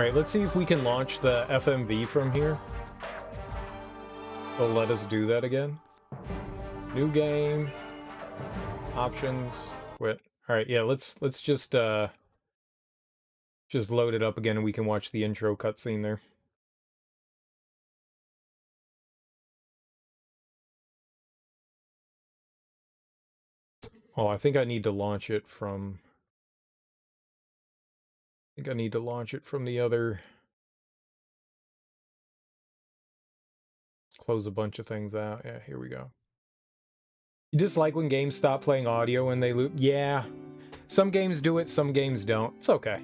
Alright, let's see if we can launch the FMV from here. They'll let us do that again. New game. Options. Quit. Alright, yeah, let's just load it up again and we can watch the intro cutscene there. Oh, I think I need to launch it from... I think I need to launch it from the other... Close a bunch of things out. Yeah, here we go. You dislike when games stop playing audio when they loop? Yeah. Some games do it, some games don't. It's okay.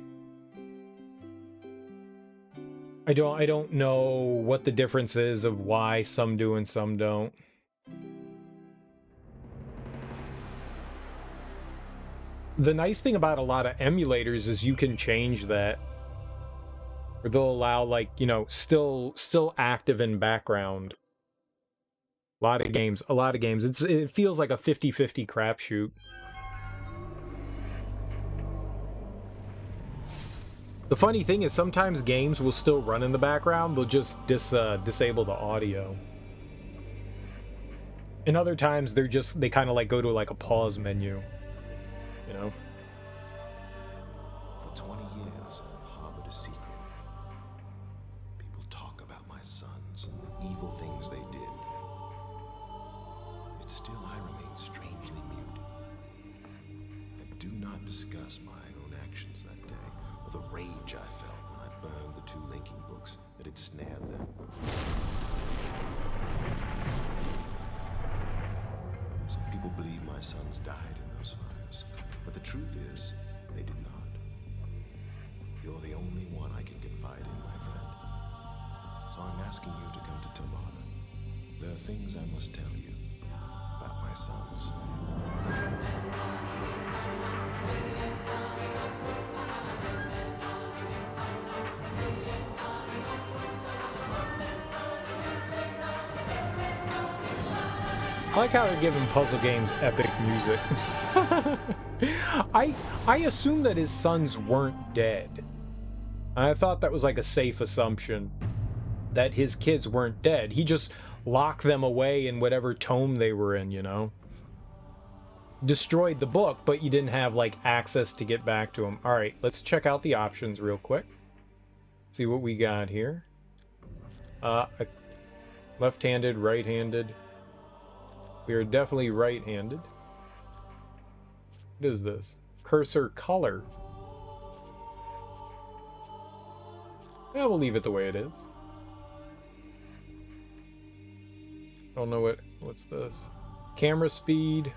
I don't know what the difference is of why some do and some don't. The nice thing about a lot of emulators is you can change that. Or they'll allow, like, you know, still active in background. A lot of games. It feels like a 50-50 crapshoot. The funny thing is sometimes games will still run in the background. They'll just disable the audio. And other times they kind of like go to like a pause menu. You know? For 20 years, I've harbored a secret. People talk about my sons and the evil things they did. Yet still I remain strangely mute. I do not discuss my own actions that day, or the rage I felt when I burned the 2 linking books that had snared them. Some people believe my sons died in those fires, but the truth is, they did not. You're the only one I can confide in, my friend. So I'm asking you to come to Tomahna. There are things I must tell you about my sons. I like how they're giving puzzle games epic music. I assumed that his sons weren't dead. I thought that was like a safe assumption, that his kids weren't dead. He just locked them away in whatever tome they were in, you know? Destroyed the book, but you didn't have like access to get back to him. Alright, let's check out the options real quick. See what we got here. Left-handed, right-handed. We are definitely right-handed. What is this? Cursor color. Yeah, we'll leave it the way it is. Don't know what's this. Camera speed.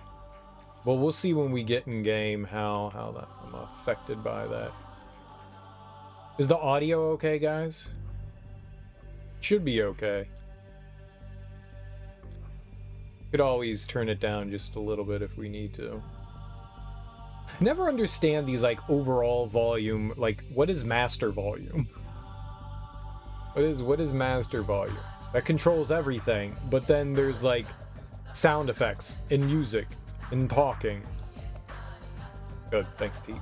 Well, we'll see when we get in game how that I'm affected by that. Is the audio okay, guys? Should be okay. Could always turn it down just a little bit if we need to. Never understand these like overall volume, like what is master volume? What is master volume? That controls everything, but then there's like sound effects and music and talking. Good, thanks T.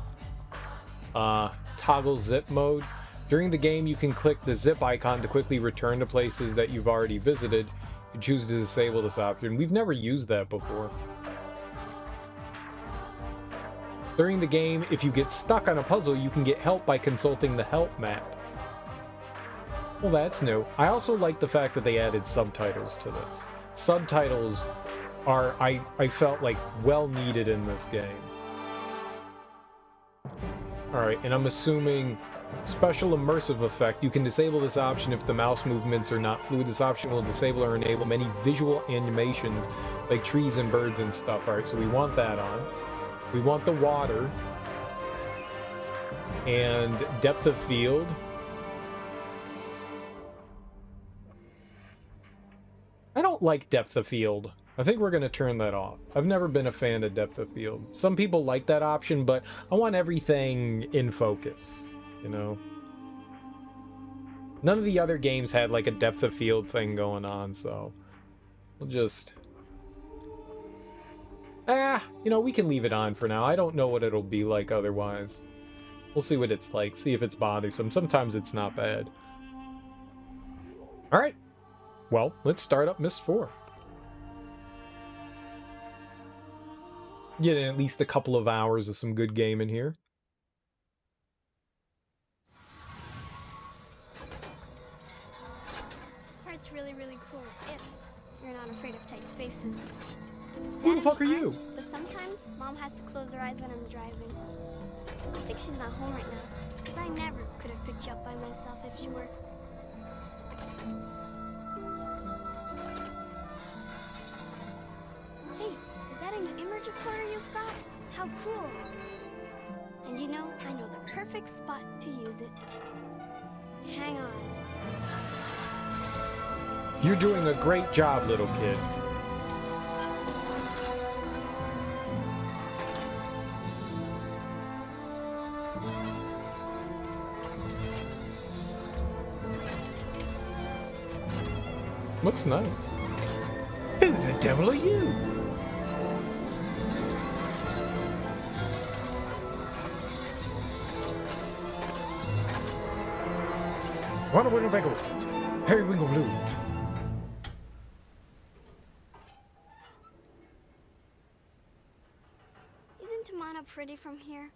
Toggle zip mode. During the game you can click the zip icon to quickly return to places that you've already visited. You choose to disable this option. We've never used that before. During the game, if you get stuck on a puzzle, you can get help by consulting the help map. Well, that's new. I also like the fact that they added subtitles to this. Subtitles are, I felt like, well needed in this game. Alright, and I'm assuming special immersive effect. You can disable this option if the mouse movements are not fluid. This option will disable or enable many visual animations like trees and birds and stuff. Alright, so we want that on. We want the water. And depth of field. I don't like depth of field. I think we're going to turn that off. I've never been a fan of depth of field. Some people like that option, but I want everything in focus, you know? None of the other games had like a depth of field thing going on, so we'll just... you know, we can leave it on for now. I don't know what it'll be like otherwise. We'll see what it's like, see if it's bothersome. Sometimes it's not bad. Alright. Well, let's start up Myst 4. Get in at least a couple of hours of some good game in here. This part's really, really cool if you're not afraid of tight spaces. Who the fuck are you? But sometimes Mom has to close her eyes when I'm driving. I think she's not home right now, because I never could have picked you up by myself if she were. Hey, is that a new image recorder you've got? How cool! And you know, I know the perfect spot to use it. Hang on. You're doing a great job, little kid. Looks nice. Who the devil are you? Wanna wiggle baggle. Harry Wingle Blue. Isn't Tomahna pretty from here?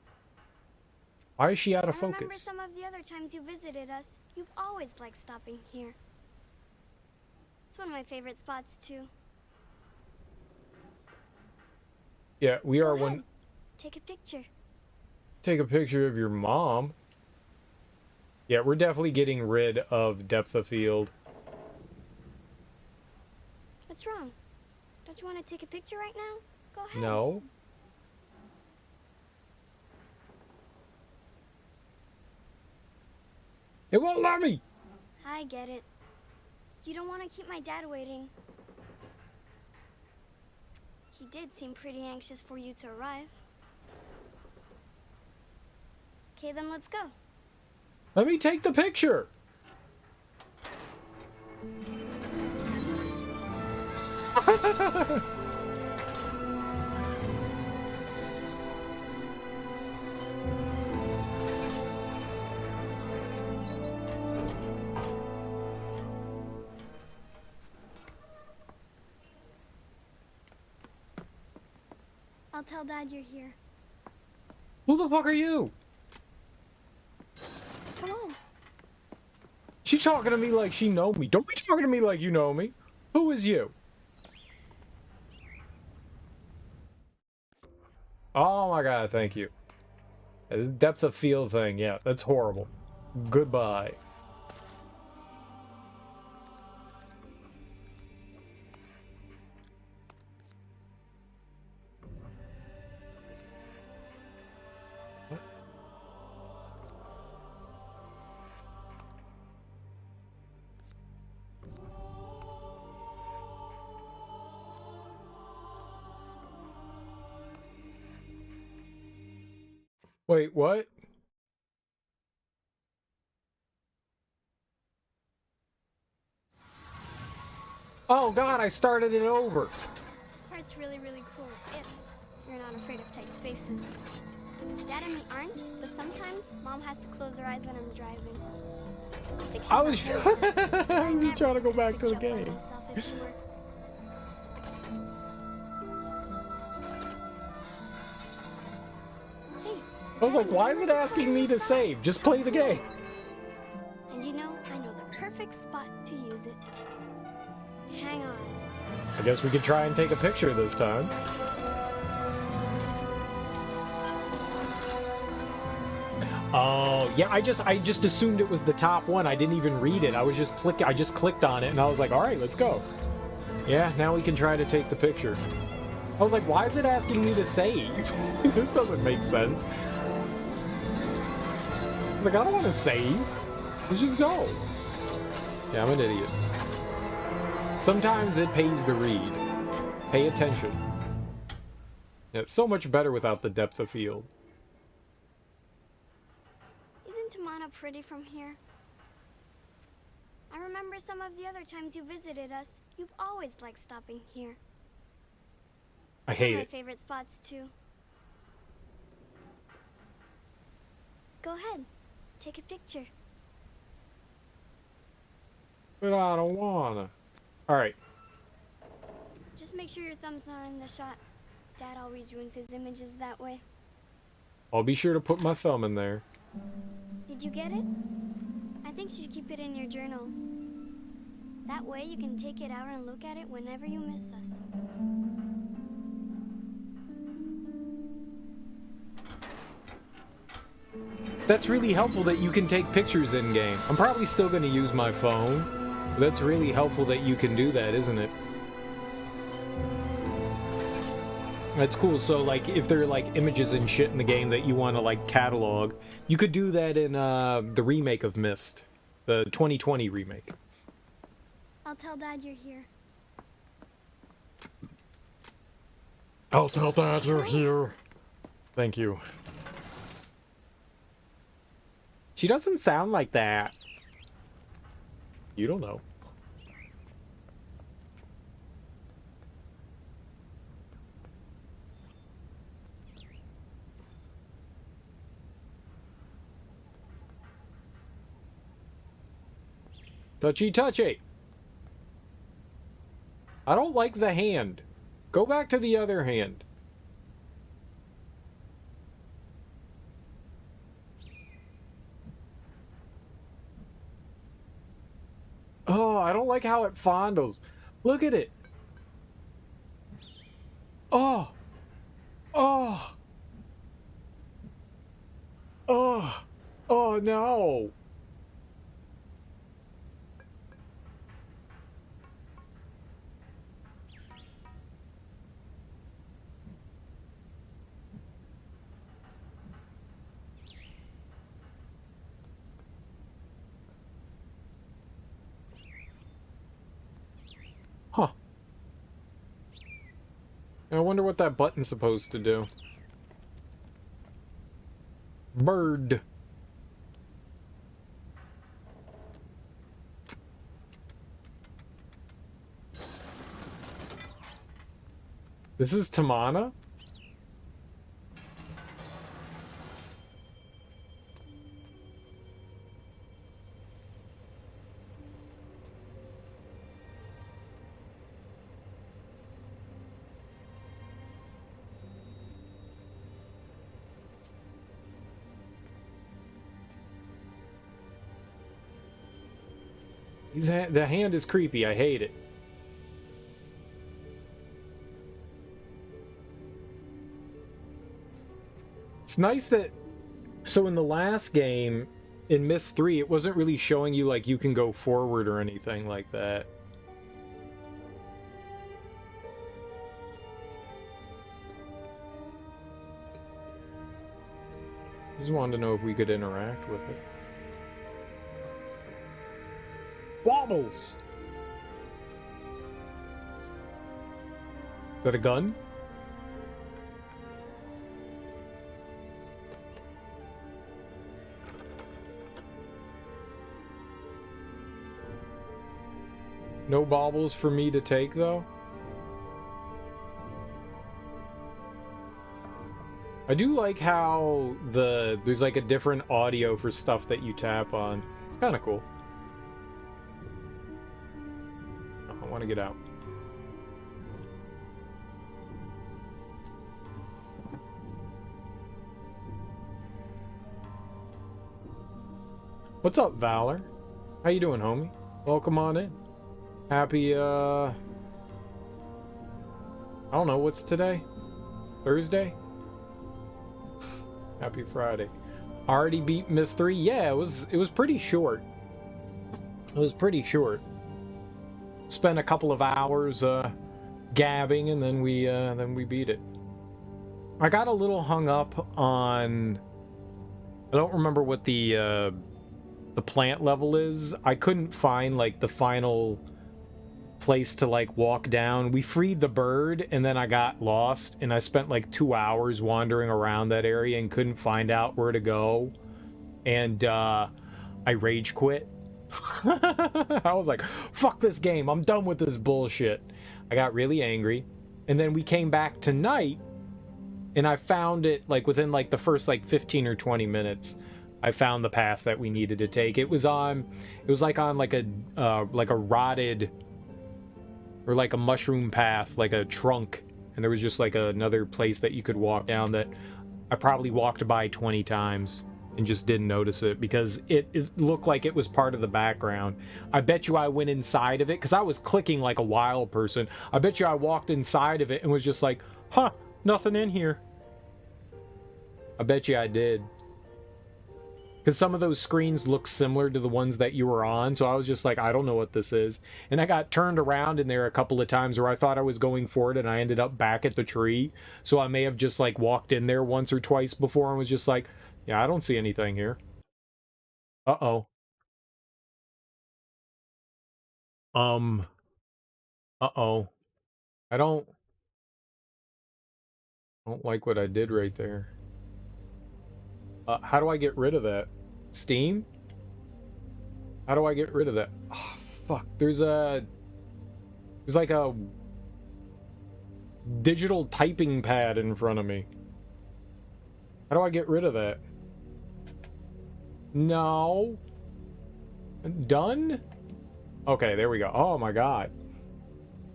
Why is she out of I remember focus? some of the other times you visited us. You've always liked stopping here. It's one of my favorite spots, too. Yeah, we are Go one. ahead. Take a picture. Take a picture of your mom. Yeah, we're definitely getting rid of depth of field. What's wrong? Don't you want to take a picture right now? Go ahead. No. It won't let me. I get it. You don't want to keep my dad waiting. He did seem pretty anxious for you to arrive. Okay, then let's go. Let me take the picture. I'll tell Dad you're here. Who the fuck are you? Come on. She talking to me like she know me. Don't be talking to me like you know me. Who is you? Oh my god, thank you. This depth of field thing, yeah, that's horrible. Goodbye. Wait, what? Oh god, I started it over. This part's really, really cool if you're not afraid of tight spaces. Dad and me aren't, but sometimes Mom has to close her eyes when I'm driving. I think she's I was not home right now, 'cause I I was never trying to go could back have to the picked you up by game. myself if she were. Hey, I was like, why is it asking me to save? Just play the game. And you know, I know the perfect spot to use it. Hang on. I guess we could try and take a picture this time. Oh, yeah, I just assumed it was the top one. I didn't even read it. I just clicked on it and I was like, all right, let's go. Yeah, now we can try to take the picture. I was like, why is it asking me to save? This doesn't make sense. I was like, I don't want to save. Let's just go. Yeah, I'm an idiot. Sometimes it pays to read. Pay attention. Yeah, it's so much better without the depth of field. Isn't Tomahna pretty from here? I remember some of the other times you visited us. You've always liked stopping here. I It's one hate of my it. favorite spots, too. Go ahead. Take a picture. But I don't wanna. Alright. Just make sure your thumb's not in the shot. Dad always ruins his images that way. I'll be sure to put my thumb in there. Did you get it? I think you should keep it in your journal. That way you can take it out and look at it whenever you miss us. That's really helpful that you can take pictures in-game. I'm probably still going to use my phone. But that's really helpful that you can do that, isn't it? That's cool. So, like, if there are, like, images and shit in the game that you want to, like, catalog, you could do that in the remake of Myst. The 2020 remake. I'll tell Dad you're here. I'll tell Dad you're here. Thank you. She doesn't sound like that. You don't know. Touchy touchy. I don't like the hand. Go back to the other hand. Oh, I don't like how it fondles. Look at it. Oh. Oh. Oh. Oh, no. Huh. I wonder what that button's supposed to do. Bird. This is Tomahna? The hand is creepy. I hate it. It's nice that... So in the last game, in Myst 3, it wasn't really showing you, like, you can go forward or anything like that. Just wanted to know if we could interact with it. Wobbles! Is that a gun? No baubles for me to take, though? I do like how there's like a different audio for stuff that you tap on. It's kind of cool. Oh, I want to get out. What's up, Valor? How you doing, homie? Welcome on in. Happy, I don't know, what's today? Thursday? Happy Friday. Already beat Myst 3? Yeah, it was pretty short. It was pretty short. Spent a couple of hours, gabbing, and then we beat it. I got a little hung up on... I don't remember what the plant level is. I couldn't find, like, the final place to, like, walk down. We freed the bird, and then I got lost, and I spent, like, 2 hours wandering around that area and couldn't find out where to go. And, I rage quit. I was like, fuck this game. I'm done with this bullshit. I got really angry. And then we came back tonight, and I found it, like, within, like, the first, like, 15 or 20 minutes. I found the path that we needed to take. It was like on like a rotted or like a mushroom path, like a trunk, and there was just like another place that you could walk down that I probably walked by 20 times and just didn't notice it because it looked like it was part of the background. I bet you I went inside of it because I was clicking like a wild person. I bet you I walked inside of it and was just like, huh, nothing in here. I bet you I did. Because some of those screens look similar to the ones that you were on, so I was just like, I don't know what this is. And I got turned around in there a couple of times where I thought I was going for it, and I ended up back at the tree. So I may have just, like, walked in there once or twice before and was just like, yeah, I don't see anything here. Uh-oh. Uh-oh. I don't like what I did right there. How do I get rid of that? Steam? How do I get rid of that? Oh, fuck. There's like a digital typing pad in front of me. How do I get rid of that? No. Done? Okay, there we go. Oh my god.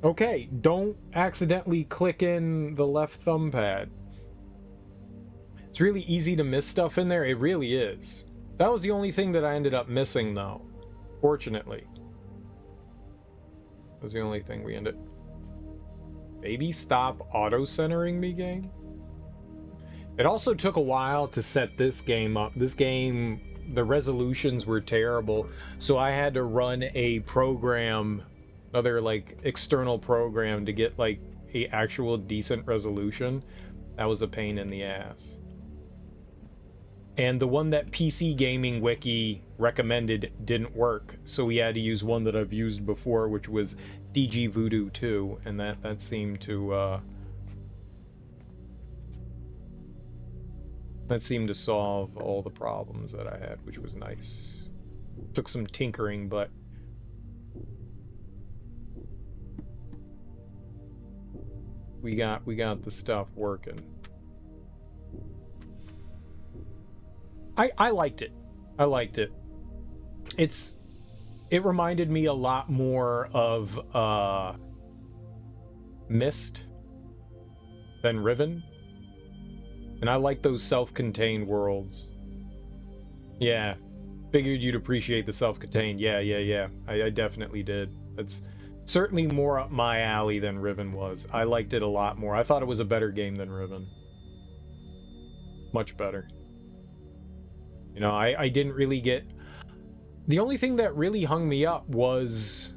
Okay, don't accidentally click in the left thumb pad. It's really easy to miss stuff in there. It really is. That was the only thing that I ended up missing, though. Fortunately. That was the only thing we ended... Baby, stop auto-centering me, game? It also took a while to set this game up. This game, the resolutions were terrible, so I had to run a program, another, like, external program to get, like, a actual decent resolution. That was a pain in the ass. And the one that PC Gaming Wiki recommended didn't work, so we had to use one that I've used before, which was DG Voodoo 2, and that seemed to solve all the problems that I had, which was nice. Took some tinkering, but we got the stuff working. I liked it. I liked it. It reminded me a lot more of Myst than Riven. And I like those self-contained worlds. Yeah. Figured you'd appreciate the self-contained. Yeah. I definitely did. It's certainly more up my alley than Riven was. I liked it a lot more. I thought it was a better game than Riven. Much better. You know, I didn't really get... The only thing that really hung me up was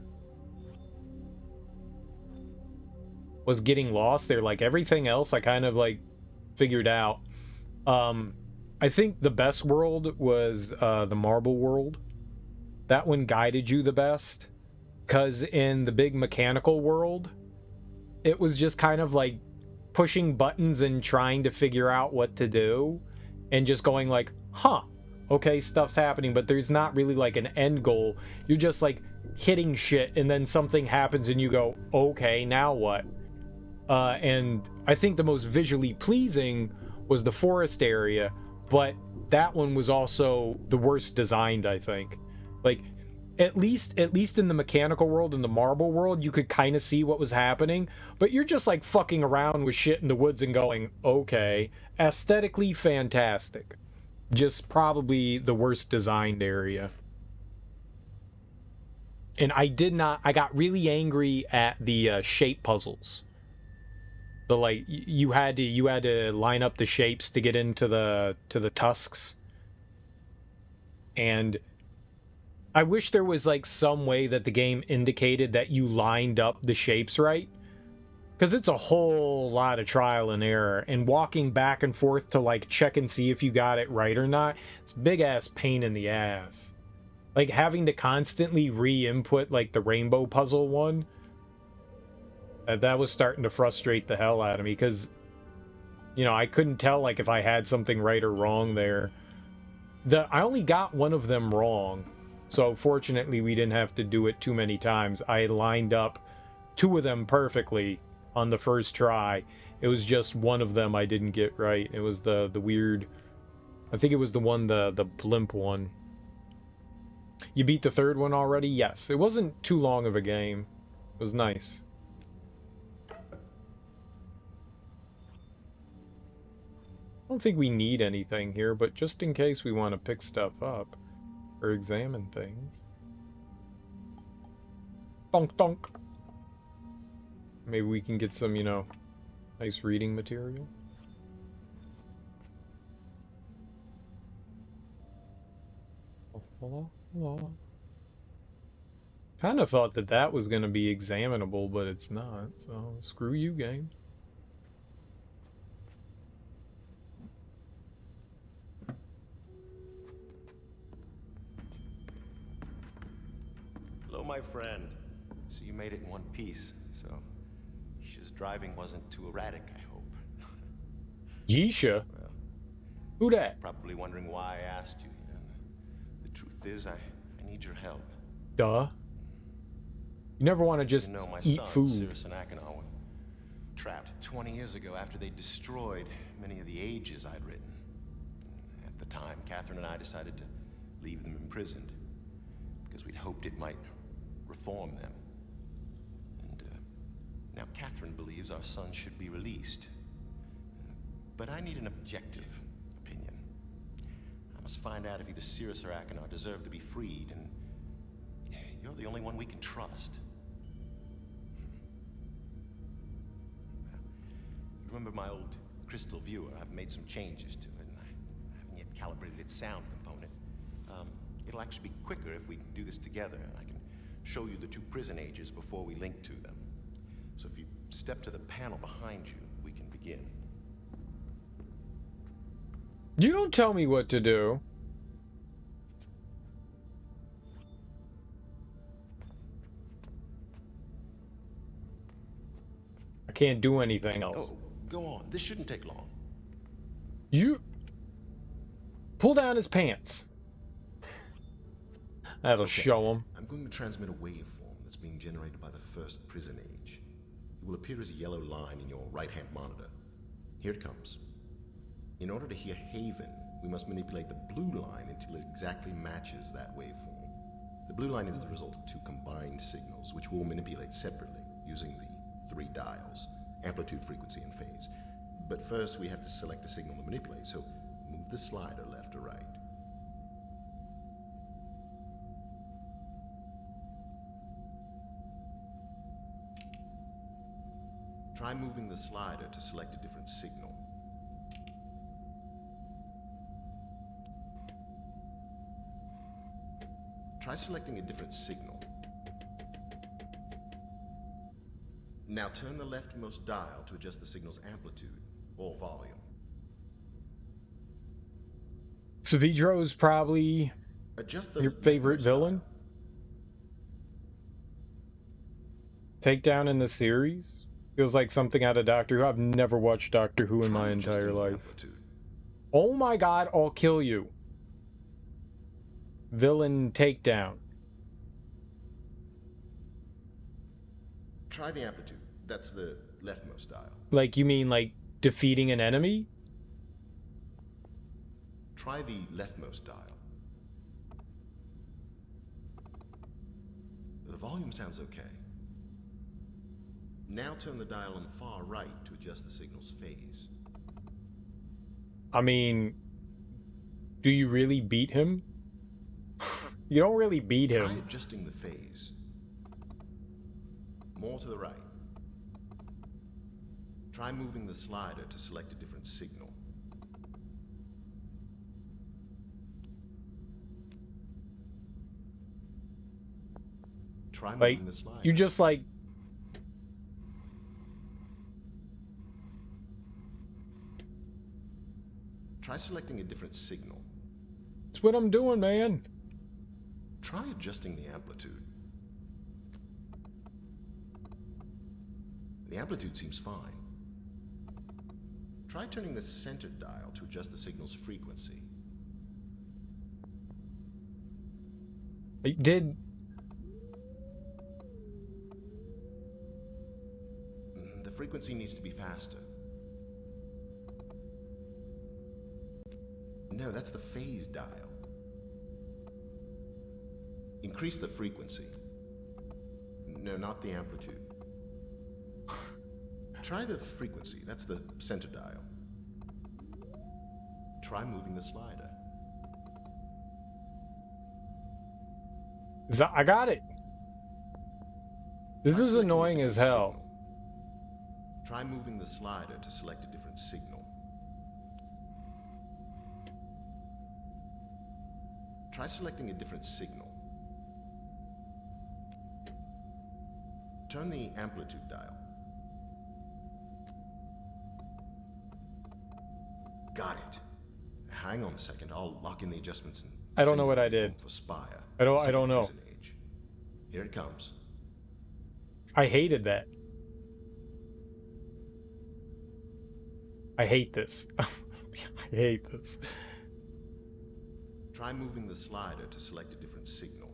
getting lost there. Like, everything else I kind of, like, figured out. I think the best world was the Marble World. That one guided you the best. Because in the big mechanical world, it was just kind of, like, pushing buttons and trying to figure out what to do. And just going like, huh. Okay, stuff's happening, but there's not really like an end goal. You're just like hitting shit and then something happens and you go, okay, now what? And I think the most visually pleasing was the forest area, but that one was also the worst designed, I think. Like, at least in the mechanical world, in the marble world, you could kind of see what was happening, but you're just like fucking around with shit in the woods and going, okay, aesthetically fantastic. Just probably the worst designed area. And I got really angry at the shape puzzles. The like you had to line up the shapes to get into the tusks. And I wish there was like some way that the game indicated that you lined up the shapes right. Because it's a whole lot of trial and error, and walking back and forth to like check and see if you got it right or not, it's a big ass pain in the ass. Like having to constantly re-input like the rainbow puzzle one, that was starting to frustrate the hell out of me because, you know, I couldn't tell like if I had something right or wrong there. I only got one of them wrong, so fortunately we didn't have to do it too many times. I lined up two of them perfectly on the first try. It was just one of them I didn't get right. It was the weird I think it was the one, the blimp one. You beat the third one already? Yes. It wasn't too long of a game. It was nice. I don't think we need anything here, but just in case we want to pick stuff up or examine things. Donk donk. Maybe we can get some, you know, nice reading material. Kind of thought that that was going to be examinable, but it's not, so screw you, game. Hello, my friend. So you made it in one piece, so Yisha's driving wasn't too erratic, I hope. Yisha? Well, who that? Probably wondering why I asked you. And the truth is, I need your help. Duh. You never want to just eat food. Cirrus and Achenar were trapped 20 years ago after they destroyed many of the ages I'd written. At the time, Catherine and I decided to leave them imprisoned because we'd hoped it might reform them. And now Catherine believes our son should be released. But I need an objective opinion. I must find out if either Cirrus or Achenar deserve to be freed, and you're the only one we can trust. Remember my old crystal viewer? I've made some changes to it, and I haven't yet calibrated its sound component. It'll actually be quicker if we can do this together, and I can show you the two prison ages before we link to them. So if you step to the panel behind you, we can begin. You don't tell me what to do. I can't do anything else. Oh, go on. This shouldn't take long. You pull down his pants. That'll show him. I'm going to transmit a waveform that's being generated by the first prison age. It will appear as a yellow line in your right-hand monitor. Here it comes. In order to hear Haven, we must manipulate the blue line until it exactly matches that waveform. The blue line is the result of two combined signals, which we'll manipulate separately using the 3 dials: amplitude, frequency, and phase. But first, we have to select a signal to manipulate, so move the slider left or right. Try moving the slider to select a different signal. Try selecting a different signal. Now turn the leftmost dial to adjust the signal's amplitude or volume. Savidro's probably your favorite villain. Takedown in the series feels like something out of Doctor Who. I've never watched Doctor Who in my entire life. Oh my god, I'll kill you. Villain takedown. Try the amplitude. That's the leftmost dial. Like, you mean like defeating an enemy? Try the leftmost dial. The volume sounds okay. Now turn the dial on the far right to adjust the signal's phase. I mean, do you really beat him? You don't really beat him. Try adjusting the phase. More to the right. Try moving the slider to select a different signal. Try moving the slider. You just like... Try selecting a different signal. That's what I'm doing, man. Try adjusting the amplitude. The amplitude seems fine. Try turning the center dial to adjust the signal's frequency. Did... The frequency needs to be faster. No, that's the phase dial. Increase the frequency. No, not the amplitude. Try the frequency. That's the center dial. Try moving the slider. I got it. This Try is selecting a annoying as different hell. signal. Try moving the slider to select a different signal. Try selecting a different signal. Turn the amplitude dial. Got it. Hang on a second. I'll lock in the adjustments and I don't send know you what the I did. waveform for Spire. I don't Second know. prison age. Here it comes. I hated that. I hate this. I hate this. Try moving the slider to select a different signal.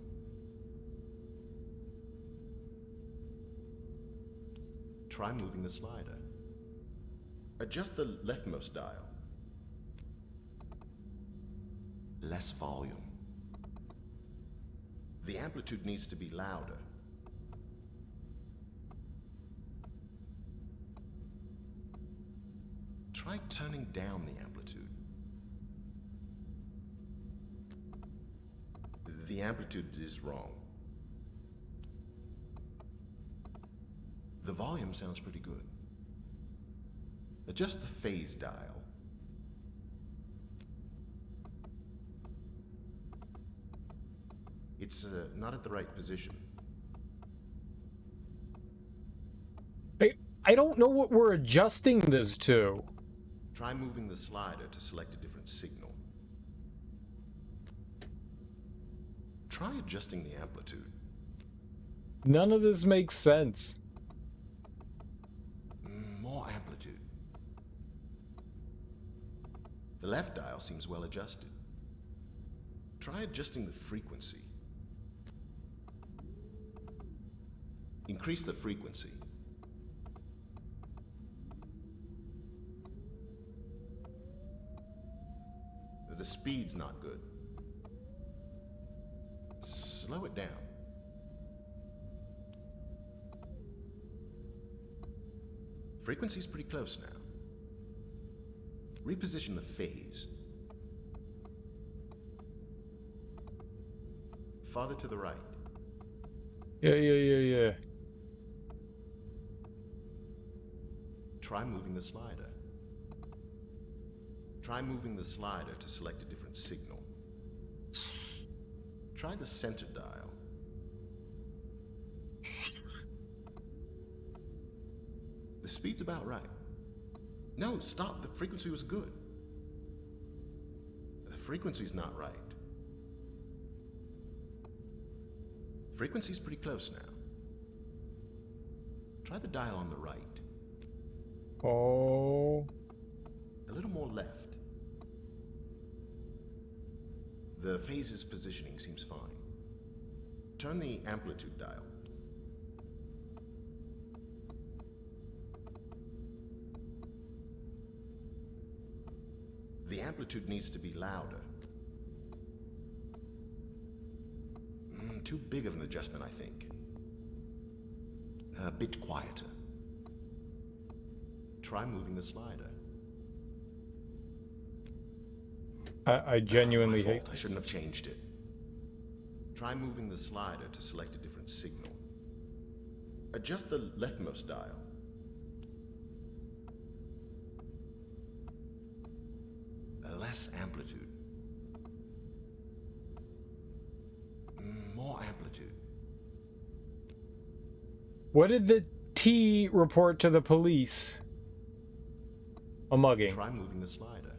Try moving the slider. Adjust the leftmost dial. Less volume. The amplitude needs to be louder. Try turning down the amplitude. The amplitude is wrong. The volume sounds pretty good. Adjust the phase dial. It's not at the right position. I don't know what we're adjusting this to. Try moving the slider to select a different signal. Try adjusting the amplitude. None of this makes sense. More amplitude. The left dial seems well adjusted. Try adjusting the frequency. Increase the frequency. The speed's not good. Slow it down. Frequency's pretty close now. Reposition the phase. Farther to the right. Yeah. Try moving the slider. Try moving the slider to select a different signal. Try the center dial. The speed's about right. No, stop. The frequency was good. The frequency's not right. Frequency's pretty close now. Try the dial on the right. Oh. A little more left. The phase's positioning seems fine. Turn the amplitude dial. The amplitude needs to be louder. Too big of an adjustment, I think. A bit quieter. Try moving the slider. I genuinely My hate fault. I this. shouldn't have changed it. Try moving the slider to select a different signal. Adjust the leftmost dial. Less amplitude. More amplitude. What did the T report to the police? A mugging. Try moving the slider.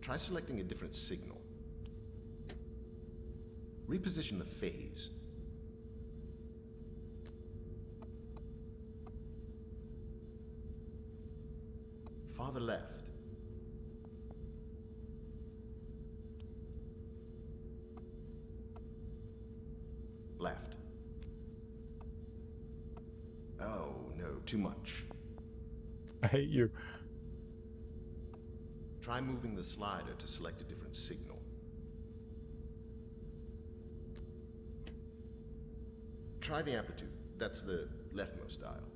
Try selecting a different signal. Reposition the phase. Farther left. Left. Oh, no, too much. I hate you. Try moving the slider to select a different signal. Try the amplitude. That's the leftmost dial.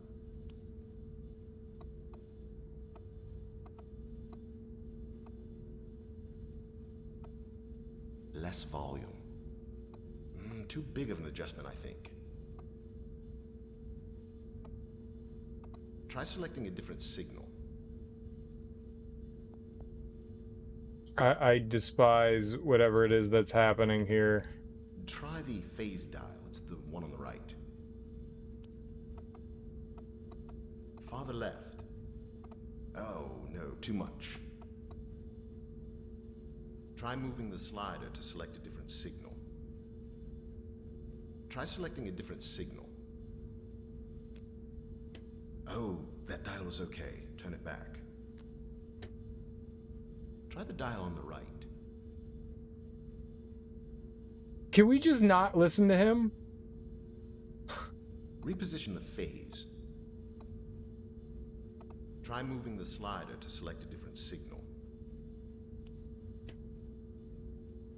Less volume. Too big of an adjustment, I think. Try selecting a different signal. I despise whatever it is that's happening here. Try the phase dial. It's the one on the right. Farther left. Oh, no, too much. Try moving the slider to select a different signal. Try selecting a different signal. Oh, that dial was okay. Turn it back. Try the dial on the right. Can we just not listen to him? Reposition the phase. Try moving the slider to select a different signal.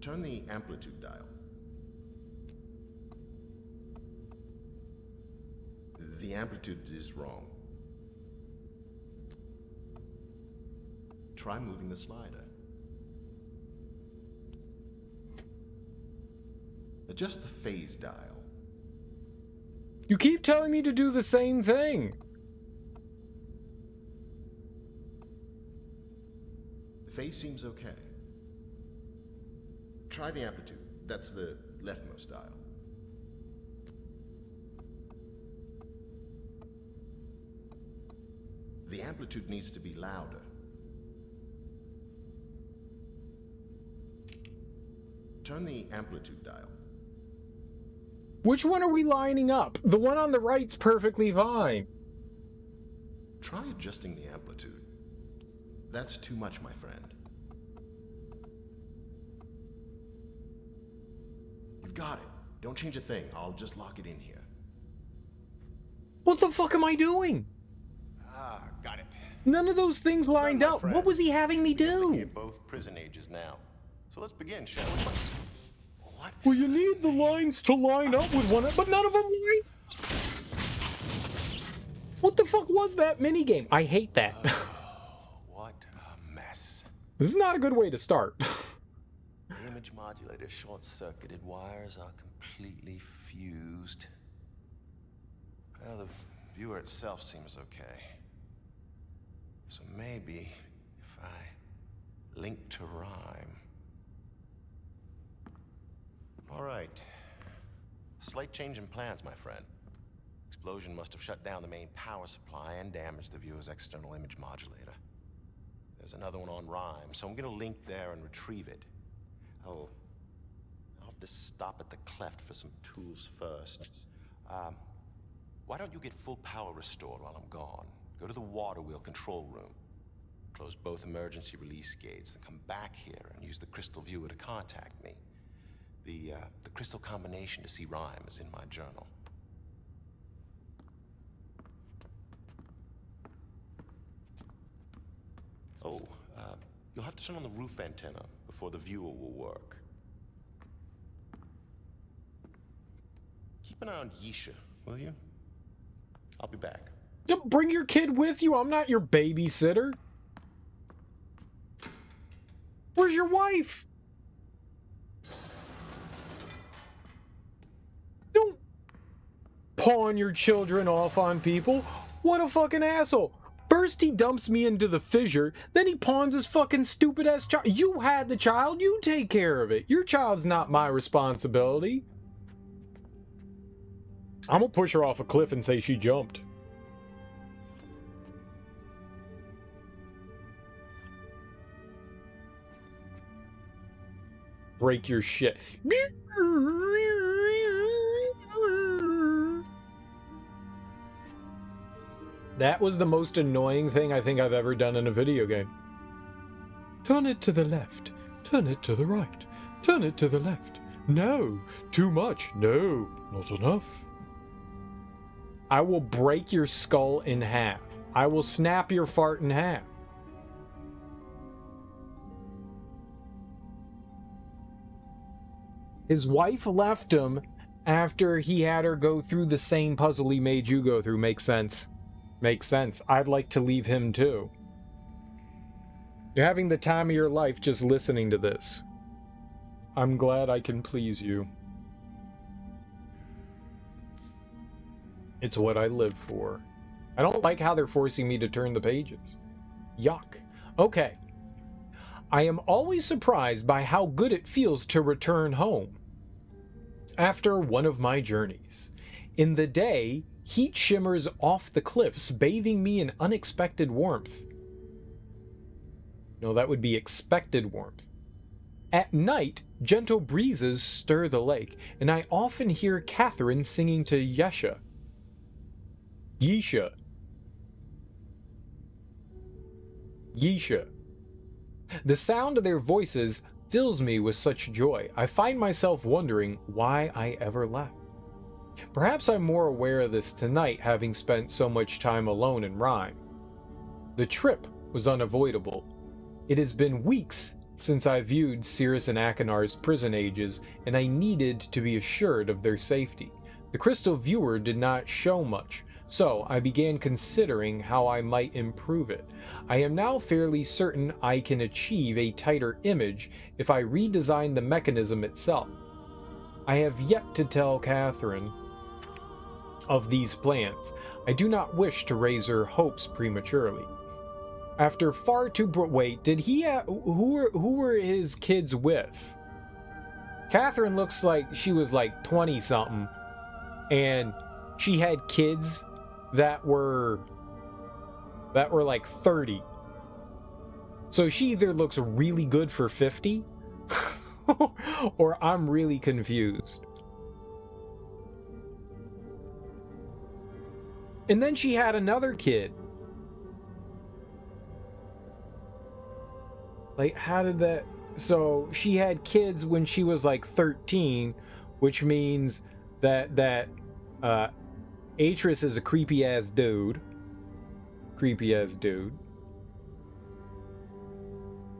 Turn the amplitude dial. The amplitude is wrong. Try moving the slider. Adjust the phase dial. You keep telling me to do the same thing. The phase seems okay. Try the amplitude. That's the leftmost dial. The amplitude needs to be louder. Turn the amplitude dial. Which one are we lining up? The one on the right's perfectly fine. Try adjusting the amplitude. That's too much, my friend. You've got it. Don't change a thing. I'll just lock it in here. What the fuck am I doing? Ah, got it. None of those things lined up. What was he having me do? We're both prison ages now. So let's begin, shall we? What? Well, you need the lines to line up with one, but none of them line. What the fuck was that minigame? I hate that. What a mess. This is not a good way to start. The image modulator short-circuited, wires are completely fused. Well, the viewer itself seems okay. So maybe if I link to rhyme. All right. Slight change in plans, my friend. Explosion must have shut down the main power supply and damaged the viewer's external image modulator. There's another one on rhyme, so I'm gonna link there and retrieve it. I'll have to stop at the cleft for some tools first. Why don't you get full power restored while I'm gone? Go to the water wheel control room. Close both emergency release gates, then come back here and use the crystal viewer to contact me. The crystal combination to see rhyme is in my journal. Oh, you'll have to turn on the roof antenna before the viewer will work. Keep an eye on Yisha, will you? I'll be back. Don't bring your kid with you. I'm not your babysitter. Where's your wife? Don't pawn your children off on people. What a fucking asshole. First he dumps me into the fissure, then he pawns his fucking stupid ass child. You had the child, you take care of it. Your child's not my responsibility. I'm gonna push her off a cliff and say she jumped. Break your shit. That was the most annoying thing I think I've ever done in a video game. Turn it to the left. Turn it to the right. Turn it to the left. No. Too much. No. Not enough. I will break your skull in half. I will snap your fart in half. His wife left him after he had her go through the same puzzle he made you go through. Makes sense. Makes sense. I'd like to leave him too. You're having the time of your life just listening to this. I'm glad I can please you. It's what I live for. I don't like how they're forcing me to turn the pages. Yuck. Okay. I am always surprised by how good it feels to return home. After one of my journeys. In the day, heat shimmers off the cliffs, bathing me in unexpected warmth. No, that would be expected warmth. At night, gentle breezes stir the lake, and I often hear Catherine singing to Yesha. Yesha. The sound of their voices fills me with such joy. I find myself wondering why I ever left. Perhaps I'm more aware of this tonight, having spent so much time alone in Rhyme. The trip was unavoidable. It has been weeks since I viewed Cirrus and Akinar's prison ages, and I needed to be assured of their safety. The crystal viewer did not show much, so I began considering how I might improve it. I am now fairly certain I can achieve a tighter image if I redesign the mechanism itself. I have yet to tell Catherine of these plans. I do not wish to raise her hopes prematurely. After far too wait, did he who were his kids with? Catherine looks like she was like 20 something, and she had kids that were like 30. So she either looks really good for 50 or I'm really confused. And then she had another kid. Like, how did that... So she had kids when she was like 13, which means that Atrus is a creepy ass dude.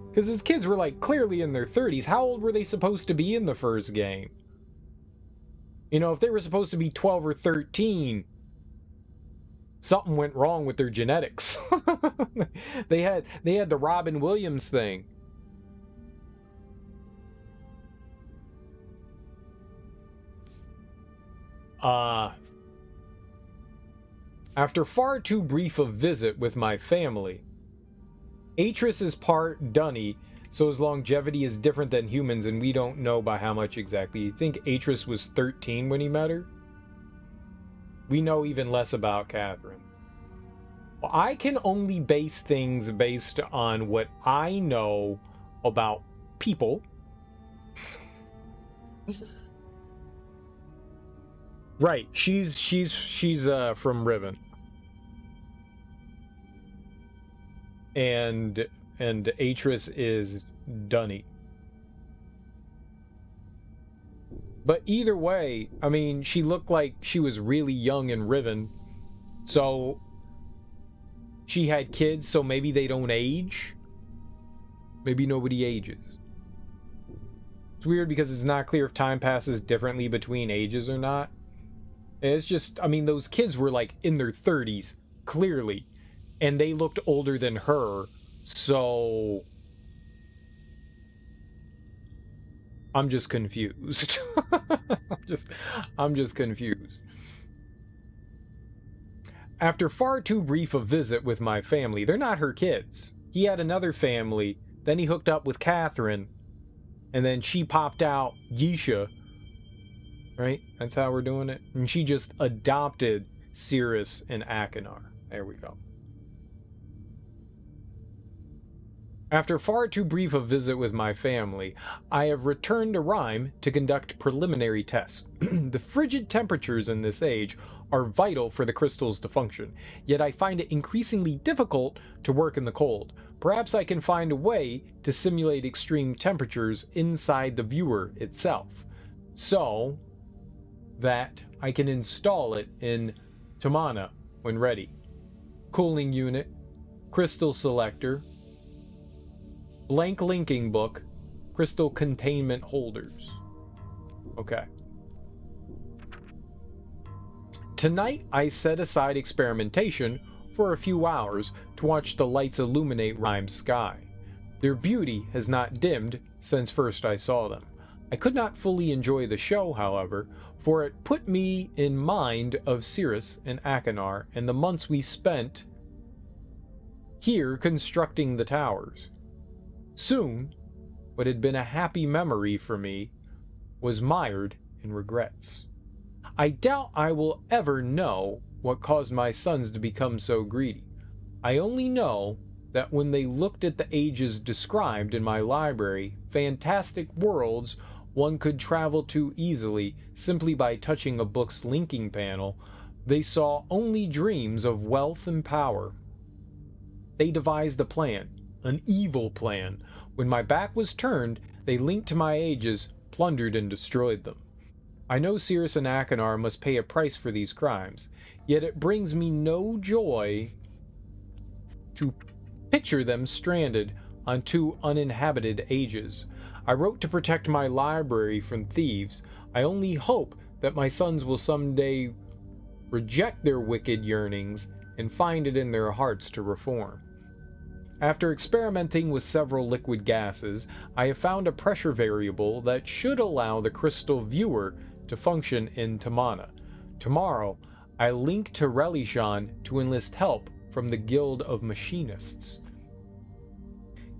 Because his kids were like clearly in their 30s. How old were they supposed to be in the first game? You know, if they were supposed to be 12 or 13, something went wrong with their genetics. They had the Robin Williams thing. After far too brief a visit with my family, Atrus is part Dunny, so his longevity is different than humans, and we don't know by how much exactly. You think Atrus was 13 when he met her? We know even less about Catherine. Well, I can only base things based on what I know about people. Right, she's from Riven. And Atrus is Dunny. But either way, I mean, she looked like she was really young in Riven. So she had kids, so maybe they don't age. Maybe nobody ages. It's weird because it's not clear if time passes differently between ages or not. It's just, I mean, those kids were like in their 30s, clearly. And they looked older than her, so I'm just confused. I'm just confused. After far too brief a visit with my family, they're not her kids. He had another family, then he hooked up with Catherine, and then she popped out Yesha. Right? That's how we're doing it. And she just adopted Cirrus and Akinar. There we go. After far too brief a visit with my family, I have returned to Rhyme to conduct preliminary tests. The frigid temperatures in this age are vital for the crystals to function, yet I find it increasingly difficult to work in the cold. Perhaps I can find a way to simulate extreme temperatures inside the viewer itself, so that I can install it in Tomahna when ready. cooling unit, crystal selector, blank linking book, crystal containment holders. Okay. Tonight, I set aside experimentation for a few hours to watch the lights illuminate Rhyme's sky. Their beauty has not dimmed since first I saw them. I could not fully enjoy the show, however, for it put me in mind of Cirrus and Achenar and the months we spent here constructing the towers. Soon, what had been a happy memory for me was mired in regrets. I doubt I will ever know what caused my sons to become so greedy. I only know that when they looked at the ages described in my library, fantastic worlds one could travel to easily simply by touching a book's linking panel, they saw only dreams of wealth and power. They devised a plan, an evil plan. When my back was turned, they linked to my ages, plundered and destroyed them. I know Cirrus and Achenar must pay a price for these crimes, yet it brings me no joy to picture them stranded on two uninhabited ages. I wrote to protect my library from thieves. I only hope that my sons will someday reject their wicked yearnings and find it in their hearts to reform. After experimenting with several liquid gases, I have found a pressure variable that should allow the crystal viewer to function in Tomahna. Tomorrow, I link to Relishan to enlist help from the Guild of Machinists.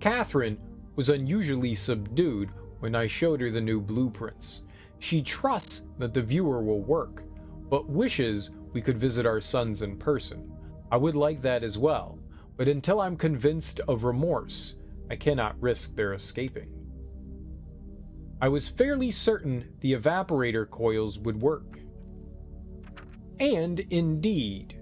Catherine was unusually subdued when I showed her the new blueprints. She trusts that the viewer will work, but wishes we could visit our sons in person. I would like that as well, but until I'm convinced of remorse, I cannot risk their escaping. I was fairly certain the evaporator coils would work. And indeed,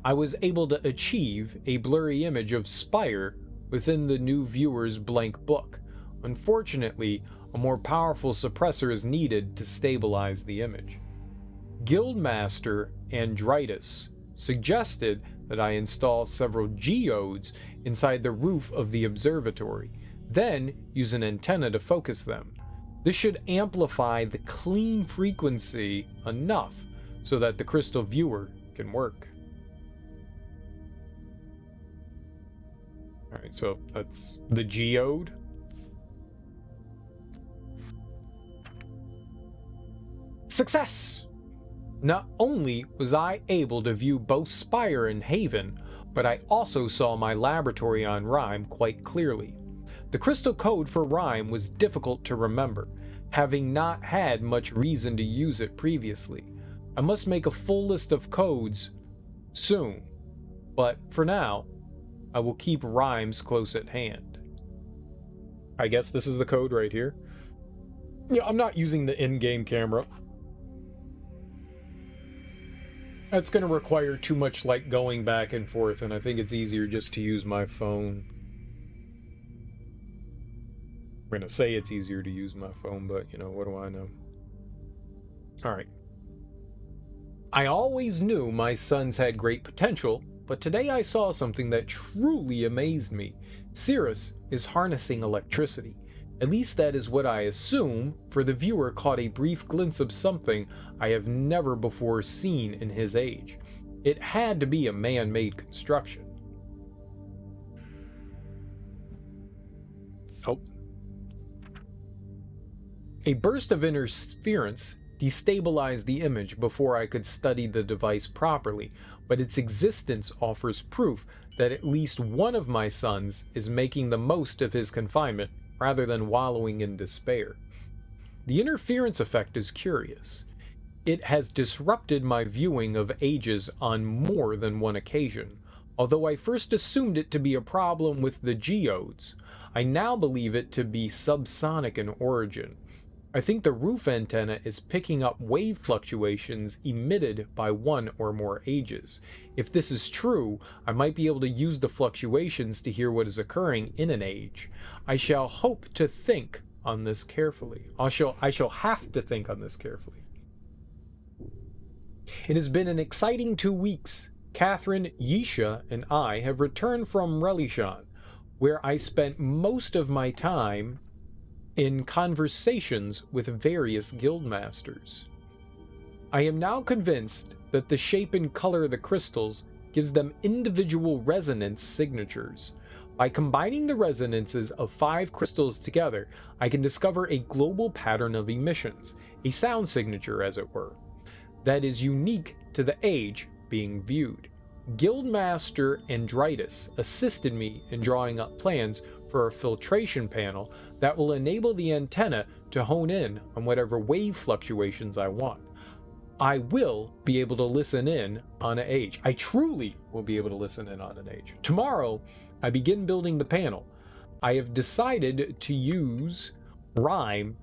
I was able to achieve a blurry image of Spire within the new viewer's blank book. Unfortunately, a more powerful suppressor is needed to stabilize the image. Guildmaster Andritus suggested that I install several geodes inside the roof of the observatory, then use an antenna to focus them. This should amplify the clean frequency enough so that the crystal viewer can work. Alright, so that's the geode. Success! Not only was I able to view both Spire and Haven, but I also saw my laboratory on Rhyme quite clearly. The crystal code for Rhyme was difficult to remember, having not had much reason to use it previously. I must make a full list of codes soon, but for now, I will keep Rhymes close at hand. I guess this is the code right here. Yeah, I'm not using the in-game camera. That's going to require too much like going back and forth, and I think it's easier just to use my phone. I'm going to say it's easier to use my phone, but, you know, what do I know? Alright. I always knew my sons had great potential, but today I saw something that truly amazed me. Cirrus is harnessing electricity. At least that is what I assume, for the viewer caught a brief glimpse of something I have never before seen in his age. It had to be a man-made construction. Oh. A burst of interference destabilized the image before I could study the device properly, but its existence offers proof that at least one of my sons is making the most of his confinement rather than wallowing in despair. The interference effect is curious. It has disrupted my viewing of ages on more than one occasion. Although I first assumed it to be a problem with the geodes, I now believe it to be subsonic in origin. I think the roof antenna is picking up wave fluctuations emitted by one or more ages. If this is true, I might be able to use the fluctuations to hear what is occurring in an age. I shall hope to think on this carefully. I shall have to think on this carefully. It has been an exciting 2 weeks. Catherine, Yisha, and I have returned from Relishan, where I spent most of my time in conversations with various guildmasters. I am now convinced that the shape and color of the crystals gives them individual resonance signatures. By combining the resonances of 5 crystals together, I can discover a global pattern of emissions, a sound signature as it were, that is unique to the age being viewed. Guildmaster Andritus assisted me in drawing up plans for a filtration panel that will enable the antenna to hone in on whatever wave fluctuations I want. I will be able to listen in on an age. I truly will be able to listen in on an age. Tomorrow, I begin building the panel. I have decided to use Rhyme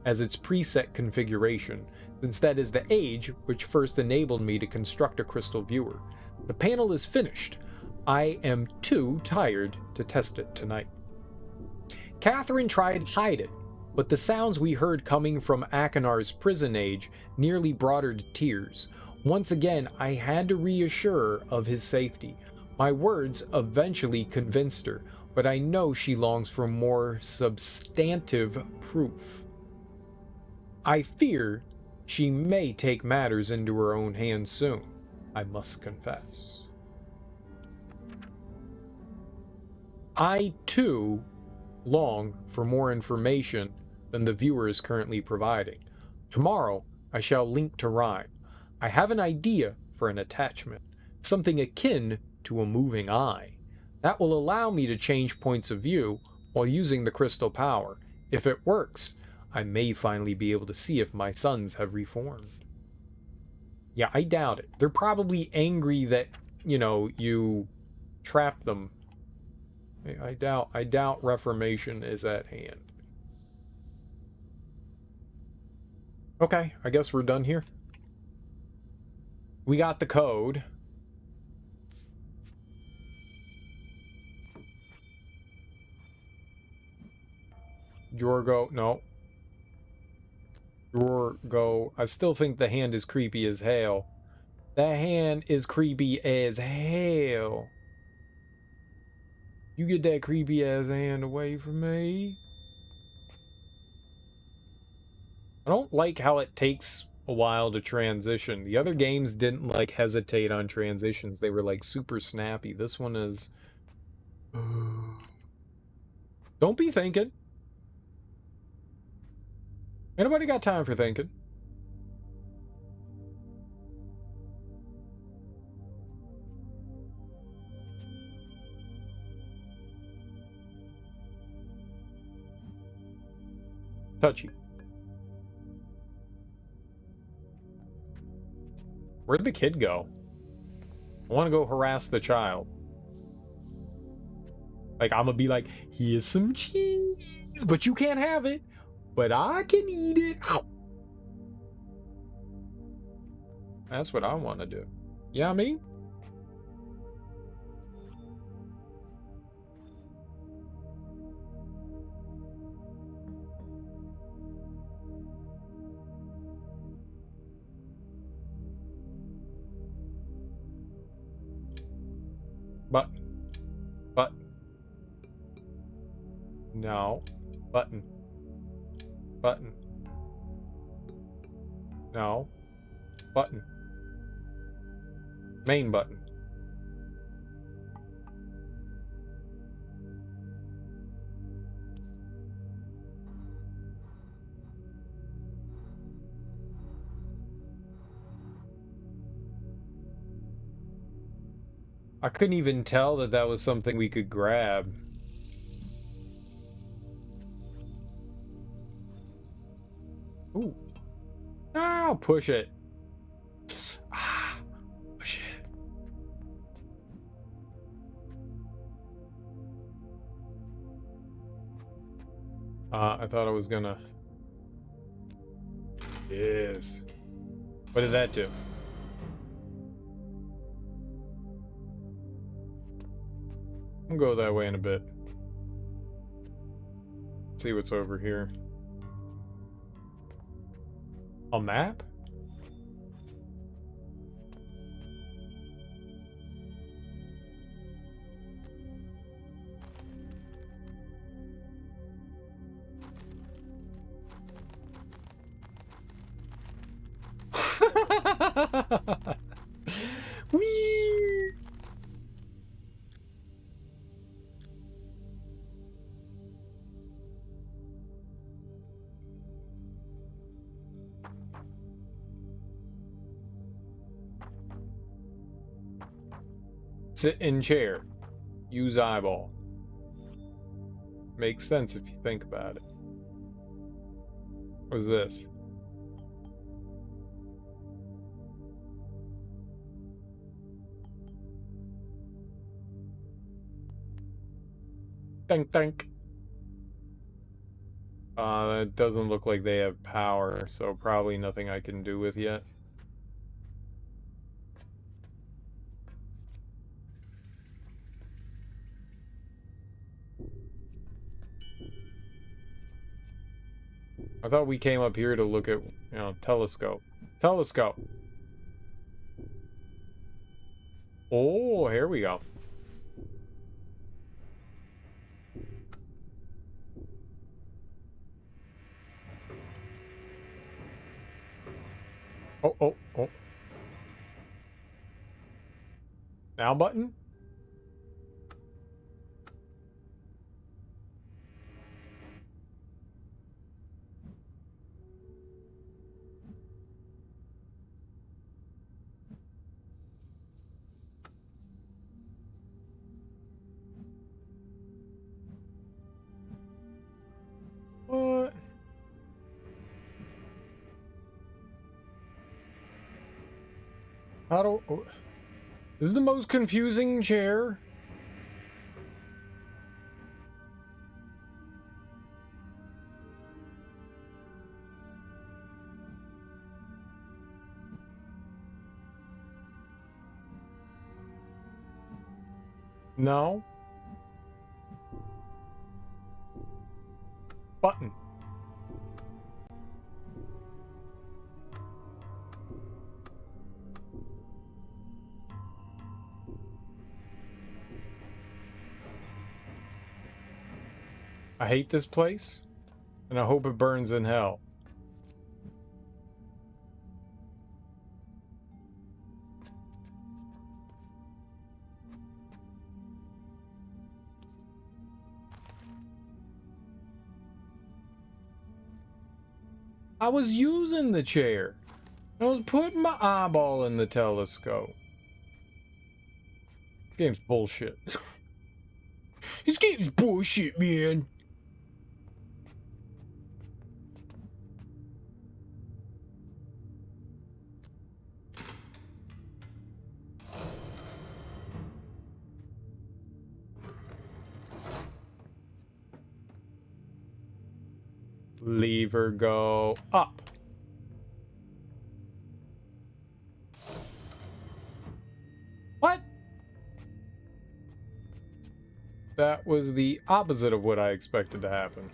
as its preset configuration, since that is the age which first enabled me to construct a crystal viewer. The panel is finished. I am too tired to test it tonight. Catherine tried to hide it, but the sounds we heard coming from Akinar's prison age nearly brought her to tears. Once again, I had to reassure her of his safety. My words eventually convinced her, but I know she longs for more substantive proof. I fear she may take matters into her own hands soon, I must confess. I, too, long for more information than the viewer is currently providing. Tomorrow, I shall link to Rhyme. I have an idea for an attachment, something akin to a moving eye. That will allow me to change points of view while using the crystal power. If it works, I may finally be able to see if my sons have reformed. Yeah, I doubt it. They're probably angry that, you trapped them. I doubt reformation is at hand. Okay, I guess we're done here. We got the code. Jorgo, no. Jorgo, I still think the hand is creepy as hell. That hand is creepy as hell. You get that creepy ass hand away from me. I don't like how it takes a while to transition. The other games didn't hesitate on transitions. They were super snappy. This one is... Don't be thinking. Anybody got time for thinking? Touchy. Where'd the kid go? I want to go harass the child. I'm gonna be like, here's some cheese, but you can't have it. But I can eat it. That's what I want to do. Yeah, I mean? Button. Button. No. Button. Button. No. Button. Main button. I couldn't even tell that that was something we could grab. Ooh. Ah, push it. Ah, push it. I thought I was gonna... Yes. What did that do? I'll go that way in a bit. See what's over here. A map? Whee! Sit in chair. Use eyeball. Makes sense if you think about it. What's this? Think, think. It doesn't look like they have power, so probably nothing I can do with yet. I thought we came up here to look at, telescope. Telescope. Oh, here we go. Oh, oh, oh. Now button? What? How do... oh. This is the most confusing chair. No. Button. I hate this place, and I hope it burns in hell. I was using the chair. I was putting my eyeball in the telescope. Game's bullshit. This game's bullshit, man. Lever go up. What? That was the opposite of what I expected to happen.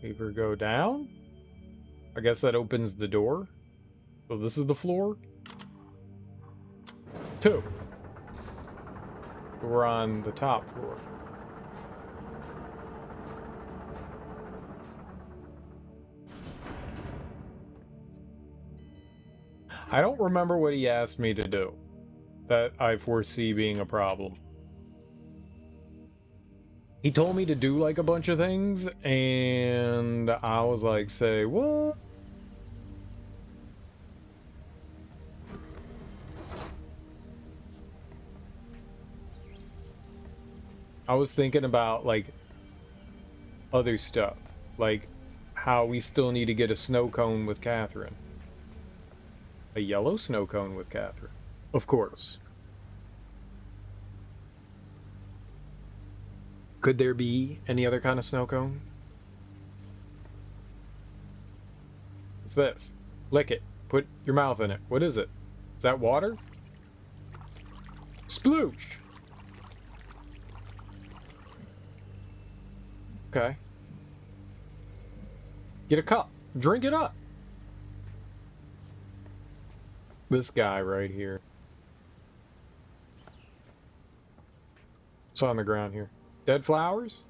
Lever go down? I guess that opens the door. So this is the floor? 2. We're on the top floor. I don't remember what he asked me to do that I foresee being a problem. He told me to do like a bunch of things, and I was like, say, what? I was thinking about, like, other stuff. Like, how we still need to get a snow cone with Catherine. A yellow snow cone with Catherine. Of course. Could there be any other kind of snow cone? What's this? Lick it. Put your mouth in it. What is it? Is that water? Sploosh! Okay. Get a cup. Drink it up. This guy right here. What's on the ground here? Dead flowers?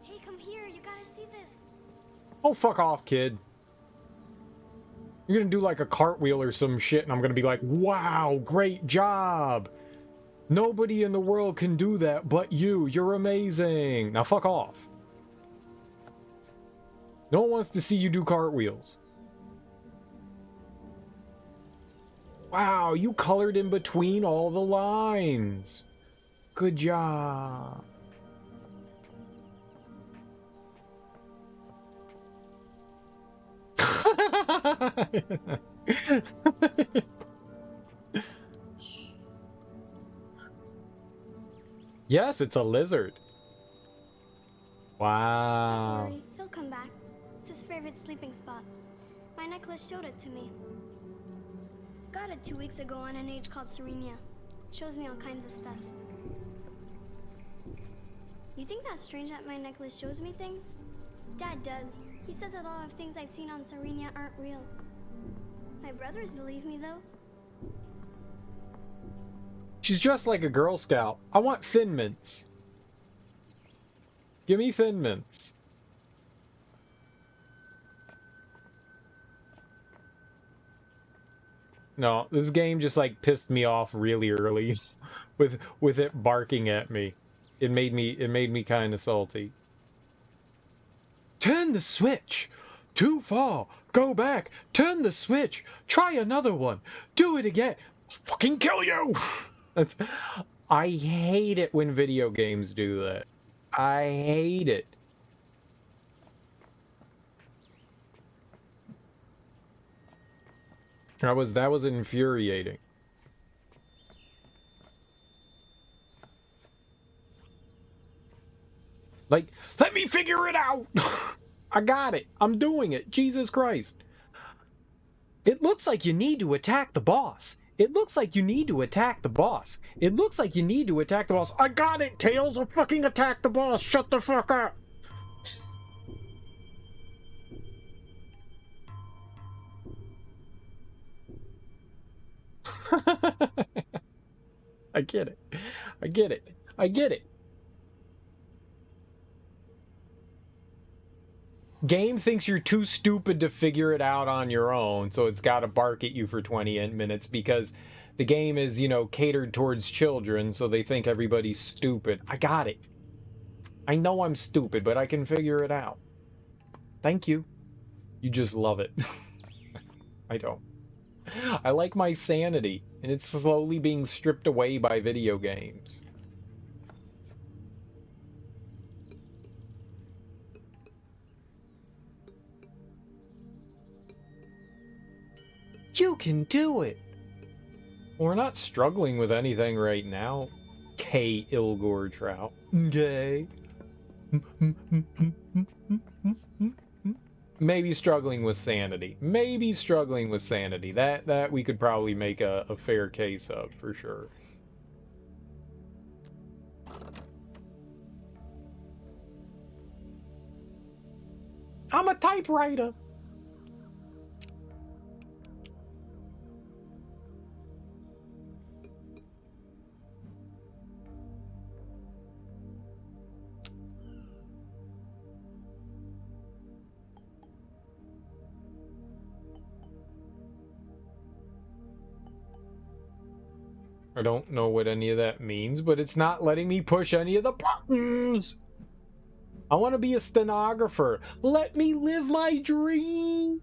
Hey, come here. You gotta see this. Oh, fuck off, kid. You're gonna do like a cartwheel or some shit, and I'm gonna be like, wow, great job. Nobody in the world can do that but you. You're amazing. Now fuck off. No one wants to see you do cartwheels. Wow, you colored in between all the lines. Good job. Yes, it's a lizard. Wow. Don't worry, he'll come back. It's his favorite sleeping spot. My necklace showed it to me. Got it 2 weeks ago on an age called Serenia. Shows me all kinds of stuff. You think that's strange that my necklace shows me things? Dad does. He says a lot of things I've seen on Serenia aren't real. My brothers believe me, though. She's dressed like a Girl Scout. I want Thin Mints. Give me Thin Mints. No, this game just like pissed me off really early with it barking at me. It made me kind of salty. Turn the switch. Too far. Go back. Turn the switch. Try another one. Do it again. I'll fucking kill you. I hate it when video games do that. I hate it. That was infuriating. Like, let me figure it out. I got it. I'm doing it. Jesus Christ. It looks like you need to attack the boss. It looks like you need to attack the boss. It looks like you need to attack the boss. I got it, Tails. I'll fucking attack the boss. Shut the fuck up. I get it. I get it. I get it. Game thinks you're too stupid to figure it out on your own, so it's got to bark at you for 20 minutes because the game is, you know, catered towards children, so they think everybody's stupid. I got it. I know I'm stupid, but I can figure it out. Thank you. You just love it. I don't. I like my sanity, and it's slowly being stripped away by video games. You can do it! We're not struggling with anything right now. K. Ilgor Trout. Gay. Maybe struggling with sanity. Maybe struggling with sanity. That we could probably make a fair case of, for sure. I'm a typewriter! I don't know what any of that means, but it's not letting me push any of the buttons. I want to be a stenographer. Let me live my dream.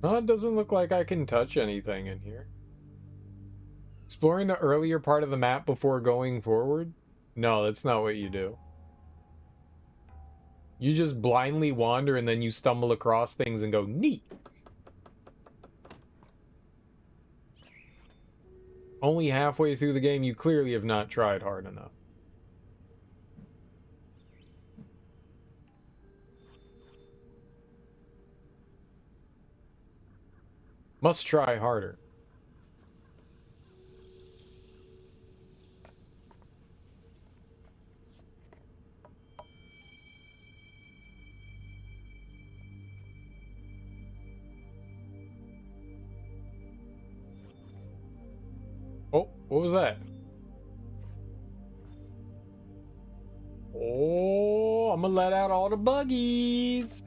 No, it doesn't look like I can touch anything in here. Exploring the earlier part of the map before going forward? No, that's not what you do. You just blindly wander and then you stumble across things and go, neat. Only halfway through the game, you clearly have not tried hard enough. Must try harder. Oh, what was that? Oh, I'm gonna let out all the buggies.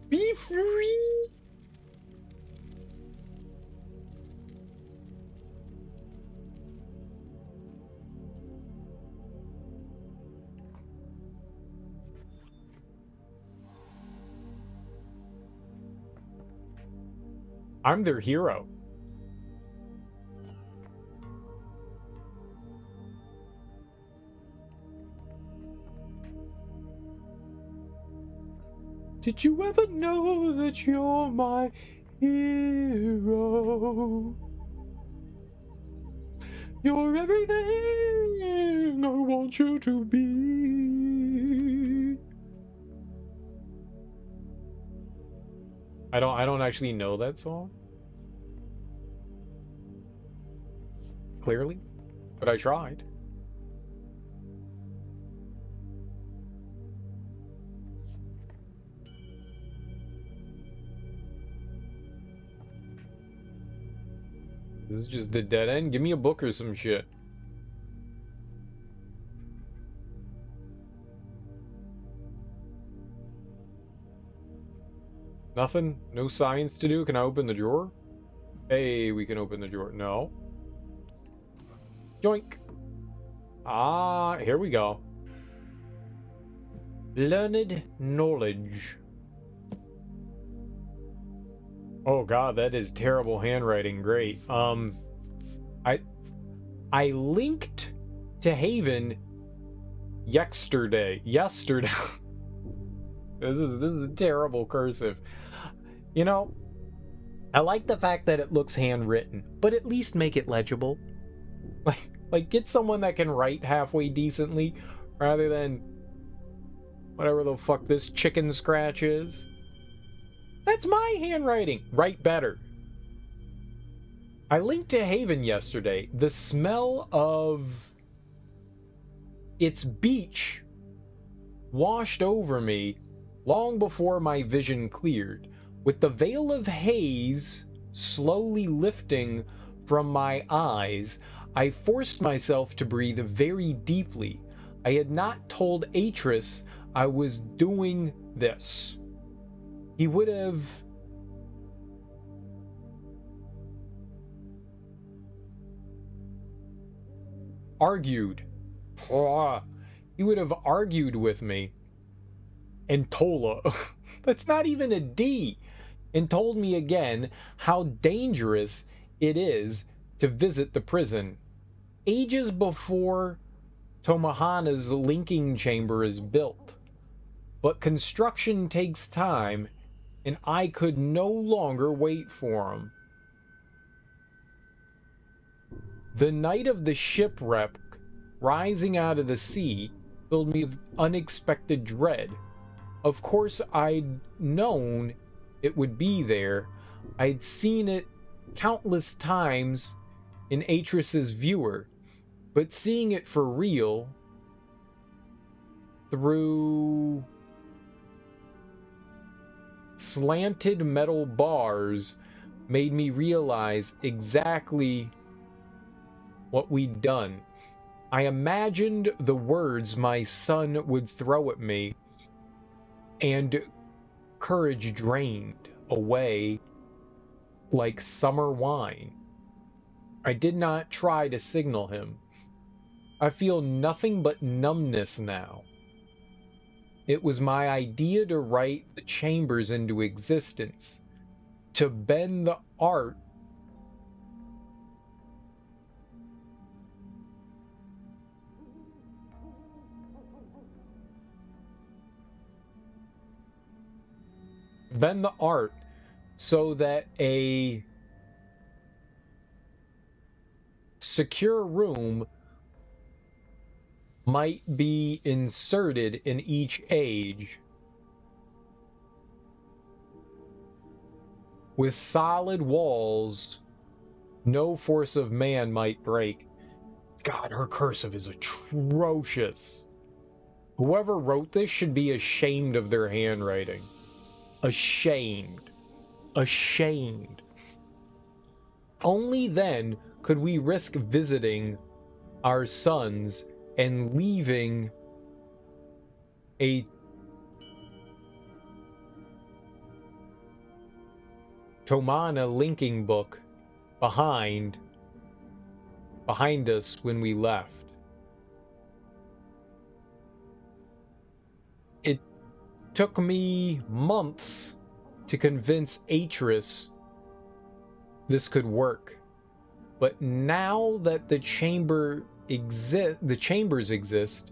Be free. I'm their hero. Did you ever know that you're my hero? You're everything I want you to be. I don't actually know that song. Clearly, but I tried. This is just a dead end. Give me a book or some shit. Nothing? No science to do? Can I open the drawer? Hey, we can open the drawer. No. Yoink. Ah, here we go. Learned knowledge. Oh god, that is terrible handwriting. Great. I linked to Haven yesterday. This is a terrible cursive. You know, I like the fact that it looks handwritten, but at least make it legible. Like get someone that can write halfway decently rather than whatever the fuck this chicken scratch is. That's my handwriting. Write better. I linked to Haven yesterday. The smell of its beach washed over me long before my vision cleared, with the veil of haze slowly lifting from my eyes. I forced myself to breathe very deeply. I had not told Atrus I was doing this. He would have argued. He would have argued with me. And Tola, that's not even a D, and told me again how dangerous it is to visit the prison. Ages before Tomahna's linking chamber is built. But construction takes time, and I could no longer wait for him. The night of the shipwreck, rising out of the sea, filled me with unexpected dread. Of course, I'd known it would be there. I'd seen it countless times in Atrus's viewer, but seeing it for real through slanted metal bars made me realize exactly what we'd done. I imagined the words my son would throw at me, and courage drained away like summer wine. I did not try to signal him. I feel nothing but numbness now. It was my idea to write the chambers into existence, to bend the art bend the art so that a secure room might be inserted in each age with solid walls no force of man might break. God, her cursive is atrocious. Whoever wrote this should be ashamed of their handwriting. Ashamed. Ashamed. Only then could we risk visiting our sons and leaving a Tomahna linking book behind us when we left. It took me months to convince Atrus this could work. But now that the chambers exist,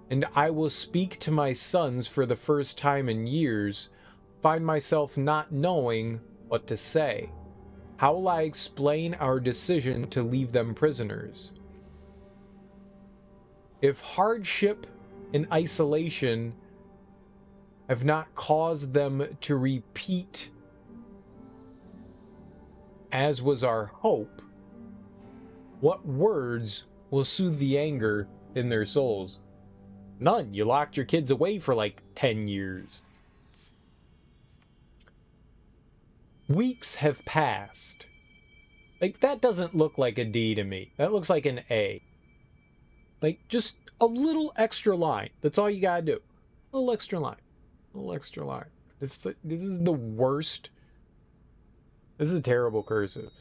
and I will speak to my sons for the first time in years, find myself not knowing what to say. How will I explain our decision to leave them prisoners? If hardship and isolation have not caused them to repeat as was our hope, what words will soothe the anger in their souls? None. You locked your kids away for like 10 years. Weeks have passed. Like, that doesn't look like a D to me. That looks like an A. Like, just a little extra line. That's all you gotta do. A little extra line. A little extra line. This is the worst. This is a terrible cursive.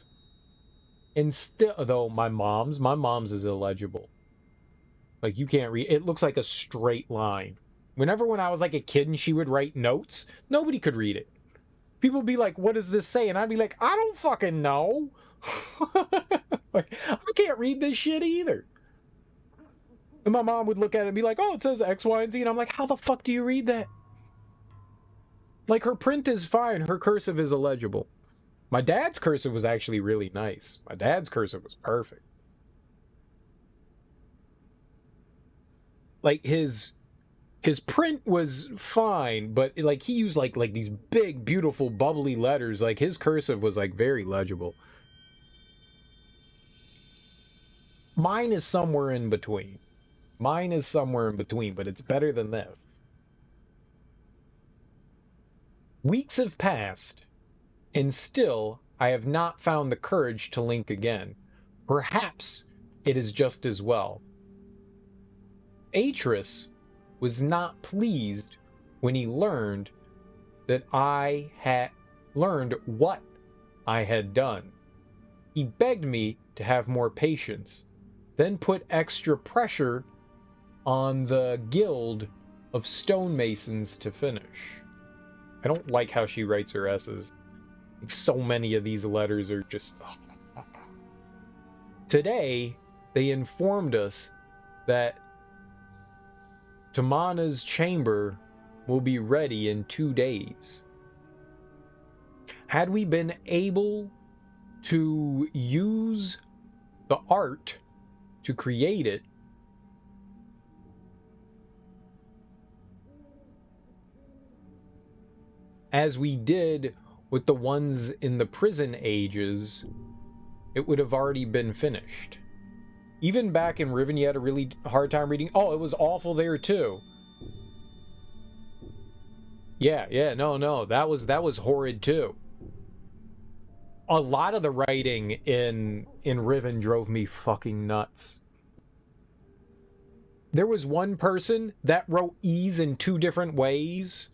And still, though, my mom's is illegible. Like, you can't read. It looks like a straight line. When I was like a kid and she would write notes, nobody could read it. People would be like, what does this say? And I'd be like, I don't fucking know. Like, I can't read this shit either. And my mom would look at it and be like, oh, it says X, Y, and Z. And I'm like, how the fuck do you read that? Like, her print is fine. Her cursive is illegible. My dad's cursive was actually really nice. My dad's cursive was perfect. Like, his print was fine, but like he used like these big, beautiful, bubbly letters. Like, his cursive was like very legible. Mine is somewhere in between. Mine is somewhere in between, but it's better than this. Weeks have passed, and still I have not found the courage to link again. Perhaps it is just as well. Atrus was not pleased when he learned that I had learned what I had done. He begged me to have more patience, then put extra pressure on the guild of stonemasons to finish. I don't like how she writes her S's. Like, so many of these letters are just... Today, they informed us that Tomahna's chamber will be ready in 2 days. Had we been able to use the art to create it, as we did with the ones in the prison ages, it would have already been finished. Even back in Riven, you had a really hard time reading. Oh, it was awful there too. Yeah, no, that was horrid too. A lot of the writing in Riven drove me fucking nuts. There was one person that wrote E's in 2 different ways.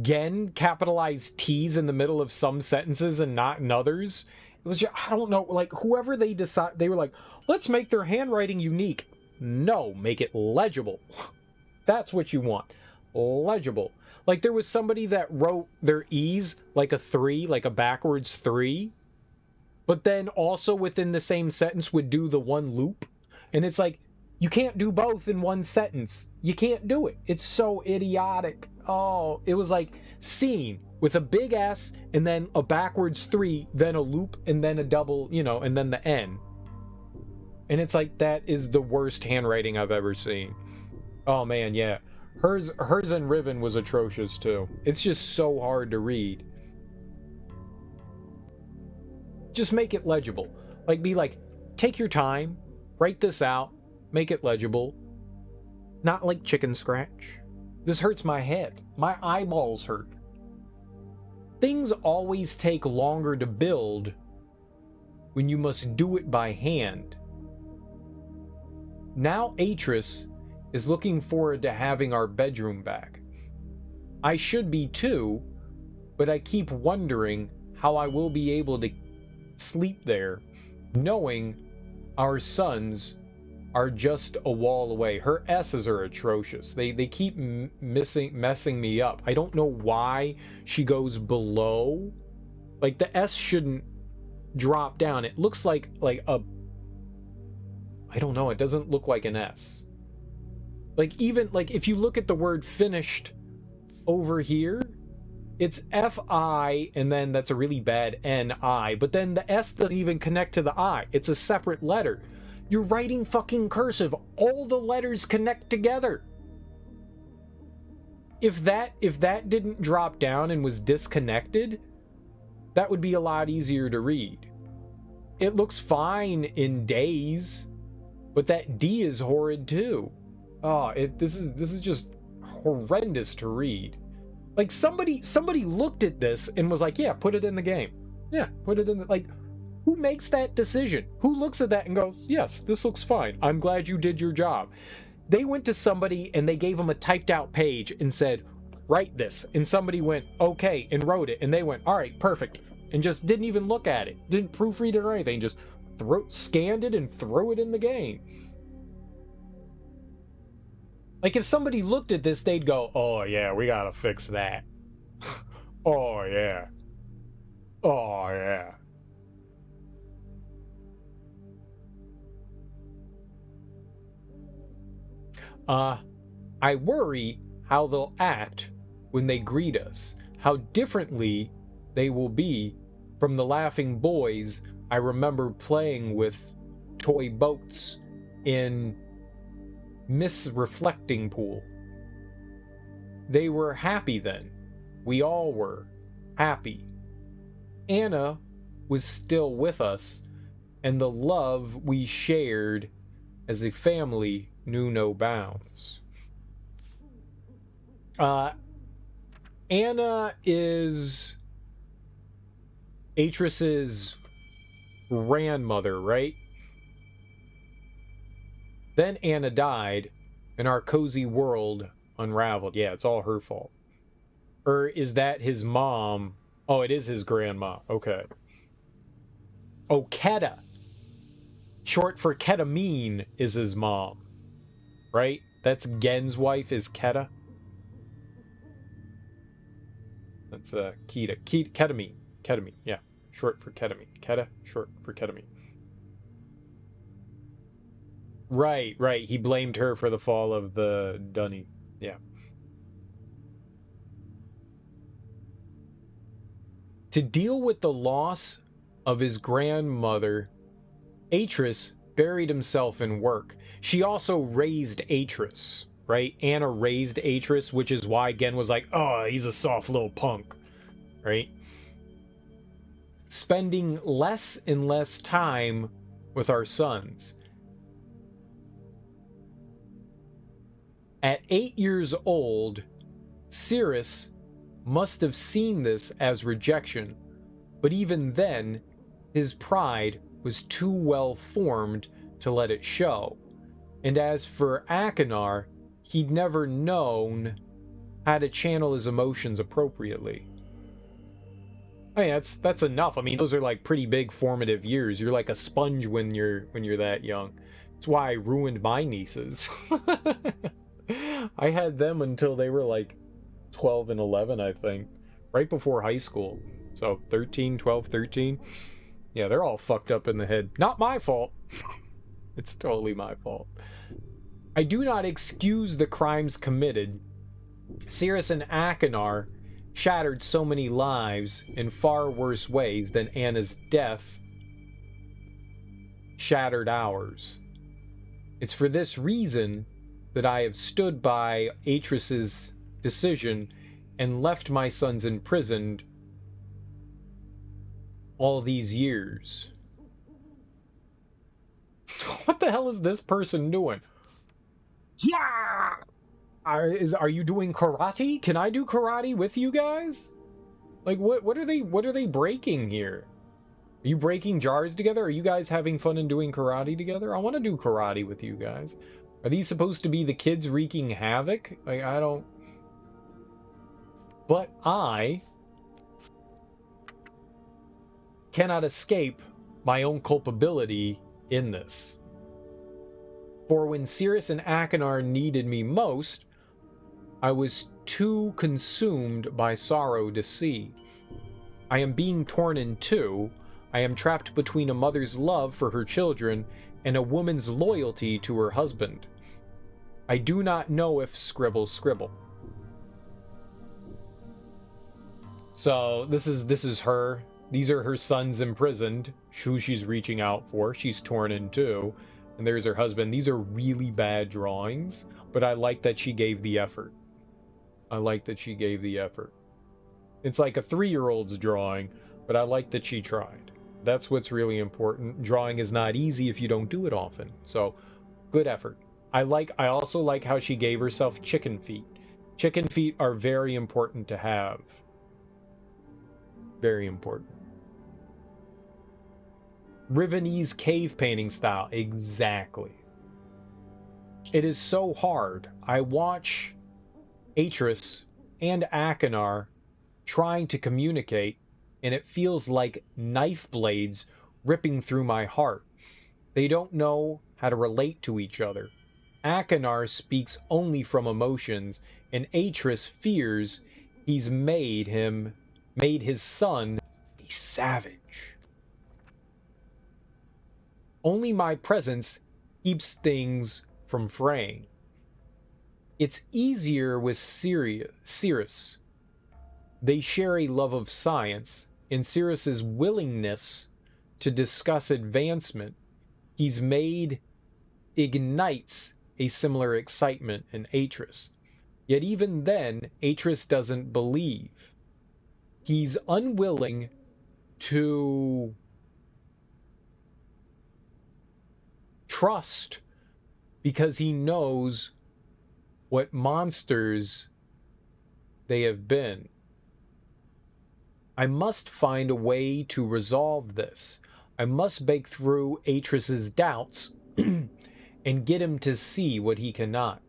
Gen capitalized T's in the middle of some sentences and not in others. It was just, I don't know, like, whoever they decide, they were like, let's make their handwriting unique. No, make it legible. That's what you want. Legible. Like, there was somebody that wrote their E's like a 3, like a backwards 3, but then also within the same sentence would do the one loop. And it's like, You can't do both in one sentence. You can't do it. It's so idiotic. Oh, it was like scene with a big S and then a backwards 3, then a loop and then a double, you know, and then the N. And it's like, that is the worst handwriting I've ever seen. Oh man, yeah. Hers and Riven was atrocious too. It's just so hard to read. Just make it legible. Like, be like, take your time, write this out, make it legible. Not like chicken scratch. This hurts my head. My eyeballs hurt. Things always take longer to build when you must do it by hand. Now Atrus is looking forward to having our bedroom back. I should be too, but I keep wondering how I will be able to sleep there, knowing our sons are just a wall away. Her S's are atrocious. They keep messing me up. I don't know why she goes below. Like, the S shouldn't drop down. It looks like a... I don't know. It doesn't look like an S. Like, even, like, if you look at the word finished over here, it's F-I, and then that's a really bad N-I, but then the S doesn't even connect to the I. It's a separate letter. You're writing fucking cursive. All the letters connect together. If that didn't drop down and was disconnected, that would be a lot easier to read. It looks fine in days, but that D is horrid too. Oh, this is just horrendous to read. Like, somebody looked at this and was like, yeah, put it in the game. Yeah, put it in the, like, who makes that decision? Who looks at that and goes, yes, this looks fine. I'm glad you did your job. They went to somebody and they gave them a typed out page and said, write this. And somebody went, okay, and wrote it. And they went, all right, perfect. And just didn't even look at it. Didn't proofread it or anything. Just scanned it and threw it in the game. Like, if somebody looked at this, they'd go, oh yeah, we gotta fix that. Oh yeah. Oh yeah. I worry how they'll act when they greet us, how differently they will be from the laughing boys I remember playing with toy boats in Myst's reflecting pool. They were happy then. We all were happy. Anna was still with us, and the love we shared as a family knew no bounds. Anna is Atrus's grandmother, right? Then Anna died, and our cozy world unraveled. Yeah, it's all her fault. Or is that his mom? Oh, it is his grandma. Okay. Oh, Keta. Short for ketamine is his mom. Right? That's Gen's wife is Keta. That's ketamine. Ketamine, yeah. Short for ketamine. Keta, short for ketamine. Right. He blamed her for the fall of the Dunny. Yeah. To deal with the loss of his grandmother, Atrus buried himself in work. She also raised Atrus, right? Anna raised Atrus, which is why Gen was like, oh, he's a soft little punk, right? Spending less and less time with our sons. At 8 years old, Cirrus must have seen this as rejection, but even then, his pride was too well formed to let it show. And as for Akinar, he'd never known how to channel his emotions appropriately. I mean, that's enough. I mean, those are like pretty big formative years. You're like a sponge when you're that young. That's why I ruined my nieces. I had them until they were like 12 and 11, I think. Right before high school. So 13, 12, 13. Yeah, they're all fucked up in the head. Not my fault. It's totally my fault. I do not excuse the crimes committed. Cirrus and Achenar shattered so many lives in far worse ways than Anna's death shattered ours. It's for this reason that I have stood by Atrus's decision and left my sons imprisoned all these years. What the hell is this person doing? Yeah! Are you doing karate? Can I do karate with you guys? Like, what are they breaking here? Are you breaking jars together? Are you guys having fun and doing karate together? I want to do karate with you guys. Are these supposed to be the kids wreaking havoc? Like, I don't... But I cannot escape my own culpability in this. For when Cirrus and Achenar needed me most, I was too consumed by sorrow to see. I am being torn in two. I am trapped between a mother's love for her children and a woman's loyalty to her husband. I do not know if scribble. So this is her. These are her sons imprisoned, who she's reaching out for. She's torn in two. And there's her husband. These are really bad drawings, but I like that she gave the effort. It's like a 3-year-old's drawing, but I like that she tried. That's what's really important. Drawing is not easy if you don't do it often. So, good effort. I also like how she gave herself chicken feet. Chicken feet are very important to have. Very important. Rivenese cave painting style. Exactly. It is so hard. I watch Atrus and Achenar trying to communicate, and it feels like knife blades ripping through my heart. They don't know how to relate to each other. Achenar speaks only from emotions, and Atrus fears he's made his son a savage. Only my presence keeps things from fraying. It's easier with Cirrus. They share a love of science, and Cirrus's willingness to discuss advancement ignites a similar excitement in Atrus. Yet even then, Atrus doesn't believe. He's unwilling to trust because he knows what monsters they have been. I must find a way to resolve this. I must break through Atrus's doubts and get him to see what he cannot.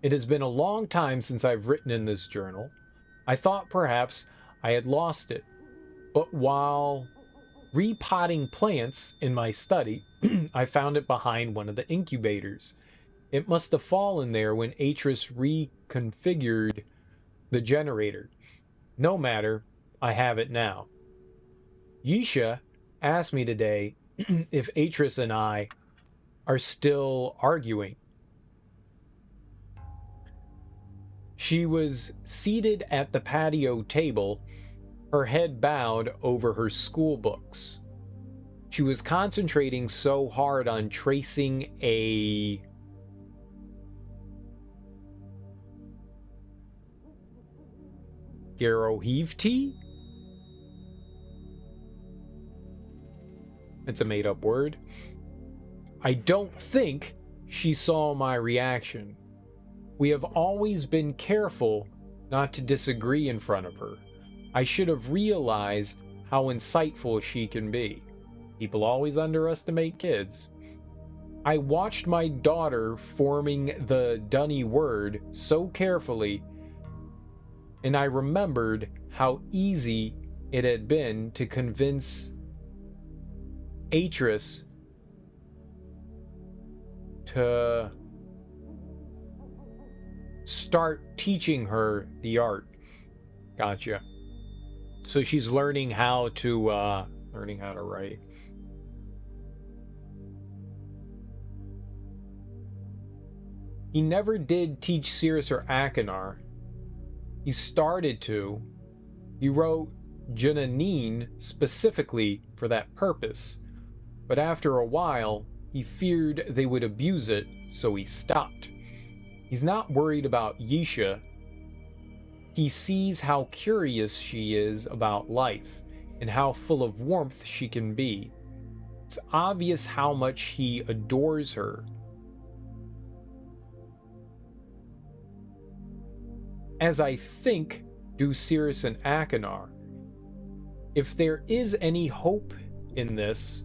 It has been a long time since I've written in this journal. I thought perhaps I had lost it, but while repotting plants in my study, I found it behind one of the incubators. It must have fallen there when Atrus reconfigured the generator. No matter, I have it now. Yisha asked me today if Atrus and I are still arguing. She was seated at the patio table, her head bowed over her school books. She was concentrating so hard on tracing a Garohevti? It's a made-up word. I don't think she saw my reaction. We have always been careful not to disagree in front of her. I should have realized how insightful she can be. People always underestimate kids. I watched my daughter forming the dunny word so carefully, and I remembered how easy it had been to convince Atrus to start teaching her the art. Gotcha. So she's learning how to write. He never did teach Cirrus or Akinar. He started to. He wrote Junanine specifically for that purpose, but after a while, he feared they would abuse it, so he stopped. He's not worried about Yisha. He sees how curious she is about life, and how full of warmth she can be. It's obvious how much he adores her. As I think, do Cirrus and Akinar. If there is any hope in this,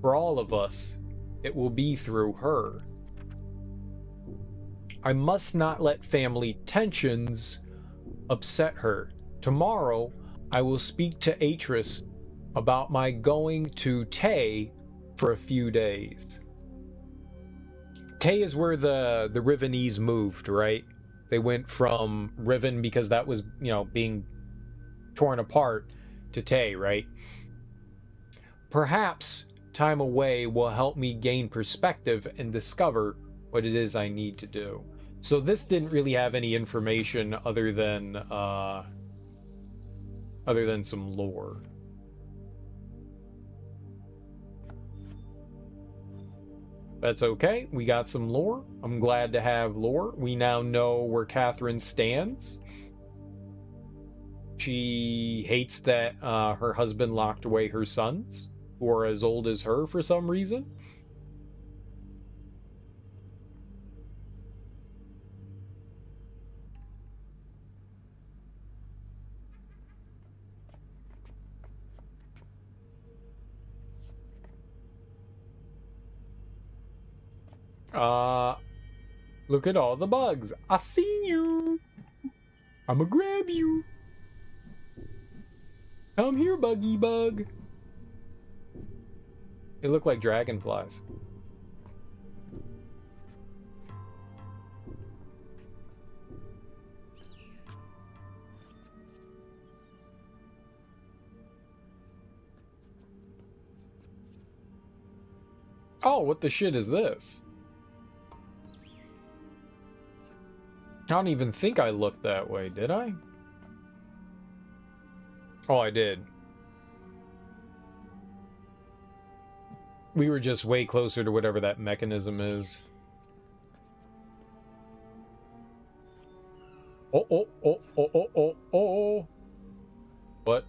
for all of us, it will be through her. I must not let family tensions upset her. Tomorrow, I will speak to Atrus about my going to Tay for a few days. Tay is where the Rivenese moved, right? They went from Riven because that was, you know, being torn apart to Tay, right? Perhaps time away will help me gain perspective and discover what it is I need to do. So this didn't really have any information other than some lore. That's okay. We got some lore. I'm glad to have lore. We now know where Catherine stands. She hates that her husband locked away her sons, who are as old as her for some reason. Look at all the bugs. I see you. I'ma grab you. Come here, buggy bug. They look like dragonflies. Oh, what the shit is this? I don't even think I looked that way, did I? Oh, I did. We were just way closer to whatever that mechanism is. Oh, oh, oh, oh, oh, oh, oh. What?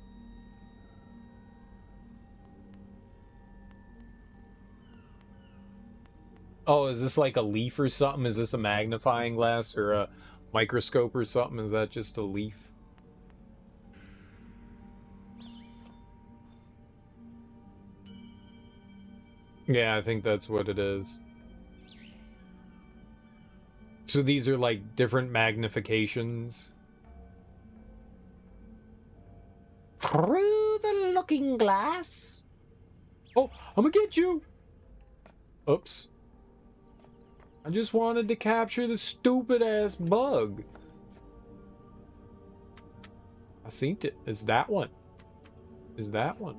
Oh, is this like a leaf or something? Is this a magnifying glass or a microscope or something? Is that just a leaf? Yeah, I think that's what it is. So these are like different magnifications. Through the looking glass. Oh, I'm gonna get you! Oops. I just wanted to capture the stupid ass bug. I seen it. It's that one. Is that one.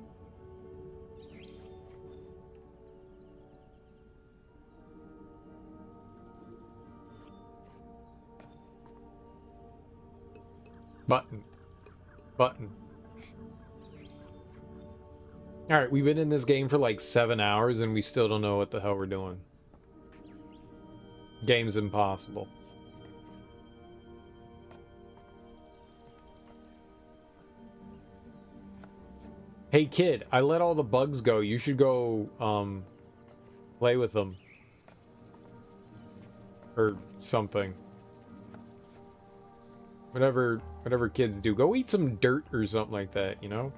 Button. Button. Alright, we've been in this game for like 7 hours and we still don't know what the hell we're doing. Game's impossible. Hey kid, I let all the bugs go. You should go, play with them. Or something. Whatever kids do. Go eat some dirt or something like that, you know?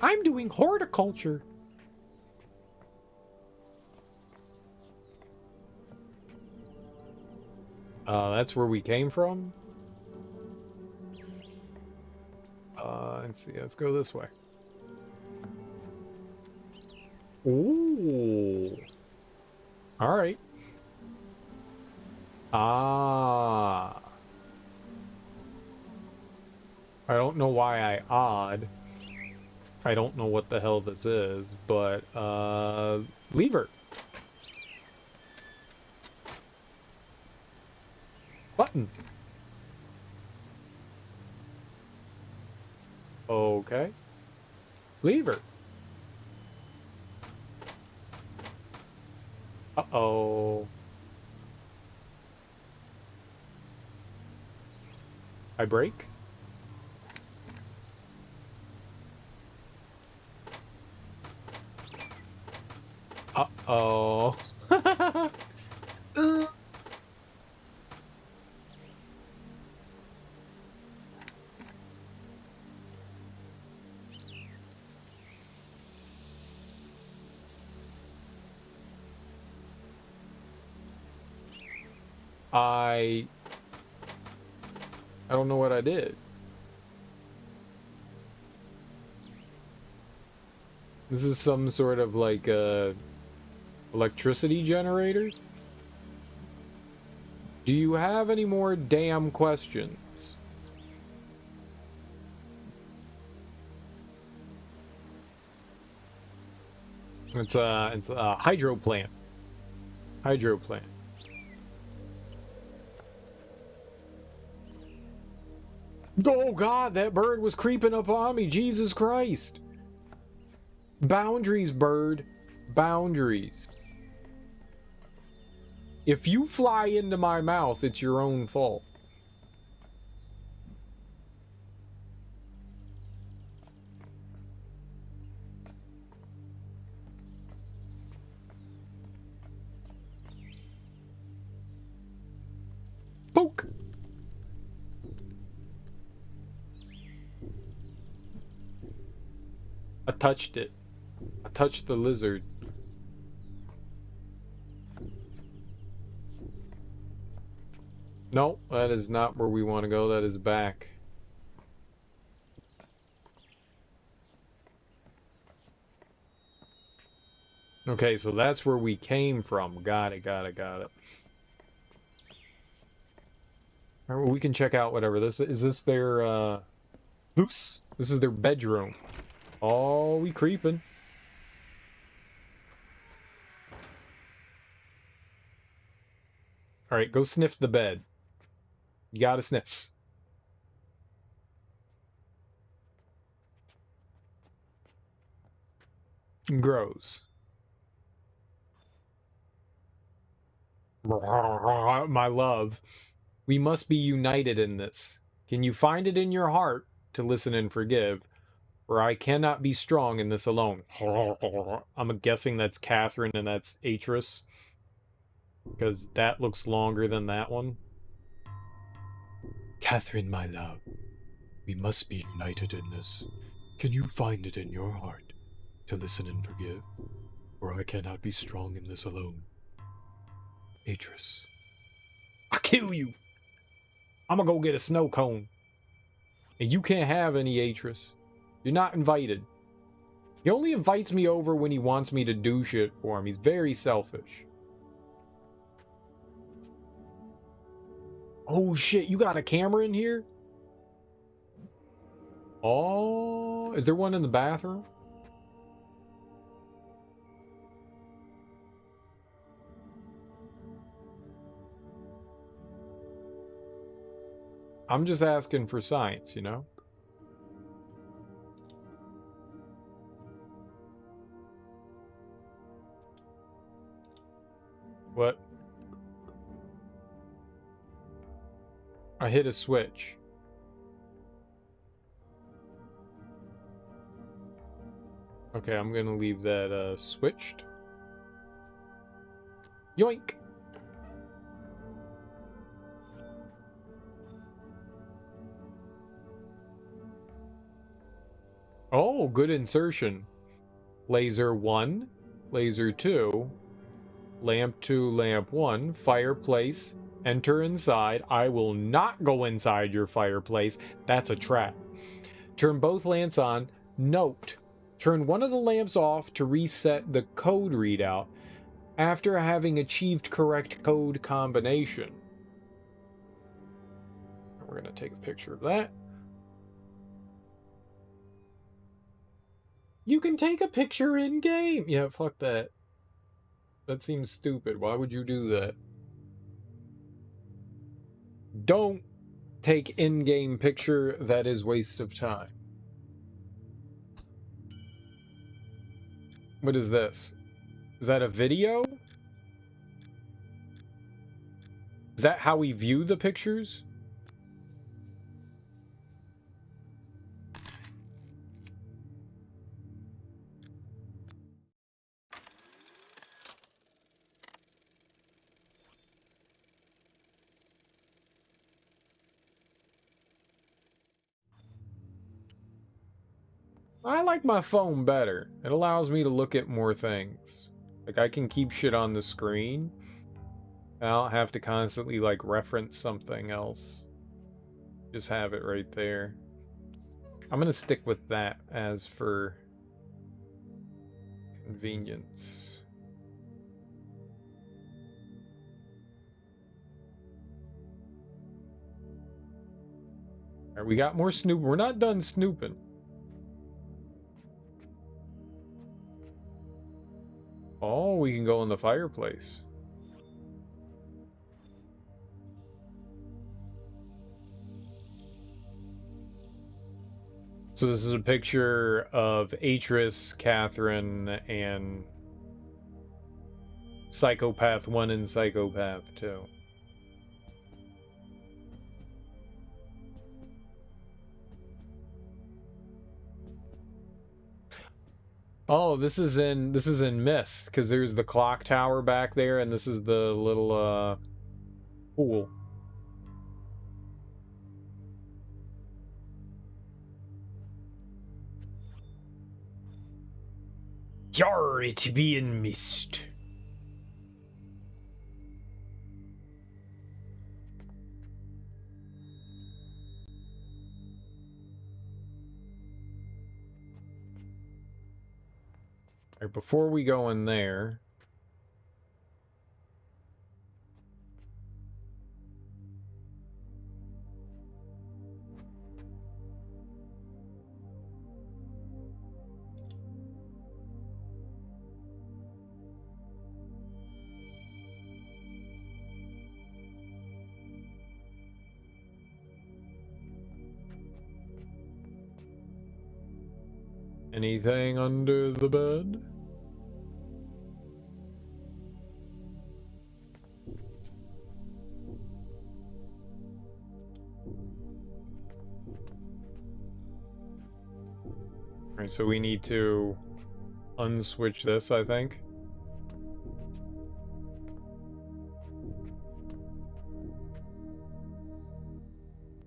I'm doing horticulture. That's where we came from? Let's see, let's go this way. Ooh. Alright. Ah. I don't know why I odd. I don't know what the hell this is, but, lever. Button. Okay. Lever. Uh-oh. I break? Uh-oh. I don't know what I did. This is some sort of like electricity generator? Do you have any more damn questions? It's a hydro plant. Hydro plant. Oh god, that bird was creeping up on me. Jesus Christ. Boundaries, bird. Boundaries. If you fly into my mouth, it's your own fault. Poke! I touched it. I touched the lizard. No, that is not where we want to go. That is back. Okay, so that's where we came from. Got it, got it, got it. All right, well, we can check out whatever this is. Is this their, Oops. This is their bedroom. Oh, we creeping. All right, go sniff the bed. You gotta sniff. Grows. My love, we must be united in this. Can you find it in your heart to listen and forgive? For I cannot be strong in this alone. I'm guessing that's Catherine and that's Atrus. Because that looks longer than that one. Catherine, my love, we must be united in this. Can you find it in your heart to listen and forgive? For I cannot be strong in this alone. Atrus. I'll kill you! I'm gonna go get a snow cone. And you can't have any, Atrus. You're not invited. He only invites me over when he wants me to do shit for him. He's very selfish. Oh shit, you got a camera in here? Oh, is there one in the bathroom? I'm just asking for science, you know? What? I hit a switch. Okay, I'm gonna leave that switched. Yoink! Oh, good insertion. Laser 1, laser 2, lamp 2, lamp 1, fireplace, enter inside. I will not go inside your fireplace. That's a trap. Turn both lamps on. Note, turn one of the lamps off to reset the code readout after having achieved correct code combination. We're going to take a picture of that. You can take a picture in game. Yeah, fuck that. That seems stupid. Why would you do that? Don't take in-game picture. That is waste of time. What is this? Is that a video? Is that how we view the pictures? I like my phone better. It allows me to look at more things. Like, I can keep shit on the screen. I don't have to constantly, like, reference something else. Just have it right there. I'm gonna stick with that as for convenience. Alright, we got more snooping. We're not done snooping. Oh, we can go in the fireplace. So this is a picture of Atrus, Catherine, and Psychopath 1 and Psychopath 2. Oh, this is in Myst, because there's the clock tower back there, and this is the little pool. Yar, it be in Myst. Alright, before we go in there, anything under the bed? Alright, so we need to unswitch this, I think.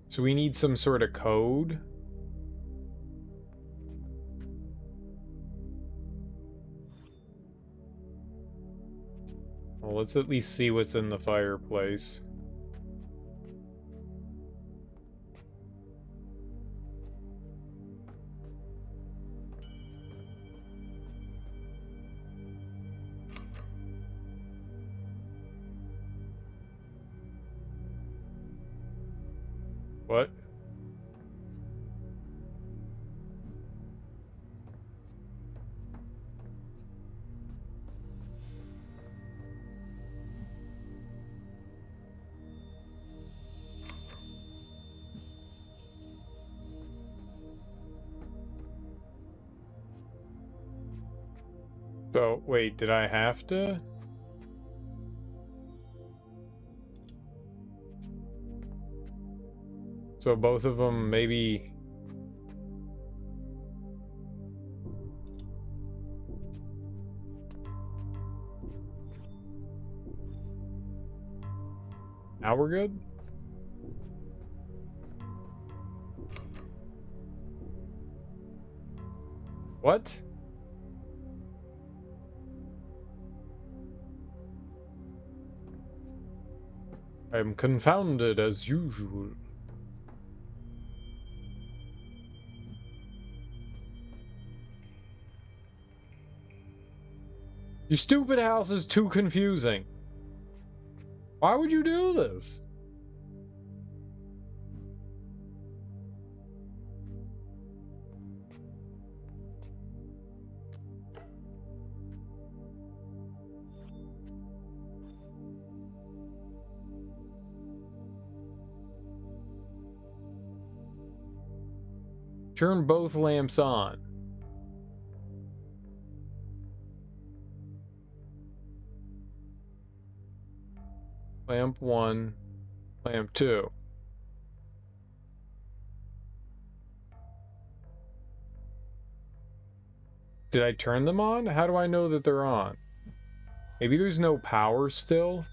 So we need some sort of code. Well, let's at least see what's in the fireplace. What? So, wait, did I have to? So both of them maybe... Now we're good? What? I'm confounded as usual. Your stupid house is too confusing. Why would you do this? Turn both lamps on. Lamp 1, lamp 2. Did I turn them on? How do I know that they're on? Maybe there's no power still?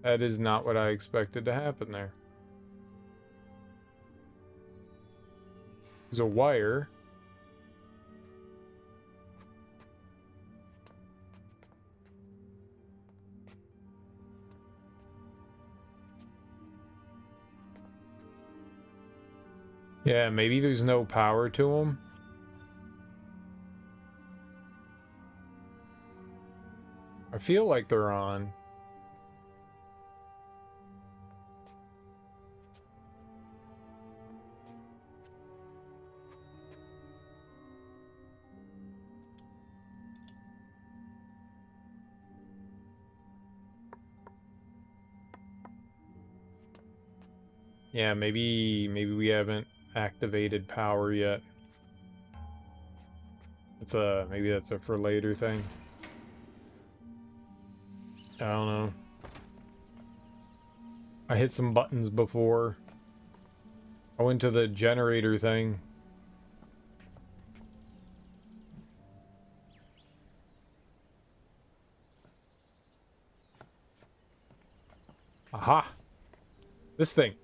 That is not what I expected to happen there. There's a wire. Yeah, maybe there's no power to them. I feel like they're on. Yeah, maybe we haven't activated power yet. Maybe that's a for later thing. I don't know. I hit some buttons before. I went to the generator thing. Aha! This thing.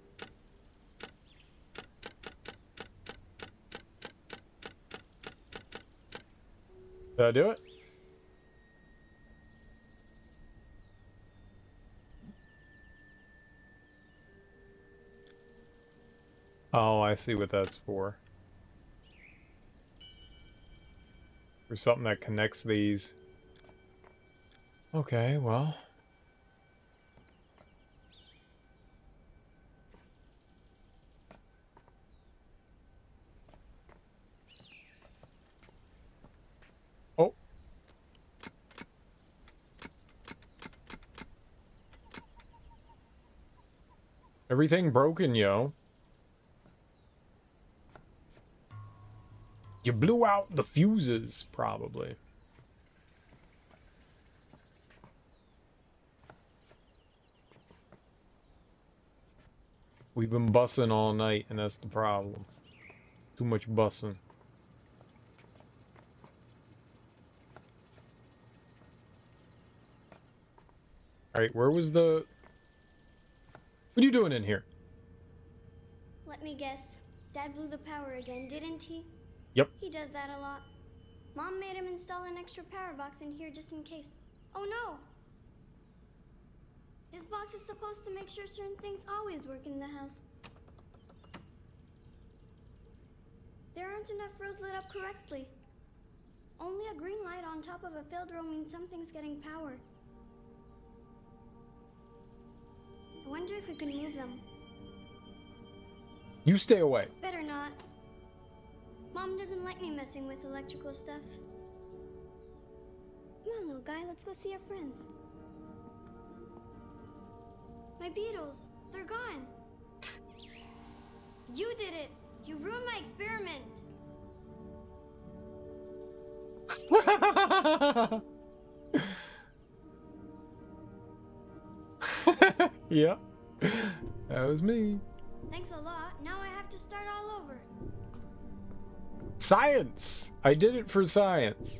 Did I do it? Oh, I see what that's for. For something that connects these. Okay, well. Oh. Everything broken, yo. You blew out the fuses, probably. We've been bussing all night, and that's the problem. Too much bussing. Alright, where was the... What are you doing in here? Let me guess. Dad blew the power again, didn't he? Yep. He does that a lot. Mom made him install an extra power box in here just in case. Oh no! This box is supposed to make sure certain things always work in the house. There aren't enough rows lit up correctly. Only a green light on top of a failed row means something's getting power. I wonder if we can move them. You stay away. Better not. Mom doesn't like me messing with electrical stuff. Come on, little guy, let's go see our friends. My beetles, they're gone. You did it. You ruined my experiment. Yeah, that was me. Thanks a lot. Now I have to start all over. Science! I did it for science.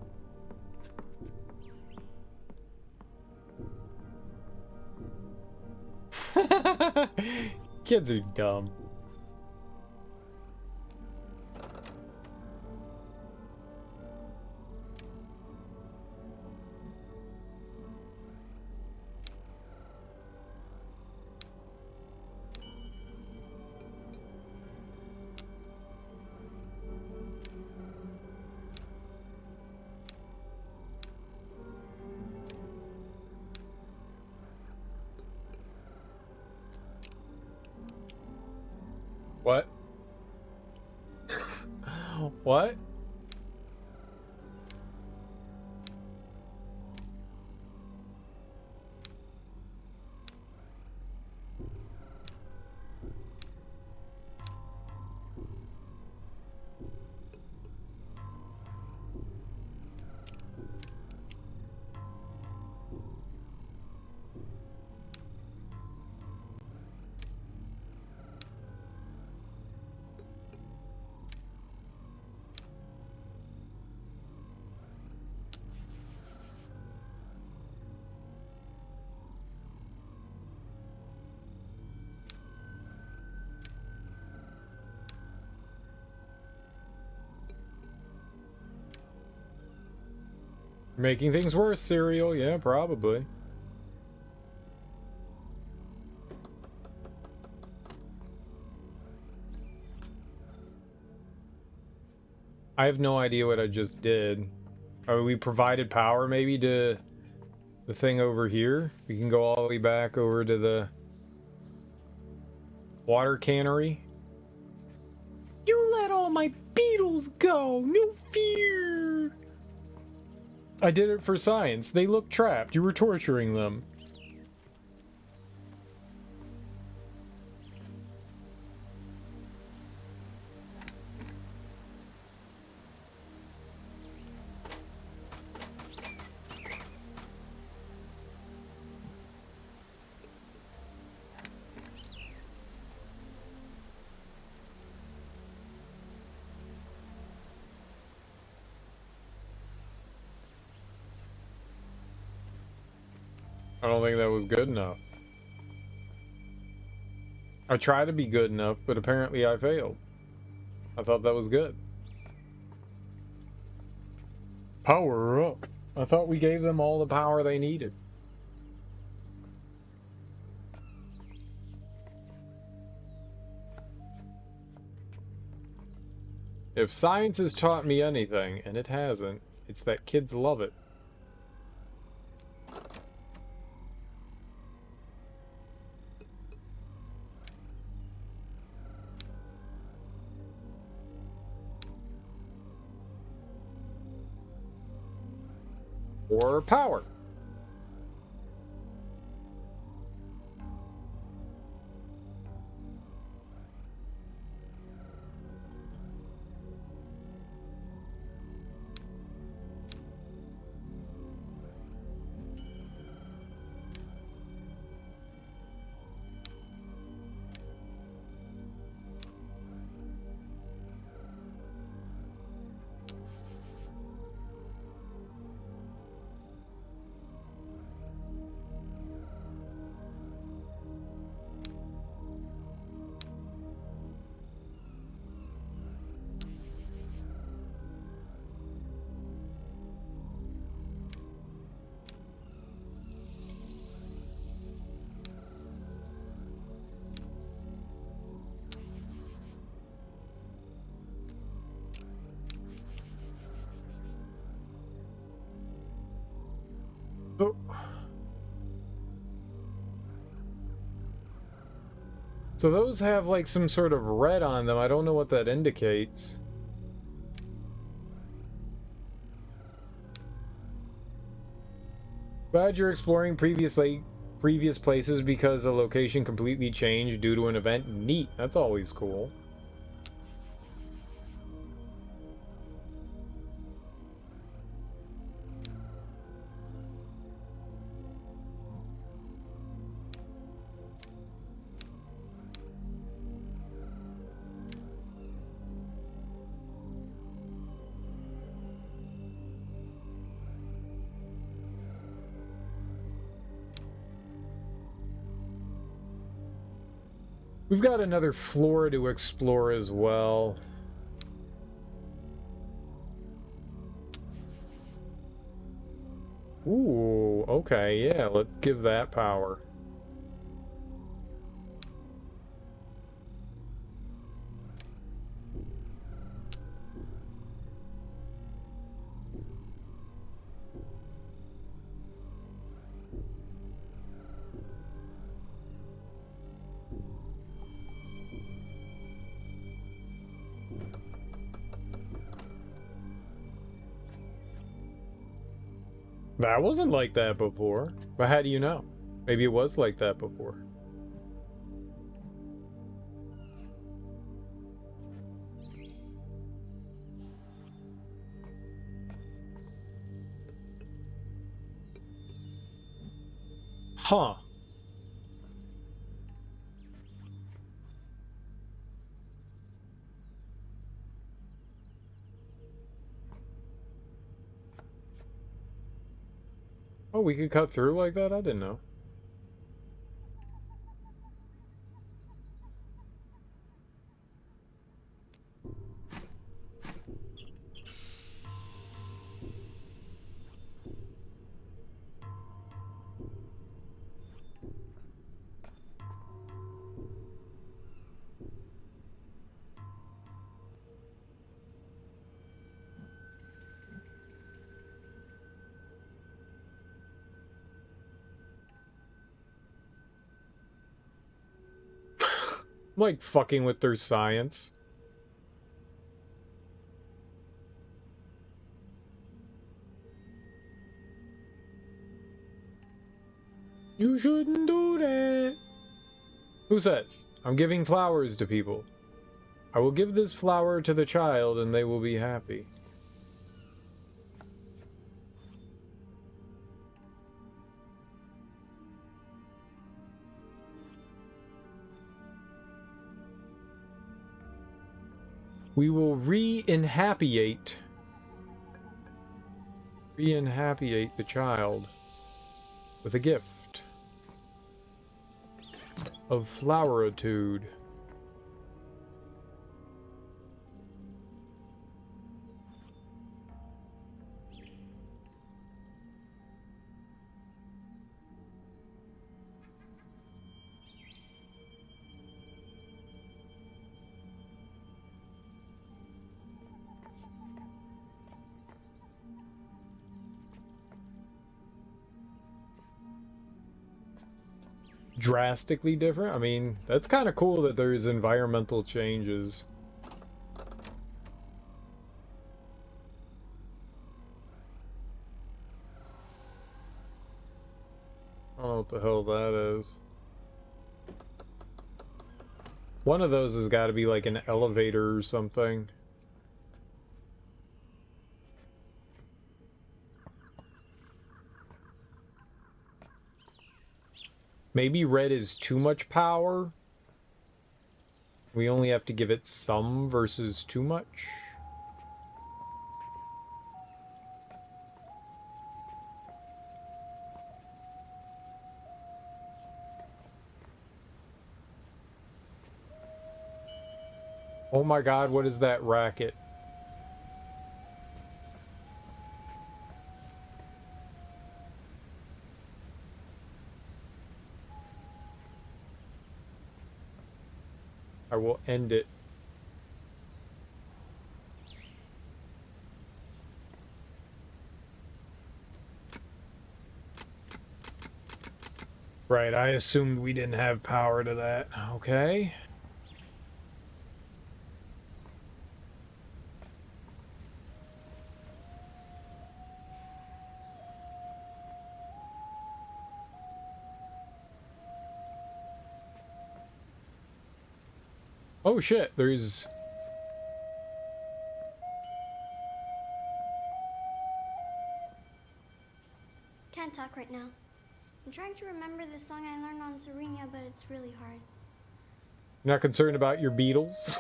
Kids are dumb. What? What? Making things worse, cereal. Yeah, probably. I have no idea what I just did. Oh, we provided power maybe to the thing over here. We can go all the way back over to the water cannery. You let all my beetles go! No fear! I did it for science. They look trapped. You were torturing them. I don't think that was good enough. I tried to be good enough, but apparently I failed. I thought that was good. Power up. I thought we gave them all the power they needed. If science has taught me anything, and it hasn't, it's that kids love it. Or power. Oh. So those have like some sort of red on them. I don't know what that indicates. Glad you're exploring previous places because the location completely changed due to an event. Neat. That's always cool. We've got another floor to explore as well. Ooh, okay, yeah, let's give that power. That wasn't like that before. But how do you know? Maybe it was like that before. Huh. Oh, we could cut through like that? I didn't know. Like fucking with their science. You shouldn't do that. Who says? I'm giving flowers to people. I will give this flower to the child and they will be happy. We will re-inhapiate the child with a gift of floweritude. Drastically different? I mean, that's kind of cool that there's environmental changes. I don't know what the hell that is. One of those has got to be like an elevator or something. Maybe red is too much power. We only have to give it some versus too much. Oh my god, what is that racket? I will end it. Right, I assumed we didn't have power to that. Okay. Oh shit, there's... Can't talk right now. I'm trying to remember the song I learned on Serenia, but it's really hard. You're not concerned about your beetles?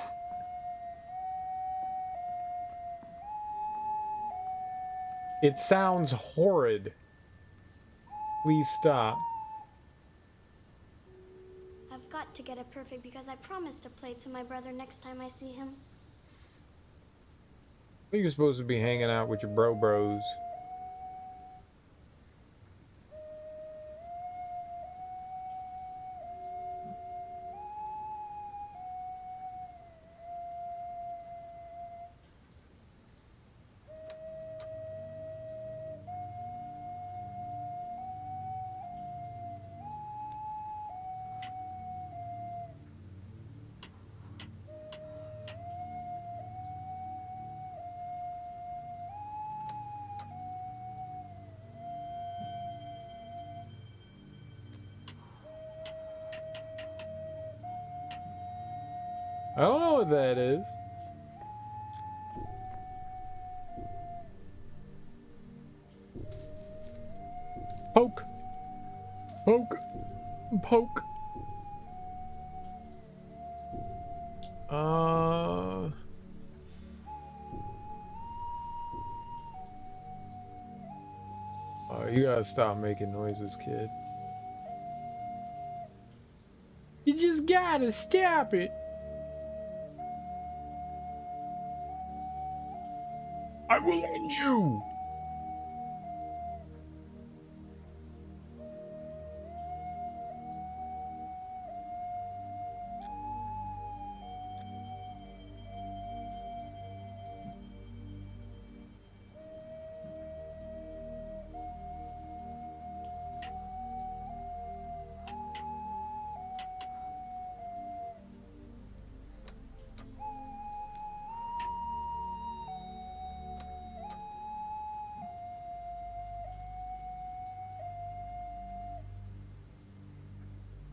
It sounds horrid. Please stop. I've got to get it perfect because I promised to play to my brother next time I see him. I think you're supposed to be hanging out with your bros. I don't know what that is. Poke. Poke. Poke. Oh, you gotta stop making noises, kid. You just gotta stop it. I will end you.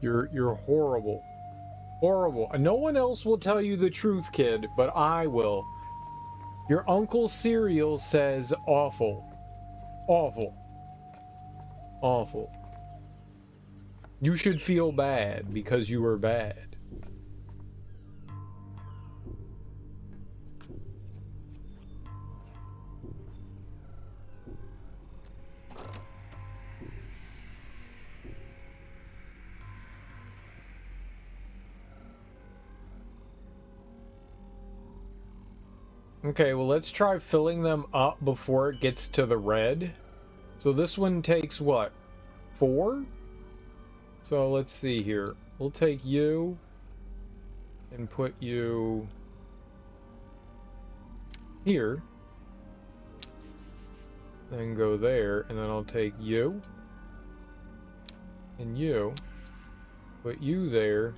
You're horrible. Horrible. No one else will tell you the truth, kid, but I will. Your Uncle Cereal says awful. Awful. Awful. You should feel bad because you were bad. Okay, well, let's try filling them up before it gets to the red. So this one takes what? 4? So let's see here. We'll take you and put you here. Then go there, and then I'll take you and you. Put you there,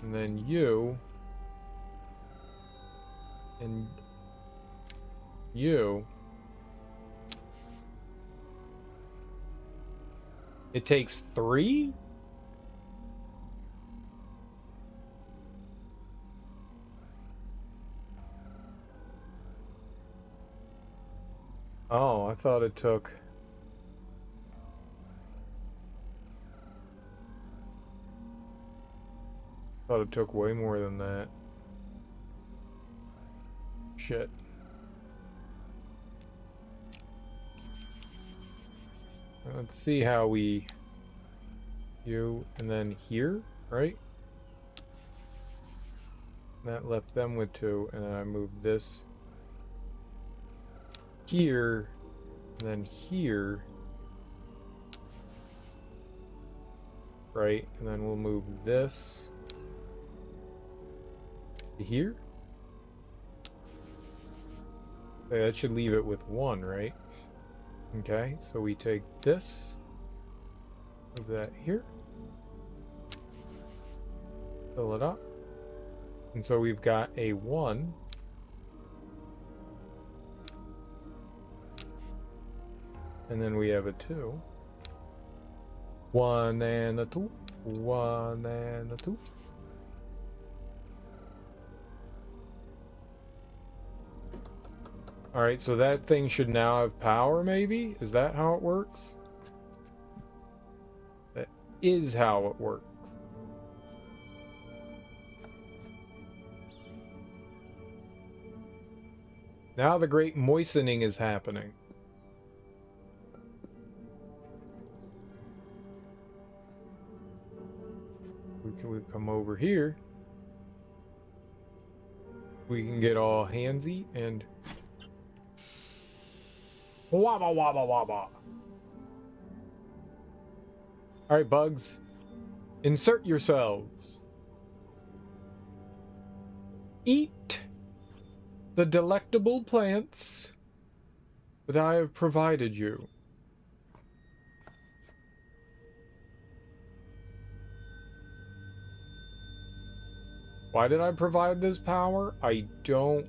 and then you and you. It takes 3? Oh, I thought it took... thought it took way more than that. Shit. Let's see how we... You, and then here, right? That left them with 2, and then I moved this here, and then here. Right, and then we'll move this to here. Okay, that should leave it with 1, right? Okay, so we take this, move that here, fill it up, and so we've got a 1, and then we have a 2, 1 and a 2, 1 and a 2. Alright, so that thing should now have power, maybe? Is that how it works? That is how it works. Now the great moistening is happening. We come over here. We can get all handsy and... Wabba wabba wabba. Alright, bugs. Insert yourselves. Eat the delectable plants that I have provided you. Why did I provide this power? I don't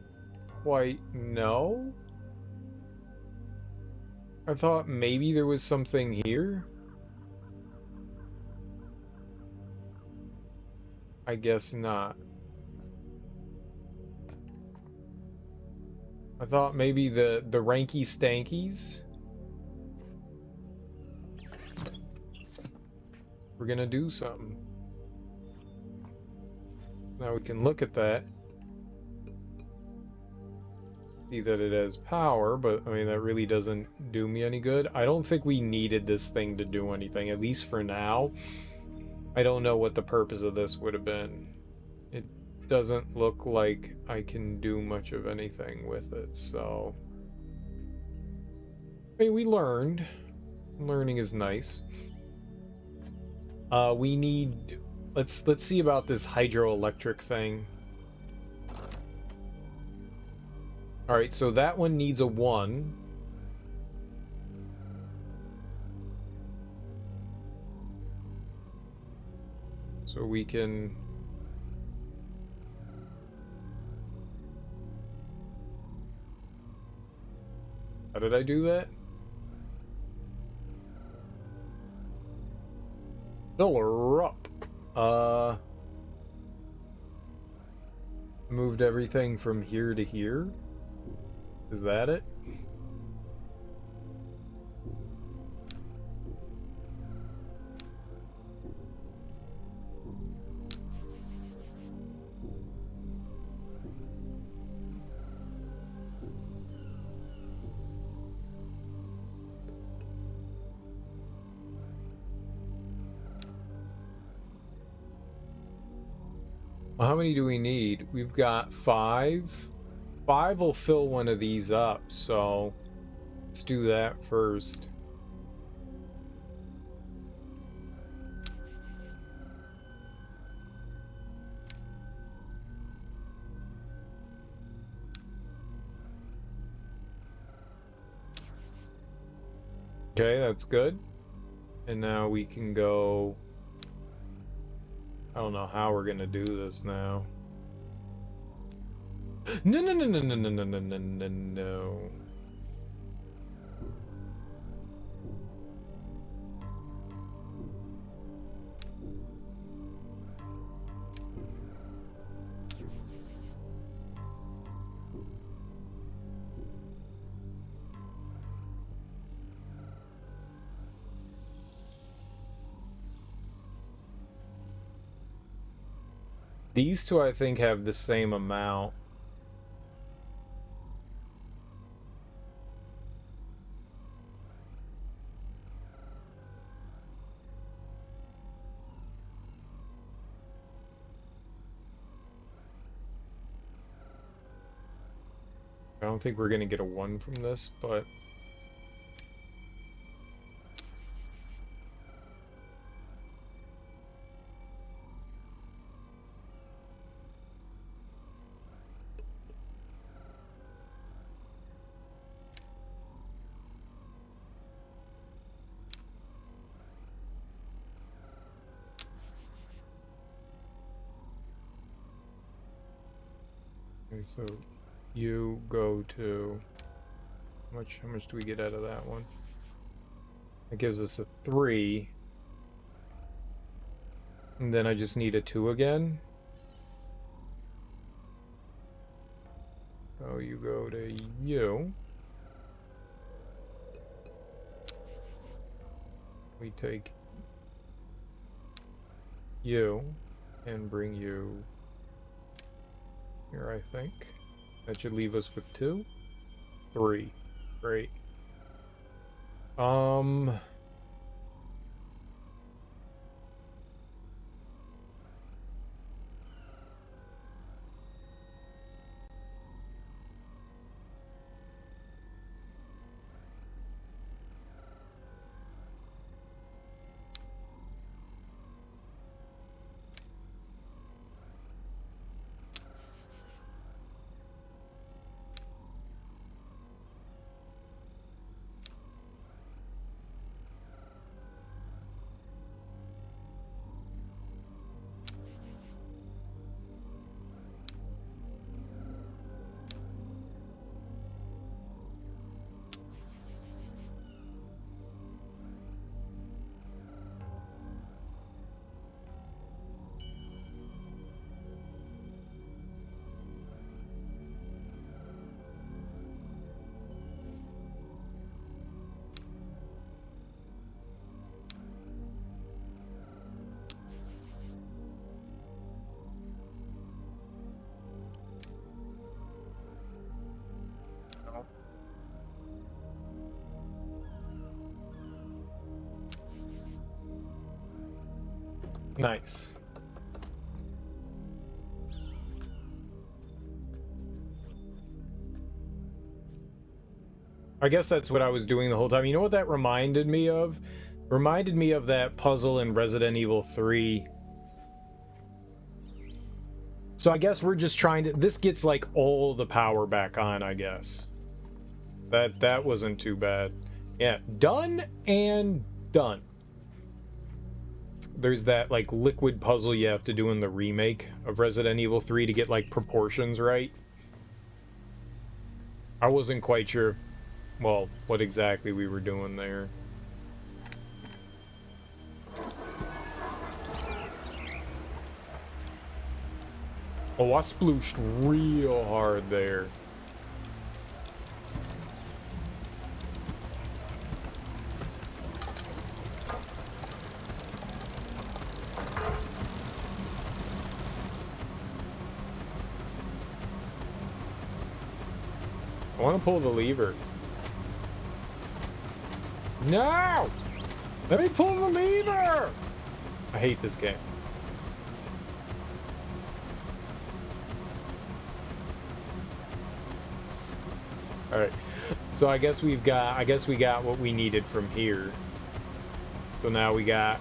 quite know. I thought maybe there was something here. I guess not. I thought maybe the ranky stankies were gonna do something. Now we can look at that. See that it has power, but I mean that really doesn't do me any good. I don't think we needed this thing to do anything, at least for now. I don't know what the purpose of this would have been. It doesn't look like I can do much of anything with it, so... I mean, we learned. Learning is nice. We need... Let's see about this hydroelectric thing. Alright, so that one needs a 1. So we can... How did I do that? Fill her up. Moved everything from here to here? Is that it? Well, how many do we need? We've got 5. 5 will fill one of these up, so let's do that first. Okay, that's good. And now we can go... I don't know how we're gonna do this now. No, no, no, no, no, no, no, no, no, no, no. These two, I think, have the same amount. I don't think we're gonna get a 1 from this, but... Okay, so you go to... How much do we get out of that one? It gives us a 3. And then I just need a 2 again. So you go to you. We take you and bring you here, I think. That should leave us with 2. 3. Great. Nice. I guess that's what I was doing the whole time. You know what that reminded me of? Reminded me of that puzzle in Resident Evil 3. So I guess we're just trying to... This gets, like, all the power back on, I guess. That wasn't too bad. Yeah, done and done. There's that, like, liquid puzzle you have to do in the remake of Resident Evil 3 to get, like, proportions right. I wasn't quite sure, well, what exactly we were doing there. Oh, I splooshed real hard there. I want to pull the lever. No! Let me pull the lever! I hate this game. Alright. So I guess we got what we needed from here. So now we got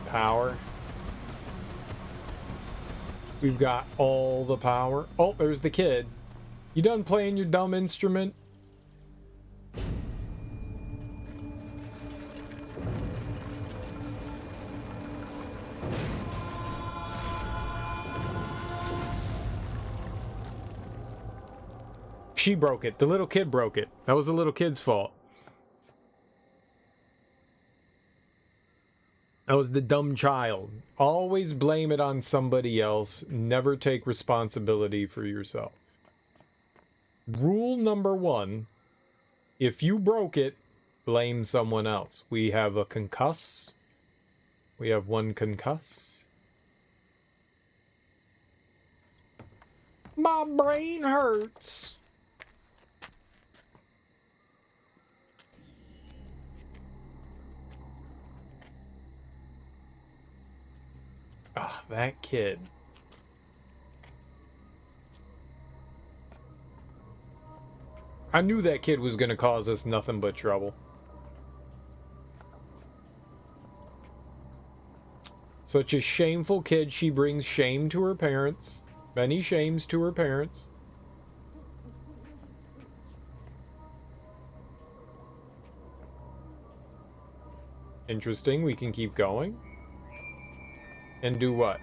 power. We've got all the power. Oh, there's the kid. You done playing your dumb instrument? She broke it. The little kid broke it. That was the little kid's fault. That was the dumb child. Always blame it on somebody else. Never take responsibility for yourself. Rule number 1. If you broke it, blame someone else. We have a concuss. We have 1 concuss. My brain hurts. Ah, that kid. I knew that kid was gonna cause us nothing but trouble. Such a shameful kid. She brings shame to her parents. Many shames to her parents. Interesting. We can keep going. And do what?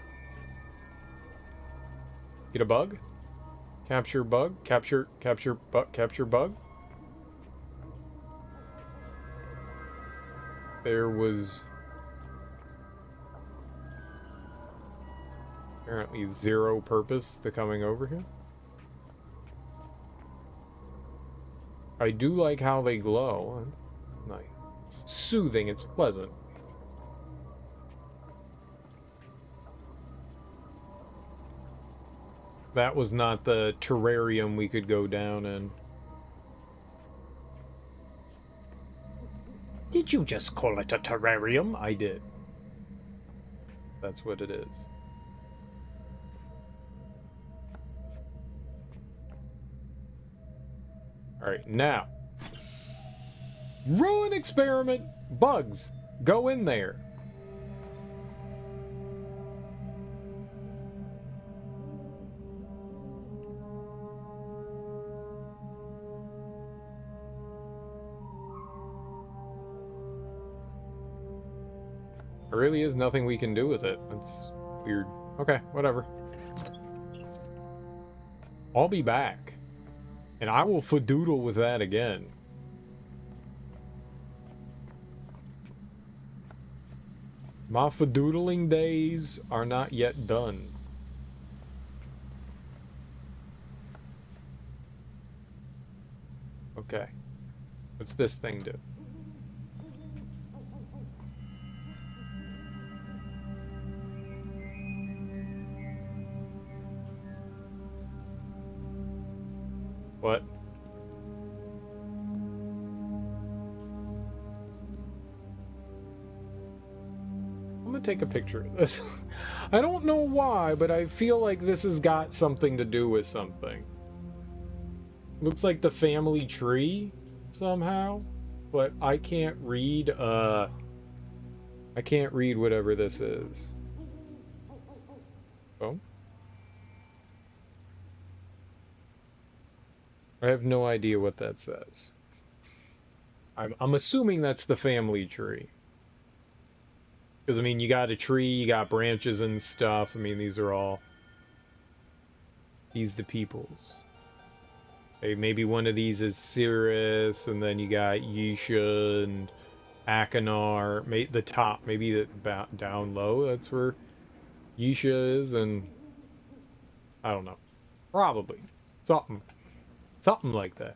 Get a bug? Capture bug? Capture bug? There was apparently 0 purpose to coming over here. I do like how they glow. Nice. It's soothing, it's pleasant. That was not the terrarium we could go down in. Did you just call it a terrarium? I did. That's what it is. Alright, now. Ruin experiment! Bugs! Go in there! There really is nothing we can do with it. That's weird. Okay, whatever. I'll be back. And I will fadoodle with that again. My fadoodling days are not yet done. Okay. What's this thing do? What? I'm gonna take a picture of this. I don't know why, but I feel like this has got something to do with something. Looks like the family tree somehow, but I can't read, I can't read whatever this is. Oh? I have no idea what that says. I'm assuming that's the family tree. Because, I mean, you got a tree, you got branches and stuff. I mean, these are all... These the peoples. Okay, maybe one of these is Cirrus, and then you got Yisha and Akinar. The top, maybe the down low, that's where Yisha is, and... I don't know. Probably. Something. Something like that.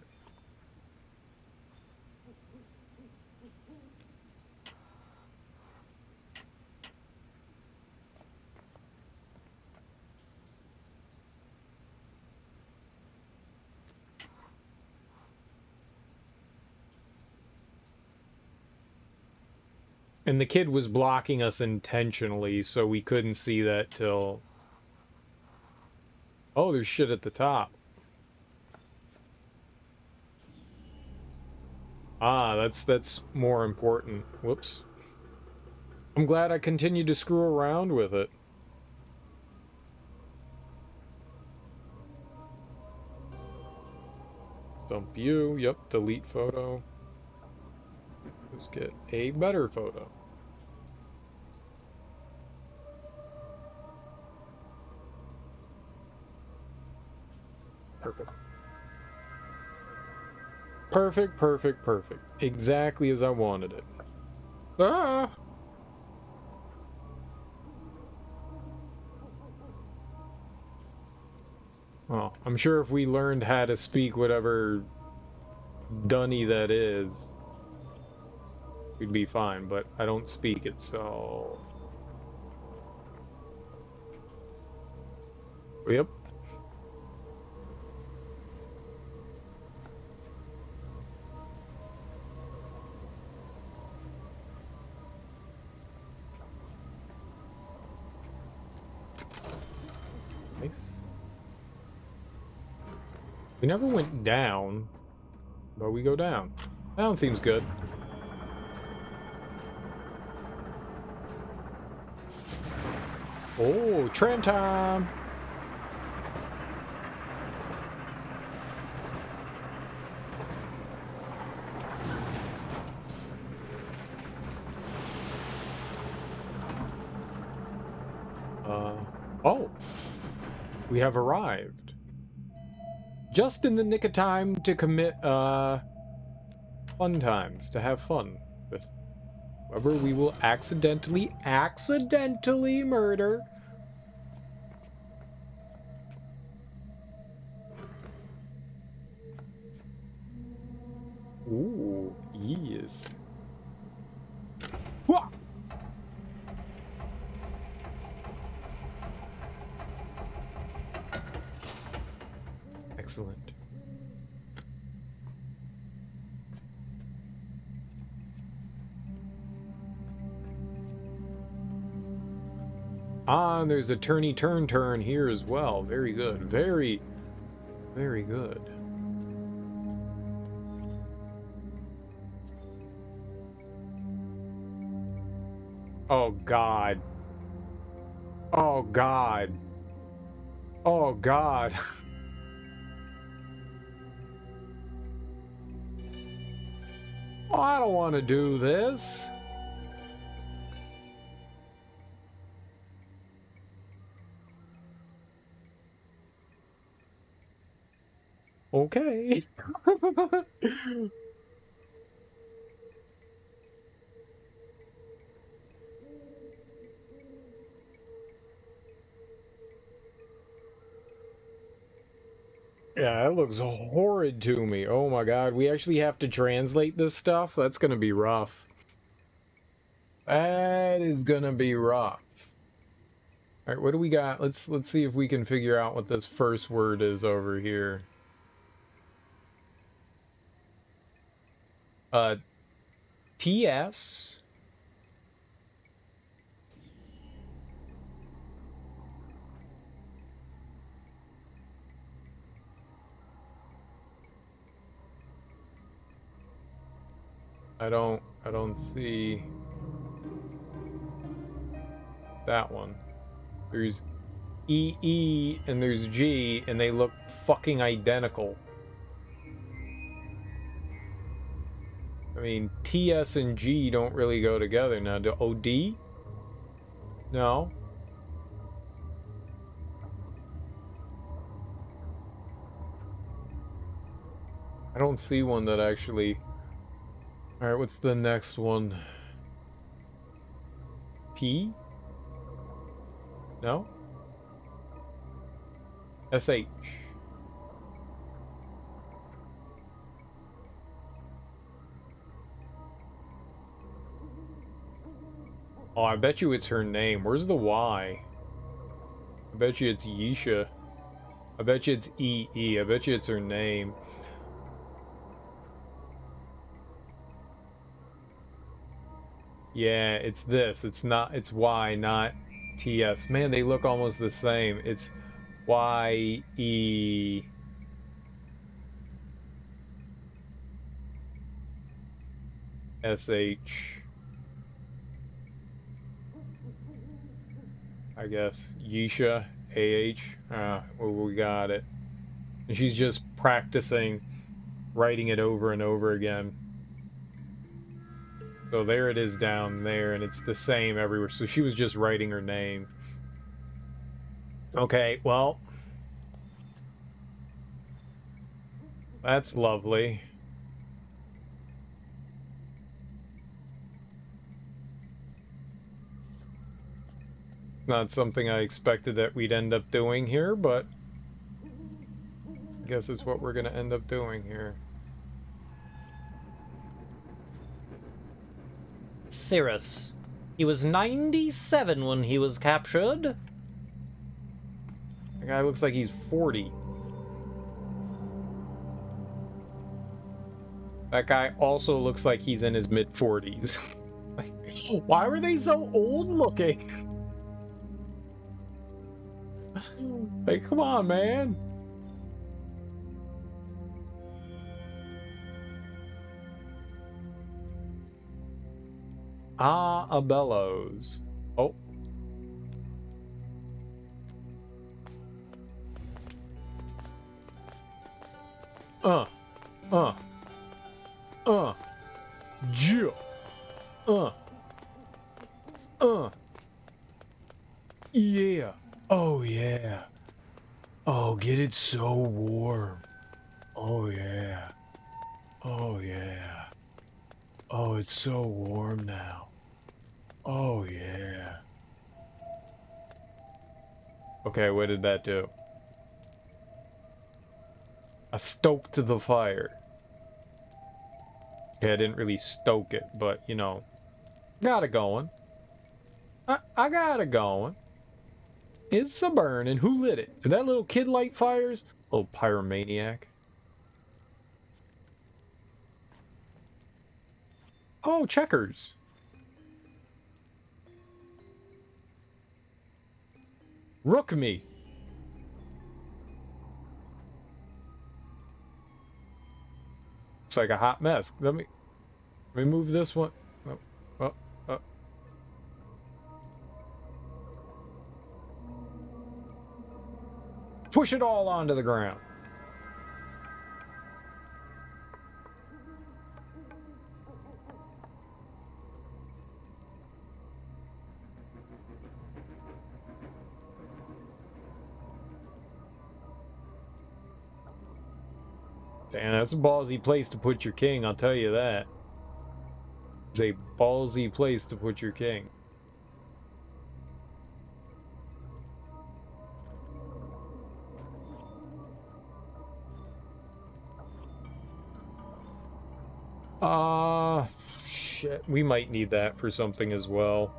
And the kid was blocking us intentionally, so we couldn't see that till... Oh, there's shit at the top. Ah, that's more important. Whoops. I'm glad I continued to screw around with it. Dump you. Yep, delete photo. Let's get a better photo. Perfect. Perfect, perfect, perfect. Exactly as I wanted it. Ah! Well, I'm sure if we learned how to speak whatever dunny that is, we'd be fine, but I don't speak it, so... Yep. Nice. We never went down, but we go down. Down seems good. Oh, tram time! Oh. We have arrived. Just in the nick of time to commit, fun times. To have fun with whoever we will accidentally murder. Ooh, yes. Wah! Excellent. Ah, and there's a turny turn here as well. Very good. Very, very good. Oh, God. Oh, God. Oh, God. Oh, I don't want to do this. Okay. Yeah, that looks horrid to me. Oh my god, we actually have to translate this stuff? That's gonna be rough. That is gonna be rough. Alright, what do we got? Let's see if we can figure out what this first word is over here. TS. I don't see that one. There's EE and there's G and they look fucking identical. I mean, TS and G don't really go together now. Do OD? No. I don't see one that actually... Alright, what's the next one? P? No? SH. Oh, I bet you it's her name. Where's the Y? I bet you it's Yisha. I bet you it's EE. I bet you it's her name. Yeah, it's this. It's not, it's Y, not TS. Man, they look almost the same. It's YE. SH. I guess. Yisha. AH. Well, we got it. And she's just practicing writing it over and over again. So there it is down there, and it's the same everywhere. So she was just writing her name. Okay, well. That's lovely. Not something I expected that we'd end up doing here, but I guess it's what we're gonna end up doing here. Cirrus. He was 97 when he was captured. The guy looks like he's 40. That guy also looks like he's in his mid-40s. Why were they so old looking? Hey, come on, man. Ah, a bellows. Oh. Yeah. Yeah. Oh, yeah. Oh, get it so warm. Oh, yeah. Oh, yeah. Oh, it's so warm now. Oh, yeah. Okay, what did that do? I stoked the fire. Okay, I didn't really stoke it, but, you know, got it going. I got it going. It's a burning. Who lit it? Did that little kid light fires? Little pyromaniac. Oh, checkers. Rook me. It's like a hot mess. Let me move this one. Oh, oh, oh. Push it all onto the ground. Damn, that's a ballsy place to put your king, I'll tell you that. It's a ballsy place to put your king. Shit. We might need that for something as well.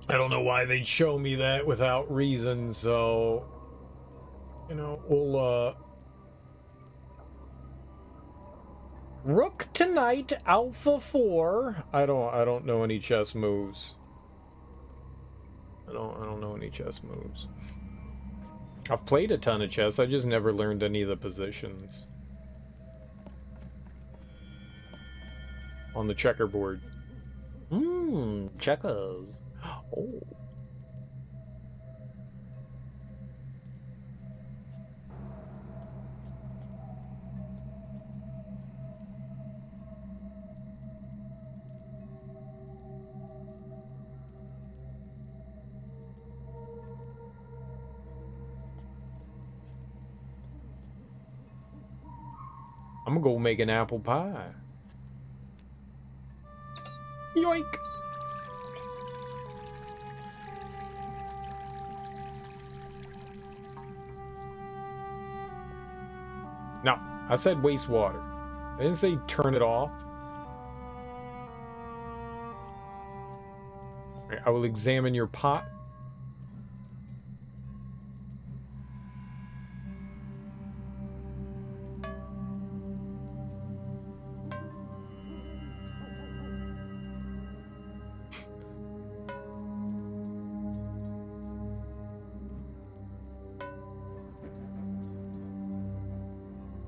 I don't know why they'd show me that without reason, so... You know, we'll, Rook tonight, Alpha 4. I don't know any chess moves. I don't know any chess moves. I've played a ton of chess, I just never learned any of the positions. On the checkerboard. Checkers. Oh. I'm gonna go make an apple pie. Yoink! No, I said wastewater. I didn't say turn it off. Alright, I will examine your pot.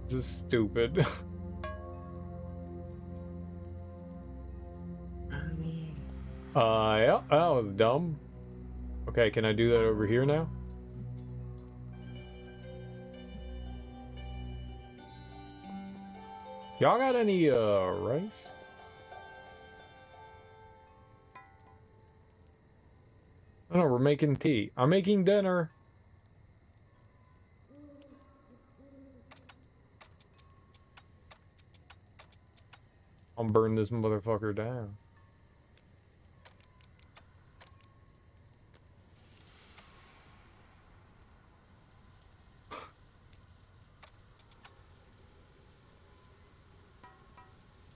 This is stupid. Yeah, that was dumb. Okay, can I do that over here now? Y'all got any, rice? Oh no, we're making tea. I'm making dinner. I'll burn this motherfucker down.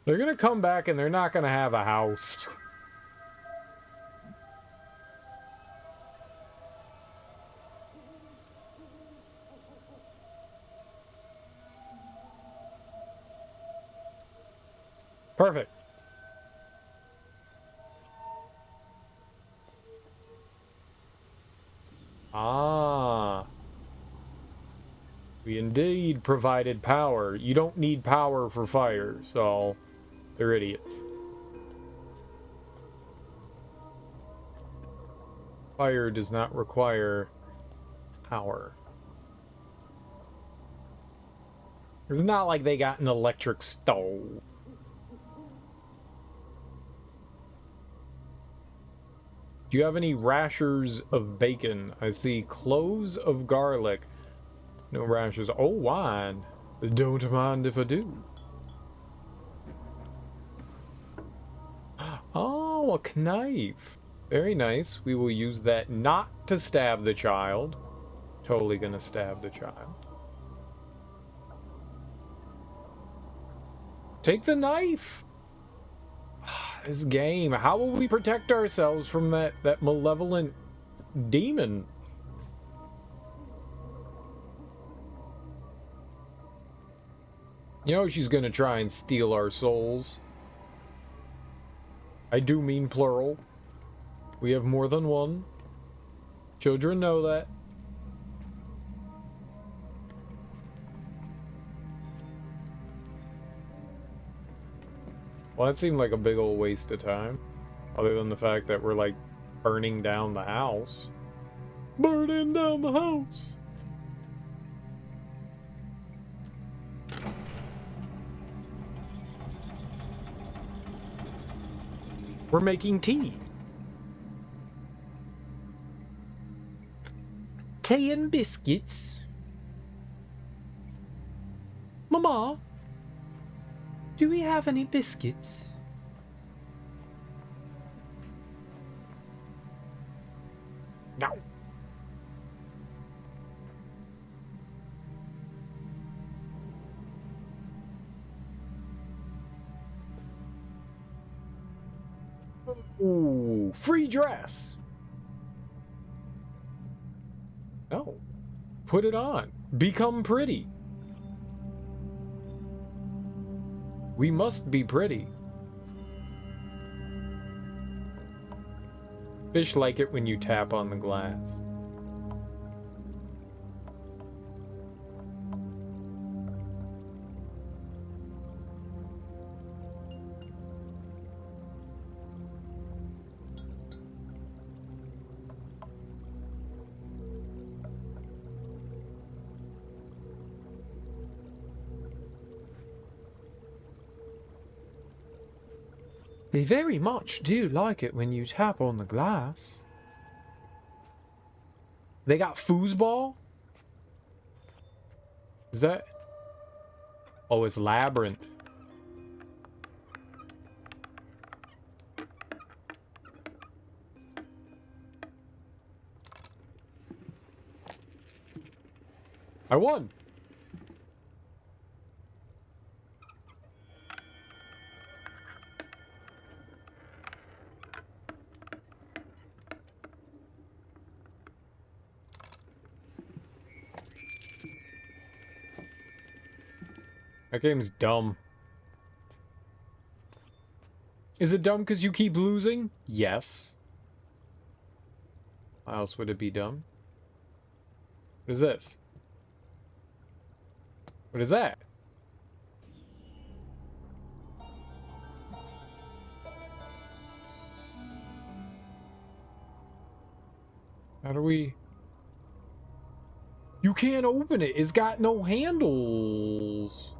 They're gonna come back and they're not gonna have a house. Perfect. Ah. We indeed provided power. You don't need power for fire, so they're idiots. Fire does not require power. It's not like they got an electric stove. Do you have any rashers of bacon? I see cloves of garlic. No rashers. Oh, wine. Don't mind if I do. Oh, a knife. Very nice. We will use that not to stab the child. Totally gonna stab the child. Take the knife. This game. How will we protect ourselves from that malevolent demon? You know she's gonna try and steal our souls. I do mean plural. We have more than one. Children know that. Well, that seemed like a big old waste of time. Other than the fact that we're, like, burning down the house. Burning down the house! We're making tea. Tea and biscuits. Mama, do we have any biscuits? No. Ooh, free dress. No. Put it on. Become pretty. We must be pretty. Fish like it when you tap on the glass. They very much do like it when you tap on the glass. They got foosball? Is that... Oh, it's labyrinth. I won! That game's dumb. Is it dumb because you keep losing? Yes. How else would it be dumb? What is this? What is that? How do we... You can't open it. It's got no handles.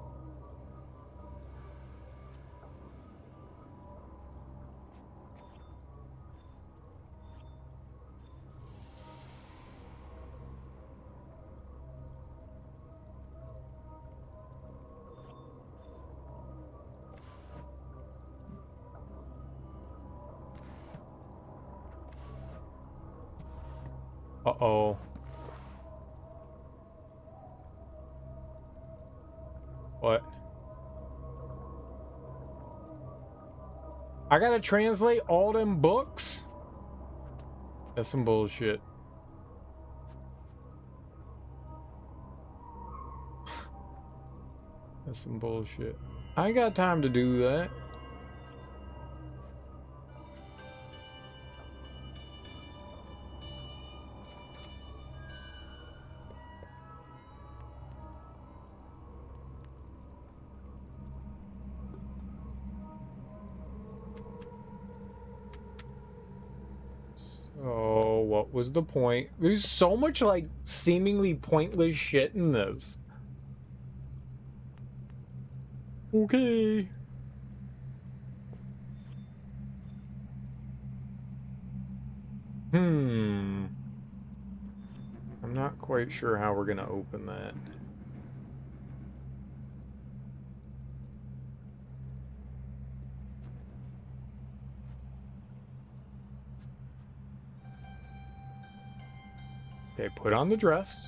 Uh-oh. What? I gotta translate all them books? That's some bullshit. That's some bullshit. I ain't got time to do that. So, what was the point? There's so much, like, seemingly pointless shit in this. Okay. I'm not quite sure how we're gonna open that. Okay, put on the dress.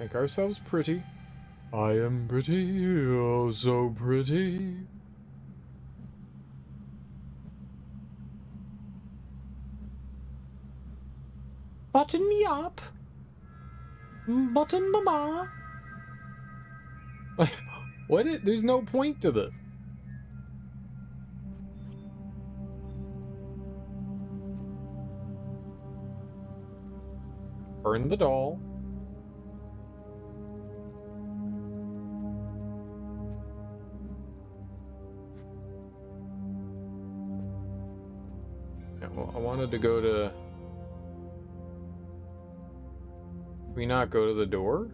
Make ourselves pretty. I am pretty, oh so pretty. Button me up. Button mama. What is, there's no point to this. Burn the doll. Yeah, well, I wanted to go to... Can we not go to the door?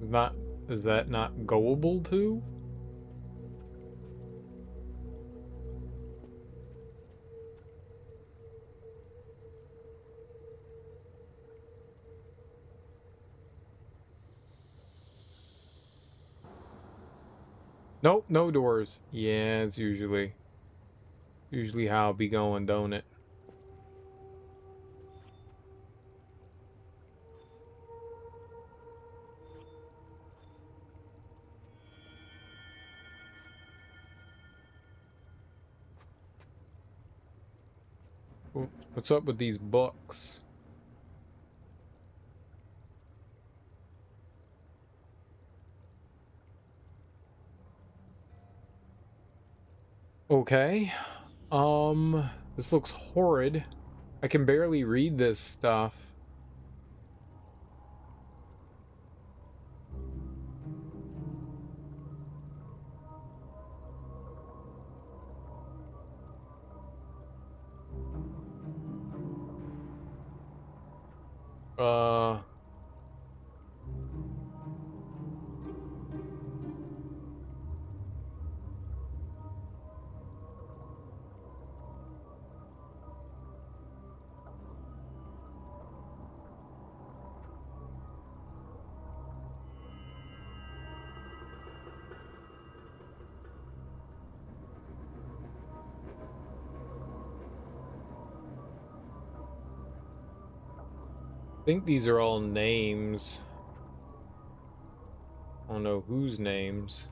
Is that not goable too? Nope, no doors. Yeah, it's usually how it be going, don't it? What's up with these books? Okay. This looks horrid. I can barely read this stuff. Uh... I think these are all names. I don't know whose names.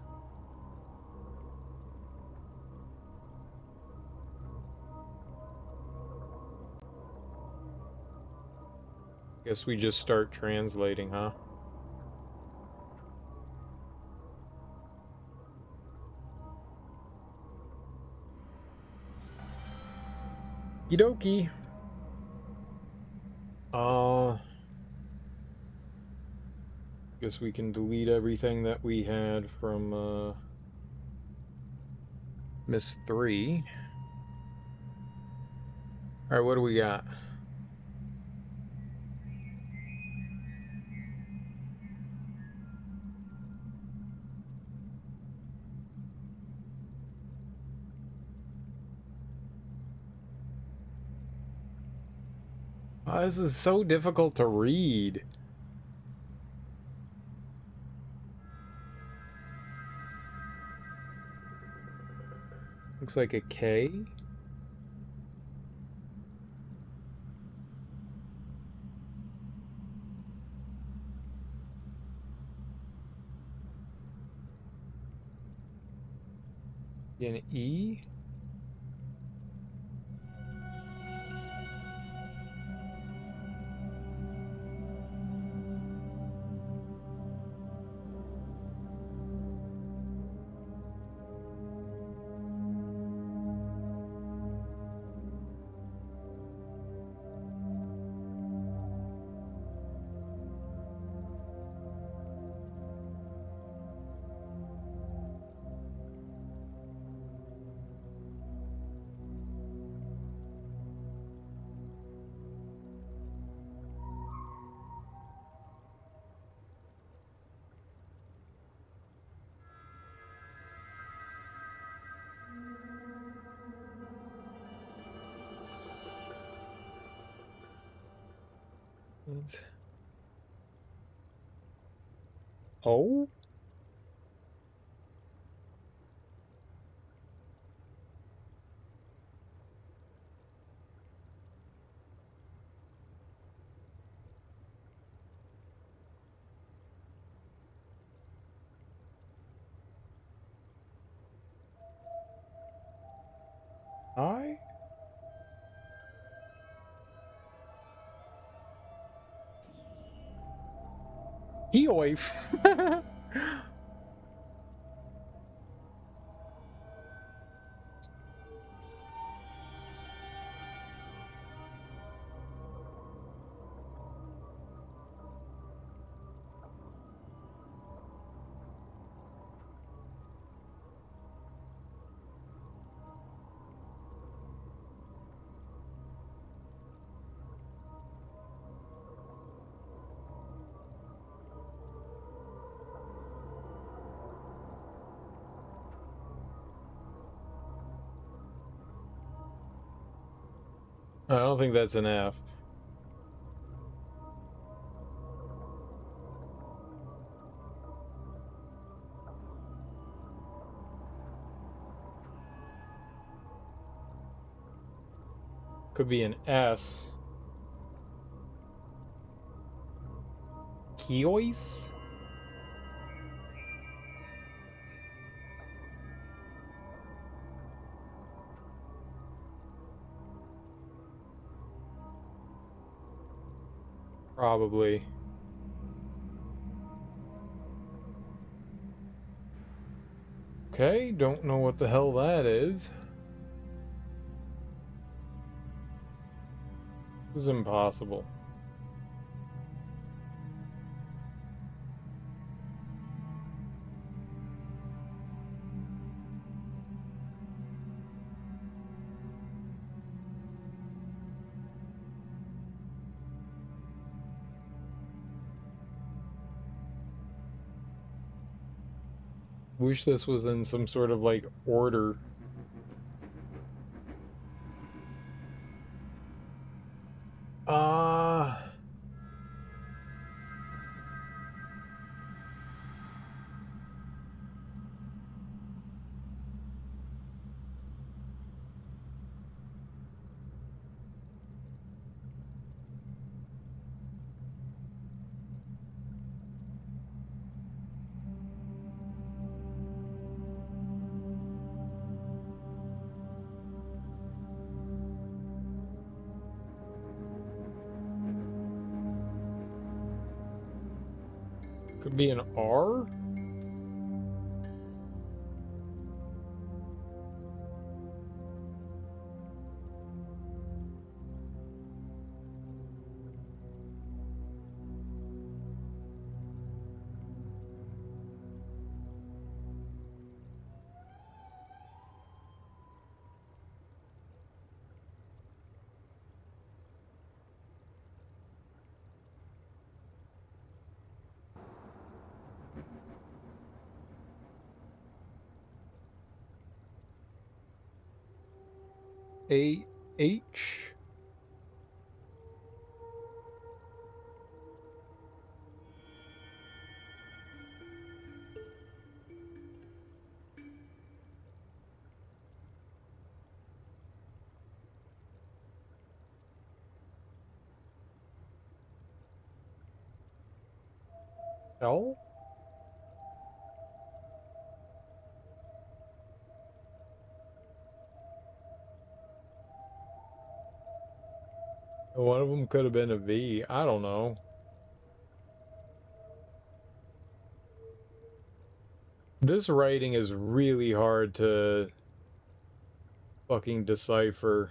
Guess we just start translating, huh? Okie dokie. Guess we can delete everything that we had from Myst 3. Alright, what do we got? Oh, this is so difficult to read. Looks like a K. An E. O? I? Geoif. I don't think that's an F. Could be an S. Kiois? Probably. Okay, don't know what the hell that is. This is impossible. Wish this was in some sort of like order. Uh could be an R? H. L? One of them could have been a V. I don't know. This writing is really hard to fucking decipher.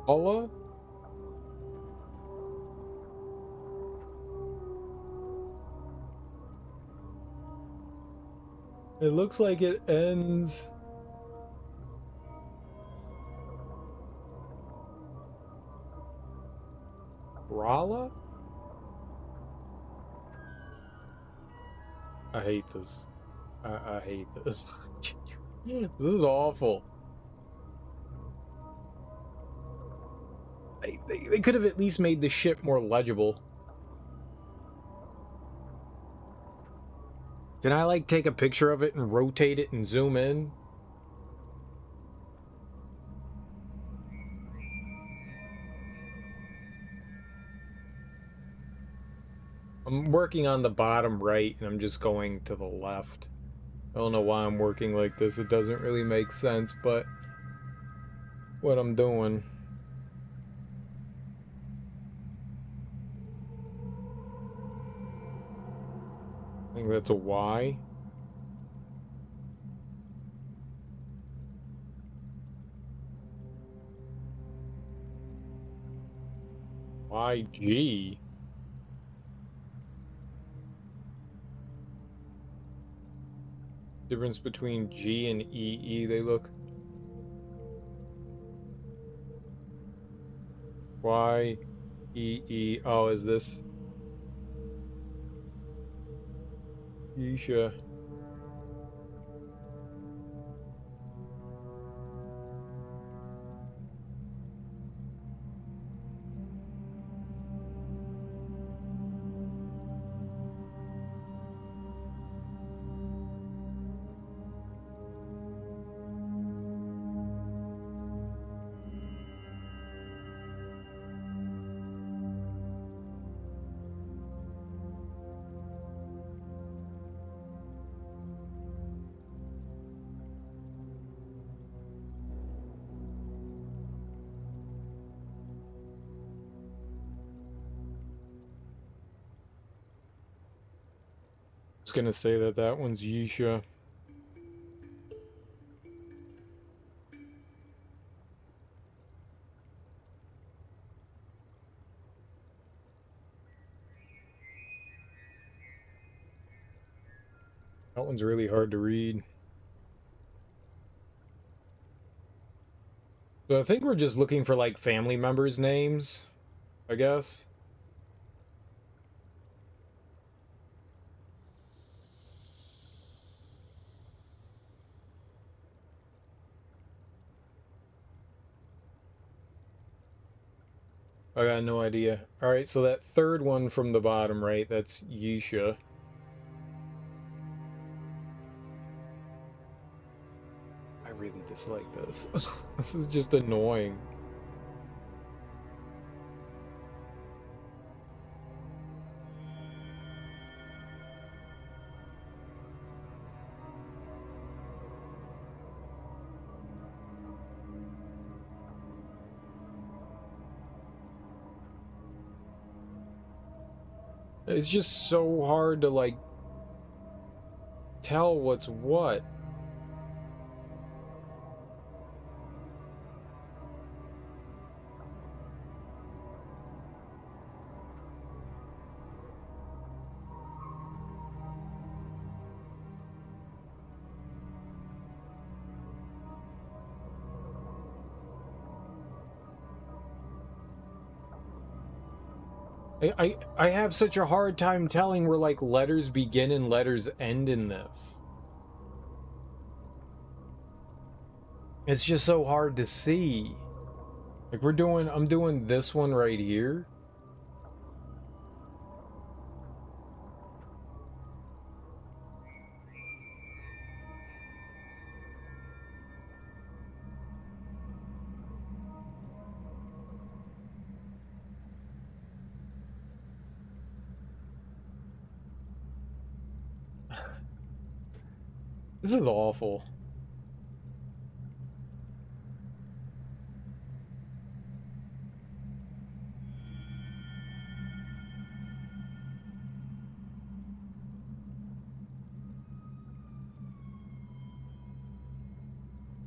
Allah? It looks like it ends. Rala? I hate this. I hate this. This is awful. They could have at least made the ship more legible. Can I, like, take a picture of it and rotate it and zoom in? I'm working on the bottom right, and I'm just going to the left. I don't know why I'm working like this. It doesn't really make sense, but what I'm doing. I think that's a Y. YG. Difference between G and EE, they look. Y, E, E. Oh, is this? Yeesha. I was gonna say that that one's Yeesha. That one's really hard to read. So I think we're just looking for, like, family members' names, I guess. I got no idea. Alright, so that third one from the bottom, right? That's Yeesha. I really dislike this. This is just annoying. It's just so hard to, like, tell what's what. I have such a hard time telling where, like, letters begin and letters end in this. It's just so hard to see. Like, I'm doing this one right here. This is awful.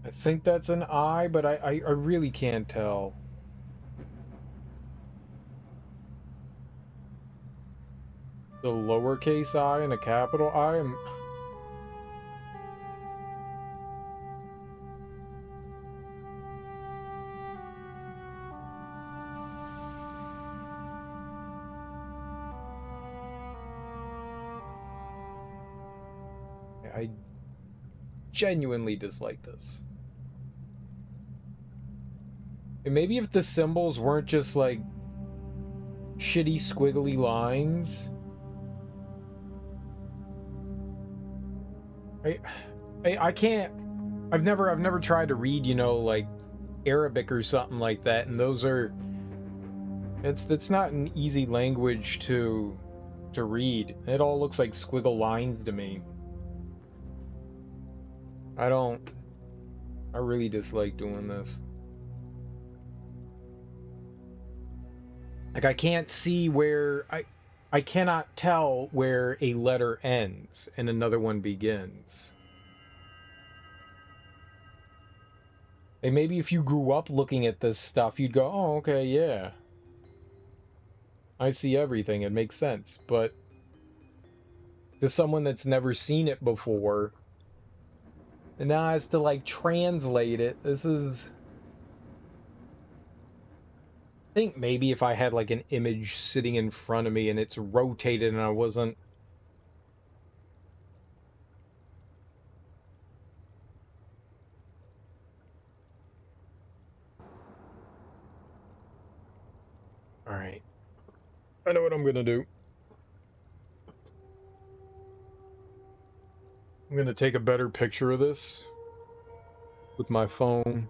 I think that's an I, but I really can't tell. The lowercase I and a capital I am... I genuinely dislike this. And maybe if the symbols weren't just like shitty squiggly lines. I can't. I've never tried to read, you know, like Arabic or something like that, and those are. That's not an easy language to read. It all looks like squiggle lines to me. I really dislike doing this. Like, I can't see where I cannot tell where a letter ends and another one begins. And maybe if you grew up looking at this stuff, you'd go, oh, okay, yeah. I see everything, it makes sense. But to someone that's never seen it before, and now has to, like, translate it, this is... I think maybe if I had, like, an image sitting in front of me and it's rotated and I wasn't... Alright. I know what I'm gonna do. I'm gonna take a better picture of this with my phone,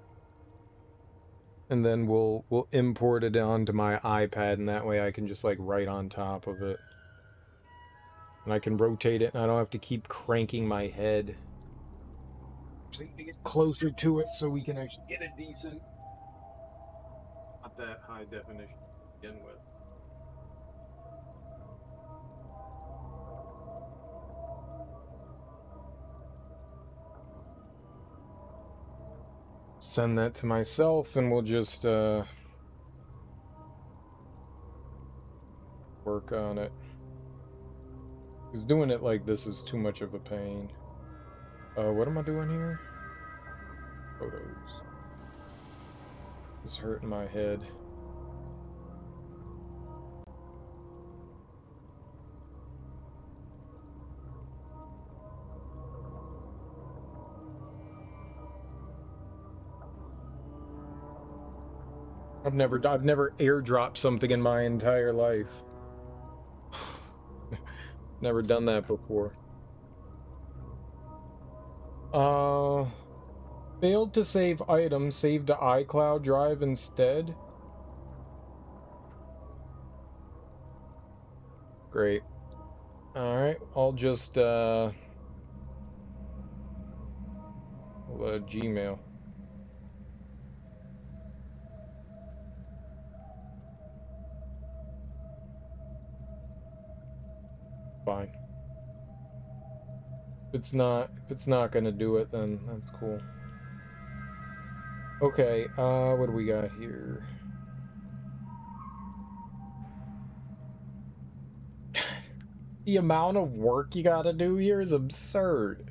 and then we'll import it onto my iPad, and that way I can just, like, write on top of it. And I can rotate it, and I don't have to keep cranking my head. Just need to get closer to it so we can actually get a decent... Not that high definition to begin with. Send that to myself, and we'll just, work on it. Because doing it like this is too much of a pain. What am I doing here? Photos. This is hurting my head. I've never airdropped something in my entire life. Never done that before. Failed to save item, saved to iCloud drive instead. Great. Alright, I'll just, Gmail. fine. If it's not gonna do it, then that's cool. Okay, what do we got here? The amount of work you gotta do here is absurd.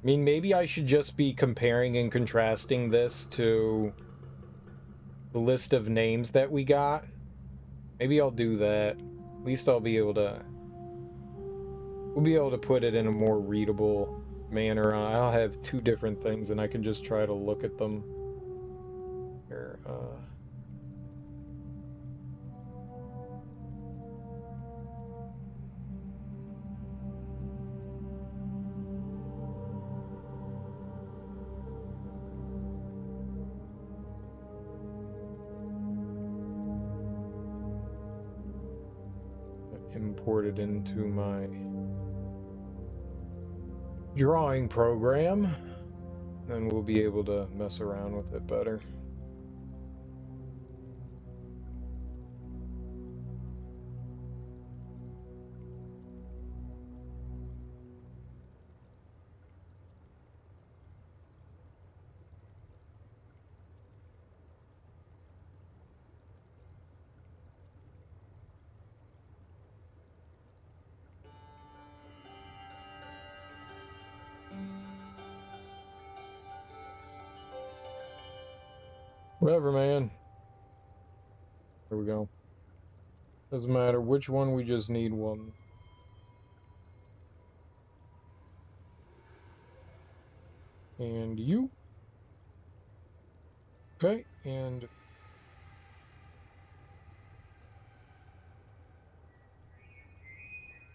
I mean, maybe I should just be comparing and contrasting this to the list of names that we got. Maybe I'll do that. At least I'll be able to... We'll be able to put it in a more readable manner. I'll have two different things and I can just try to look at them. Here, import it into my drawing program. Then we'll be able to mess around with it better. Whatever, man. There we go. Doesn't matter which one, we just need one. And you. Okay, and...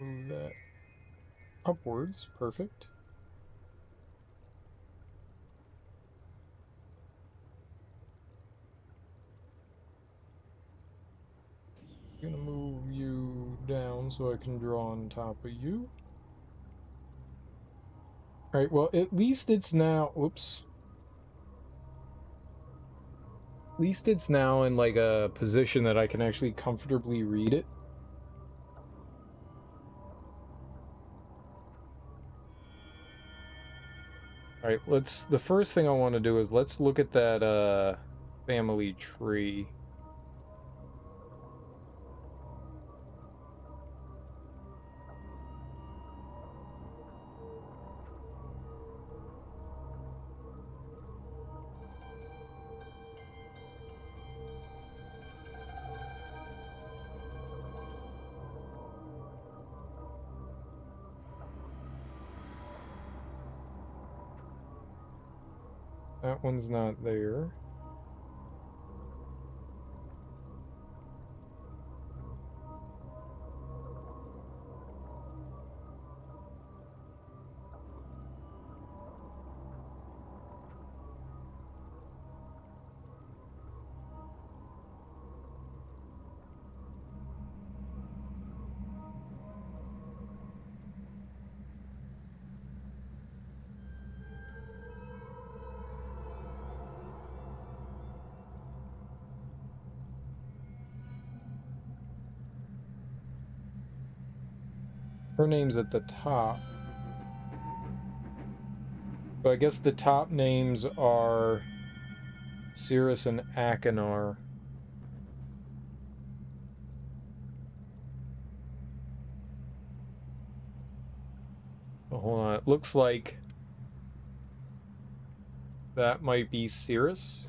move that upwards. Perfect. I'm gonna move you down so I can draw on top of you. Alright, well, at least it's now... Whoops. At least it's now in, like, a position that I can actually comfortably read it. Alright, let's... The first thing I want to do is let's look at that, family tree. That one's not there. Her name's at the top. So I guess the top names are Cirrus and Akinar. Oh, hold on. It looks like that might be Cirrus.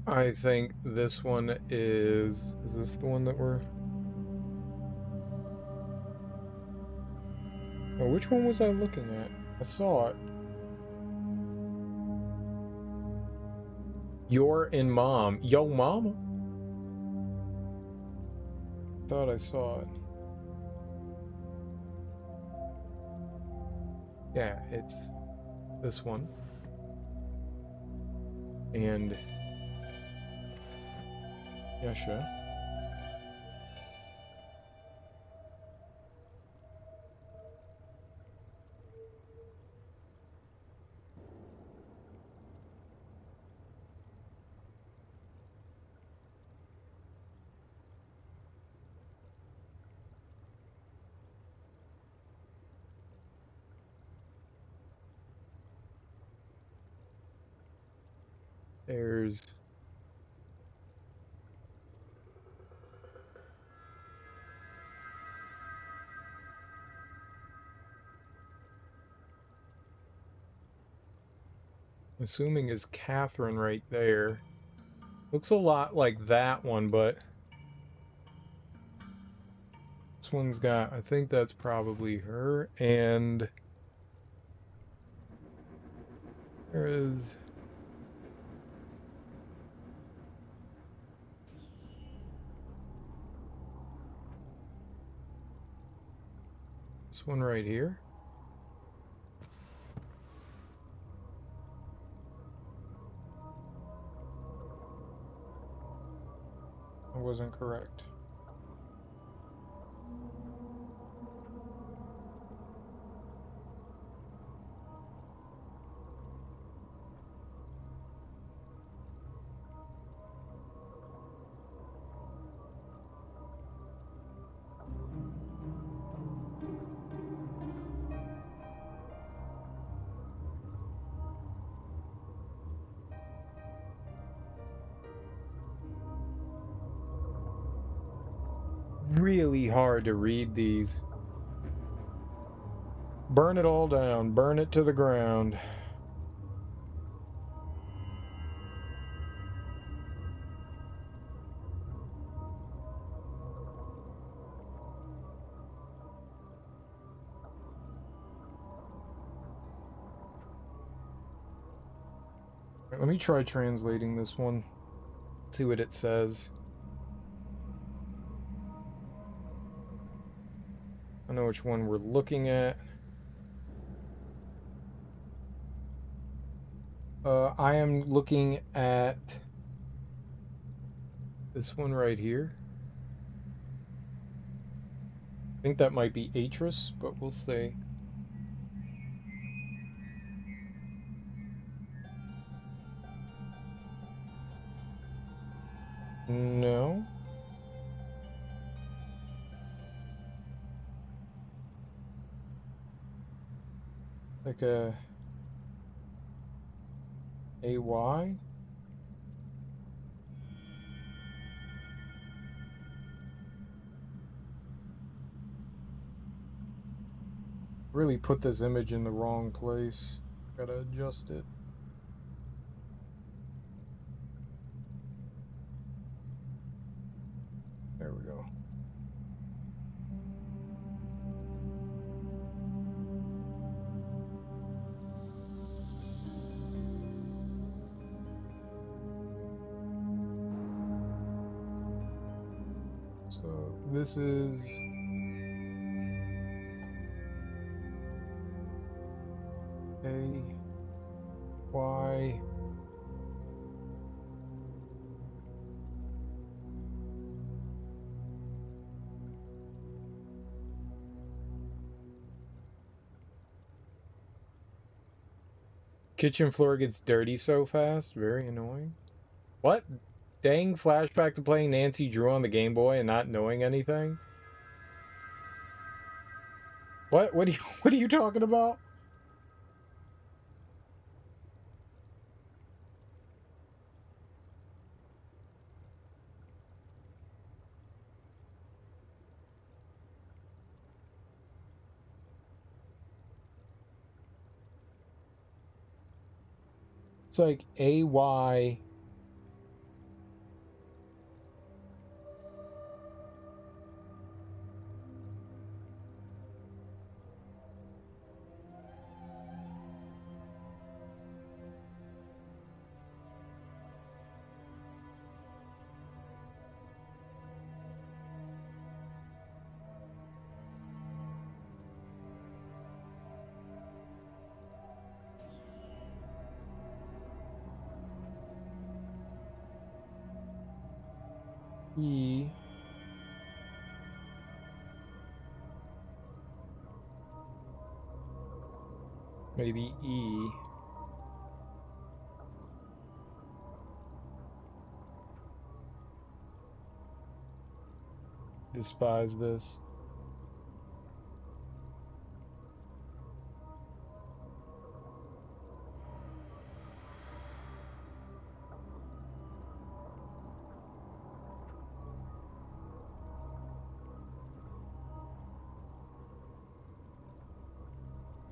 I think this one is this the one that we're... Oh, which one was I looking at? I saw it. Your and Mom. Yo, Mama. Thought I saw it. Yeah, it's this one. And yeah, sure. There's assuming is Catherine right there. Looks a lot like that one, but this one's got, I think that's probably her, and there is this one right here. I wasn't correct. Really hard to read these. Burn it all down. Burn it to the ground. Let me try translating this one. See what it says. I know which one we're looking at. I am looking at this one right here. I think that might be Atrus, but we'll see. No. Like a AY? Really put this image in the wrong place. Gotta adjust it. There we go. So this is AY. Kitchen floor gets dirty so fast. Very annoying. What? Dang flashback to playing Nancy Drew on the Game Boy and not knowing anything? What? What are you talking about? It's like AY. E. Maybe E. Despise this.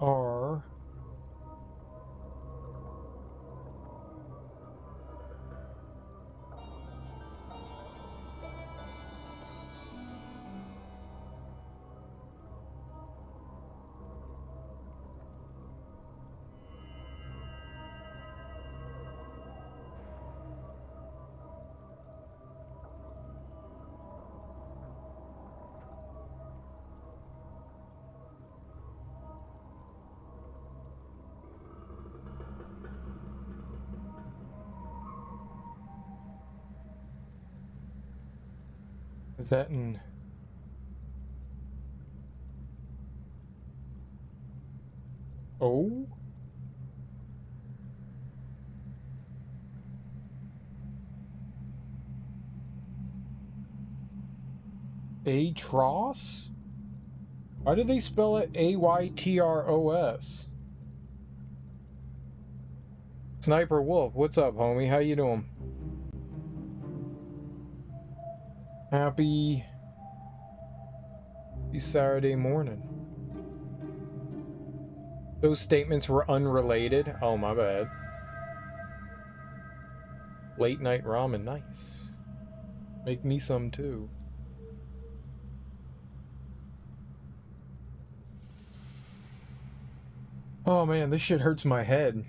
R. Is that in... O? Atros? Why do they spell it A-Y-T-R-O-S? Sniper Wolf, what's up, homie? How you doing? Happy Saturday morning. Those statements were unrelated. Oh, my bad. Late night ramen, nice. Make me some too. Oh man, this shit hurts my head.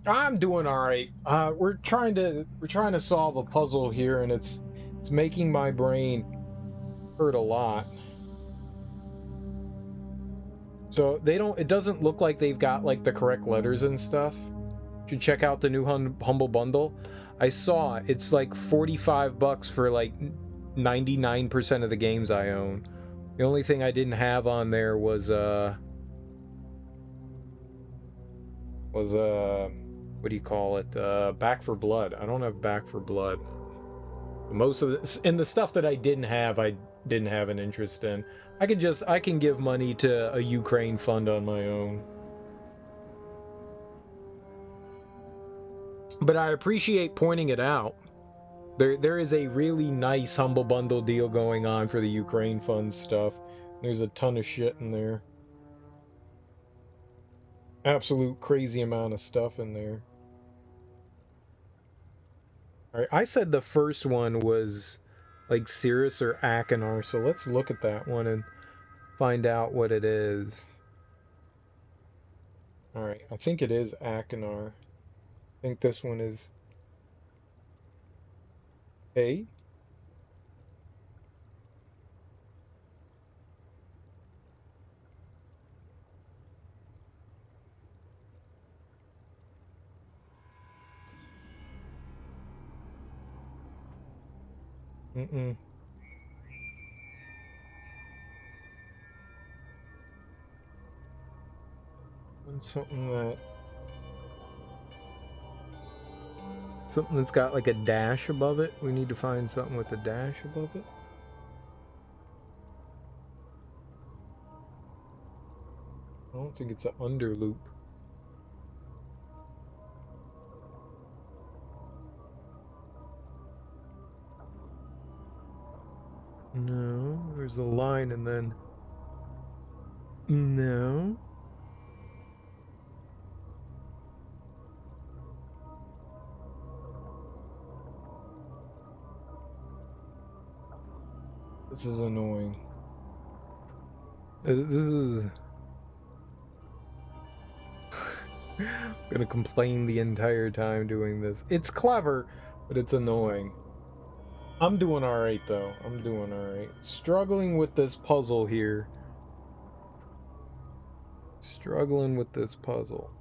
I'm doing all right. We're trying to solve a puzzle here, and it's making my brain hurt a lot. So it doesn't look like they've got like the correct letters and stuff. You should check out the new Humble Bundle. I saw it's like $45 for like 99% of the games I own. The only thing I didn't have on there was what do you call it? Back for Blood. I don't have Back for Blood. Most of the, and the stuff that I didn't have an interest in. I can give money to a Ukraine fund on my own. But I appreciate pointing it out. There is a really nice Humble Bundle deal going on for the Ukraine fund stuff. There's a ton of shit in there. Absolute crazy amount of stuff in there. Alright, I said the first one was like Cirrus or Akinar, so let's look at that one and find out what it is. Alright, I think it is Akinar. I think this one is A. Mm-mm. And something that's got like a dash above it. We need to find something with a dash above it. I don't think it's an under loop. No, there's a line and then... No. This is annoying. This is... I'm gonna complain the entire time doing this. It's clever, but it's annoying. I'm doing alright though. I'm doing alright. Struggling with this puzzle here. Struggling with this puzzle.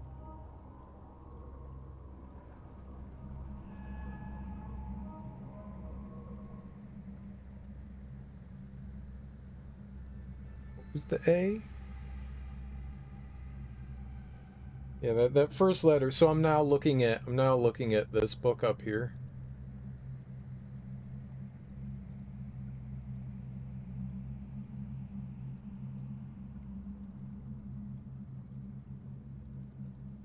Was the A? Yeah, that first letter. So I'm now looking at this book up here.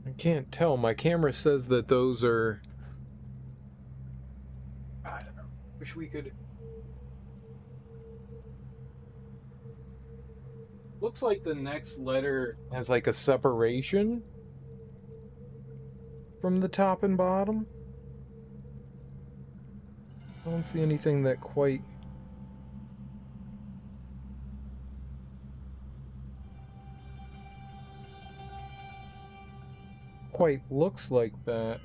I can't tell. My camera says that those are... I don't know. Wish we could... Looks like the next letter has like a separation from the top and bottom. I don't see anything that quite looks like that.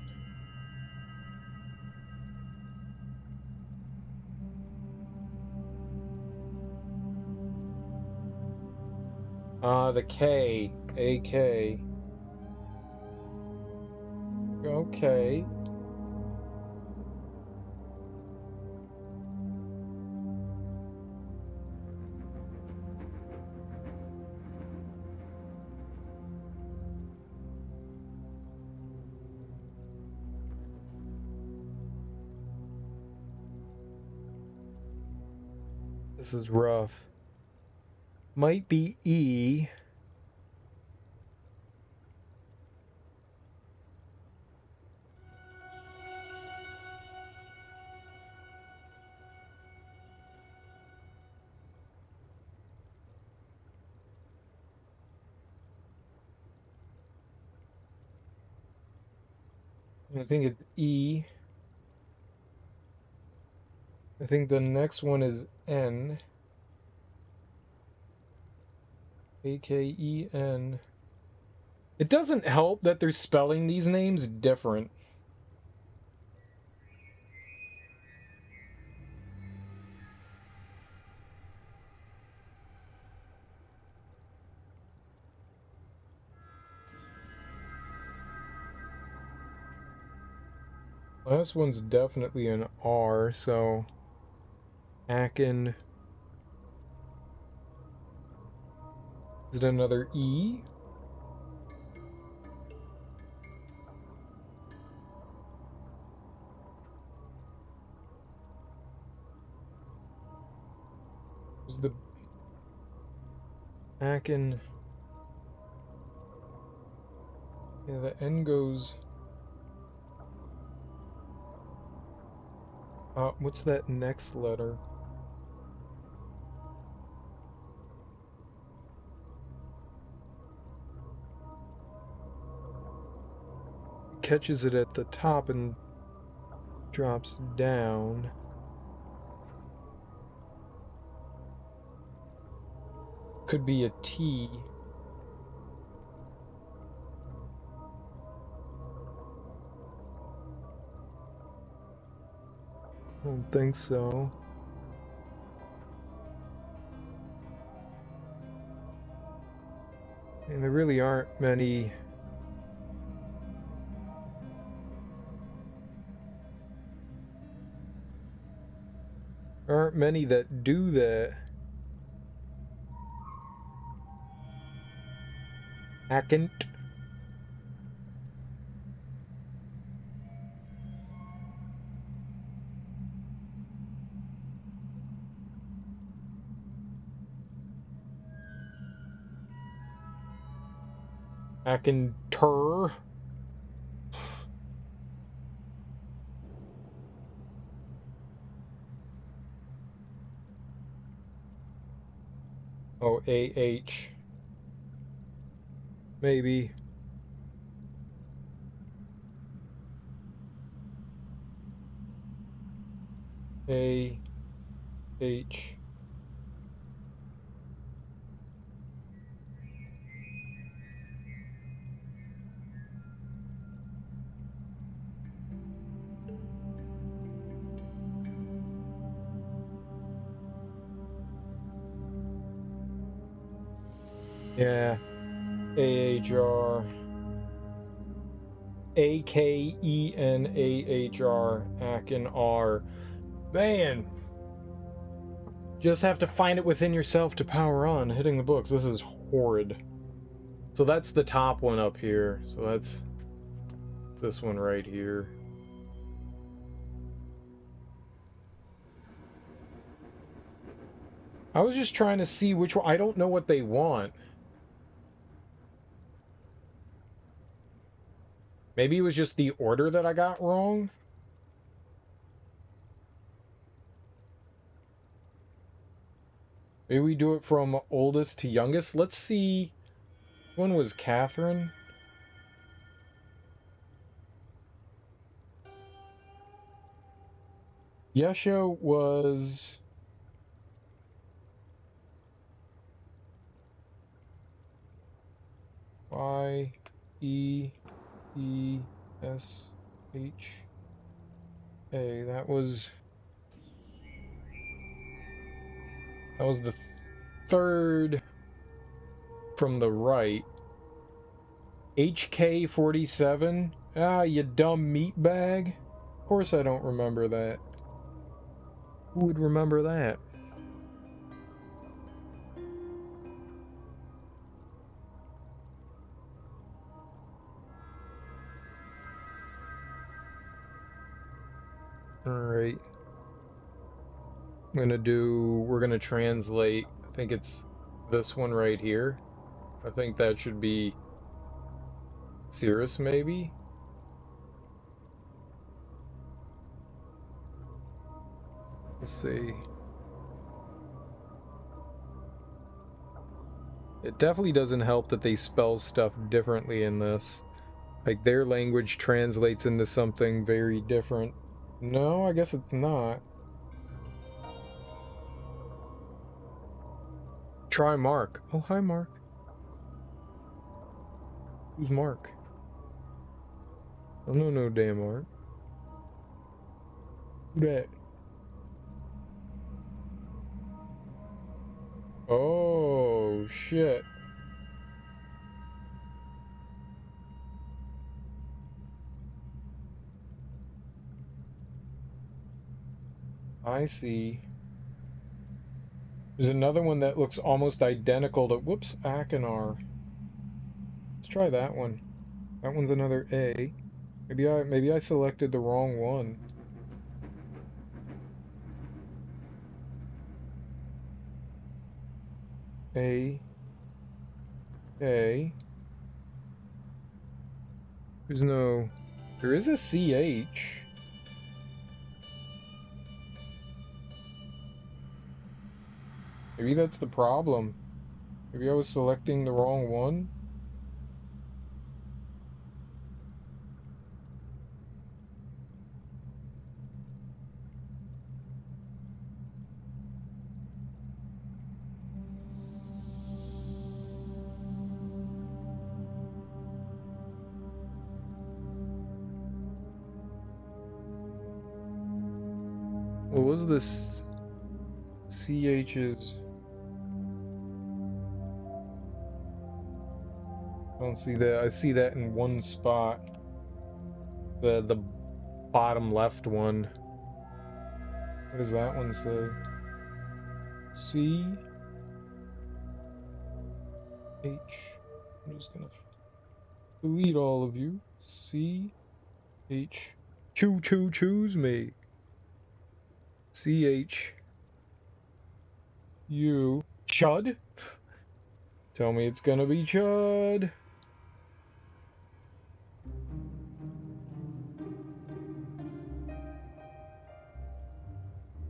The K. AK. Okay. This is rough. Might be E. I think it's E. I think the next one is N. A-K-E-N. It doesn't help that they're spelling these names different. Last one's definitely an R, so... Akin... Is it another E? Is the... Akin... Yeah, the N goes... what's that next letter? Catches it at the top and drops down. Could be a T. I don't think so. And there really aren't many... There aren't many that do that. Akint. Akinter. Oh, A-H. Maybe. A-H. Yeah. A-H-R. A-K-E-N-A-H-R. Akin R. Man. Just have to find it within yourself to power on. Hitting the books. This is horrid. So that's the top one up here. So that's this one right here. I was just trying to see which one. I don't know what they want. Maybe it was just the order that I got wrong. Maybe we do it from oldest to youngest. Let's see. When was Catherine? Yesha was... Y-E-E-S-H-A. That was the third from the right. HK47? Ah, you dumb meatbag. Of course I don't remember that. Who would remember that? Alright. We're gonna translate, I think it's this one right here. I think that should be Cirrus, maybe? Let's see. It definitely doesn't help that they spell stuff differently in this. Like, their language translates into something very different. No, I guess it's not. Try Mark. Oh, hi, Mark. Who's Mark? I don't know no damn Mark. Who that? Oh, shit. I see. There's another one that looks almost identical to... Whoops, Akinar. Let's try that one. That one's another A. Maybe I selected the wrong one. A. A. There's no... There is a CH. Maybe that's the problem. Maybe I was selecting the wrong one. What was this? CH's... I don't see that. I see that in one spot. The bottom left one. What does that one say? C H. I'm just gonna delete all of you. C H. Choose me. C H U. Chud? Tell me it's gonna be Chud.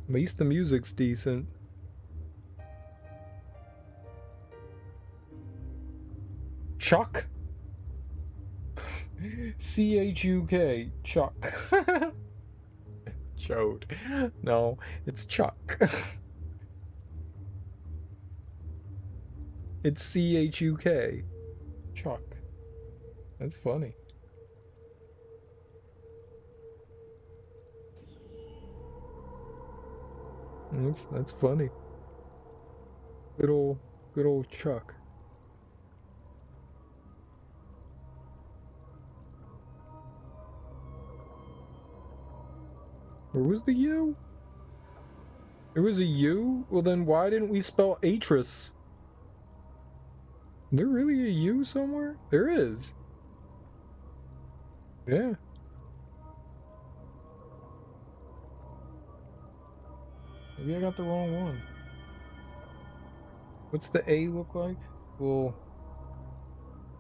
At least the music's decent. Chuck? C-H-U-K. Chuck. Chode. No, it's Chuck. It's C-H-U-K. Chuck. That's funny. That's funny. Good old Chuck. Where was the U? There was a U? Well then why didn't we spell Atrus? Is there really a U somewhere? There is. Yeah. Maybe I got the wrong one. What's the A look like? Little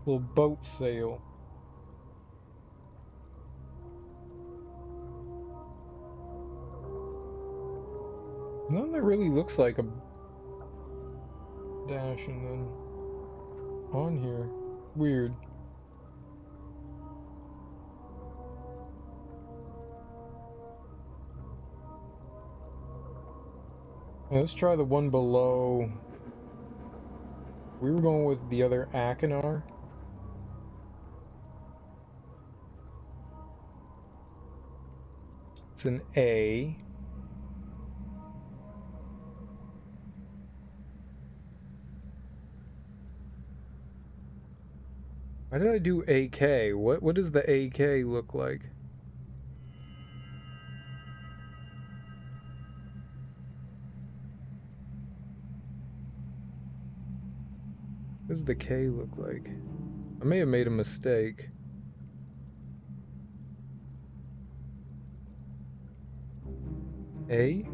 boat sail. None that really looks like a dash and then on here. Weird. Let's try the one below. We were going with the other Akinar. It's an A. Why did I do AK? What does the AK look like? What does the K look like? I may have made a mistake. A?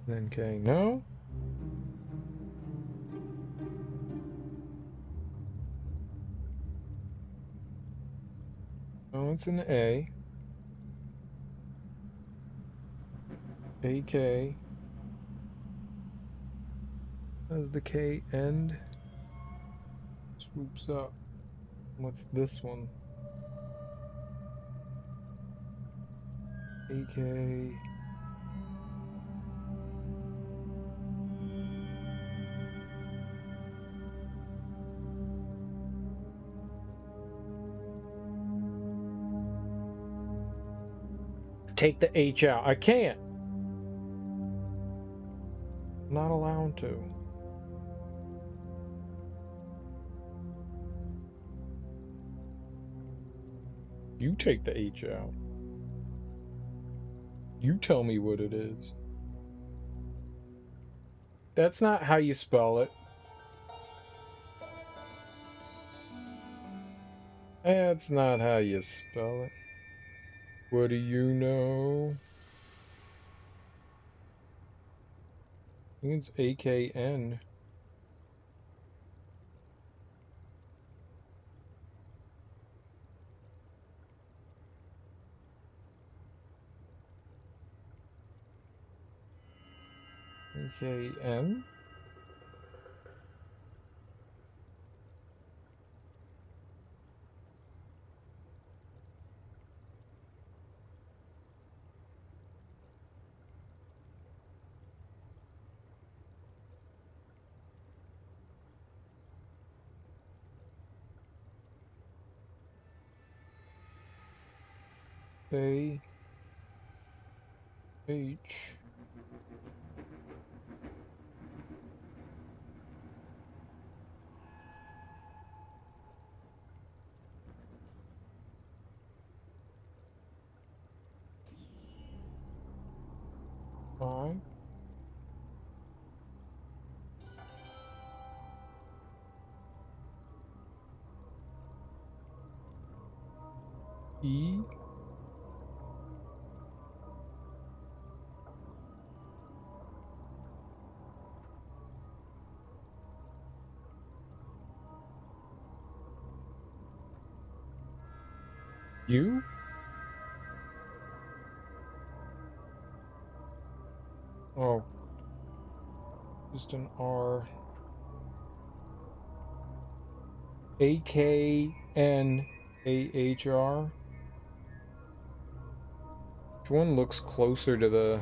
Then K. No? No, it's an A. AK. As the K end swoops up. What's this one? AK. Take the H out. I can't. I'm not allowed to. You take the H out. You tell me what it is. That's not how you spell it. That's not how you spell it. What do you know? I think it's AKN. AKN? A H I E U? Oh, just an R. AKNAHR. Which one looks closer to the...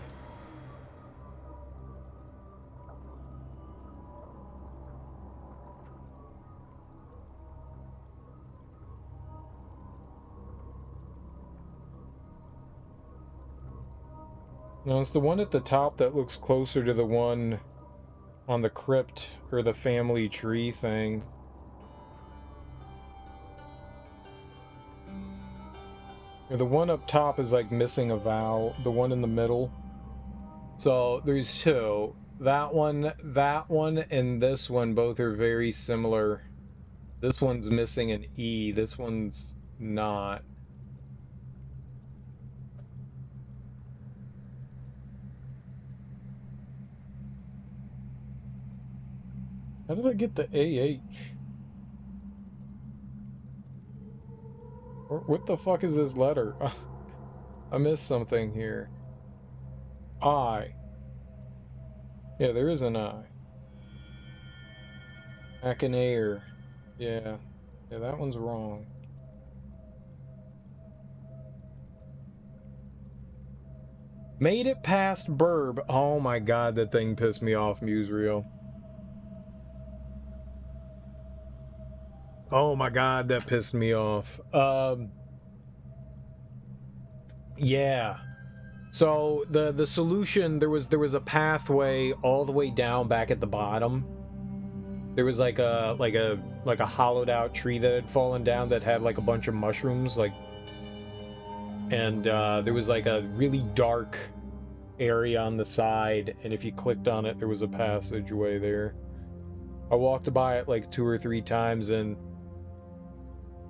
No, it's the one at the top that looks closer to the one on the crypt or the family tree thing. The one up top is like missing a vowel. The one in the middle. So there's two. That one, and this one both are very similar. This one's missing an E. This one's not. How did I get the AH? What the fuck is this letter? I missed something here. I. Yeah, there is an I. Achinair. Yeah. Yeah, that one's wrong. Made it past Burb. Oh my god, that thing pissed me off, Musrio. Oh my god, that pissed me off. Yeah. So the solution, there was a pathway all the way down back at the bottom. There was like a hollowed out tree that had fallen down that had like a bunch of mushrooms, and there was like a really dark area on the side, and if you clicked on it, there was a passageway there. I walked by it like 2 or 3 times, and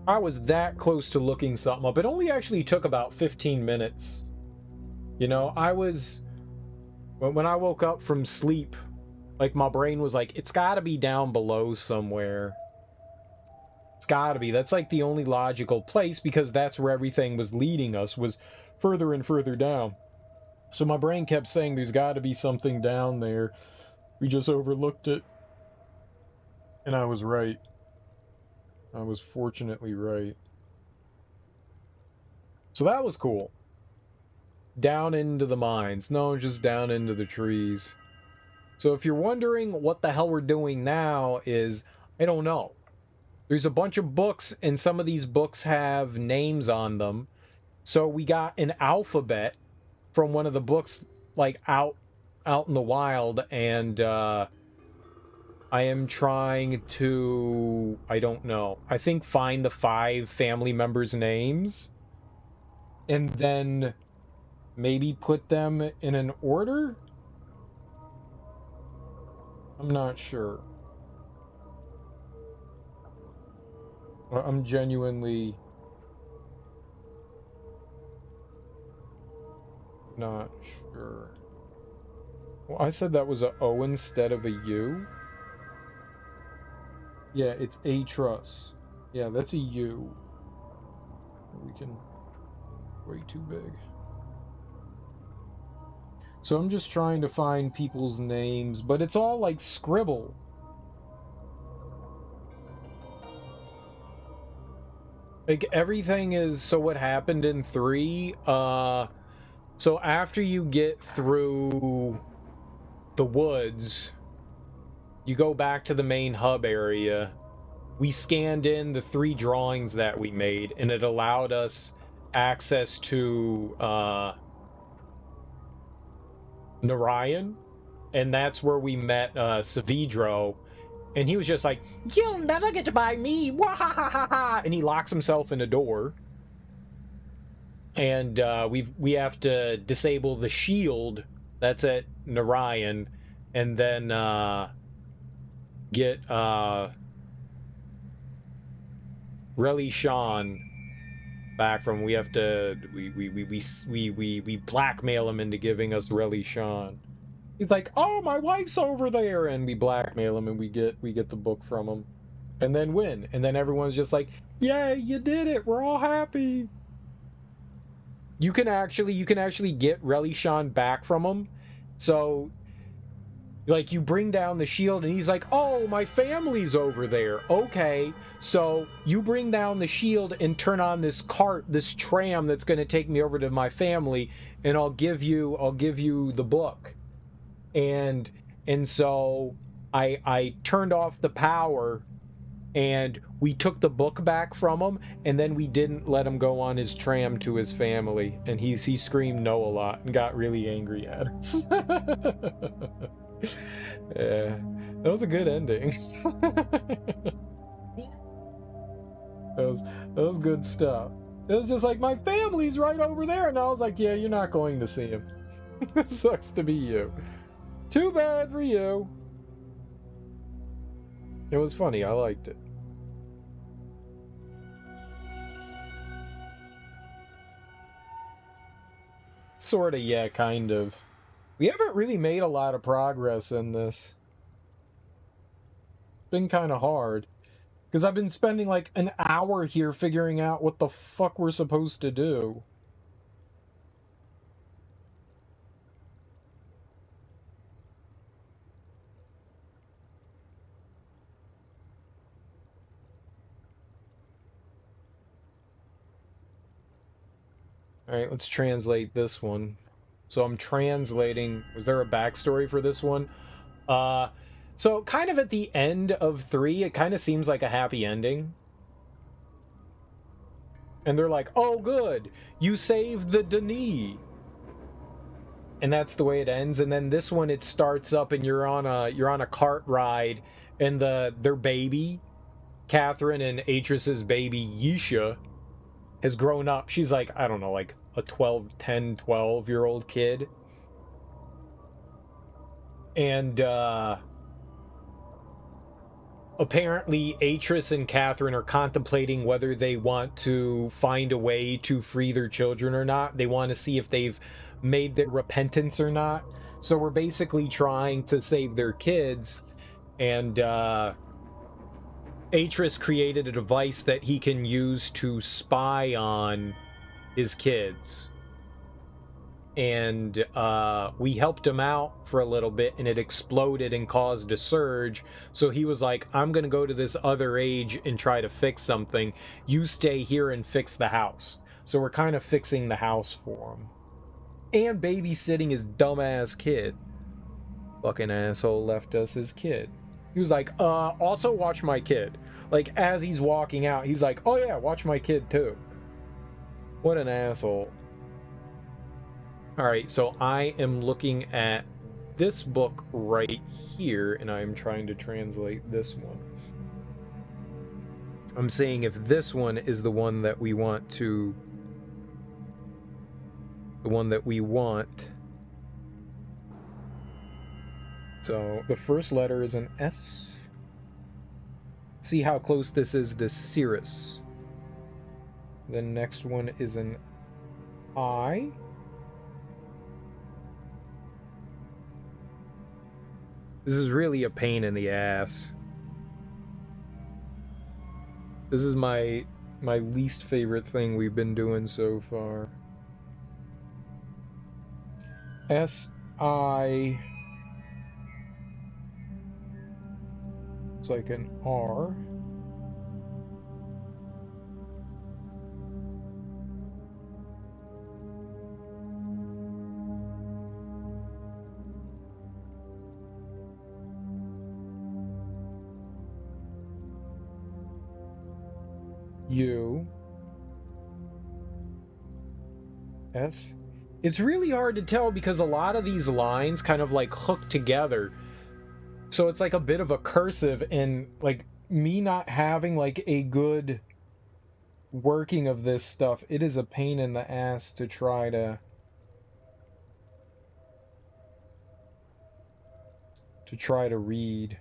I was that close to looking something up. It only actually took about 15 minutes. You know, when I woke up from sleep, like my brain was like, it's gotta be down below somewhere. It's gotta be. That's like the only logical place, because that's where everything was leading us, was further and further down. So my brain kept saying there's gotta be something down there. We just overlooked it. And I was right. I was fortunately right. So that was cool. Down into the mines. No, just down into the trees. So if you're wondering what the hell we're doing now is, I don't know. There's a bunch of books, and some of these books have names on them. So we got an alphabet from one of the books, like out in the wild, and I am trying to, I don't know, I think find the 5 family members' names, and then maybe put them in an order? I'm not sure. I'm genuinely not sure. Well, I said that was a O instead of a U. Yeah, it's Atrus. Yeah, that's a U. We can... way too big. So I'm just trying to find people's names, but it's all like scribble. Like everything is, so what happened in 3, so after you get through the woods, you go back to the main hub area. We scanned in the 3 drawings that we made, and it allowed us access to Narayan, and that's where we met Savidro, and he was just like, "You'll never get by me!" Wahahaha! And he locks himself in a door, and we have to disable the shield that's at Narayan, and then get Relly Sean back from. We have to we blackmail him into giving us Relly Sean. He's like, "Oh, my wife's over there," and we blackmail him, and we get the book from him, and then win, and then everyone's just like, "Yay, you did it! We're all happy." You can actually get Relly Sean back from him, so like you bring down the shield, and he's like, "Oh, my family's over there." Okay, so you bring down the shield and turn on this cart, this tram that's going to take me over to my family, and I'll give you the book. And so I turned off the power, and we took the book back from him, and then we didn't let him go on his tram to his family, and he screamed no a lot and got really angry at us. Yeah, that was a good ending. That was good stuff. It was just like, my family's right over there. And I was like, yeah, you're not going to see him. Sucks to be you. Too bad for you. It was funny. I liked it. Sorta, yeah, kind of. We haven't really made a lot of progress in this. It's been kind of hard. Because I've been spending like an hour here figuring out what the fuck we're supposed to do. Alright, let's translate this one. So I'm translating... Was there a backstory for this one? So kind of at the end of 3, it kind of seems like a happy ending. And they're like, oh good, you saved the Denis. And that's the way it ends. And then this one, it starts up and you're on a cart ride, and their baby, Catherine, and Atrus's baby, Yisha, has grown up. She's like, I don't know, like a 12-year-old kid. And apparently Atrus and Catherine are contemplating whether they want to find a way to free their children or not. They want to see if they've made their repentance or not. So we're basically trying to save their kids, and Atrus created a device that he can use to spy on his kids. And we helped him out for a little bit, and it exploded and caused a surge. So he was like, I'm gonna go to this other age and try to fix something. You stay here and fix the house. So we're kind of fixing the house for him. And babysitting his dumbass kid. Fucking asshole left us his kid. He was like, also watch my kid. Like, as he's walking out, he's like, oh yeah, watch my kid too. What an asshole. Alright, so I am looking at this book right here, and I'm trying to translate this one. I'm saying if this one is the one that we want to... The one that we want. So, the first letter is an S. See how close this is to Cirrus. The next one is an I. This is really a pain in the ass. This is my least favorite thing we've been doing so far. S-I... It's like an R. U. S. It's really hard to tell because a lot of these lines kind of like hook together. So it's like a bit of a cursive, and like me not having like a good working of this stuff, it is a pain in the ass to try to read.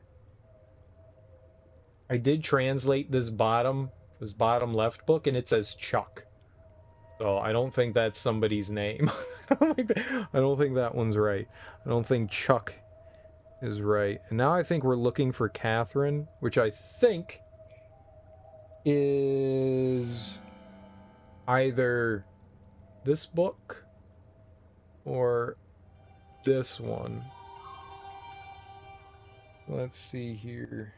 I did translate this bottom left book, and it says Chuck. So I don't think that's somebody's name. I don't think that one's right. I don't think Chuck is right. And now I think we're looking for Catherine, which I think is either this book or this one. Let's see here.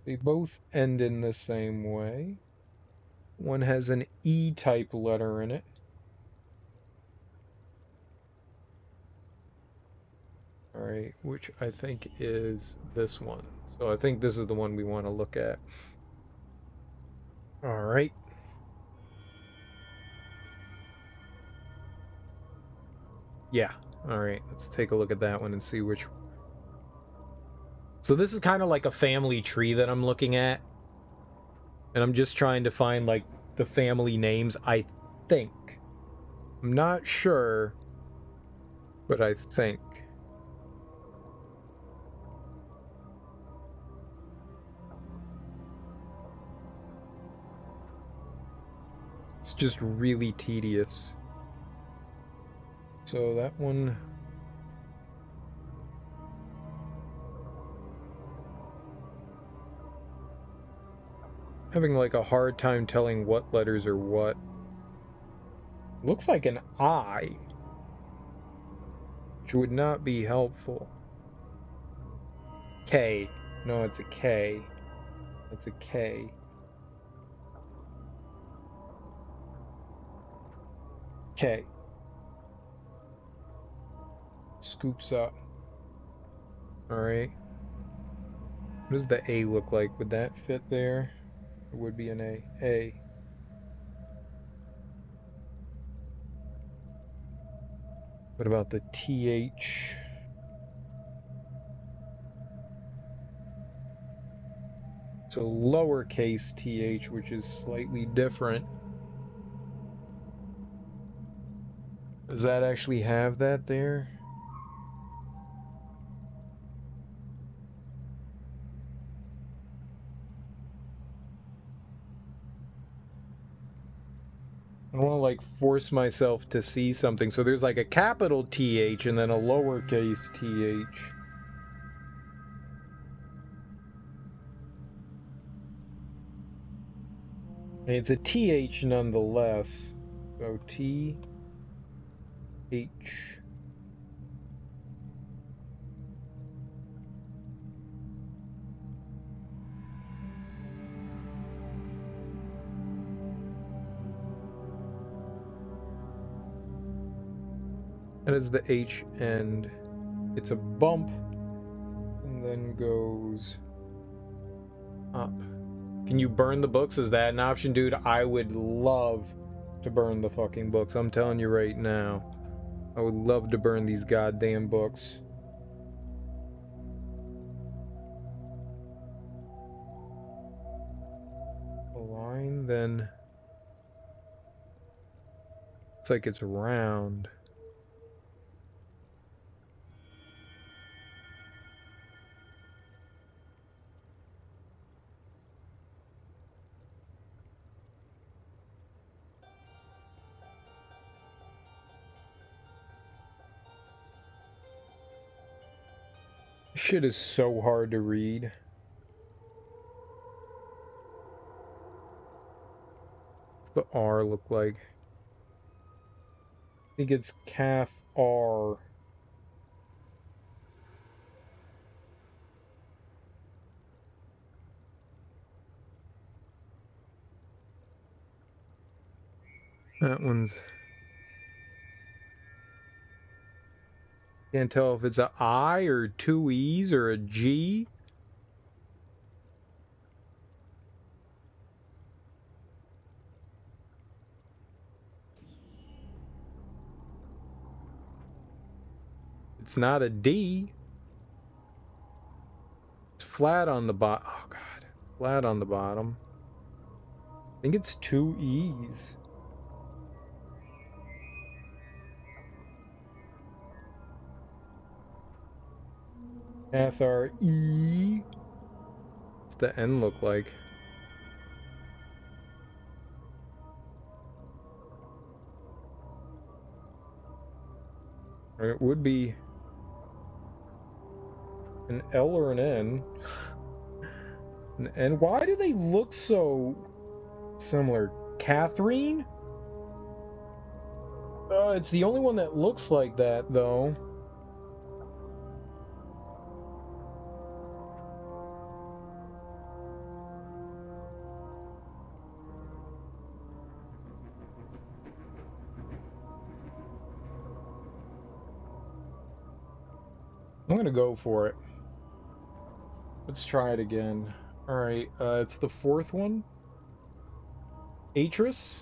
They both end in the same way. One has an E-type letter in it. Alright, which I think is this one. So I think this is the one we want to look at. Alright. Yeah, alright. Let's take a look at that one and see which... So this is kind of like a family tree that I'm looking at. And I'm just trying to find, like, the family names, I think. I'm not sure, but I think. It's just really tedious. So that one... having like a hard time telling what letters are what. Looks like an I, which would not be helpful. K. No, it's a K. It's a K. K. Scoops up. Alright. What does the A look like? Would that fit there? It would be an A. A. What about the TH? So lowercase th, which is slightly different. Does that actually have that there? I don't want to like force myself to see something. So there's like a capital TH and then a lowercase th. And it's a TH nonetheless. So TH. That is the H end. It's a bump and then goes up. Can you burn the books? Is that an option, dude? I would love to burn the fucking books. I'm telling you right now. I would love to burn these goddamn books. A line, then... it's like it's round. Shit is so hard to read. What's the R look like? I think it's calf R. That one's... can't tell if it's a I or two E's or a G. It's not a D. It's flat on the bottom. Oh, God. Flat on the bottom. I think it's two E's. F-R-E. What's the N look like? Or it would be an L or an N. An N. Why do they look so similar? Catherine? It's the only one that looks like that, though. I'm gonna go for it. Let's try it again. Alright, it's the fourth one. Atrus.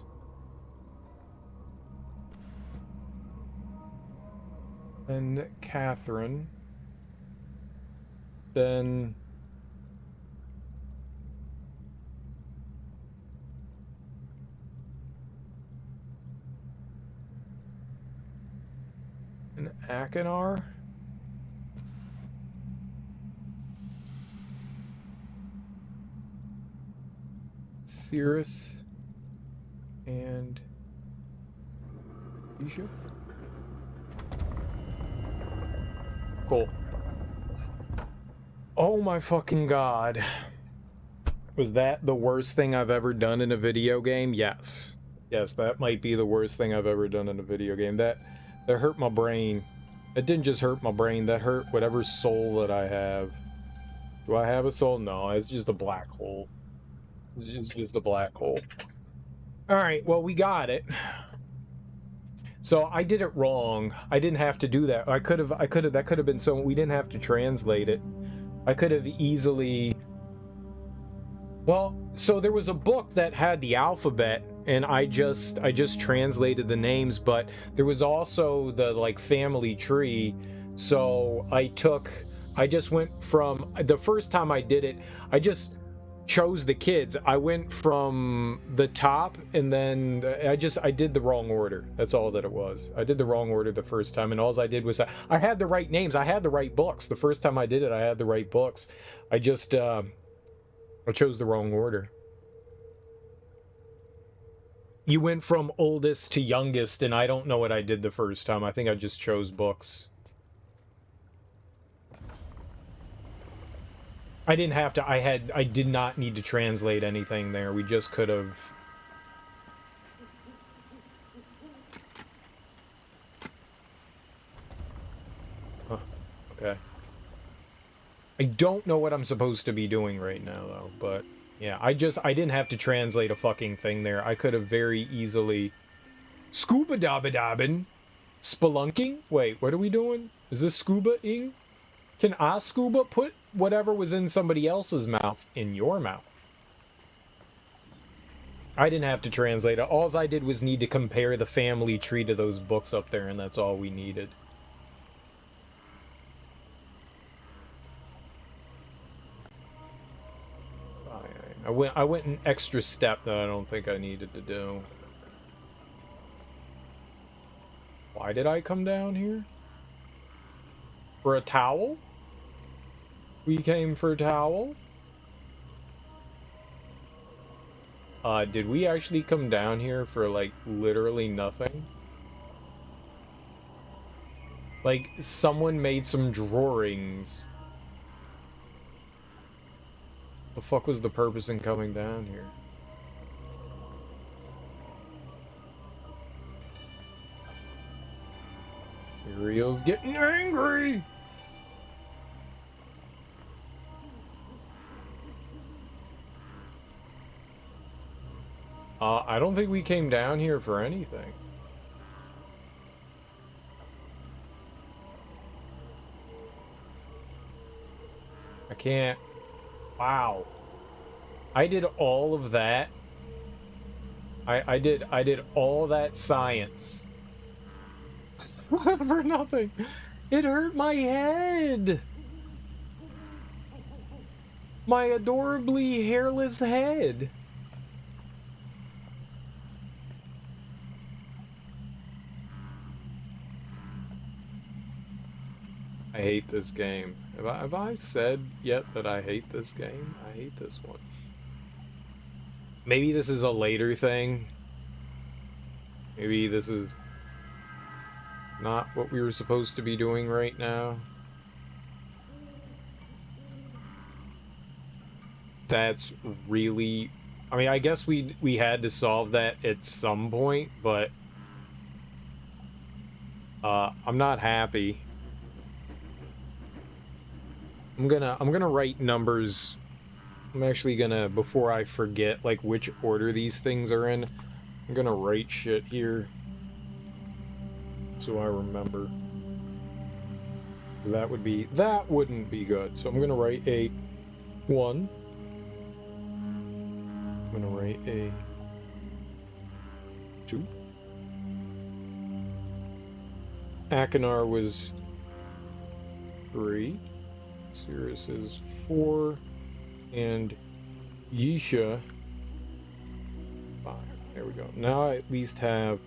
And Catherine. Then... and Akinar. Cirrus and Isha. Cool. Oh my fucking god. Was that the worst thing I've ever done in a video game? Yes. Yes, that might be the worst thing I've ever done in a video game. That hurt my brain. It didn't just hurt my brain, that hurt whatever soul that I have. Do I have a soul? No, it's just a black hole. It's just a black hole. Alright, well, we got it. So I did it wrong. I didn't have to do that. That could have been so, we didn't have to translate it. I could have easily... Well, so there was a book that had the alphabet, and I just translated the names, but there was also the, like, family tree, so I just went from, the first time I did it, I just chose the kids. I went from the top, and then I did the wrong order. That's all that it was. I did the wrong order the first time, and all I did was, I had the right names, I had the right books. The first time I did it, I had the right books. I just, I chose the wrong order. You went from oldest to youngest, and I don't know what I did the first time. I think I just chose books. I didn't have to, I did not need to translate anything there. We just could have... Huh, okay. I don't know what I'm supposed to be doing right now, though, but yeah, I didn't have to translate a fucking thing there. I could have very easily... Scuba dabba-dabbin? Spelunking? Wait, what are we doing? Is this scuba-ing? Can I scuba? Put whatever was in somebody else's mouth in your mouth. I didn't have to translate it. All I did was need to compare the family tree to those books up there, and that's all we needed. I went an extra step that I don't think I needed to do. Why did I come down here? For a towel? We came for a towel? Did we actually come down here for, like, literally nothing? Like, someone made some drawings. The fuck was the purpose in coming down here? Cereal's getting angry! I don't think we came down here for anything. I can't... Wow. I did all of that. I did all that science. For nothing. It hurt my head. My adorably hairless head. I hate this game. Have I said yet that I hate this game? I hate this one. Maybe this is a later thing. Maybe this is not what we were supposed to be doing right now. That's really... I mean, I guess we had to solve that at some point, but... I'm not happy. I'm gonna write numbers. I'm actually gonna, before I forget, like, which order these things are in, I'm gonna write shit here. So I remember. 'Cause that wouldn't be good. So I'm gonna write a 1. I'm gonna write a 2. Akinar was 3. Cirrus is 4, and Yisha 5. There we go. Now I at least have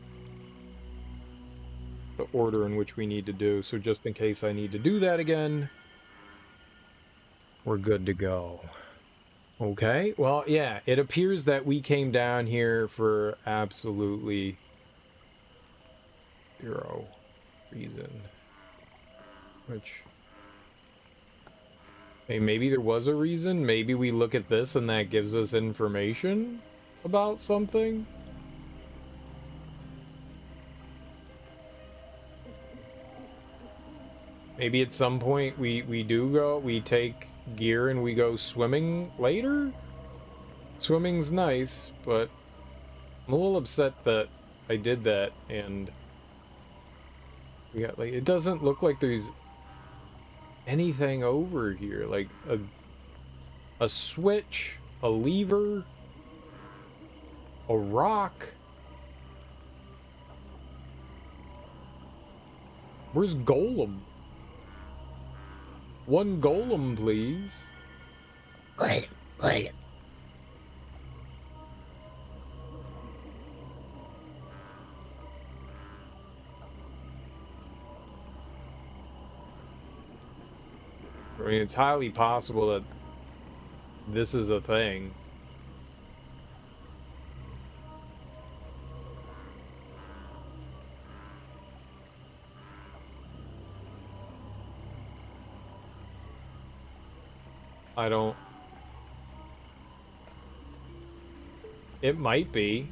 the order in which we need to do. So just in case I need to do that again, we're good to go. Okay, well, yeah, it appears that we came down here for absolutely zero reason. Which, hey, maybe there was a reason. Maybe we look at this and that gives us information about something. Maybe at some point we take gear and we go swimming later? Swimming's nice, but I'm a little upset that I did that and we got, like, it doesn't look like there's anything over here. Like a switch, a lever, a rock. Where's Golem? One golem, please. Play it. I mean, it's highly possible that this is a thing. I don't... It might be.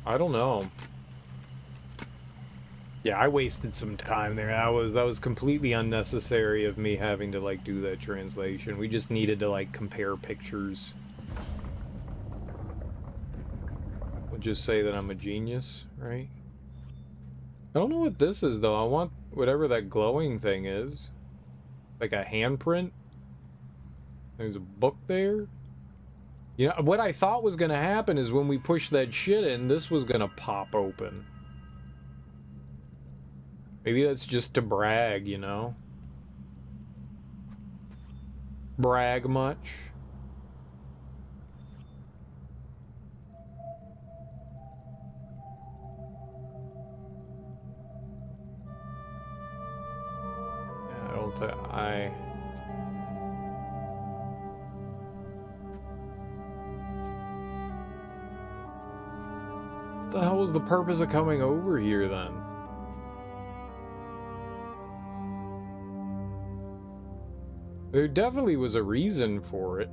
I don't know. Yeah, I wasted some time there. That was completely unnecessary of me having to, like, do that translation. We just needed to, like, compare pictures. We'll just say that I'm a genius, right? I don't know what this is, though. I want whatever that glowing thing is. Like a handprint? There's a book there? You know, what I thought was gonna happen is when we push that shit in, this was gonna pop open. Maybe that's just to brag, you know? Brag much? Yeah, I don't think What the hell was the purpose of coming over here, then? There definitely was a reason for it.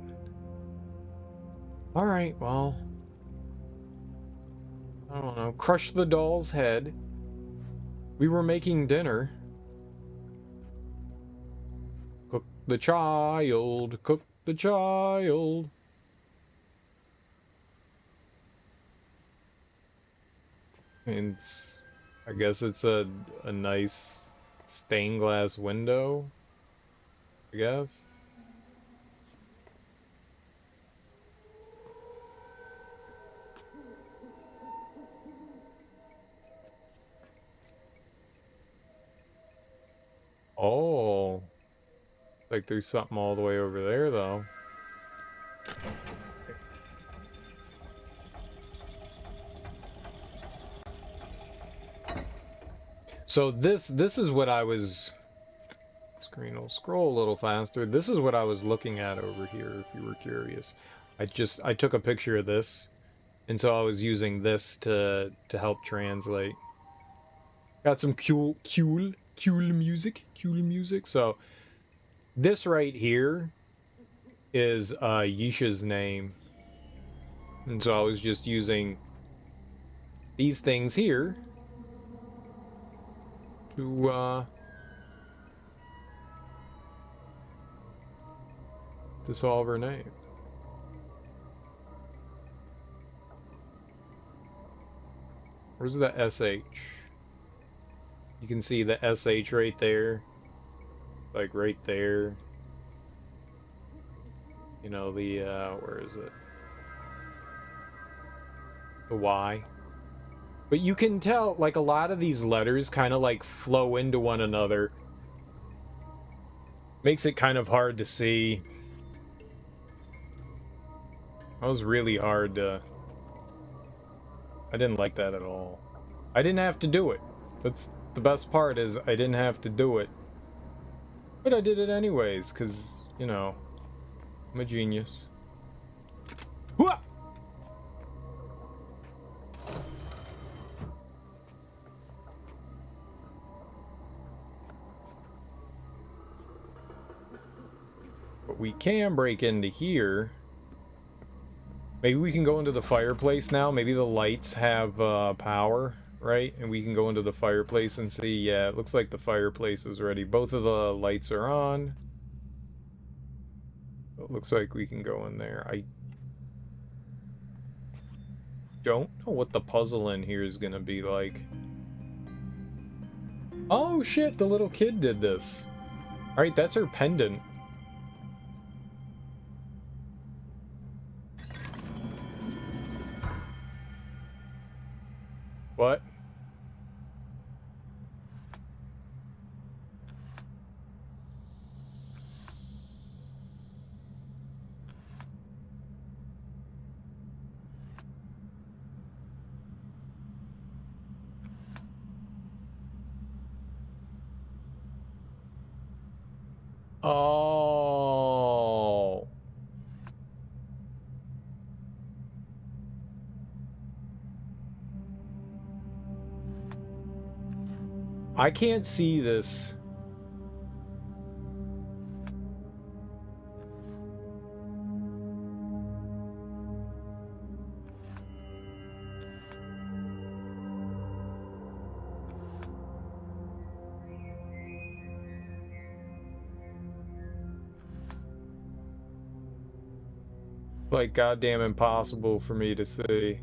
Alright, well... I don't know. Crush the doll's head. We were making dinner. Cook the child. Cook the child. And I guess it's a nice stained glass window, I guess. Oh, like there's something all the way over there, though. So this is what I was... Screen will scroll a little faster. This is what I was looking at over here, if you were curious. I took a picture of this, and so I was using this to help translate. Got some cool music. So this right here is Yisha's name, and so I was just using these things here to solve her name. Where's the SH? You can see the SH right there. Like right there. You know, the, where is it? The Y. But you can tell, like, a lot of these letters kind of, like, flow into one another. Makes it kind of hard to see. That was really hard to... I didn't like that at all. I didn't have to do it. That's the best part, is I didn't have to do it. But I did it anyways, because, you know, I'm a genius. Hooah! But we can break into here. Maybe we can go into the fireplace now. Maybe the lights have power, right? And we can go into the fireplace and see. Yeah, it looks like the fireplace is ready. Both of the lights are on. It looks like we can go in there. I don't know what the puzzle in here is gonna be like. Oh shit, the little kid did this. Alright, that's her pendant. What? Oh. I can't see this. Like goddamn impossible for me to see.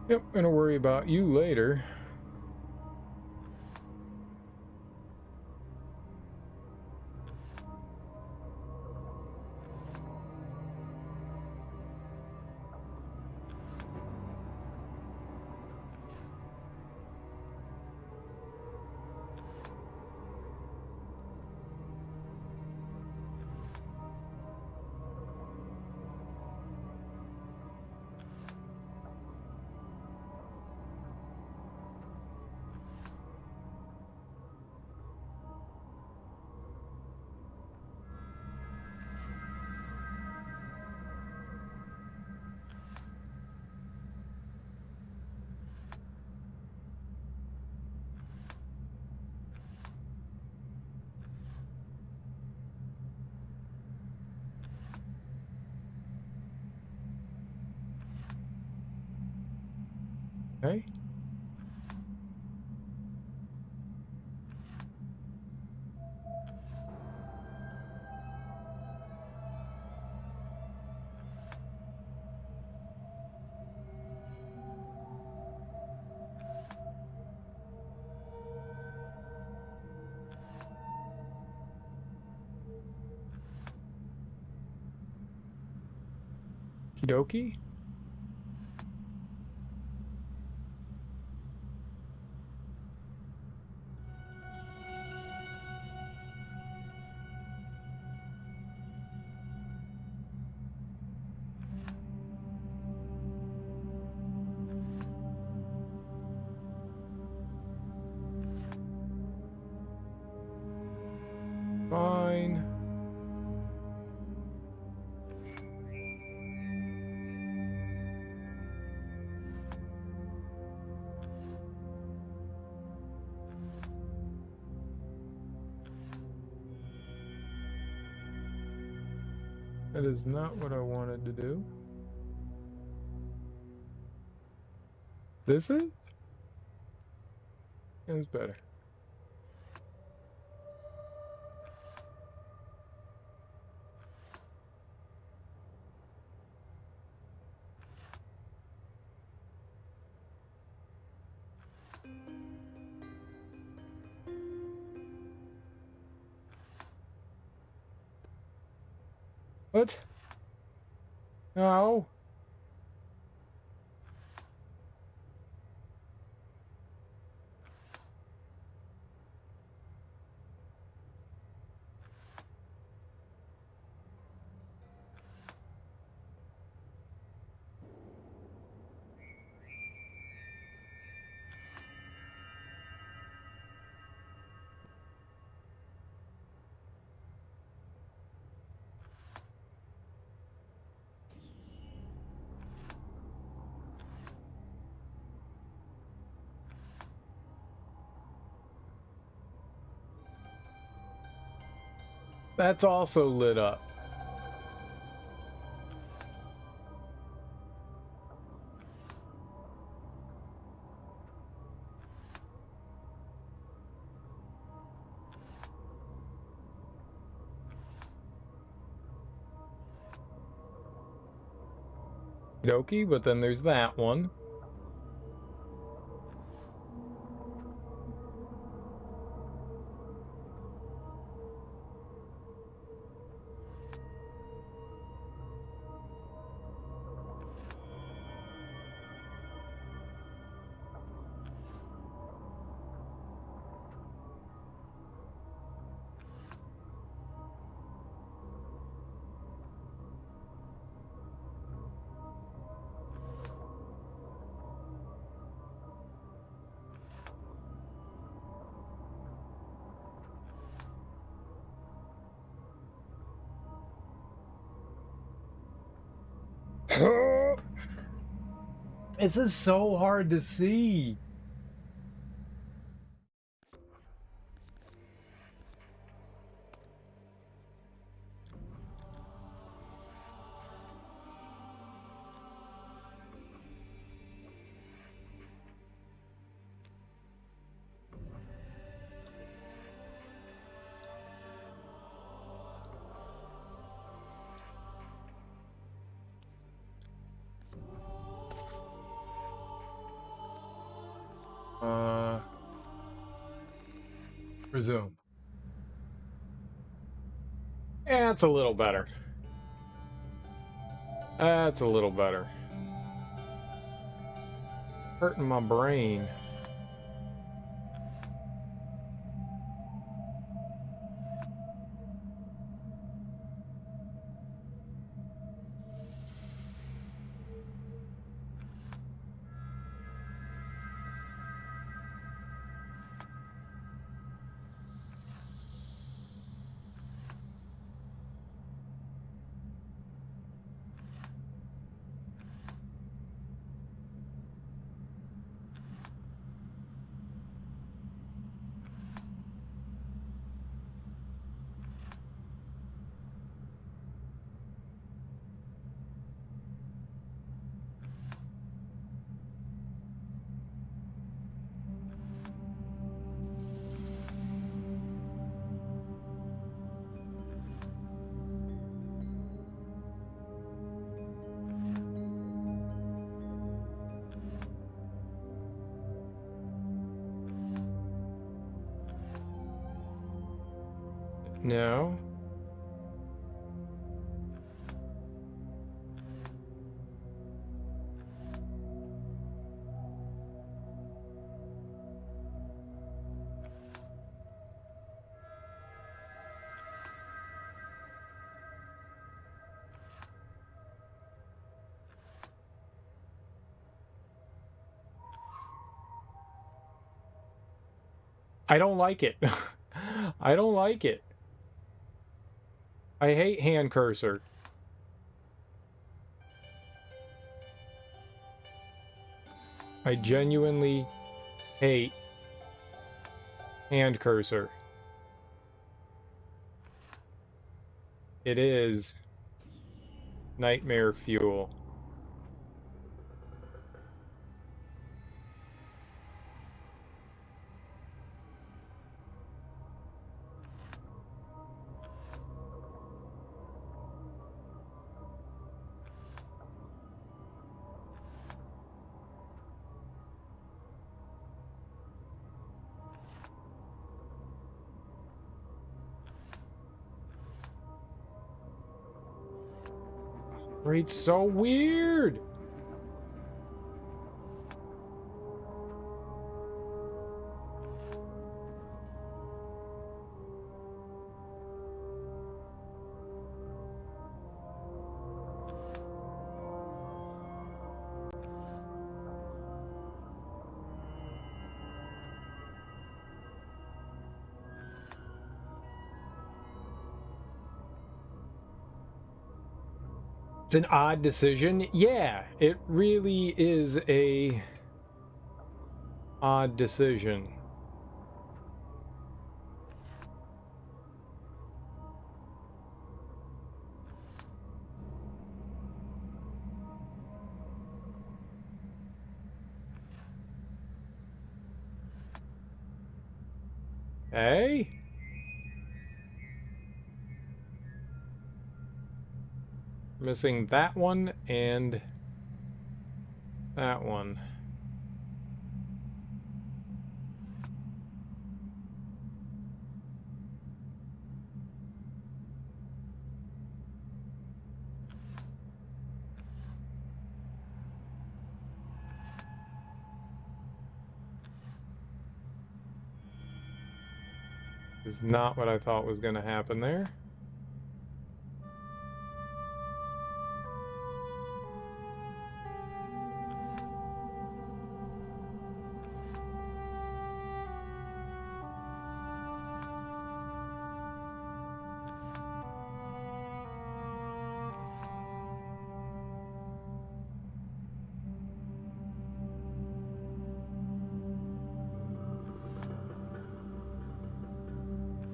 Yep, gonna worry about you later. Okay. Okie dokie. That is not what I wanted to do. This is? It's better. What? No. That's also lit up. Okie, but then there's that one. This is so hard to see. Resume. That's a little better. That's a little better. Hurting my brain. No. I don't like it. I don't like it. I hate hand cursor. I genuinely hate hand cursor. It is Nightmare fuel. It's so weird. It's an odd decision. Yeah, it really is a odd decision. Hey? Missing that one and that one. Is not what I thought was going to happen there.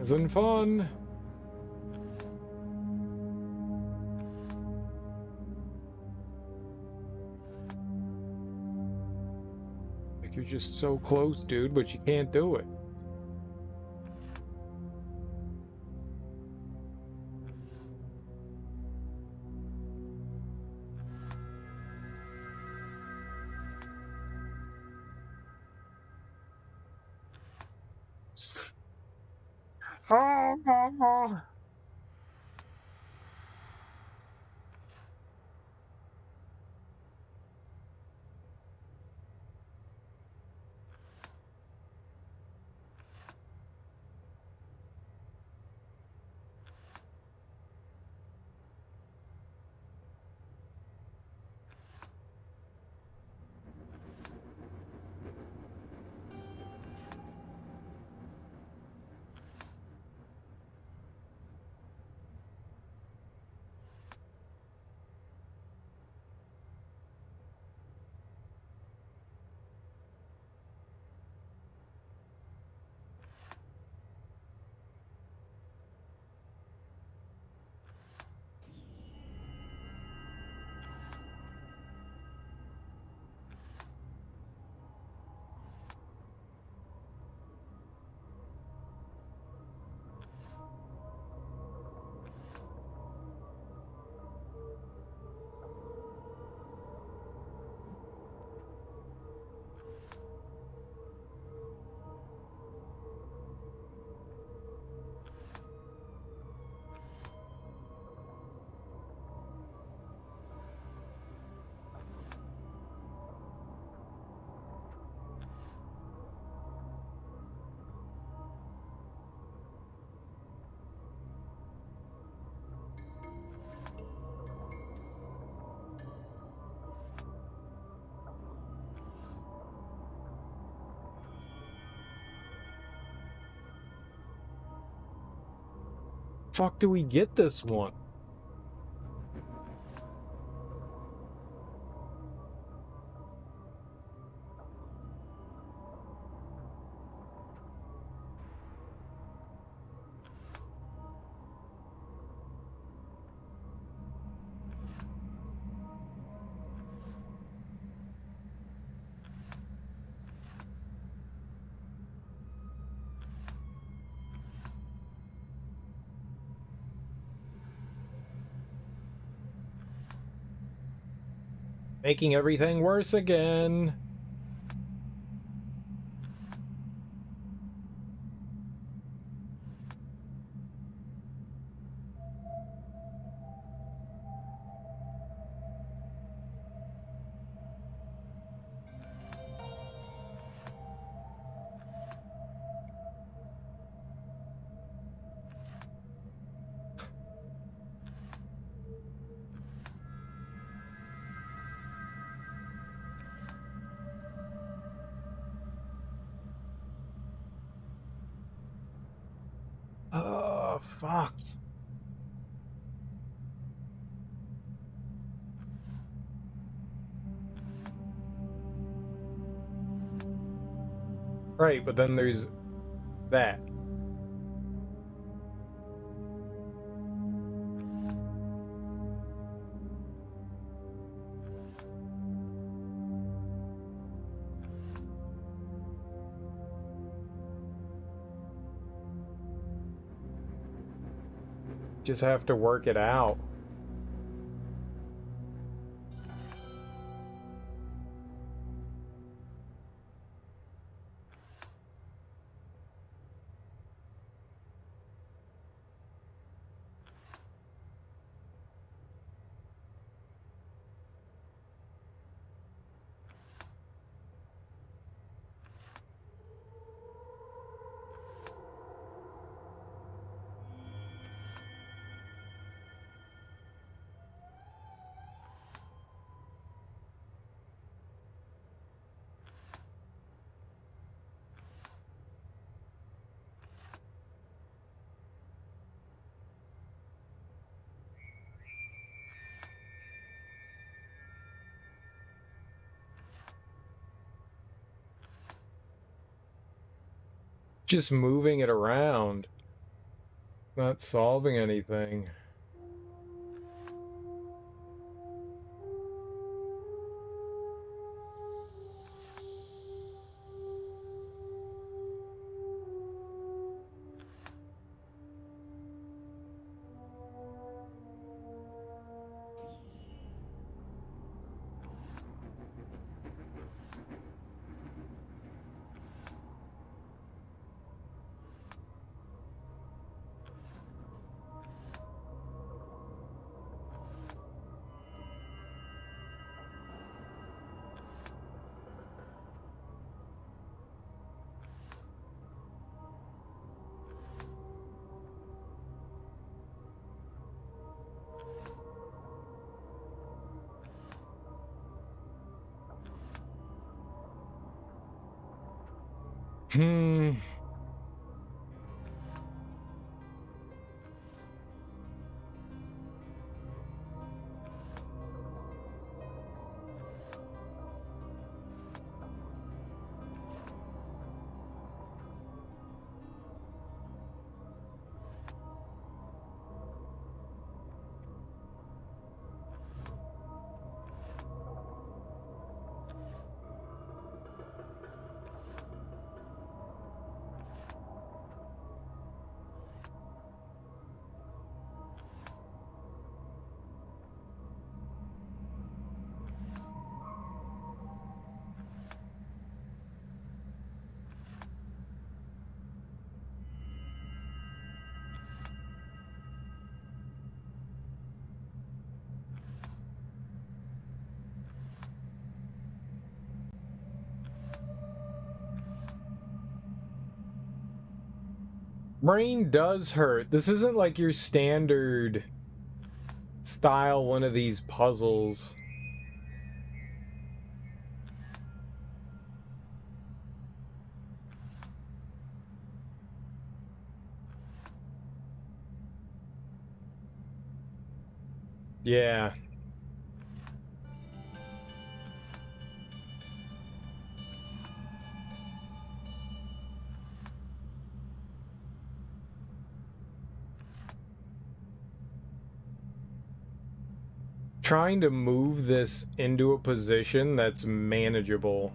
Isn't fun. Like you're just so close, dude, but you can't do it. Oh. Fuck do we get this one? Making everything worse again. Oh, fuck. Right, but then there's that. Just have to work it out. Just moving it around. Not solving anything. Hmm. Brain does hurt. This isn't like your standard style one of these puzzles. Yeah. Trying to move this into a position that's manageable.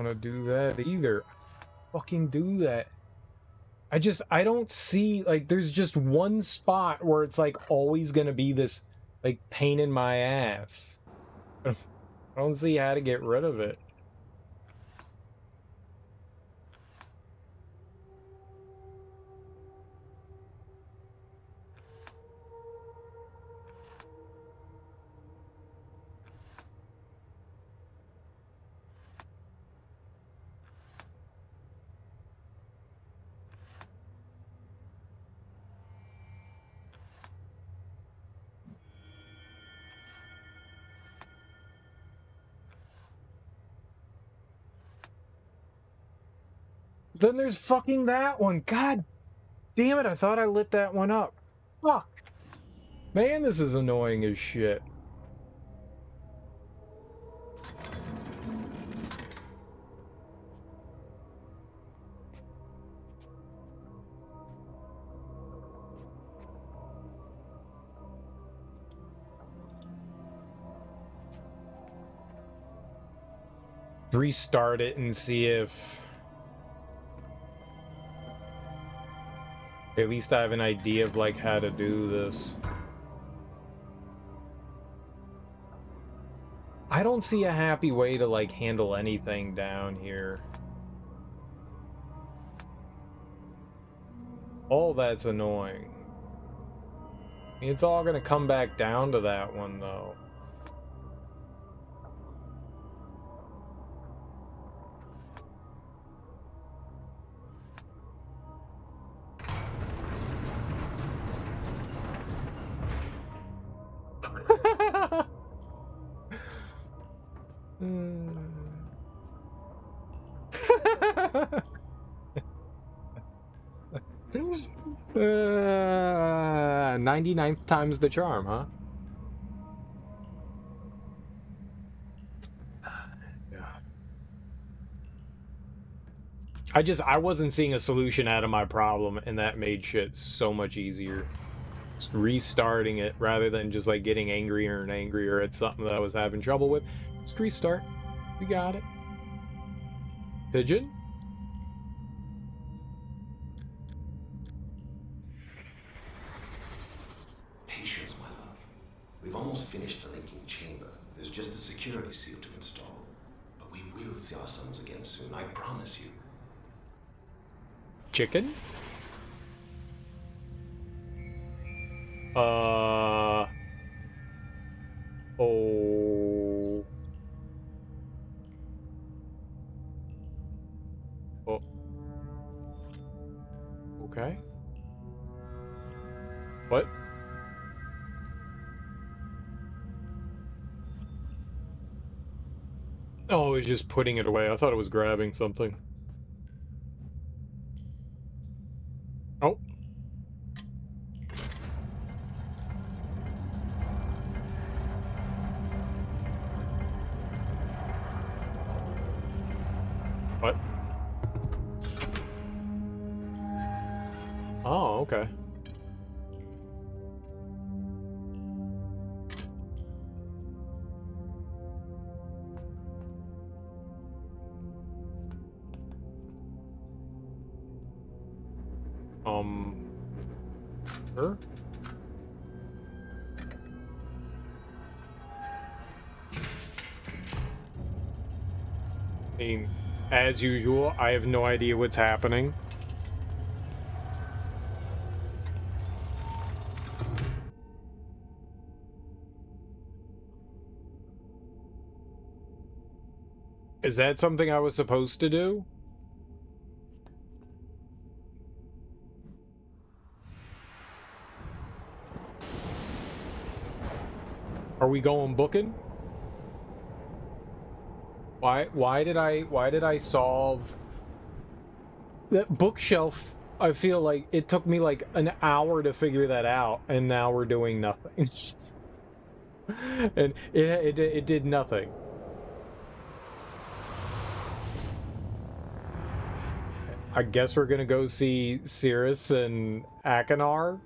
want to do that either. Fucking do that. I don't see, like, there's just one spot where it's, like, always gonna be this, like, pain in my ass. I don't see how to get rid of it. Then there's fucking that one. God damn it, I thought I lit that one up. Fuck. Man, this is annoying as shit. Restart it and see if... At least I have an idea of, like, how to do this. I don't see a happy way to, like, handle anything down here. Oh, that's annoying. It's all gonna come back down to that one, though. Hmm. 99th time's the charm, huh? I wasn't seeing a solution out of my problem, and that made shit so much easier. Just restarting it rather than just like getting angrier and angrier at something that I was having trouble with. Just restart. We got it. Pigeon? Patience, my love. We've almost finished the linking chamber. There's just the security seal to install. But we will see our sons again soon, I promise you. Chicken? Oh. Oh. Okay. What? Oh, it was just putting it away. I thought it was grabbing something. Oh. What? Oh, okay. Sure. I mean, as usual, I have no idea what's happening. Is that something I was supposed to do? Are we going booking? Why did I solve that bookshelf? I feel like it took me like an hour to figure that out, and now we're doing nothing. And it did nothing. I guess we're gonna go see Cirrus and Akinar.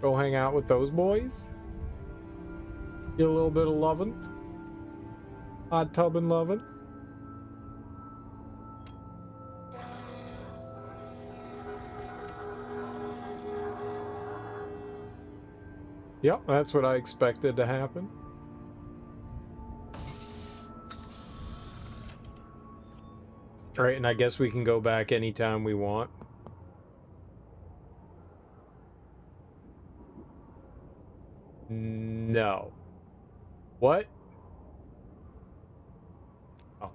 Go hang out with those boys. Get a little bit of lovin'. Hot tub and lovin'. Yep, that's what I expected to happen. Alright, and I guess we can go back anytime we want. No. What? Oh.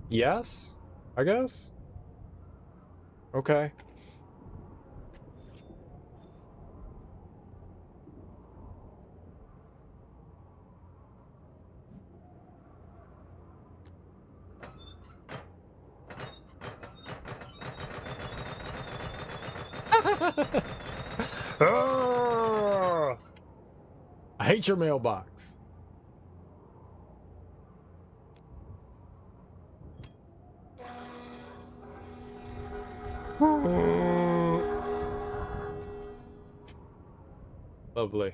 Yes? I guess? Okay. Ah! I hate your mailbox. Lovely.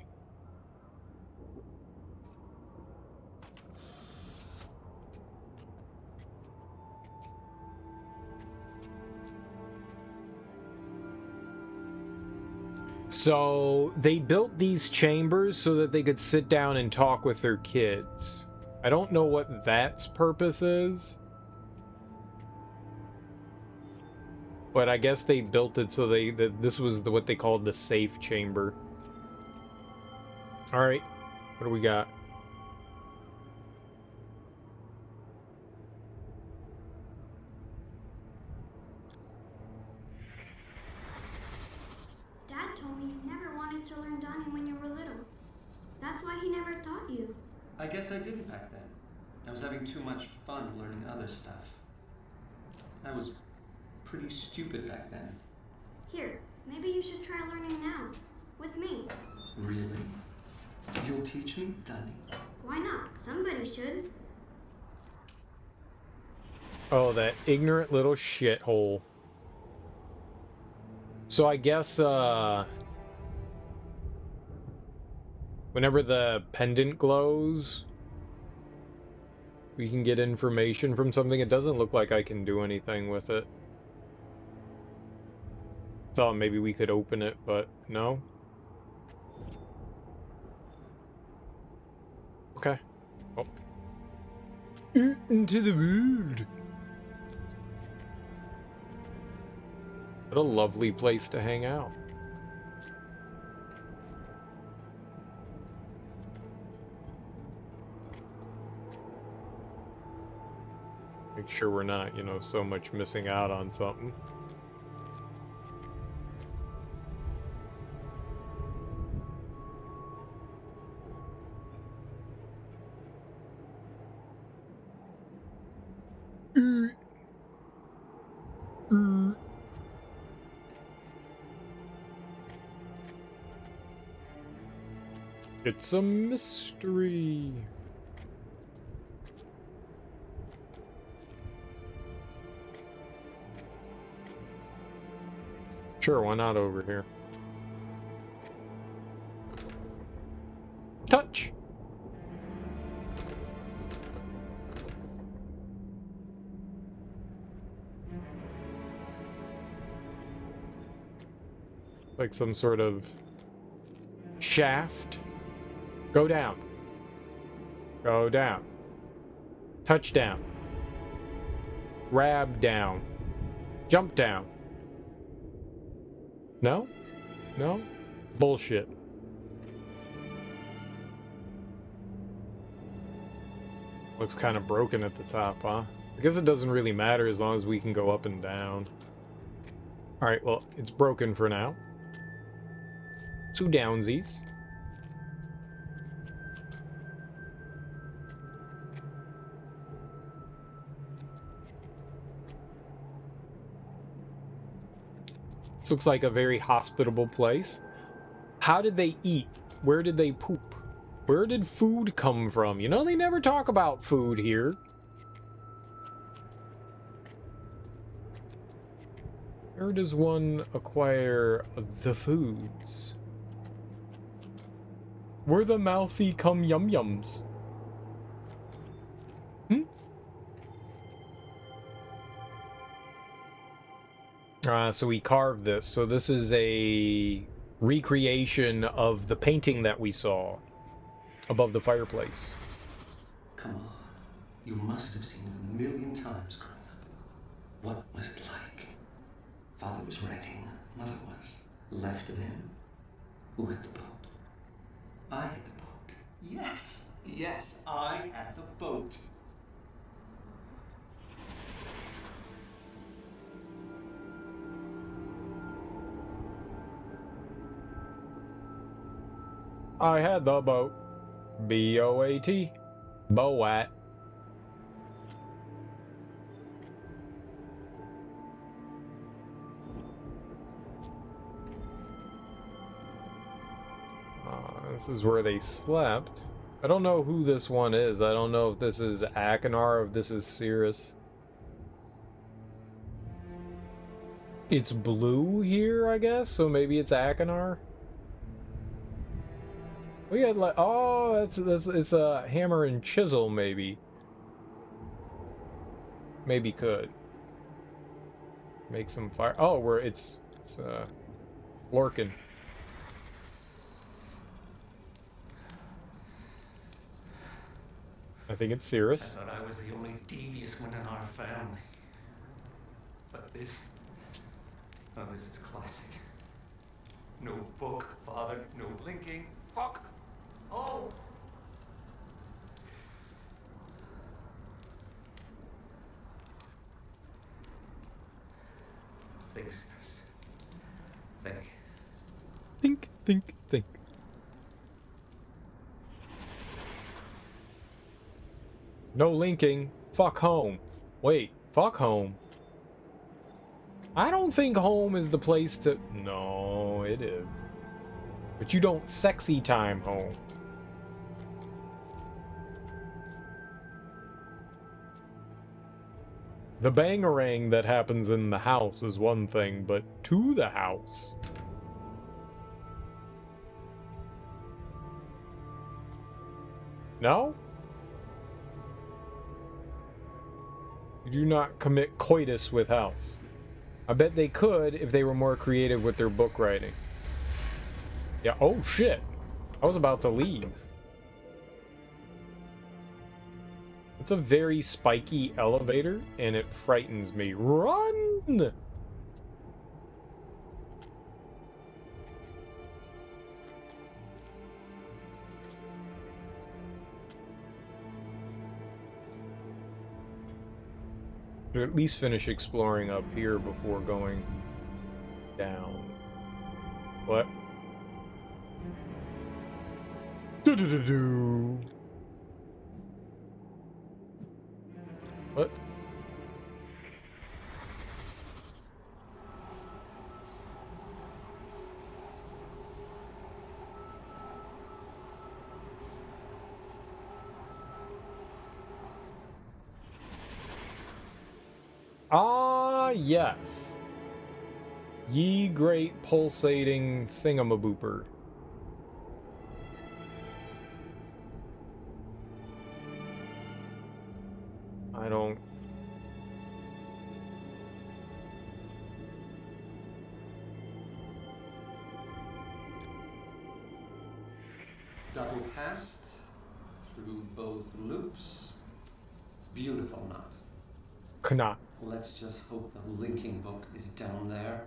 So they built these chambers so that they could sit down and talk with their kids. I don't know what that's purpose is, but I guess they built it so that this was what they called the safe chamber. All right, what do we got? Dad told me you never wanted to learn Donnie when you were little. That's why he never taught you. I guess I didn't back then. I was having too much fun learning other stuff. I was pretty stupid back then. Here, maybe you should try learning now. With me. Really? You'll teach me, Donnie? Why not? Somebody should. Oh, that ignorant little shithole. So I guess, whenever the pendant glows, we can get information from something. It doesn't look like I can do anything with it. Thought maybe we could open it, but no. Okay. Oh. Into the world. What a lovely place to hang out. Make sure we're not, you know, so much missing out on something. It's a mystery. Sure, why not over here? Touch! Like some sort of shaft. Go down. Go down. Touchdown. Grab down. Jump down. No? No? Bullshit. Looks kind of broken at the top, huh? I guess it doesn't really matter as long as we can go up and down. Alright, well, it's broken for now. Two downsies. This looks like a very hospitable place. How did they eat? Where did they poop? Where did food come from? You know, they never talk about food here. Where does one acquire the foods? Where the mouthy come yum-yums? So we carved this. So this is a recreation of the painting that we saw above the fireplace. Come on. You must have seen it a million times growing up. What was it like? Father was writing. Mother was. Left of him. Who had the boat? I had the boat. Yes. Yes, I had the boat. I had the boat. B-O-A-T. Boat. This is where they slept. I don't know who this one is. I don't know if this is Akinar or if this is Cirrus. It's blue here, I guess, so maybe it's Akinar. We had like, oh, it's a hammer and chisel, maybe. Maybe could make some fire. Oh, where it's Lorcan. I think it's Cirrus. I thought I was the only devious one in our family. But this... Oh, this is classic. No book, father, no linking. Fuck! Oh! Think, Cirrus. Think. Think, think, think. No linking. Fuck home. Wait, fuck home. I don't think home is the place to... No, it is. But you don't sexy time home. The bangarang that happens in the house is one thing, but to the house... No? You do not commit coitus with house. I bet they could if they were more creative with their book writing. Yeah, oh shit. I was about to leave. It's a very spiky elevator, and it frightens me. Run! Should at least finish exploring up here before going down. What? Do-do-do-do. What? Ah, yes. Ye great pulsating thingamabooper. I don't... Double passed through both loops. Beautiful knot. Knot. Let's just hope the linking book is down there.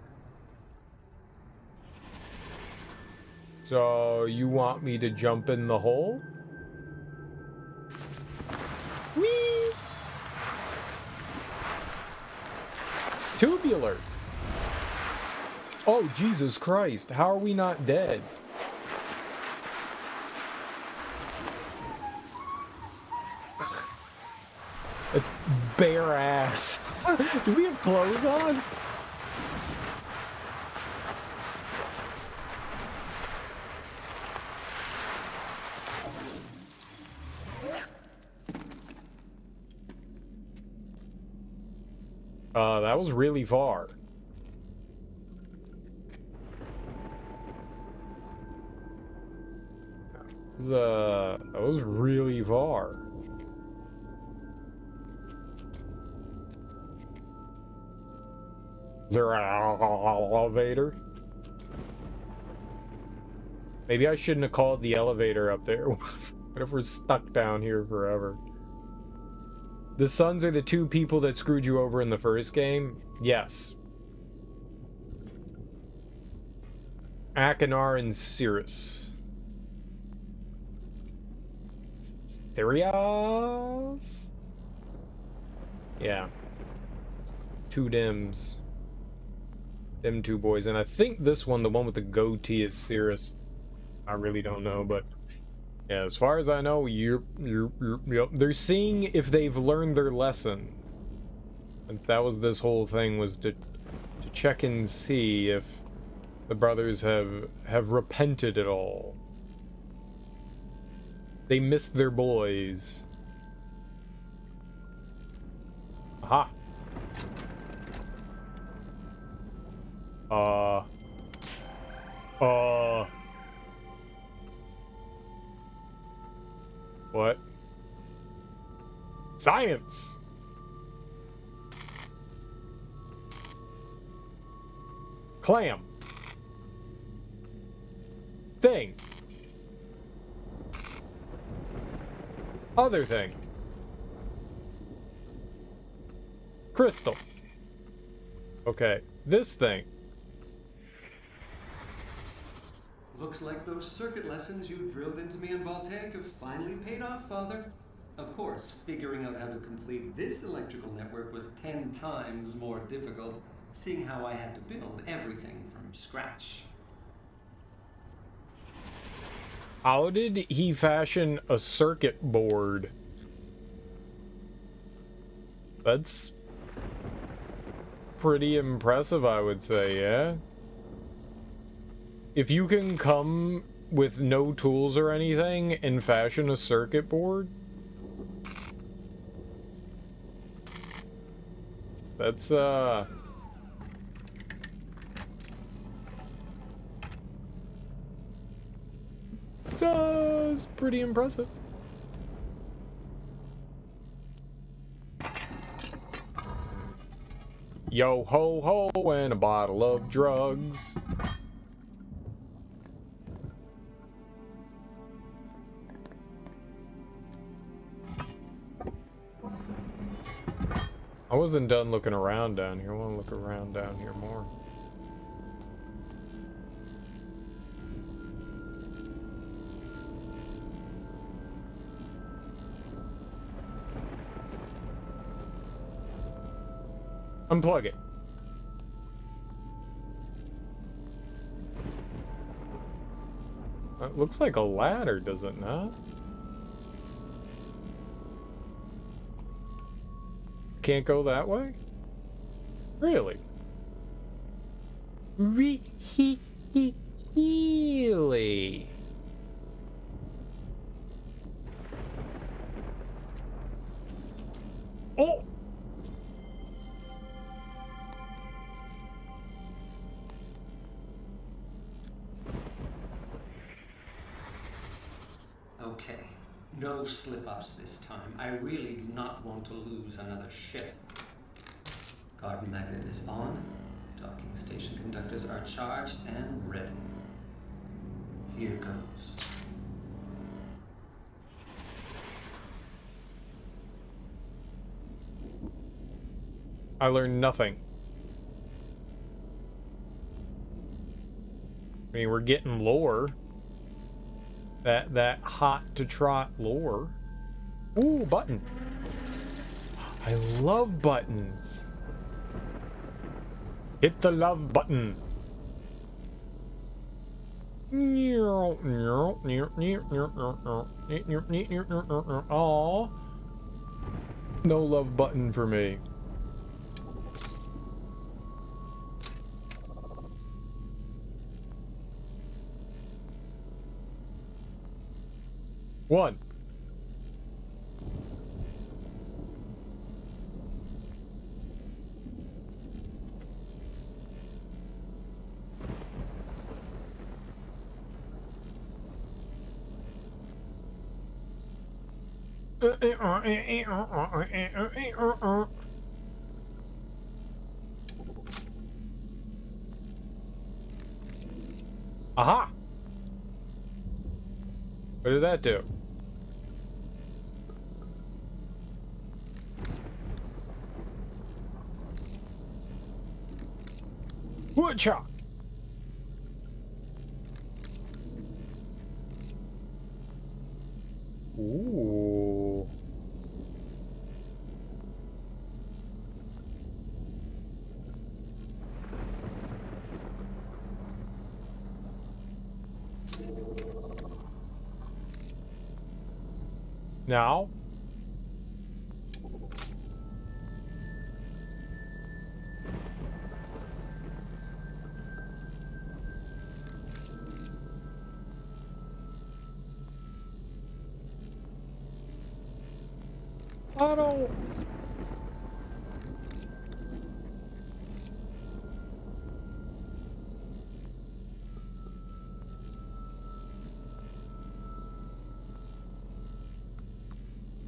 So, you want me to jump in the hole? Whee! Tubular! Oh, Jesus Christ, how are we not dead? It's bare ass. Do we have clothes on? That was really far. That was really far. Is there an elevator? Maybe I shouldn't have called the elevator up there. What if we're stuck down here forever? The Suns are the two people that screwed you over in the first game? Yes. Akinar and Cirrus. Therias? Yeah. Two Dims. Them two boys. And I think this one, the one with the goatee, is Cirrus. I really don't know, but yeah, as far as I know, yep. They're seeing if they've learned their lesson. And that was this whole thing, was to check and see if the brothers have repented at all. They missed their boys. Aha. What? Science! Clam. Thing. Other thing. Crystal. Okay, this thing. Looks like those circuit lessons you drilled into me in Voltaic have finally paid off, Father. Of course, figuring out how to complete this electrical network was 10 times more difficult, seeing how I had to build everything from scratch. How did he fashion a circuit board? That's pretty impressive, I would say, yeah? If you can come with no tools or anything and fashion a circuit board, that's it's pretty impressive. Yo ho ho and a bottle of drugs. I wasn't done looking around down here. I want to look around down here more. Unplug it. That looks like a ladder, does it not? Can't go that way? Really? Really? Oh! Okay, no slip-ups this time. I really do not want to lose another ship. Guard magnet is on. Docking station conductors are charged and ready. Here goes. I learned nothing. I mean, we're getting lore. That hot to trot lore. Ooh, button. I love buttons. Hit the love button. Aw. No love button for me. One. Aha! What did that do? Whatcha? Ooh. Now. I don't...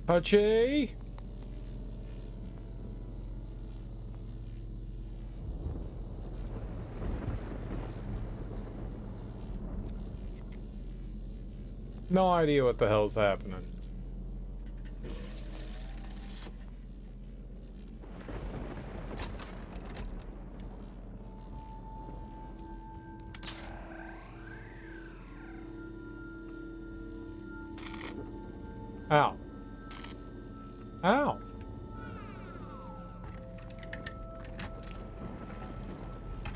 Touchy. No idea what the hell's happening. Ow. Ow.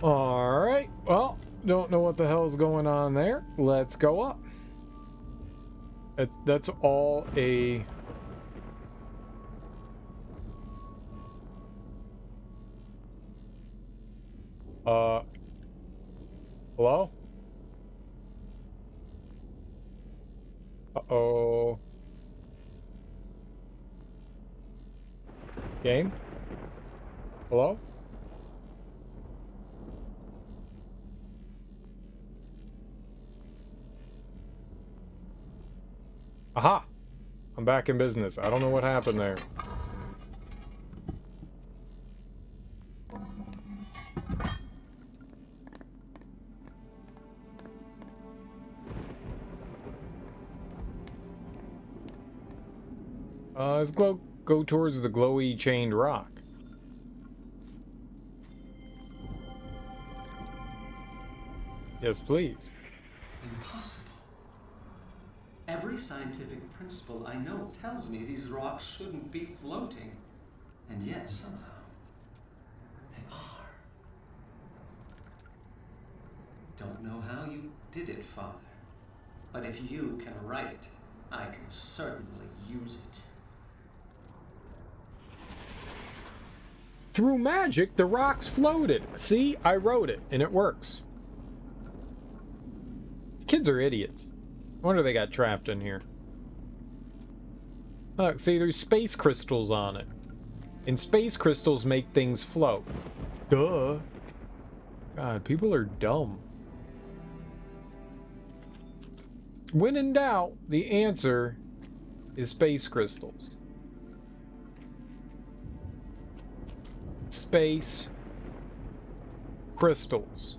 Alright, well, don't know what the hell's going on there. Let's go up. That's all a... Hello? Uh-oh. Game? Hello? Aha! I'm back in business. I don't know what happened there. Let's go towards the glowy chained rock. Yes, please. Impossible. Every scientific principle I know tells me these rocks shouldn't be floating. And yet, somehow, they are. Don't know how you did it, Father. But if you can write it, I can certainly use it. Through magic, the rocks floated. See, I wrote it, and it works. These kids are idiots. No wonder they got trapped in here. Look, see, there's space crystals on it. And space crystals make things float. Duh. God, people are dumb. When in doubt, the answer is space crystals. Space crystals.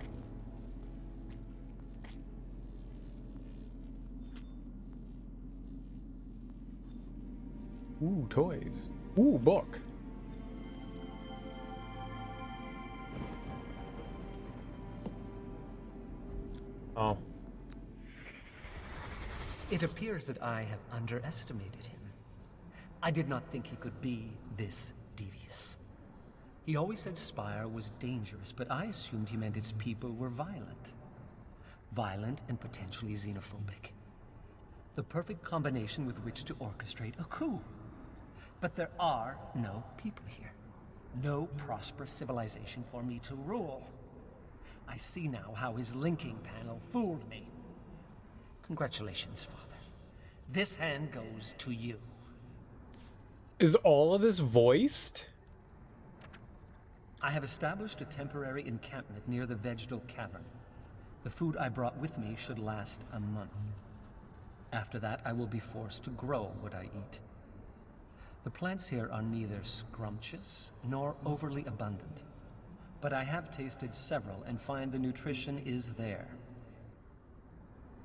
Ooh, toys. Ooh, book. Oh. It appears that I have underestimated him. I did not think he could be this devious. He always said Spire was dangerous, but I assumed he meant its people were violent. Violent and potentially xenophobic. The perfect combination with which to orchestrate a coup. But there are no people here. No prosperous civilization for me to rule. I see now how his linking panel fooled me. Congratulations, Father. This hand goes to you. Is all of this voiced? I have established a temporary encampment near the vegetal cavern. The food I brought with me should last a month. After that, I will be forced to grow what I eat. The plants here are neither scrumptious nor overly abundant, but I have tasted several and find the nutrition is there.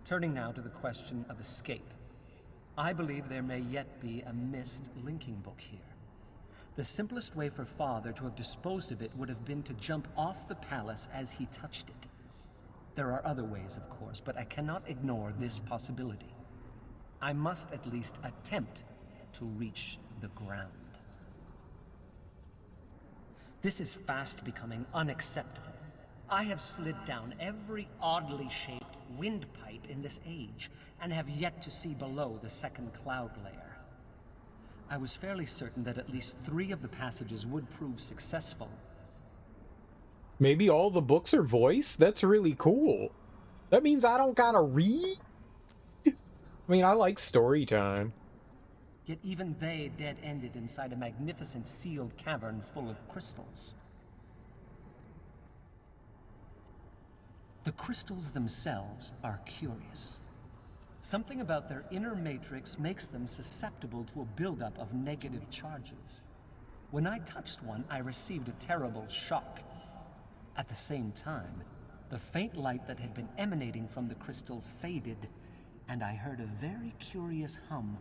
Turning now to the question of escape. I believe there may yet be a Myst linking book here. The simplest way for Father to have disposed of it would have been to jump off the palace as he touched it. There are other ways, of course, but I cannot ignore this possibility. I must at least attempt to reach the ground. This is fast becoming unacceptable. I have slid down every oddly shaped windpipe in this age, and have yet to see below the second cloud layer. I was fairly certain that at least 3 of the passages would prove successful. Maybe all the books are voiced? That's really cool. That means I don't gotta read? I mean, I like story time. Yet even they dead-ended inside a magnificent sealed cavern full of crystals. The crystals themselves are curious. Something about their inner matrix makes them susceptible to a buildup of negative charges. When I touched one, I received a terrible shock. At the same time, the faint light that had been emanating from the crystal faded, and I heard a very curious hum,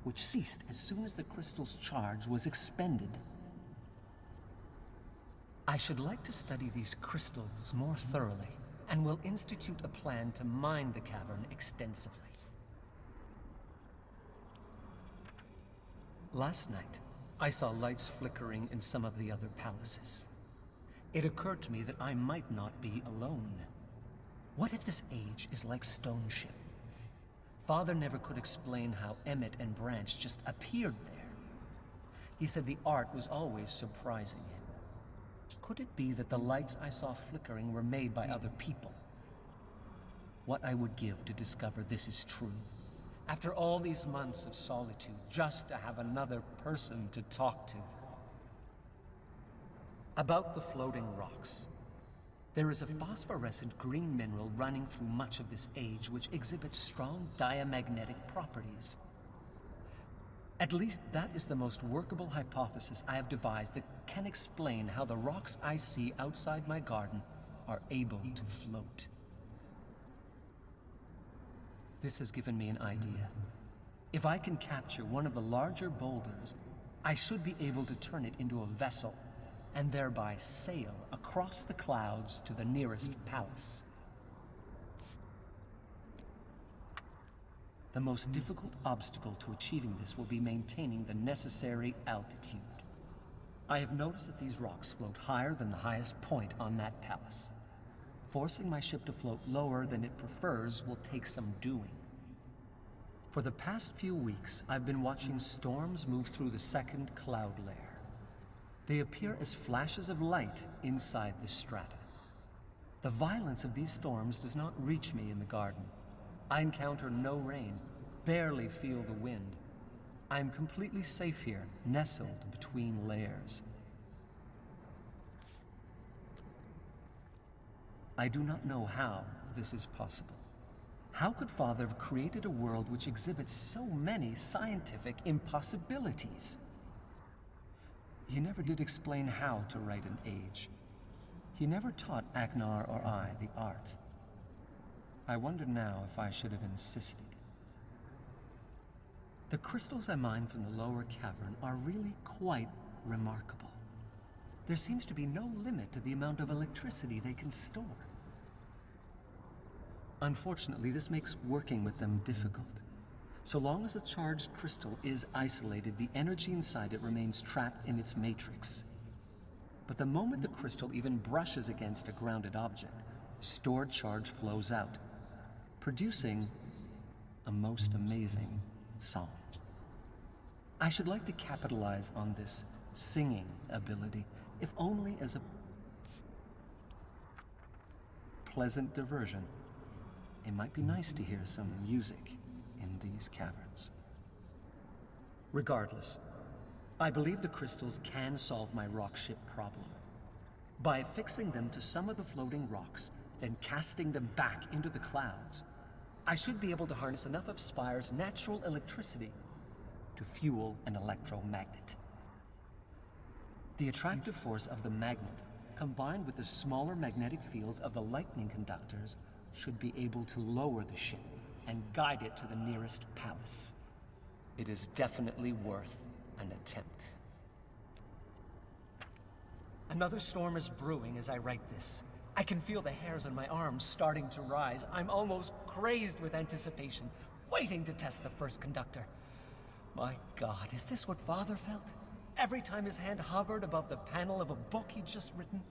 which ceased as soon as the crystal's charge was expended. I should like to study these crystals more thoroughly, and will institute a plan to mine the cavern extensively. Last night, I saw lights flickering in some of the other palaces. It occurred to me that I might not be alone. What if this age is like Stone Ship? Father never could explain how Emmett and Branch just appeared there. He said the art was always surprising him. Could it be that the lights I saw flickering were made by other people? What I would give to discover this is true. After all these months of solitude, just to have another person to talk to. About the floating rocks. There is a phosphorescent green mineral running through much of this age which exhibits strong diamagnetic properties. At least that is the most workable hypothesis I have devised that can explain how the rocks I see outside my garden are able to float. This has given me an idea. If I can capture one of the larger boulders, I should be able to turn it into a vessel and thereby sail across the clouds to the nearest palace. The most difficult obstacle to achieving this will be maintaining the necessary altitude. I have noticed that these rocks float higher than the highest point on that palace. Forcing my ship to float lower than it prefers will take some doing. For the past few weeks, I've been watching storms move through the second cloud layer. They appear as flashes of light inside the strata. The violence of these storms does not reach me in the garden. I encounter no rain, barely feel the wind. I am completely safe here, nestled between layers. I do not know how this is possible. How could Father have created a world which exhibits so many scientific impossibilities? He never did explain how to write an age. He never taught Agnar or I the art. I wonder now if I should have insisted. The crystals I mine from the lower cavern are really quite remarkable. There seems to be no limit to the amount of electricity they can store. Unfortunately, this makes working with them difficult. So long as a charged crystal is isolated, the energy inside it remains trapped in its matrix. But the moment the crystal even brushes against a grounded object, stored charge flows out, producing a most amazing song. I should like to capitalize on this singing ability, if only as a pleasant diversion. It might be nice to hear some music in these caverns. Regardless, I believe the crystals can solve my rock ship problem. By affixing them to some of the floating rocks, then casting them back into the clouds, I should be able to harness enough of Spire's natural electricity to fuel an electromagnet. The attractive force of the magnet, combined with the smaller magnetic fields of the lightning conductors, should be able to lower the ship and guide it to the nearest palace. It is definitely worth an attempt. Another storm is brewing as I write this. I can feel the hairs on my arms starting to rise. I'm almost crazed with anticipation, waiting to test the first conductor. My God, is this what Father felt? Every time his hand hovered above the panel of a book he'd just written?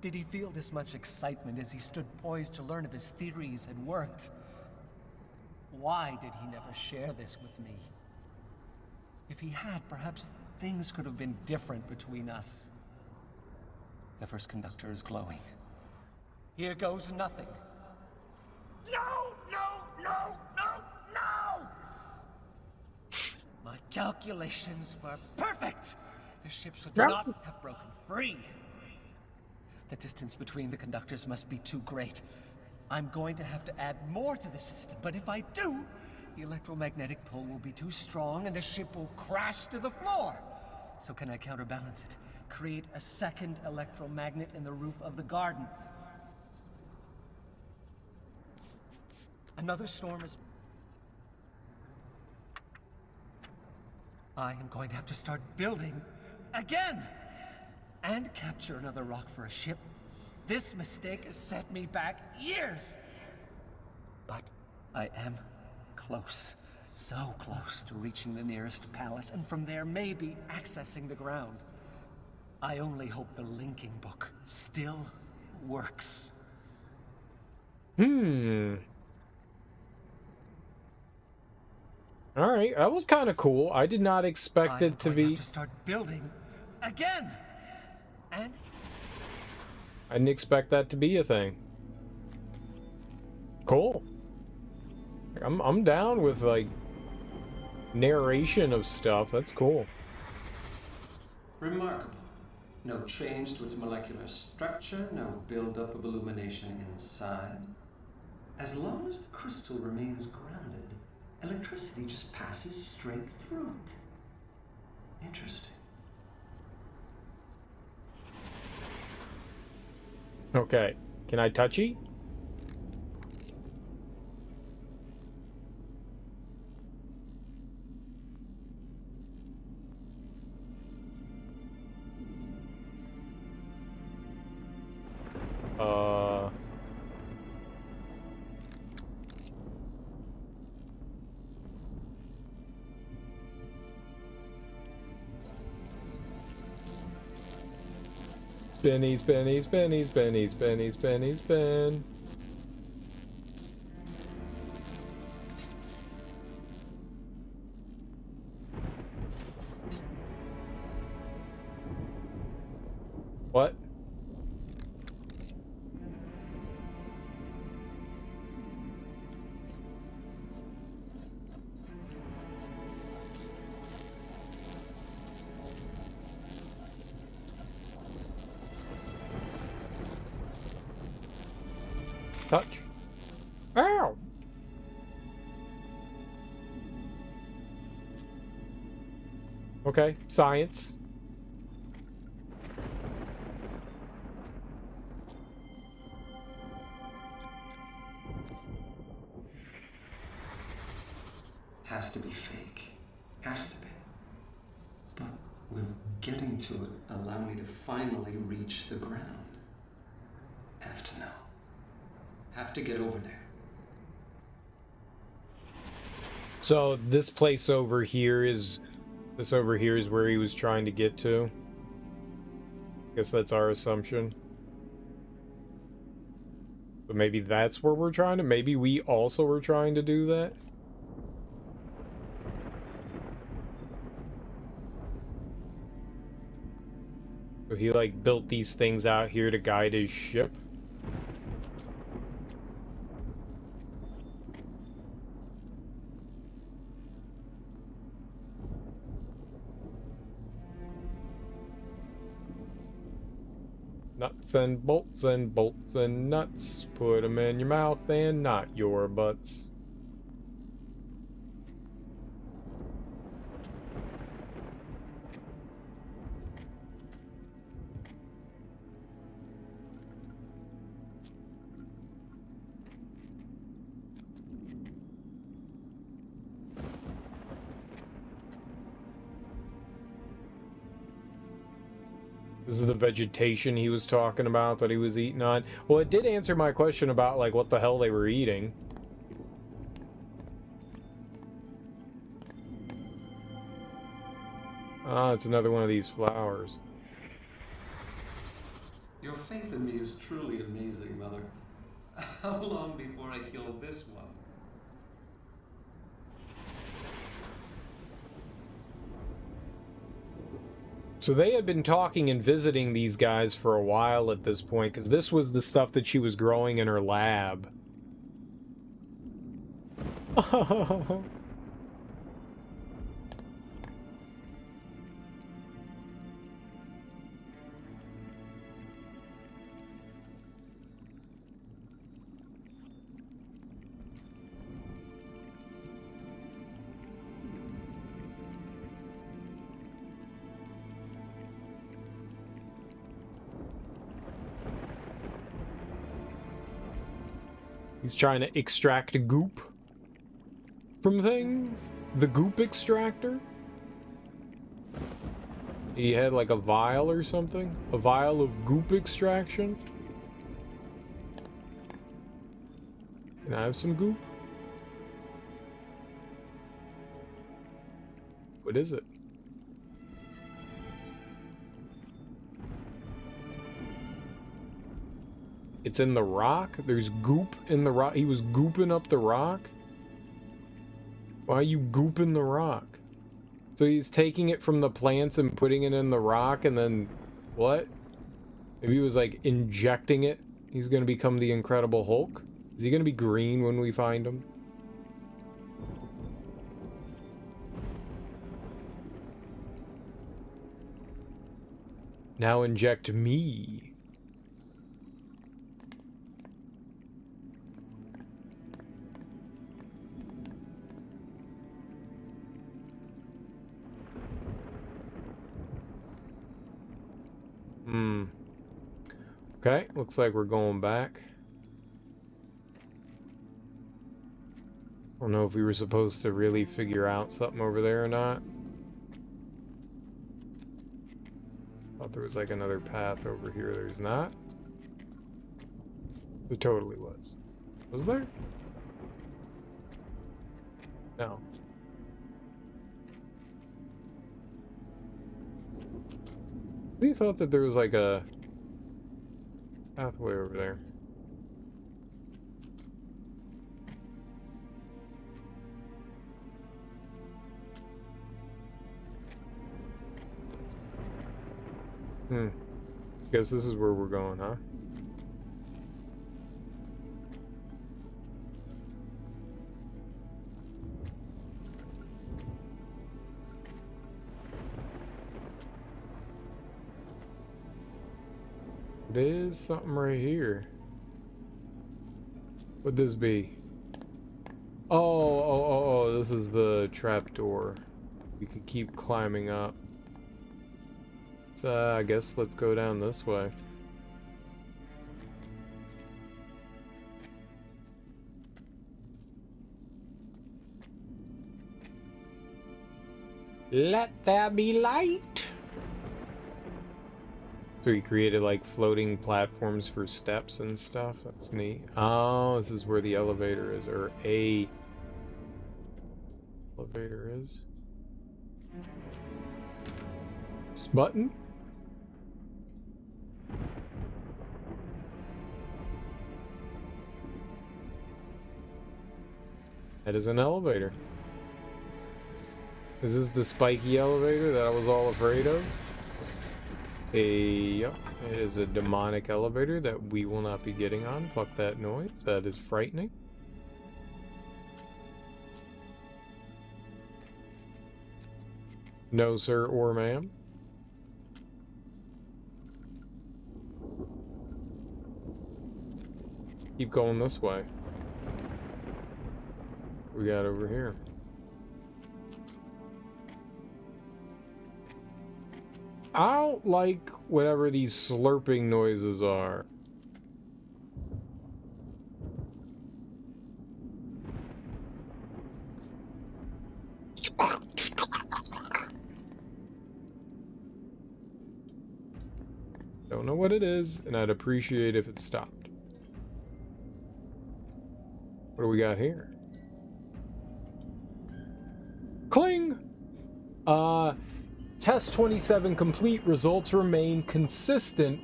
Did he feel this much excitement as he stood poised to learn if his theories had worked? Why did he never share this with me? If he had, perhaps things could have been different between us. The first conductor is glowing. Here goes nothing. No, no, no, no, no! My calculations were perfect! The ship should not have broken free. The distance between the conductors must be too great. I'm going to have to add more to the system, but if I do, the electromagnetic pull will be too strong and the ship will crash to the floor. So can I counterbalance it? Create a second electromagnet in the roof of the garden. Another storm is... I am going to have to start building again! And capture another rock for a ship. This mistake has set me back years! But I am close. So close to reaching the nearest palace, and from there maybe accessing the ground. I only hope the linking book still works. Alright, that was kind of cool. I did not expect it to be... To start building again! And... I didn't expect that to be a thing. Cool. I'm down with, like, narration of stuff. That's cool. Remarkable. No change to its molecular structure, no buildup of illumination inside. As long as the crystal remains grounded, electricity just passes straight through it. Interesting. Okay. Can I touchy? Spinny, spinny, spinny, spinny, spinny, spinny, spin. What? Touch. Ow! Okay, science. Has to be fake. Has to be. But will getting to it allow me to finally reach the ground? Have to know. Have to get over there. So this place over here is... This over here is where he was trying to get to. Guess that's our assumption. But maybe that's where we're trying to... Maybe we also were trying to do that? So he, like, built these things out here to guide his ship? Nuts and bolts and bolts and nuts. Put them in your mouth and not your butts. This is the vegetation he was talking about that he was eating on. Well, it did answer my question about, like, what the hell they were eating. Ah, it's another one of these flowers. Your faith in me is truly amazing, Mother. How long before I kill this one? So they had been talking and visiting these guys for a while at this point, because this was the stuff that she was growing in her lab. He's trying to extract goop from things. The goop extractor. He had like a vial or something. A vial of goop extraction. Can I have some goop? What is it? It's in the rock? There's goop in the rock? He was gooping up the rock? Why are you gooping the rock? So he's taking it from the plants and putting it in the rock and then... What? Maybe he was like injecting it? He's gonna become the Incredible Hulk? Is he gonna be green when we find him? Now inject me. Okay, looks like we're going back. I don't know if we were supposed to really figure out something over there or not. Thought there was like another path over here. There's not. There totally was. Was there? No. We thought that there was like a pathway over there. Guess this is where we're going, huh? There's something right here. Would this be? Oh, this is the trapdoor. We could keep climbing up. So I guess let's go down this way. Let there be light. So he created like floating platforms for steps and stuff. That's neat. Oh, this is where the elevator is, or a elevator is. This button? That is an elevator. Is this the spiky elevator that I was all afraid of? Yep, it is a demonic elevator that we will not be getting on. Fuck that noise. That is frightening. No, sir or ma'am. Keep going this way. What we got over here? I don't like whatever these slurping noises are. Don't know what it is, and I'd appreciate if it stopped. What do we got here? Cling! Test 27 complete. Results remain consistent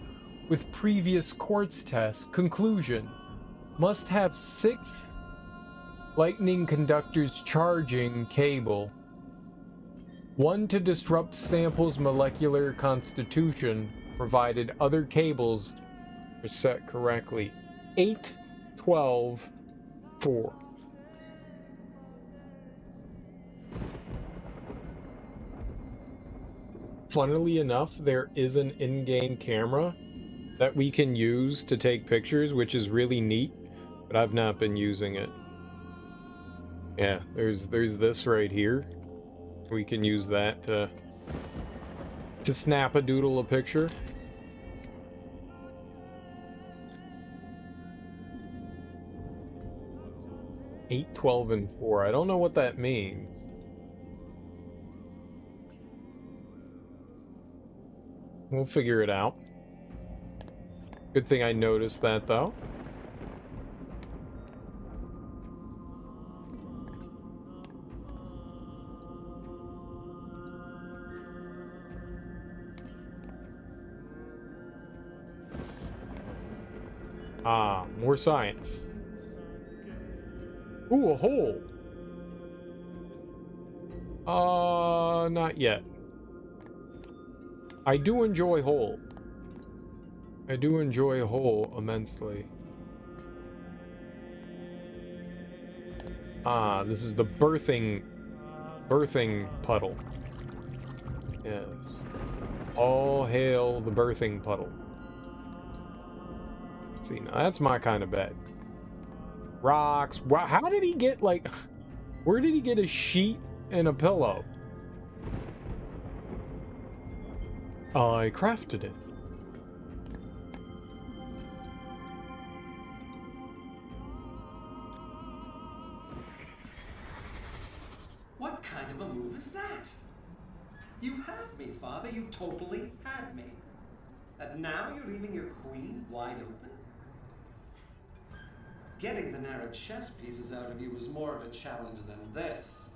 with previous quartz tests. Conclusion. Must have 6 lightning conductors charging cable. 1 to disrupt sample's molecular constitution, provided other cables are set correctly. 8, 12, 4. Funnily enough, there is an in-game camera that we can use to take pictures, which is really neat, but I've not been using it. Yeah, there's this right here. We can use that to snap a doodle a picture. 8, 12, and 4. I don't know what that means. We'll figure it out. Good thing I noticed that, though. Ah, more science. Ooh, a hole. Not yet. I do enjoy hole. I do enjoy hole immensely. Ah, this is the birthing puddle. Yes. All hail the birthing puddle. Let's see, now that's my kind of bed. Rocks. Wow, how did he get, like, where did he get a sheet and a pillow? I crafted it. What kind of a move is that? You had me, Father. You totally had me. And now you're leaving your queen wide open? Getting the narrow chess pieces out of you was more of a challenge than this.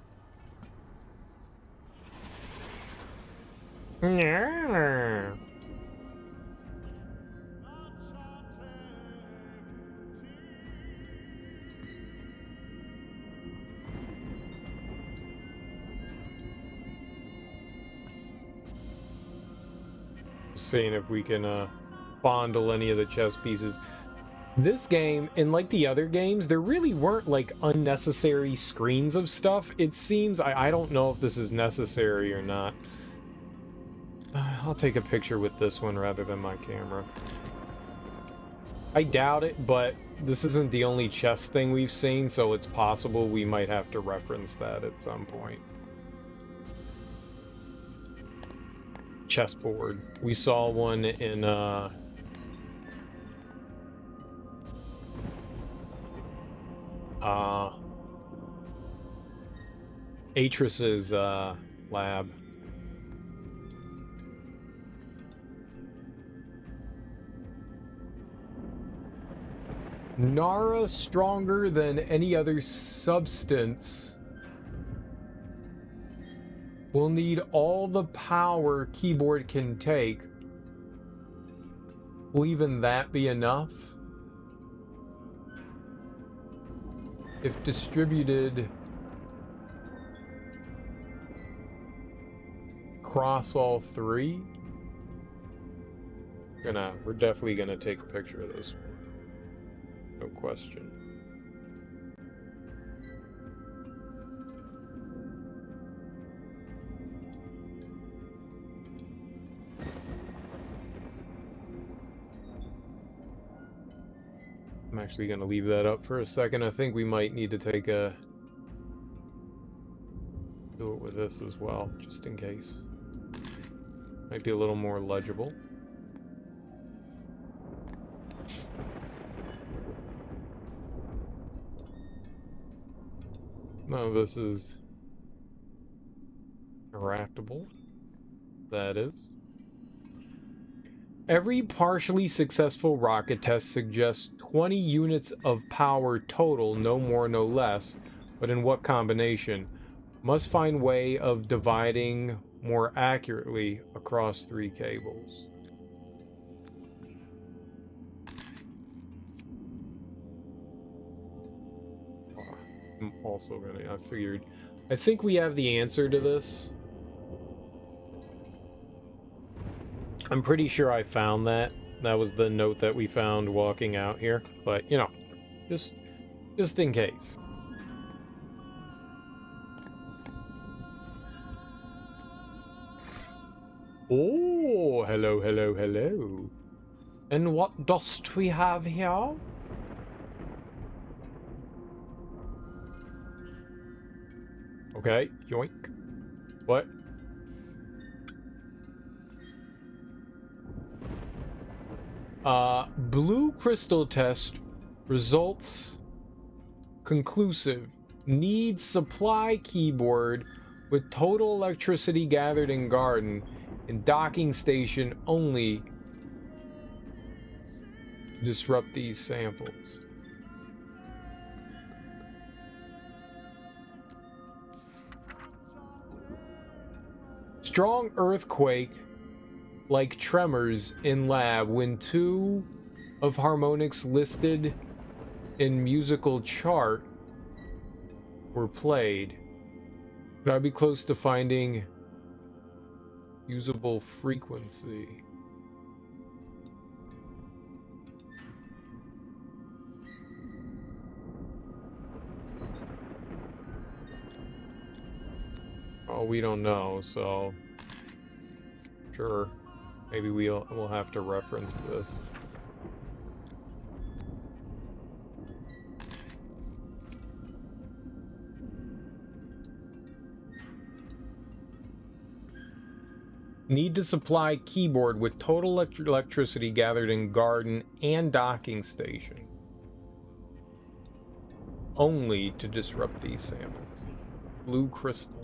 Yeah. Seeing if we can fondle any of the chess pieces. This game, and like the other games, there really weren't like unnecessary screens of stuff. It seems, I don't know if this is necessary or not. I'll take a picture with this one rather than my camera. I doubt it, but this isn't the only chess thing we've seen, so it's possible we might have to reference that at some point. Chessboard. We saw one in Atrus's lab. Nara stronger than any other substance. We'll need all the power keyboard can take. Will even that be enough? If distributed across all 3? We're definitely gonna take a picture of this one. No question. I'm actually going to leave that up for a second. I think we might need to take a... do it with this as well, just in case. Might be a little more legible. No, this is interactable. That is. Every partially successful rocket test suggests 20 units of power total, no more, no less. But in what combination? Must find way of dividing more accurately across 3 cables. I'm also gonna, I think we have the answer to this. I'm pretty sure I found that. That was the note that we found walking out here. But, you know, just in case. Oh, hello, hello, hello. And what dost we have here? Okay, yoink. What? Blue crystal test results conclusive. Needs supply keyboard with total electricity gathered in garden and docking station only. Disrupt these samples. Strong earthquake like tremors in lab when 2 of harmonics listed in musical chart were played. Could I be close to finding usable frequency? Oh, we don't know, so sure. Maybe we'll have to reference this. Need to supply keyboard with total electricity gathered in garden and docking station. Only to disrupt these samples. Blue crystal.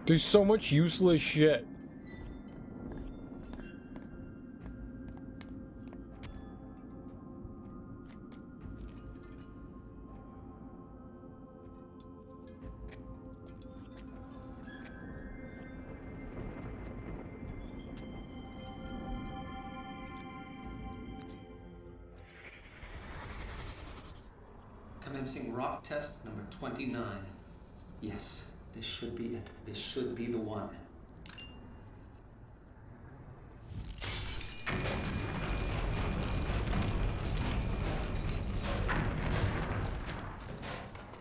There's so much useless shit. Commencing rock test number 29. Yes, this should be it. This should be the one.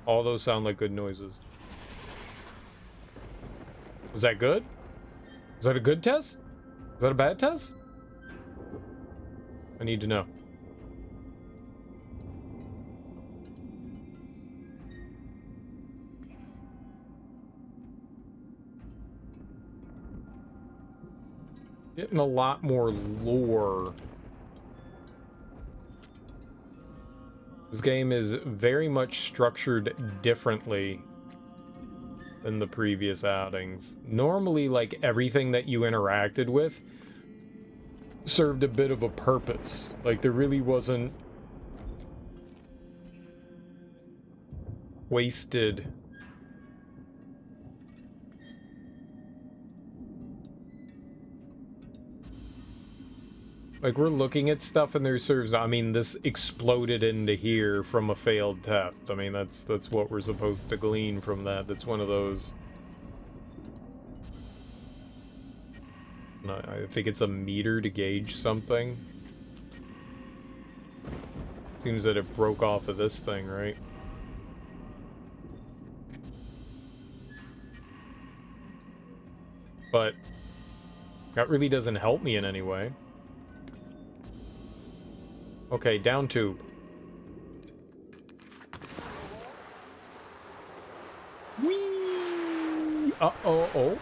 All those sound like good noises. Was that good? Was that a good test? Was that a bad test? I need to know. Getting a lot more lore. This game is very much structured differently than the previous outings. Normally, like, everything that you interacted with served a bit of a purpose. Like, there really wasn't wasted. Like, we're looking at stuff and there serves, I mean, this exploded into here from a failed test. I mean, that's what we're supposed to glean from that. That's one of those. I think it's a meter to gauge something. Seems that it broke off of this thing, right? but that really doesn't help me in any way. Okay, down tube. Whee! Uh-oh.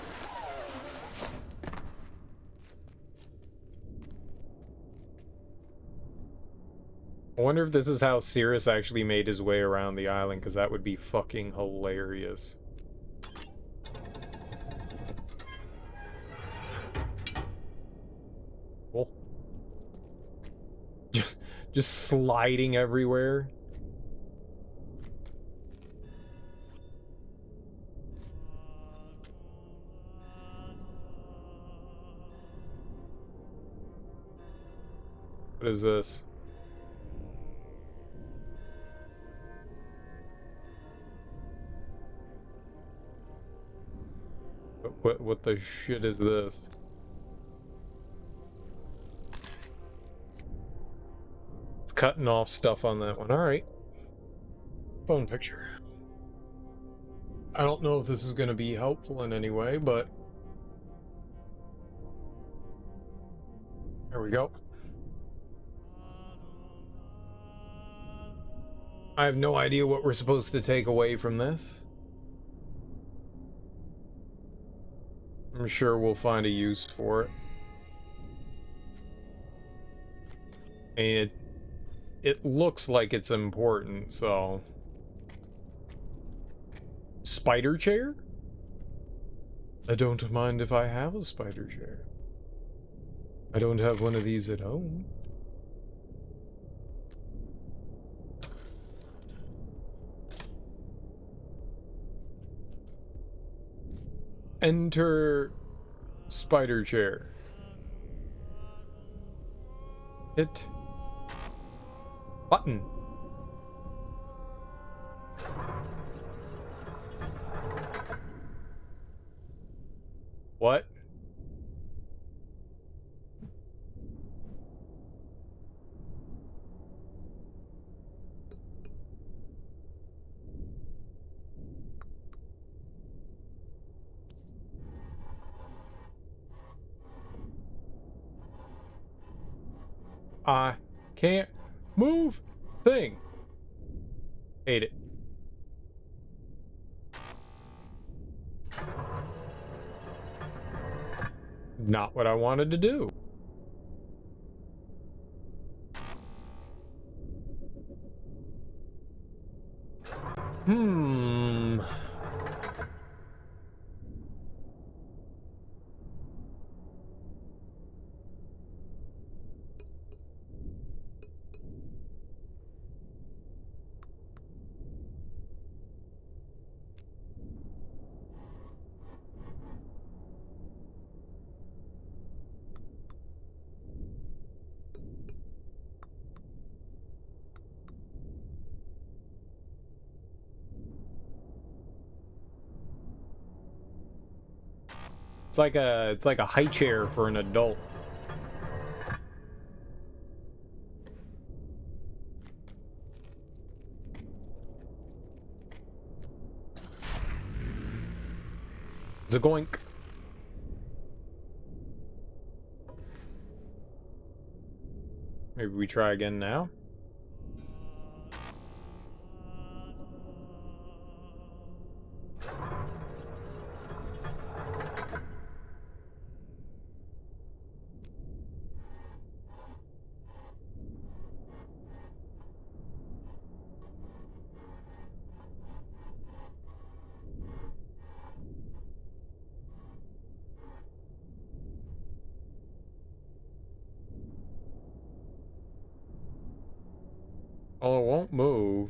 I wonder if this is how Cirrus actually made his way around the island, because that would be fucking hilarious. Cool. Just sliding everywhere. What is this? What the shit is this? It's cutting off stuff on that one. All right. Phone picture. I don't know if this is going to be helpful in any way, but there we go. I have no idea what we're supposed to take away from this. I'm sure we'll find a use for it. And it looks like it's important, so... Spider chair? I don't mind if I have a spider chair. I don't have one of these at home. Enter spider chair. Hit button. What? I can't move thing. Hate it. Not what I wanted to do. It's like a high chair for an adult. Zagoink. Maybe we try again now. Oh, it won't move.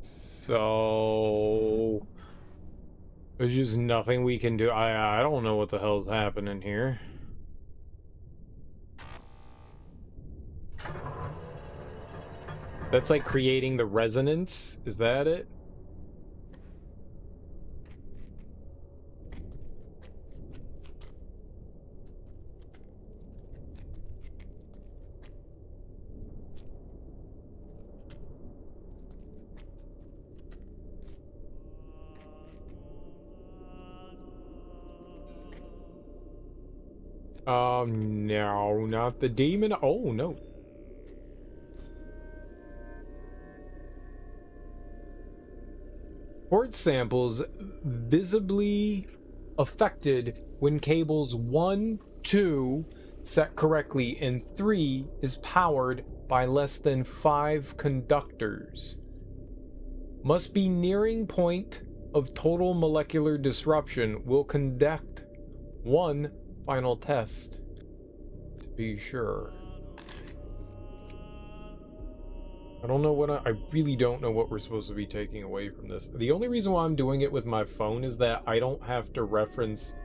So there's just nothing we can do. I don't know what the hell's happening here. That's like creating the resonance. Is that it? No, not the demon. Oh, no. Port samples visibly affected when cables 1, 2 set correctly and 3 is powered by less than 5 conductors. Must be nearing point of total molecular disruption. Will conduct one final test to be sure. I don't know what I really don't know what we're supposed to be taking away from this. The only reason why I'm doing it with my phone is that I don't have to reference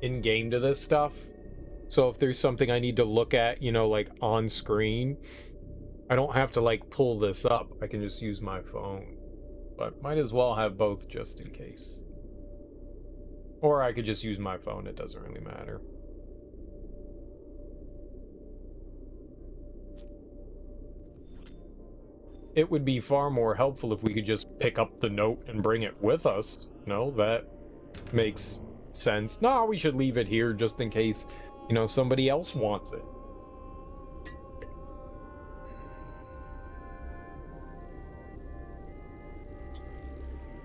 in-game to this stuff. So if there's something I need to look at, you know, like on screen, I don't have to like pull this up. I can just use my phone. But might as well have both just in case. Or I could just use my phone, it doesn't really matter. It would be far more helpful if we could just pick up the note and bring it with us. No, that makes sense. No, we should leave it here just in case, you know, somebody else wants it.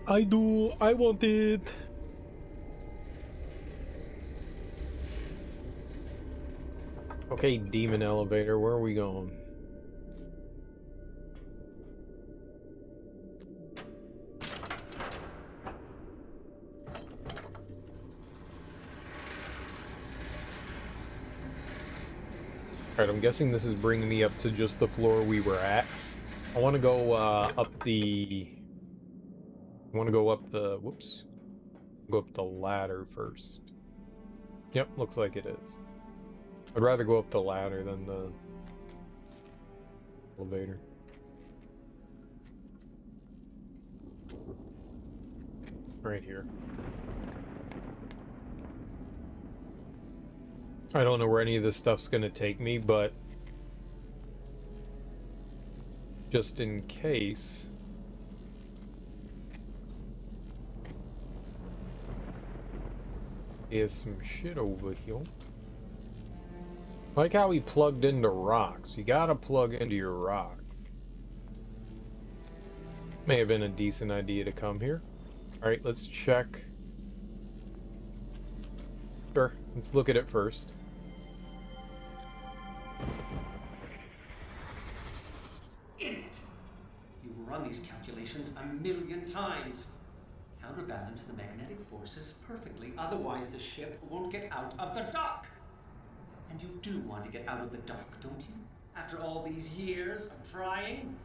I want it. Okay, demon elevator, where are we going? Alright, I'm guessing this is bringing me up to just the floor we were at. I want to go up the... I want to go up the... Whoops. Go up the ladder first. Yep, looks like it is. I'd rather go up the ladder than the elevator. Right here. I don't know where any of this stuff's gonna take me, but just in case. There's some shit over here. Like how he plugged into rocks. You gotta plug into your rocks. May have been a decent idea to come here. Alright, let's check. Sure, let's look at it first. Idiot! You've run these calculations 1,000,000 times. Counterbalance the magnetic forces perfectly, otherwise the ship won't get out of the dock. And you do want to get out of the dock, don't you? After all these years of trying?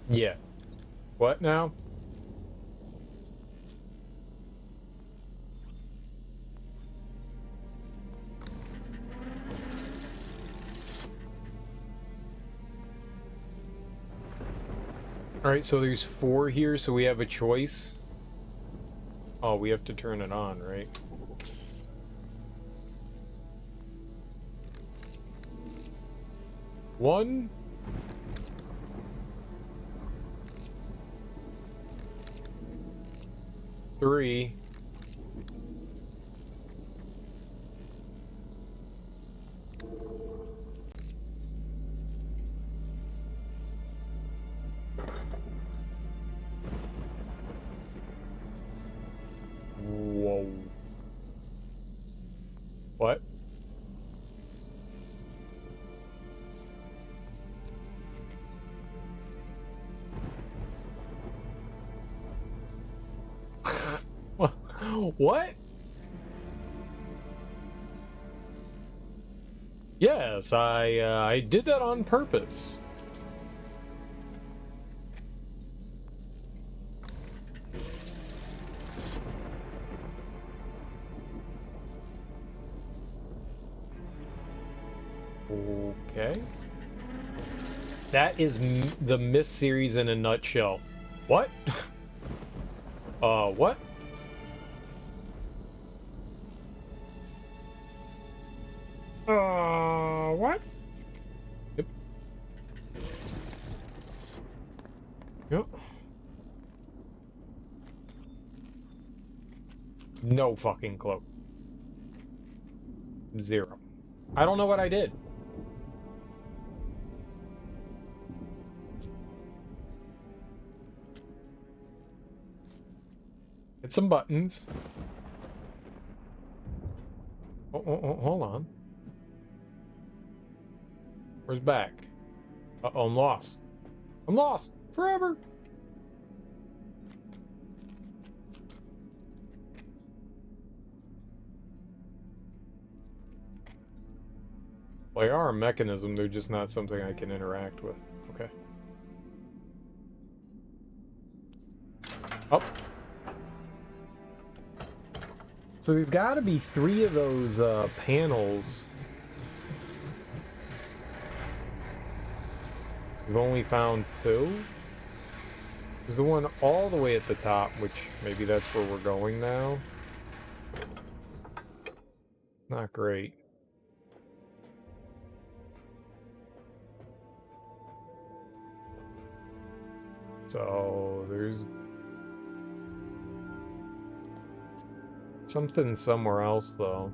Yeah. What now? Alright, so there's 4 here, so we have a choice. Oh, we have to turn it on, right? One. Three. Whoa. What? What? Yes, I did that on purpose. Okay. That is the Myst series in a nutshell. What? What? What? Yep. Yep. No fucking clue. Zero. I don't know what I did. Hit some buttons. Oh, hold on. Where's back? Uh-oh, I'm lost. I'm lost! Forever! Well, they are a mechanism, they're just not something I can interact with. Okay. Oh. So there's gotta be 3 of those panels. We've only found 2. There's the one all the way at the top, which maybe that's where we're going now. Not great. So there's something somewhere else, though.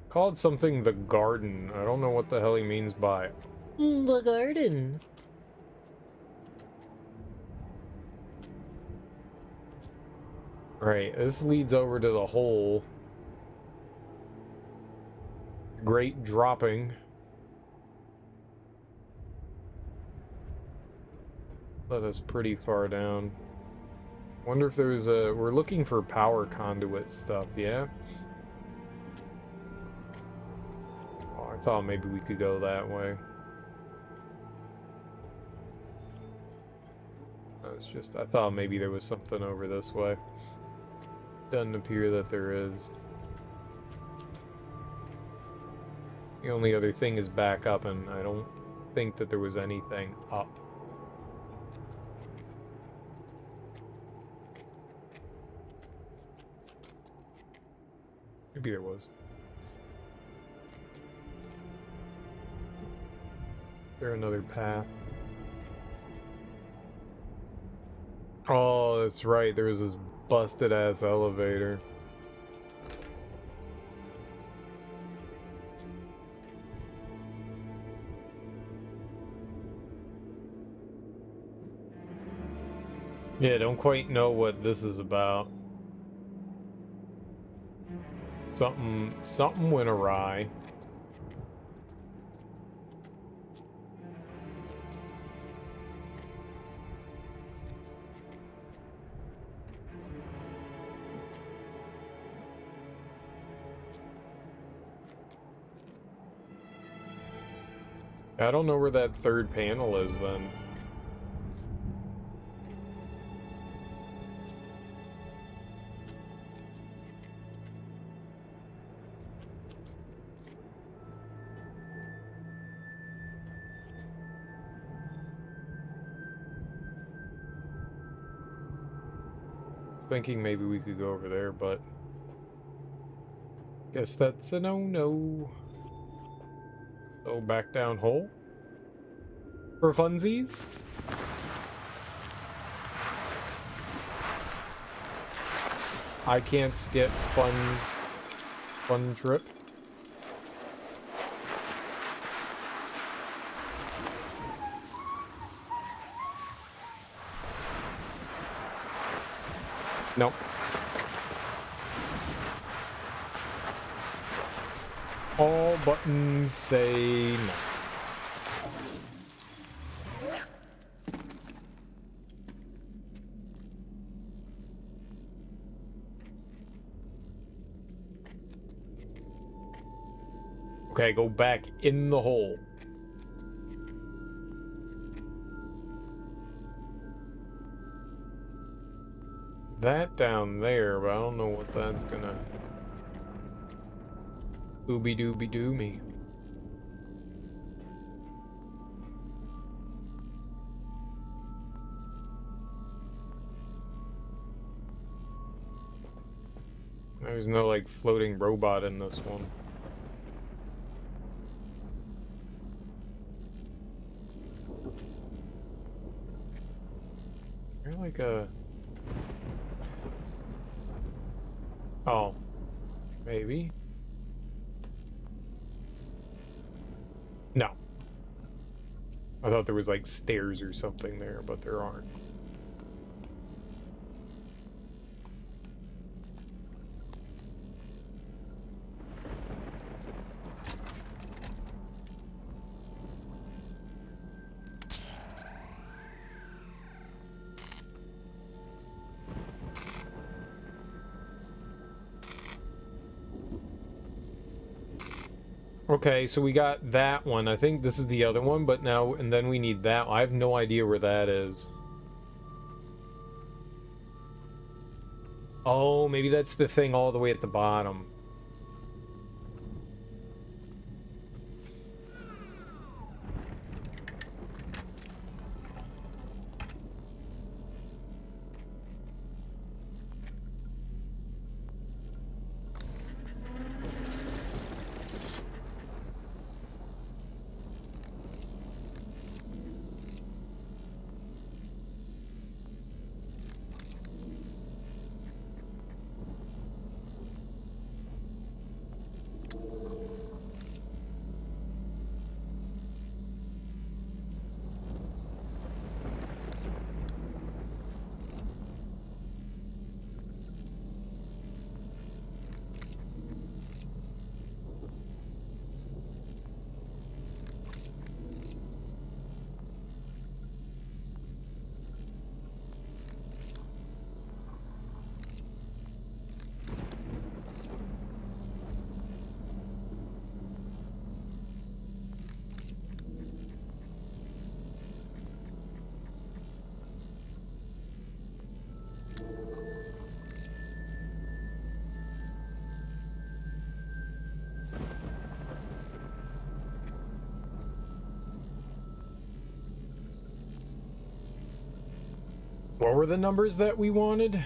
Called something the garden. I don't know what the hell he means by The garden. Right, this leads over to the hole. Great dropping. That is pretty far down. Wonder if there's a... We're looking for power conduit stuff, yeah? Oh, I thought maybe we could go that way. It's just, I thought maybe there was something over this way. Doesn't appear that there is. The only other thing is back up, and I don't think that there was anything up. Maybe there was. Is there another path? Oh, that's right. There was this busted ass elevator. Yeah, don't quite know what this is about. Something went awry. I don't know where that third panel is then. Thinking maybe we could go over there, but guess that's a no-no. So back down hole for funsies. I can't skip fun trip. Nope. All buttons say no. Okay, go back in the hole. That down there, but I don't know what that's gonna ooby dooby doo me. There's no like floating robot in this one. You're like a... Oh. Maybe? No. I thought there was like stairs or something there, but there aren't. Okay, so we got that one. I think this is the other one, but now, and then we need that one. I have no idea where that is. Oh, maybe that's the thing all the way at the bottom. What were the numbers that we wanted?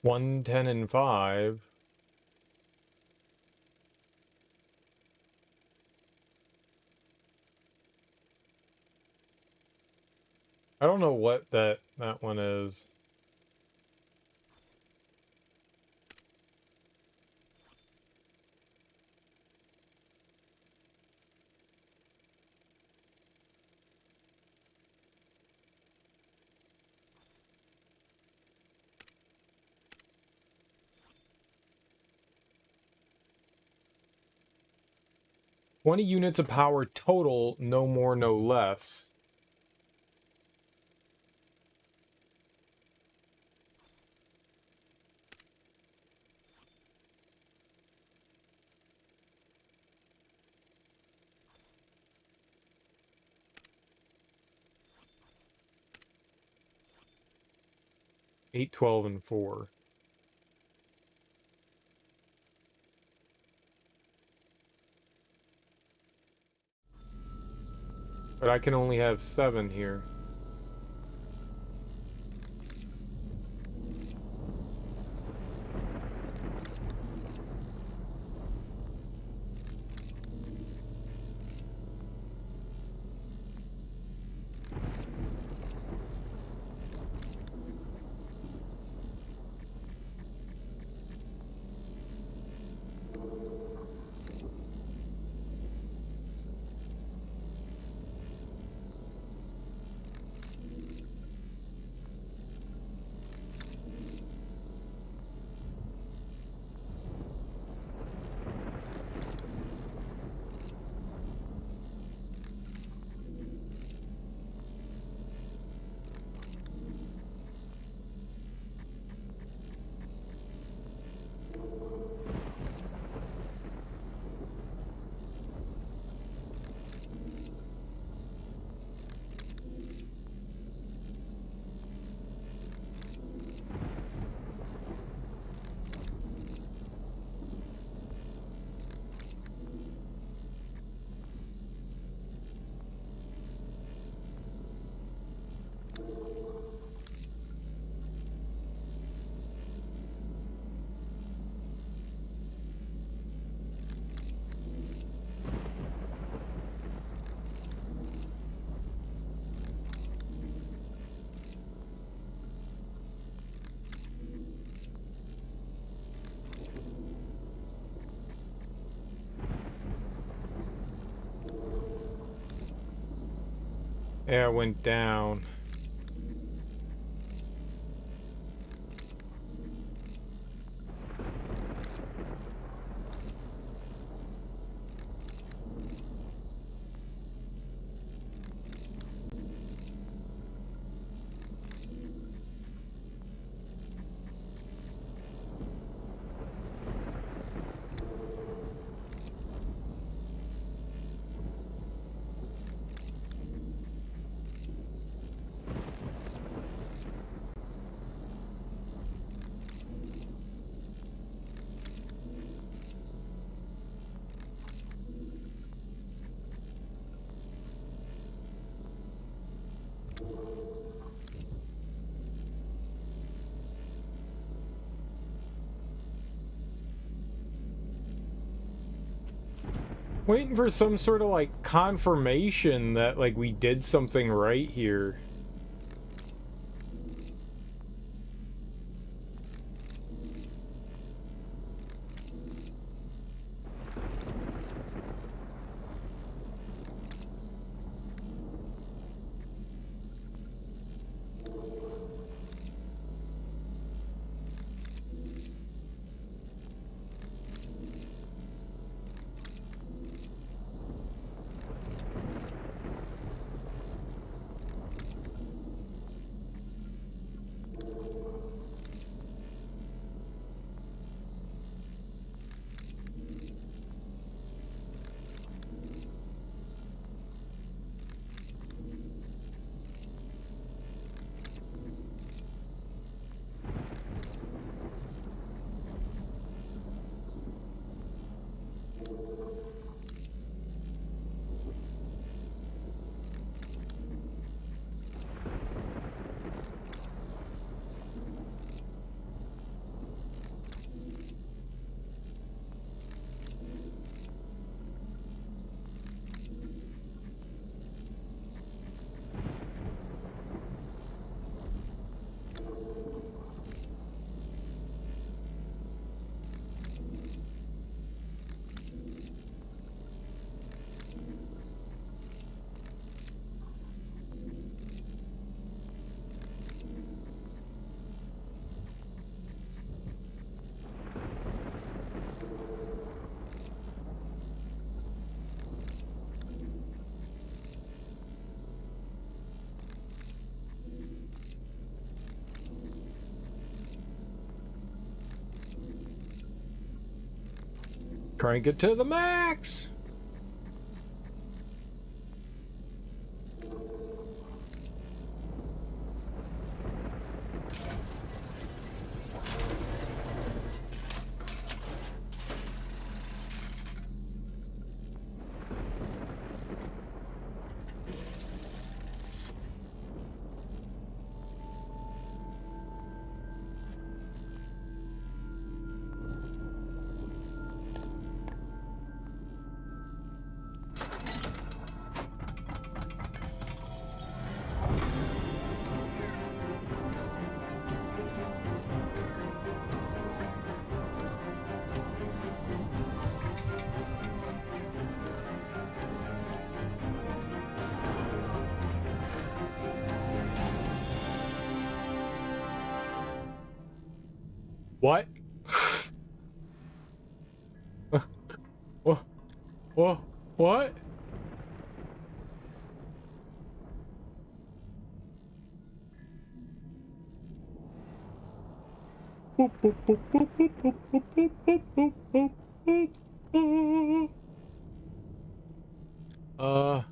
One, 10, and 5. I don't know what that one is. Twenty units of power total, no more, no less. Eight, 12, and 4. But I can only have 7 here. Yeah, it went down. Waiting for some sort of, like, confirmation that, like, we did something right here. Crank it to the max! What? What? Uh...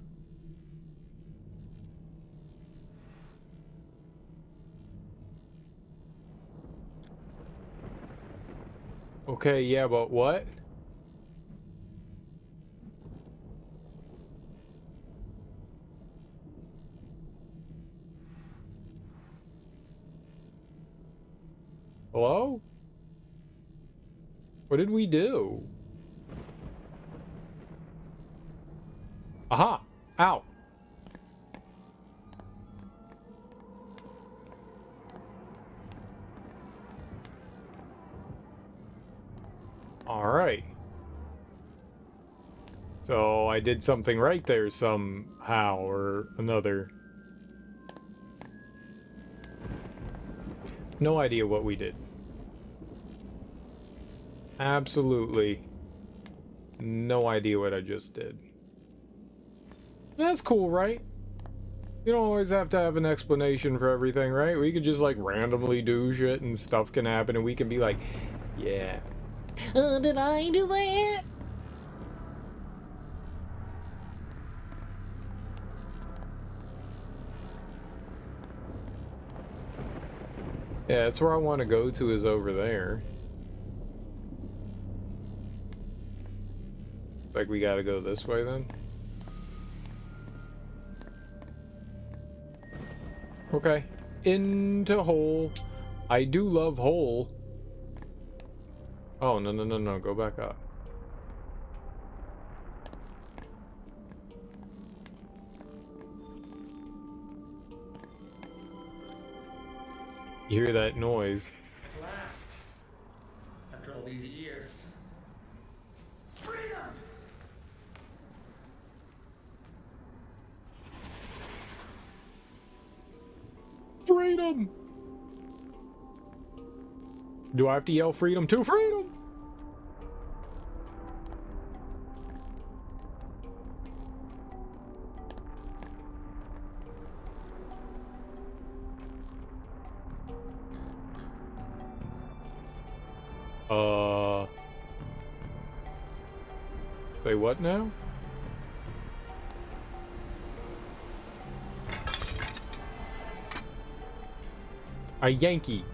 Okay, yeah, but what? Hello? What did we do? Aha! Ow! Alright. So I did something right there somehow or another. No idea what we did. Absolutely no idea what I just did. That's cool, right? You don't always have to have an explanation for everything, right? We could just like randomly do shit and stuff can happen and we can be like, yeah. Did I do that? Yeah, that's where I want to go to, is over there. Like we gotta go this way then? Okay. Into hole. I do love hole. Oh, no, no, no, no. Go back up. You hear that noise? At last, after all these years. Freedom! Freedom! Do I have to yell freedom to freedom? Say what now? A Yankee.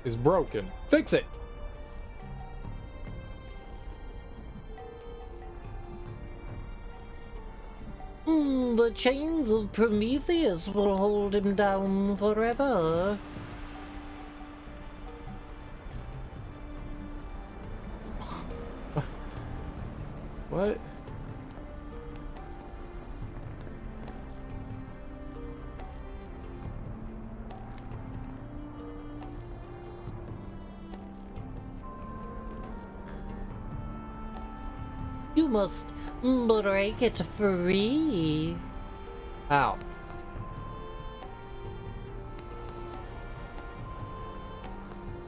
Is broken. Fix it! The chains of Prometheus will hold him down forever. What? You must break it free. How?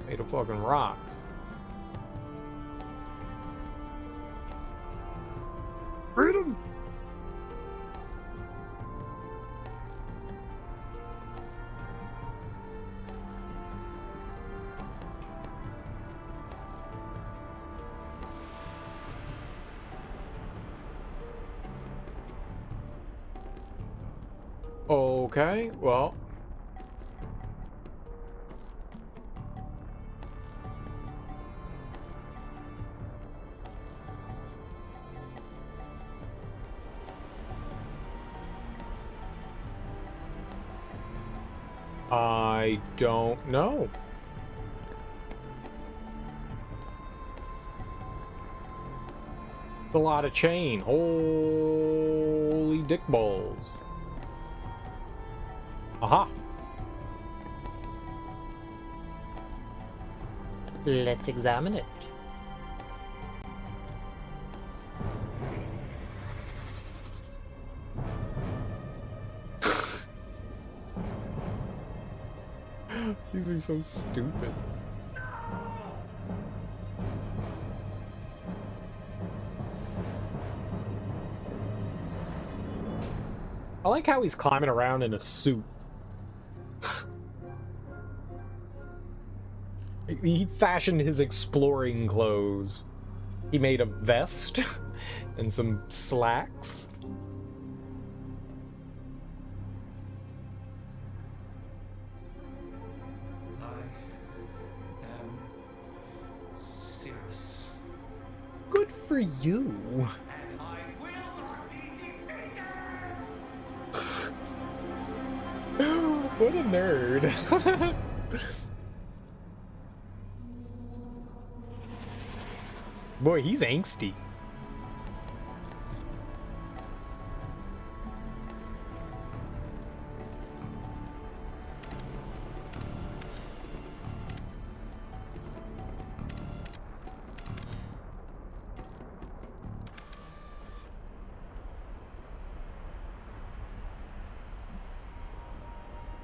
Made of fucking rocks. Freedom! Okay, well. I don't know. A lot of chain. Holy dick balls. Aha. Let's examine it. These are so stupid. I like how he's climbing around in a suit. He fashioned his exploring clothes. He made a vest and some slacks. Good for you. And I will not be defeated! What a nerd. Boy, he's angsty.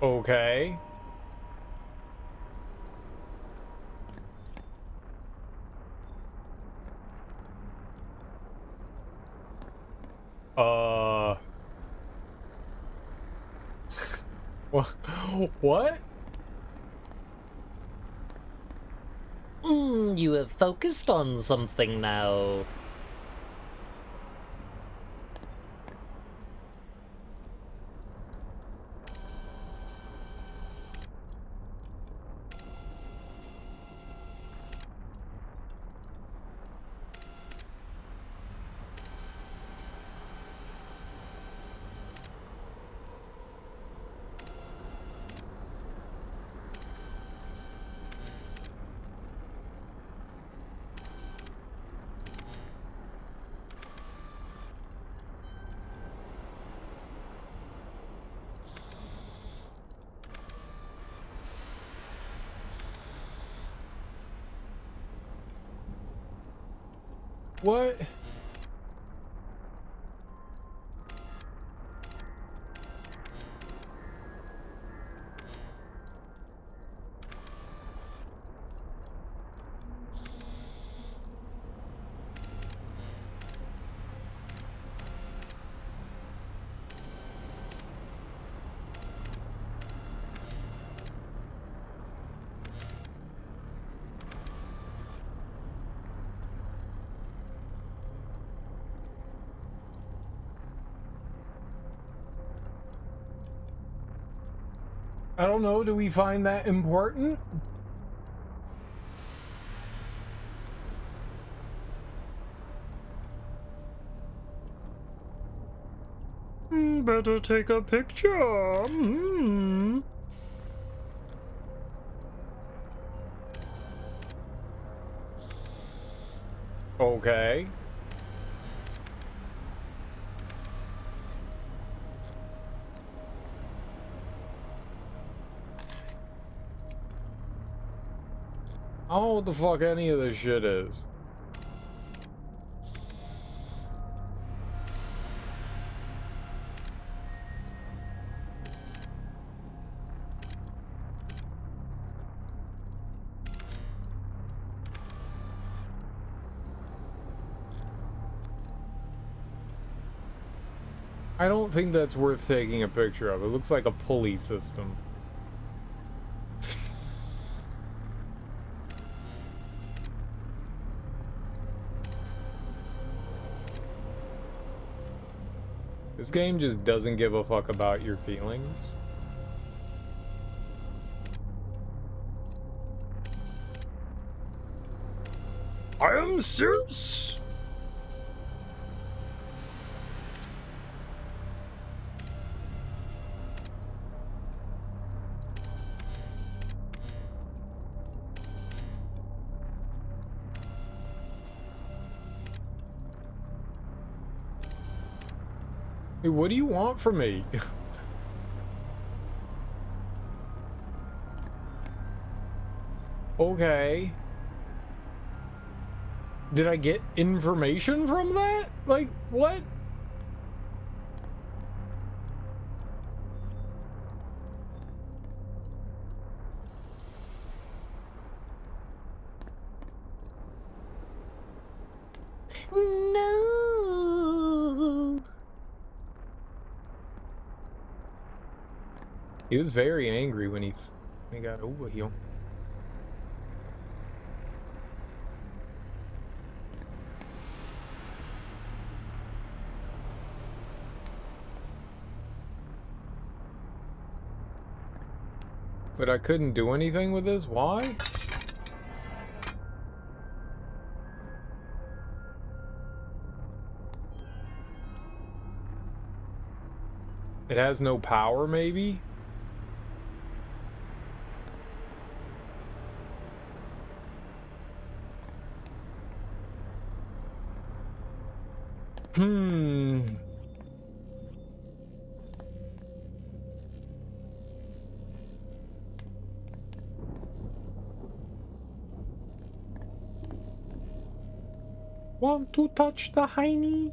Okay. What? What? You have focused on something now. What? I don't know. Do we find that important? Better take a picture. Okay. I don't know what the fuck any of this shit is. I don't think that's worth taking a picture of. It looks like a pulley system. This game just doesn't give a fuck about your feelings. I am serious. Hey, what do you want from me? Okay. Did I get information from that? Like, what? No. He was very angry when he got over here. But I couldn't do anything with this? Why? It has no power, maybe? Want to touch the hiney?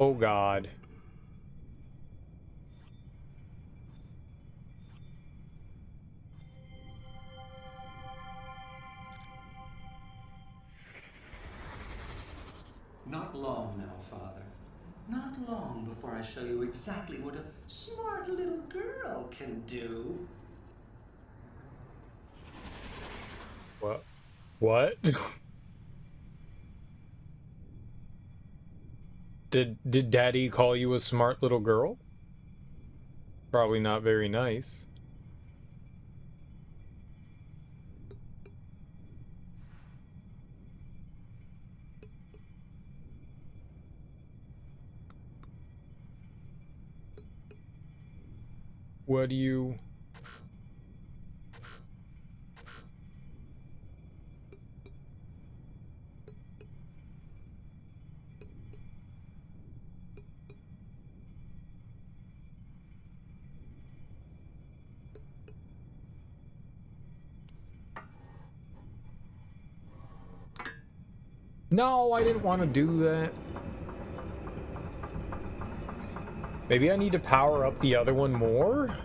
Oh god. Not long now, Father. Not long before I show you exactly what a smart little girl can do. What? What? Did Daddy call you a smart little girl? Probably not very nice. What do you... No, I didn't want to do that. Maybe I need to power up the other one more?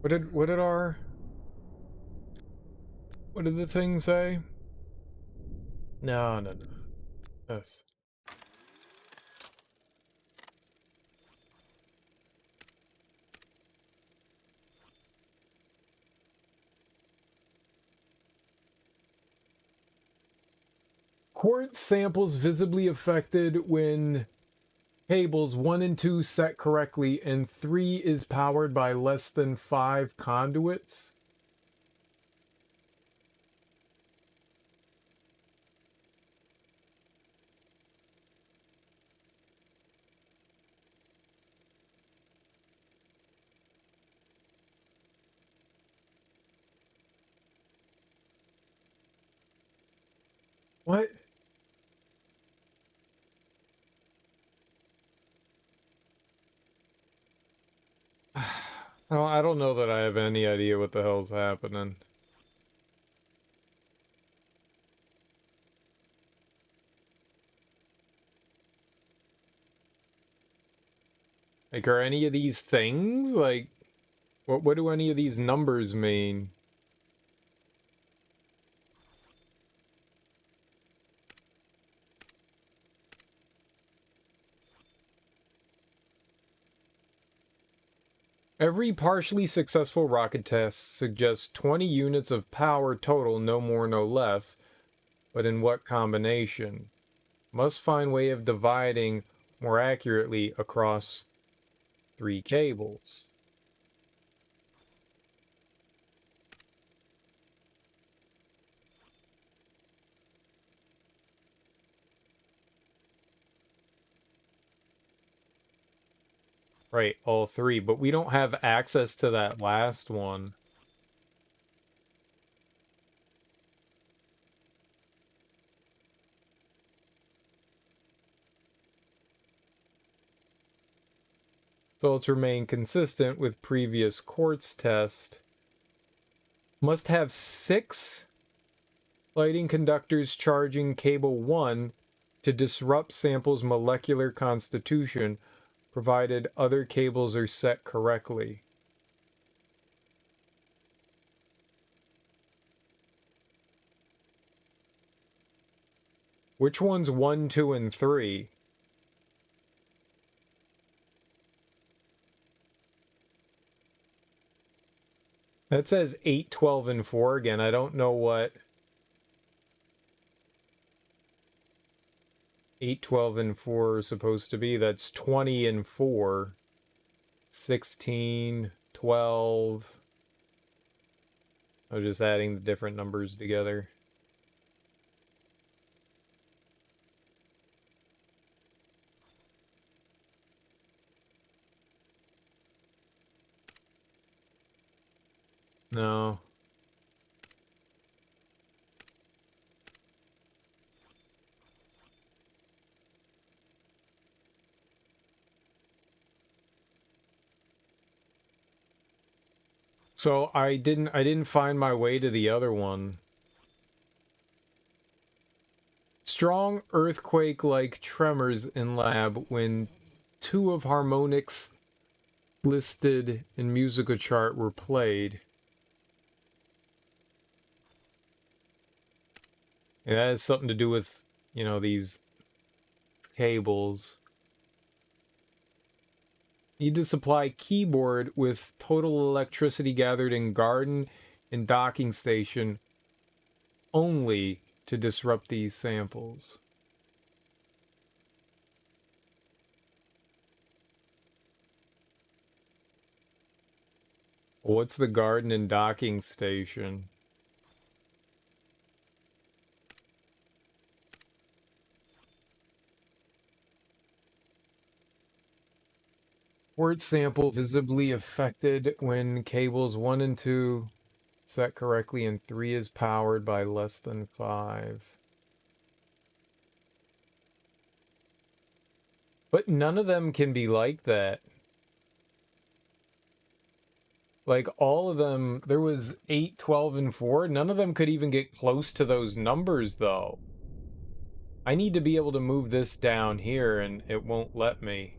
What did our... What did the thing say? No, no, no. Yes. Quartz samples visibly affected when cables 1 and 2 set correctly and 3 is powered by less than 5 conduits. What? I don't know that I have any idea what the hell's happening. Like, are any of these things? Like, what do any of these numbers mean? Every partially successful rocket test suggests 20 units of power total, no more, no less. But in what combination? Must find way of dividing more accurately across 3 cables. Right, all 3, but we don't have access to that last one. So let's remain consistent with previous quartz test. Must have 6 lighting conductors charging cable 1 to disrupt sample's molecular constitution, provided other cables are set correctly. Which one's 1, 2, and 3? That says 8, 12, and 4 again. I don't know what 8, 12, and 4 are supposed to be. That's 20 and 4. 16, 12. I'm just adding the different numbers together. No. So I didn't find my way to the other one. Strong earthquake-like tremors in lab when 2 of harmonics listed in musical chart were played. Yeah, that has something to do with, you know, these cables. Need to supply keyboard with total electricity gathered in garden and docking station only to disrupt these samples. What's the garden and docking station? Port sample visibly affected when cables 1 and 2 set correctly and 3 is powered by less than 5. But none of them can be like that. Like, all of them, there was 8, 12, and 4. None of them could even get close to those numbers, though. I need to be able to move this down here, and it won't let me.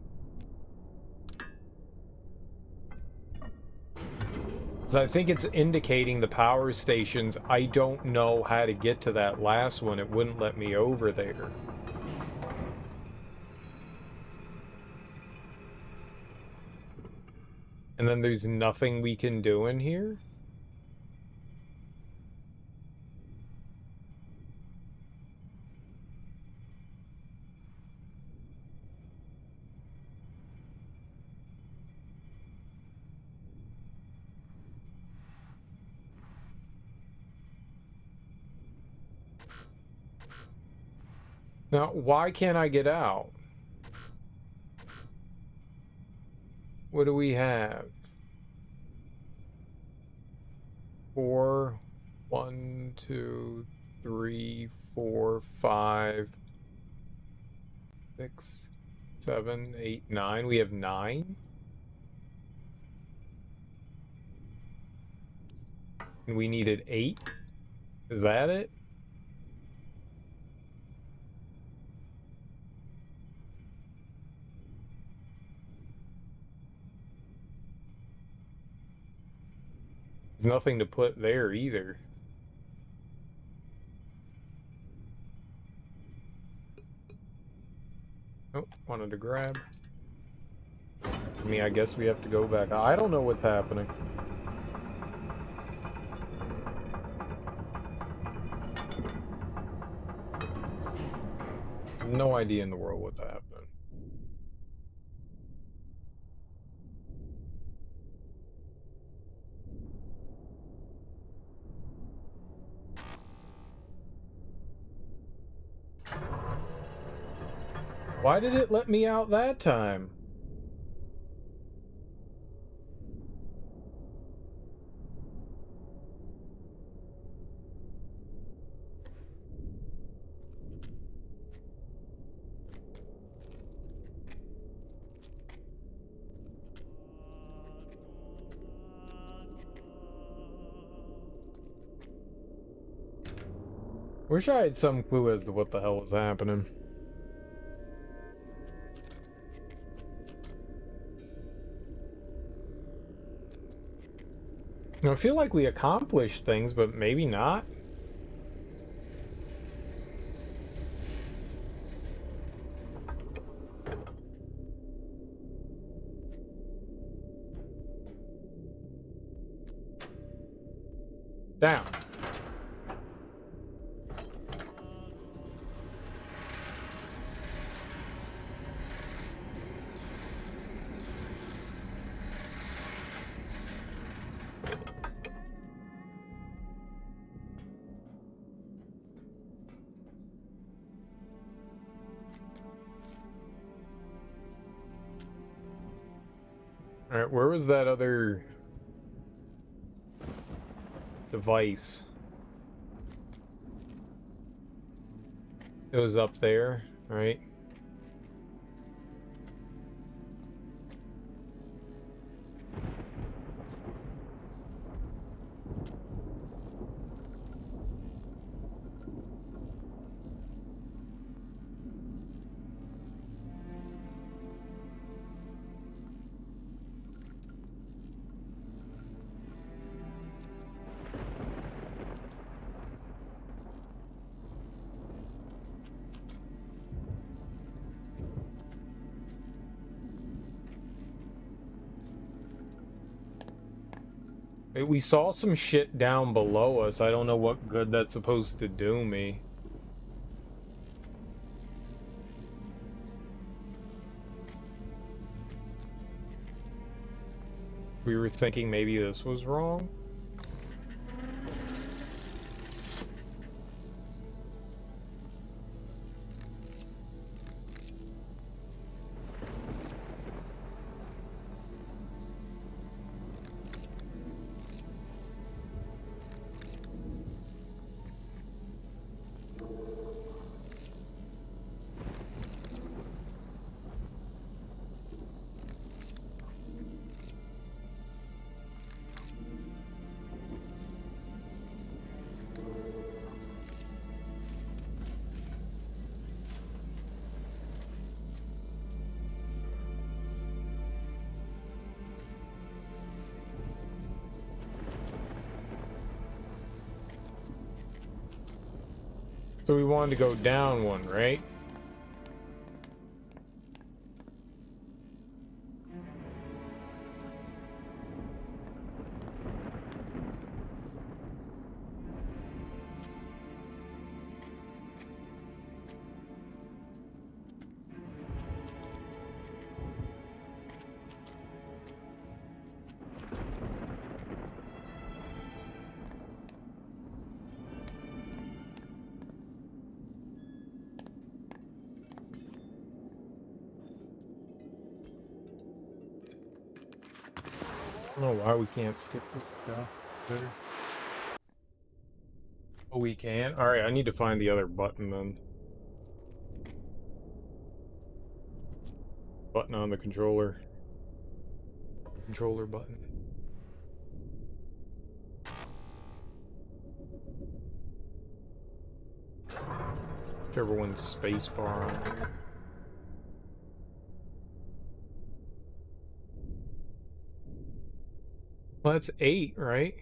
So I think it's indicating the power stations. I don't know how to get to that last one. It wouldn't let me over there. And then there's nothing we can do in here? Now, why can't I get out? What do we have? 4, 1, 2, 3, 4, 5, 6, 7, 8, 9. We have 9? And we needed 8? Is that it? There's nothing to put there either. Oh, wanted to grab. I mean, I guess we have to go back. I don't know what's happening. No idea in the world what's happening. Why did it let me out that time? Wish I had some clue as to what the hell was happening. I feel like we accomplished things, but maybe not. Down. Alright, where was that other device? It was up there, right? We saw some shit down below us. I don't know what good that's supposed to do me. We were thinking maybe this was wrong. So we wanted to go down one, right? I don't know why we can't skip this stuff. Better. Oh, we can? Alright, I need to find the other button then. Button on the controller. Controller button. Whichever one's spacebar on there. Well, that's 8, right?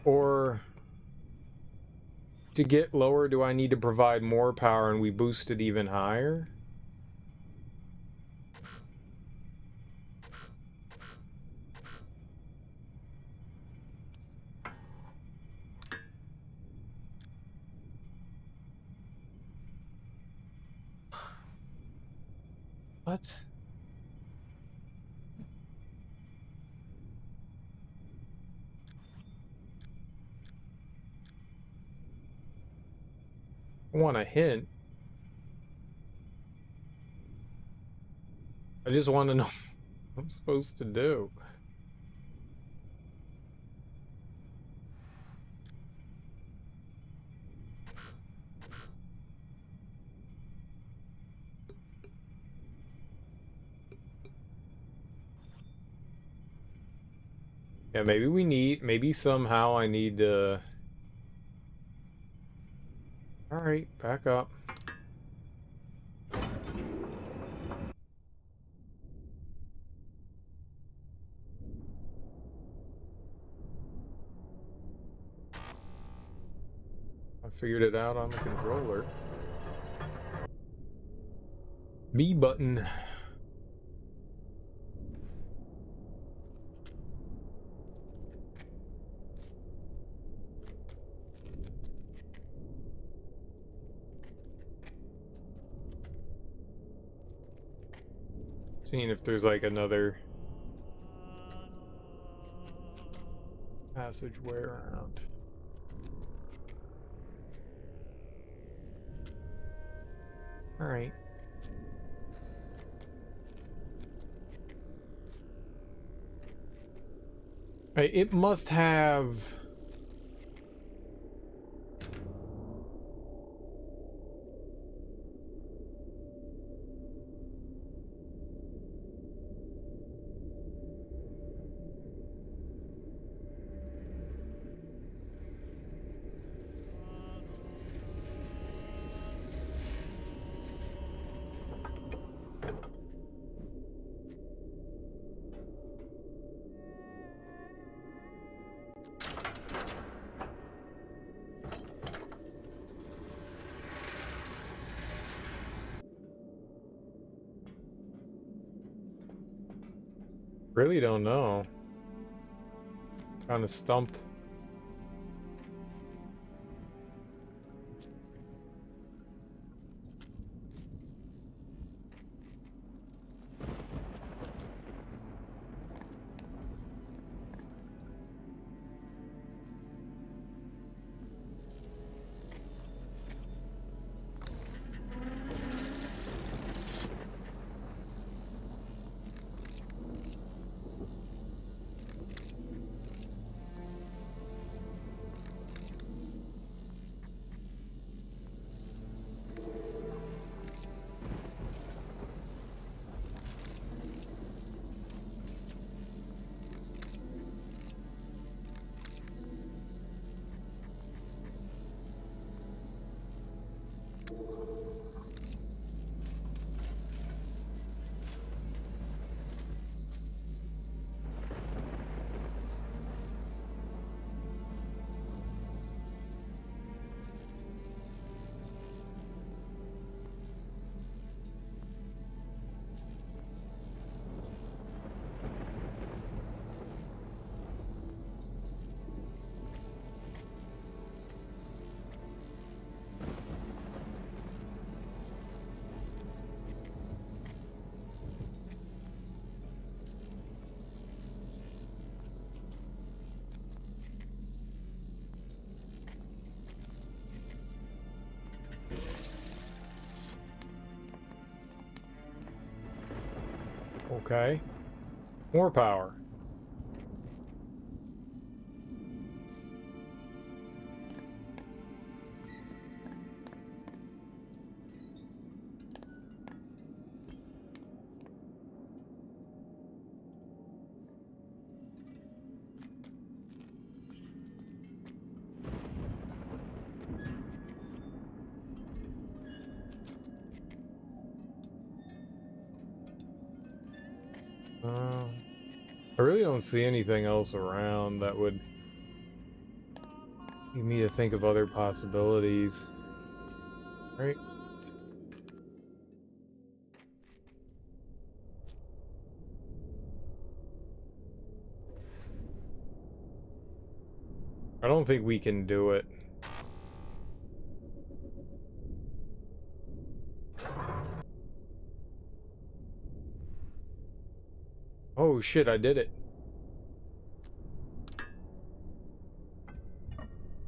Or to get lower, do I need to provide more power and we boost it even higher? What? I want a hint. I just want to know what I'm supposed to do. Yeah, maybe somehow I need to... Alright, back up. I figured it out on the controller. B button. Seeing if there's like another passageway around. Alright. It must have... Really don't know. Kind of stumped. Okay. More power. I really don't see anything else around that would lead me to think of other possibilities. Right? I don't think we can do it. Oh shit, I did it.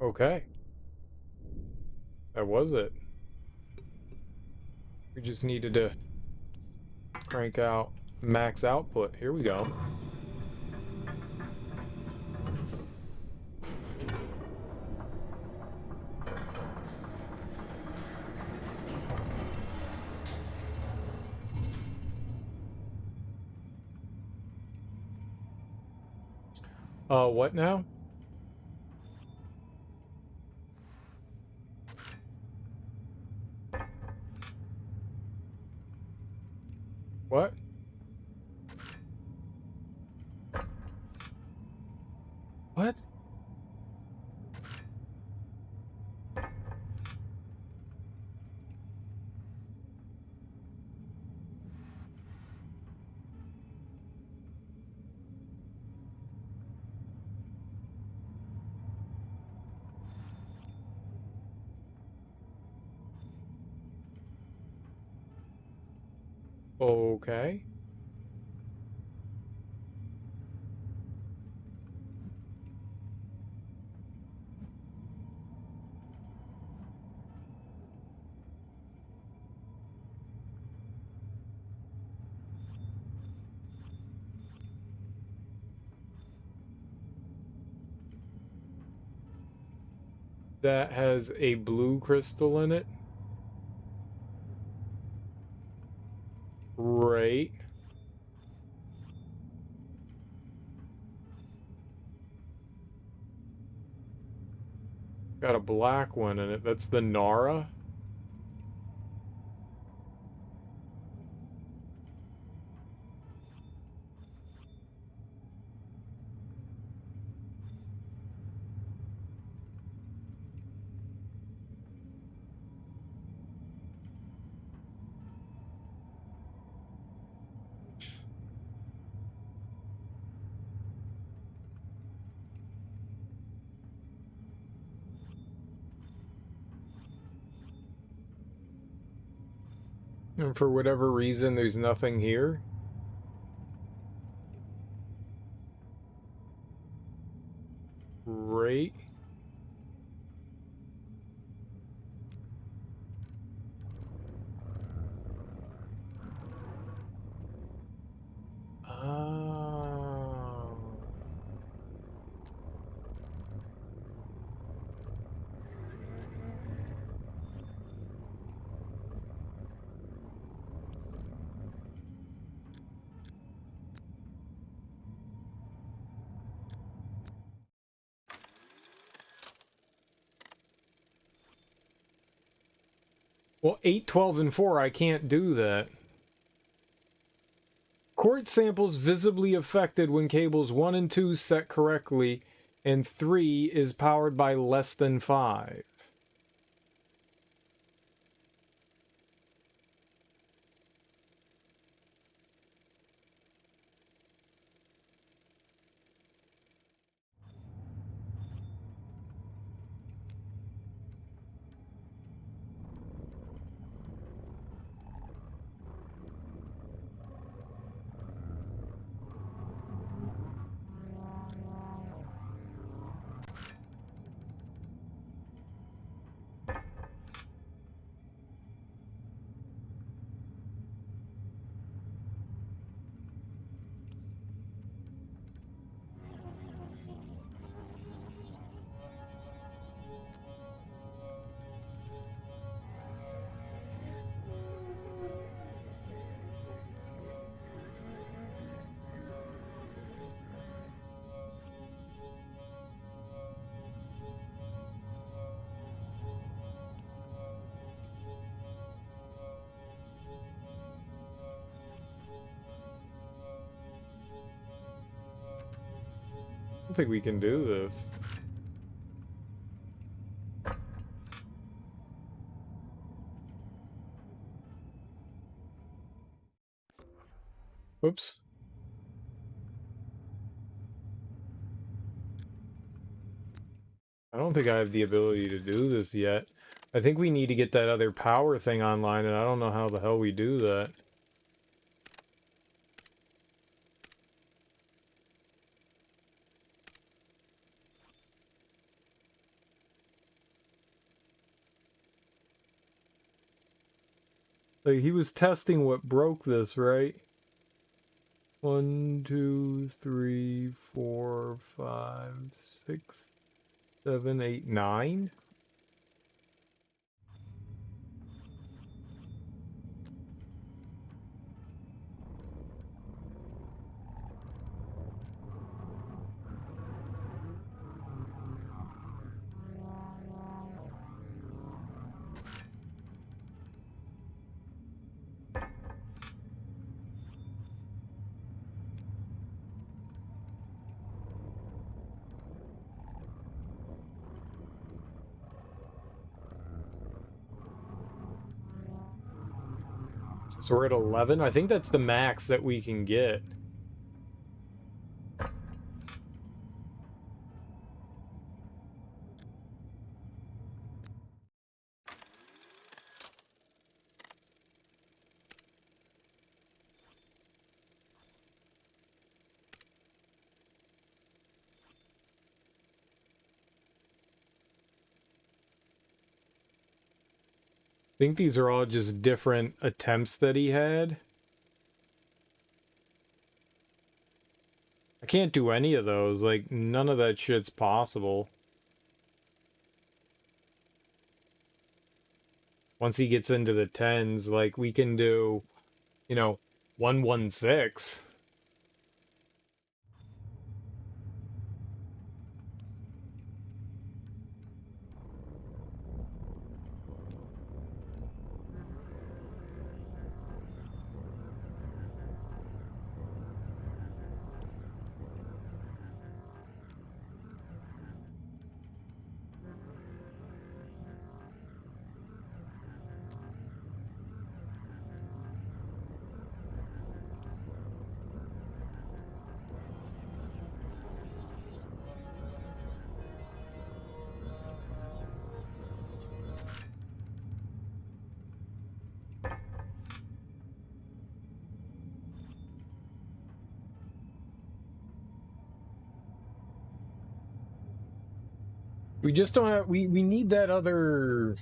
Okay. That was it. We just needed to crank out max output. Here we go. What now? What? What? Okay. That has a blue crystal in it. Right. Got a black one in it. That's the Nara. And for whatever reason, there's nothing here. Great. Oh. Well, 8, 12, and 4, I can't do that. Quartz samples visibly affected when cables 1 and 2 set correctly, and 3 is powered by less than 5. I don't think we can do this. Oops. I don't think I have the ability to do this yet. I think we need to get that other power thing online, and I don't know how the hell we do that. Like, he was testing what broke this, right? 1, 2, 3, 4, 5, 6, 7, 8, 9? So we're at 11? I think that's the max that we can get. I think these are all just different attempts that he had. I can't do any of those. Like, none of that shit's possible. Once he gets into the 10s, like, we can do, you know, 116. We just don't have, we need that other,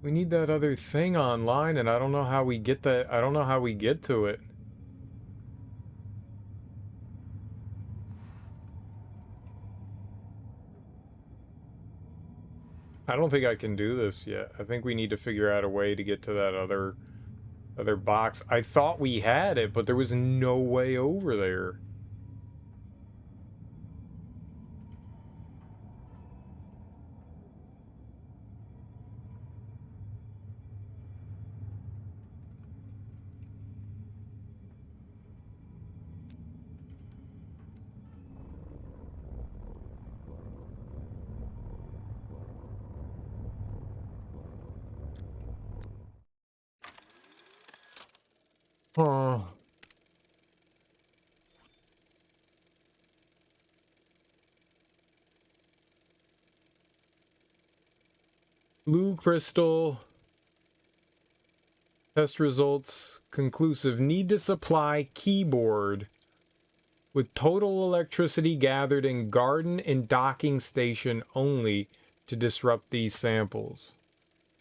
we need that other thing online, and I don't know how we get that, I don't know how we get to it. I don't think I can do this yet. I think we need to figure out a way to get to that other box. I thought we had it, but there was no way over there. Huh. Blue crystal. Test results conclusive. Need to supply keyboard with total electricity gathered in garden and docking station only to disrupt these samples.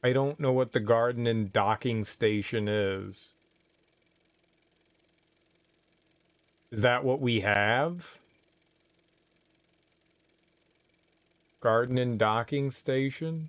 I don't know what the garden and docking station is. Is that what we have? Garden and docking station?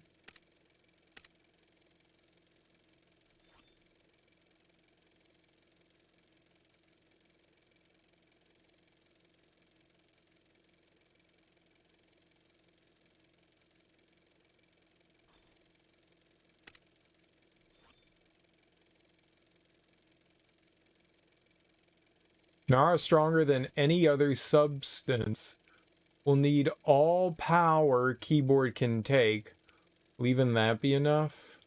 Nara stronger than any other substance. Will need all power keyboard can take. Will even that be enough?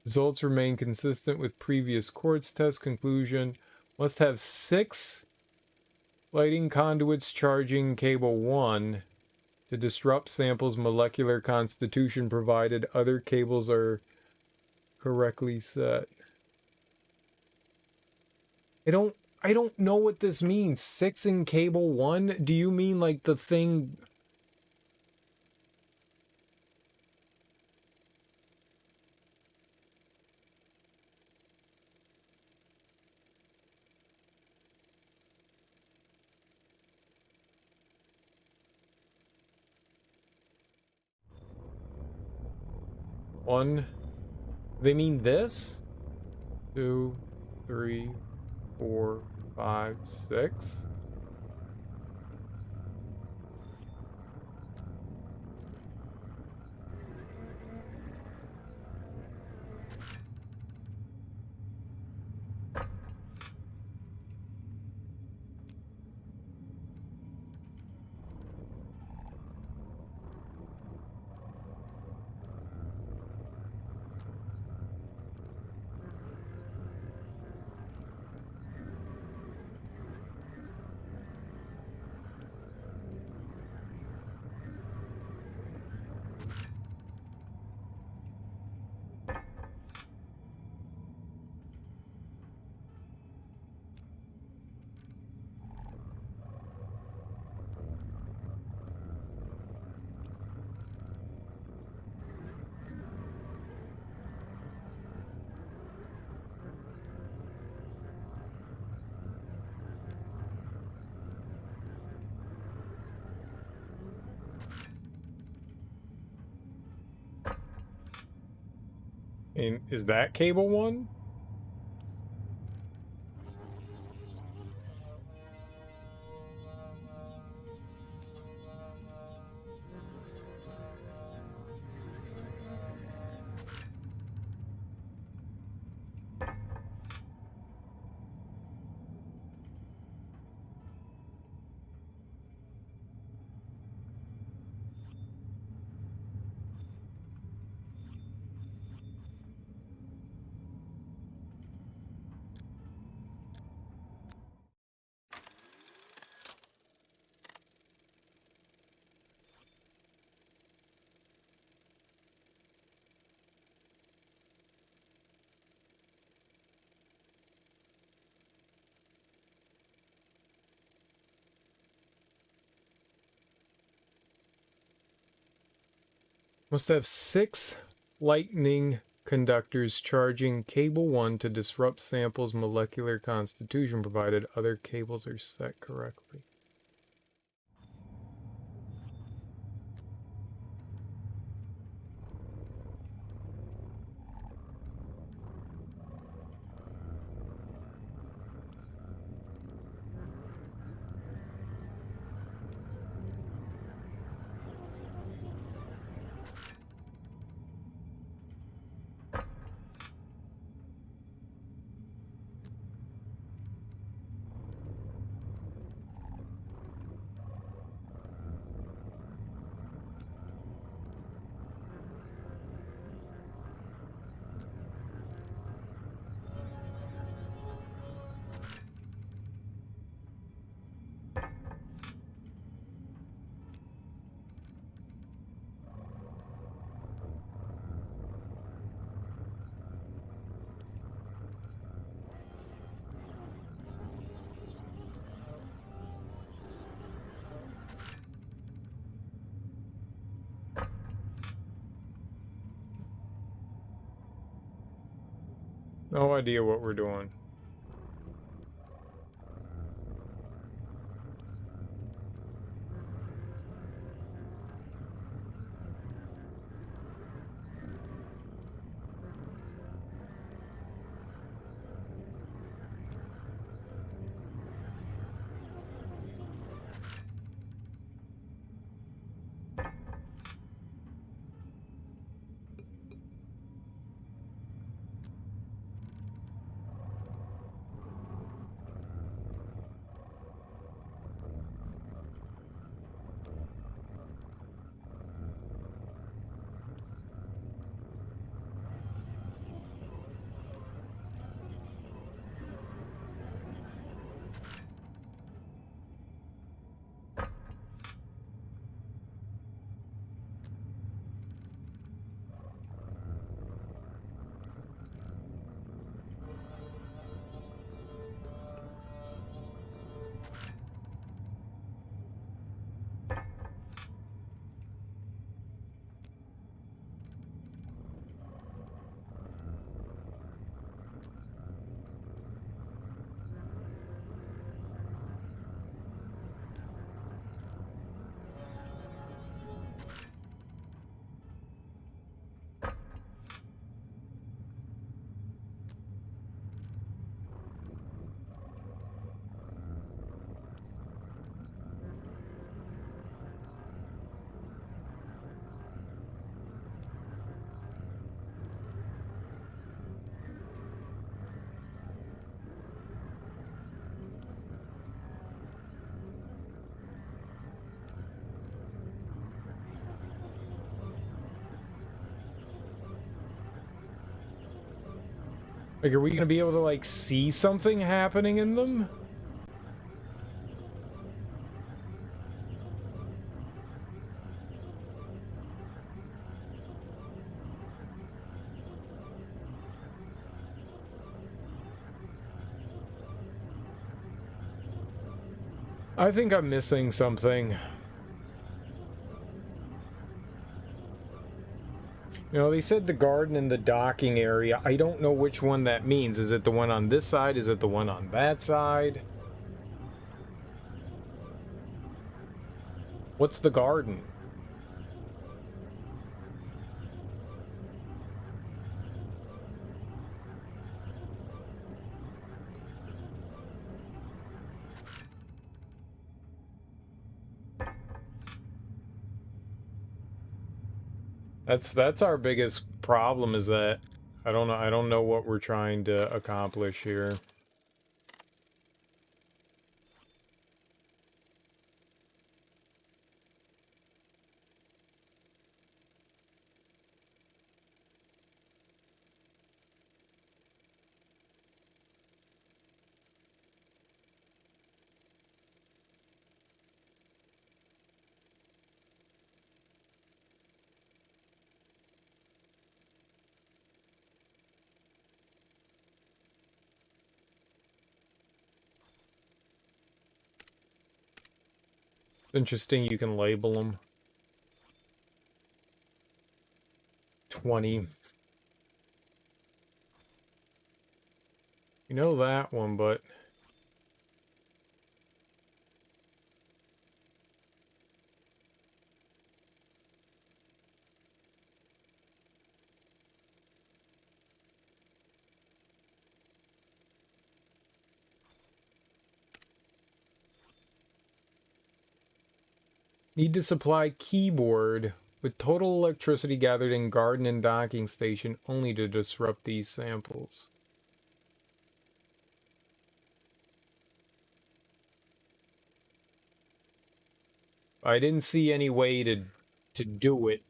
Results remain consistent with previous quartz test conclusion. Must have 6 lighting conduits charging cable 1 to disrupt sample's molecular constitution provided other cables are correctly set. I don't know what this means. 6 in cable 1? Do you mean like the thing? One. They mean this? 2, 3, 4, 5, 6. And is that cable 1? Must have 6 lightning conductors charging cable 1 to disrupt sample's molecular constitution provided other cables are set correctly. No idea what we're doing. Like, are we gonna be able to, like, see something happening in them? I think I'm missing something. You know, they said the garden and the docking area. I don't know which one that means. Is it the one on this side? Is it the one on that side? What's the garden? That's our biggest problem, is that I don't know what we're trying to accomplish here. Interesting, you can label them. 20. You know that one, but... Need to supply keyboard with total electricity gathered in garden and docking station only to disrupt these samples. I didn't see any way to do it.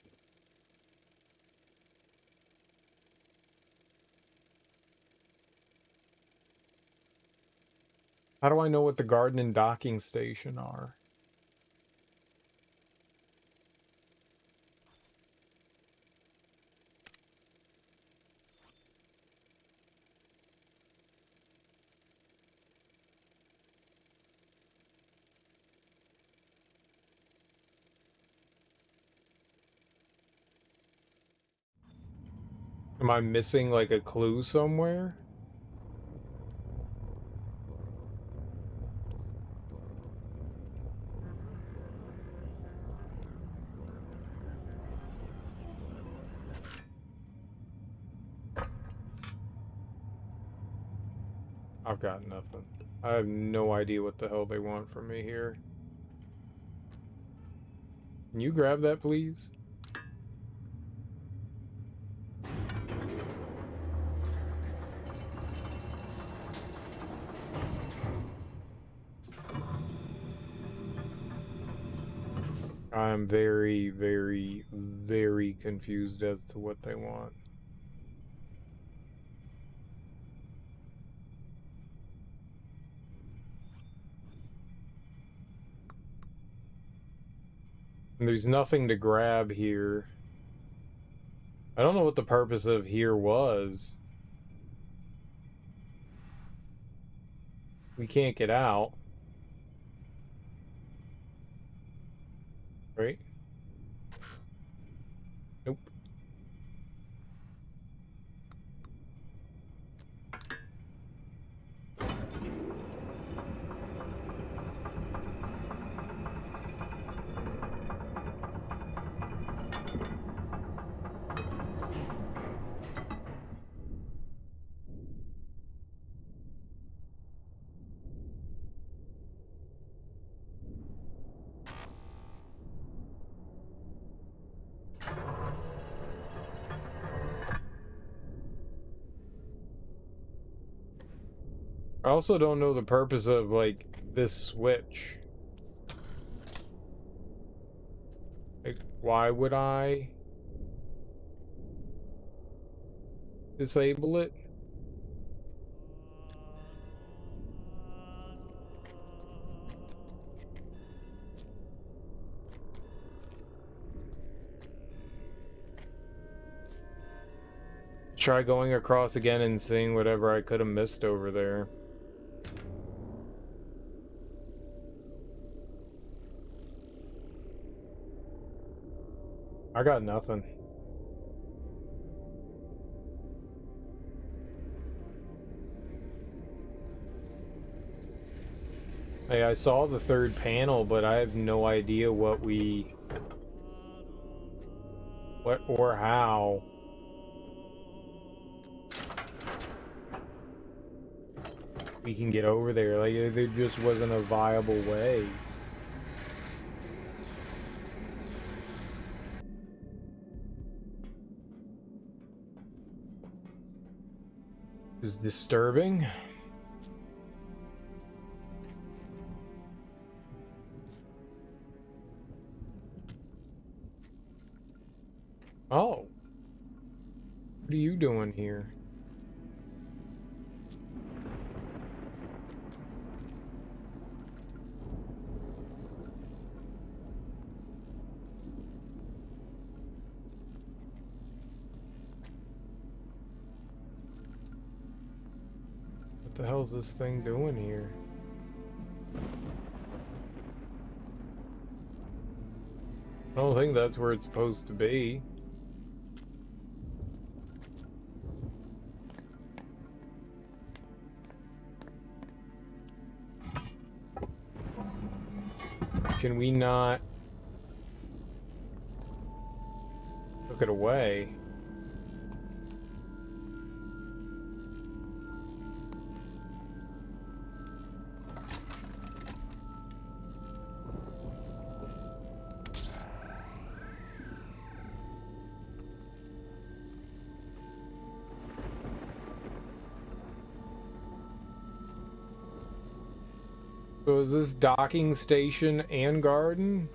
How do I know what the garden and docking station are? Am I missing like a clue somewhere? I've got nothing. I have no idea what the hell they want from me here. Can you grab that, please? I'm very, very, very confused as to what they want. And there's nothing to grab here. I don't know what the purpose of here was. We can't get out. Right? Nope. I also don't know the purpose of, like, this switch. Like, why would I disable it? Try going across again and seeing whatever I could have missed over there. I got nothing. Hey, I saw the third panel, but I have no idea what or how. We can get over there. Like, there just wasn't a viable way. Is disturbing. Oh. What are you doing here? What the hell is this thing doing here? I don't think that's where it's supposed to be. Can we not took it away? So is this docking station and garden?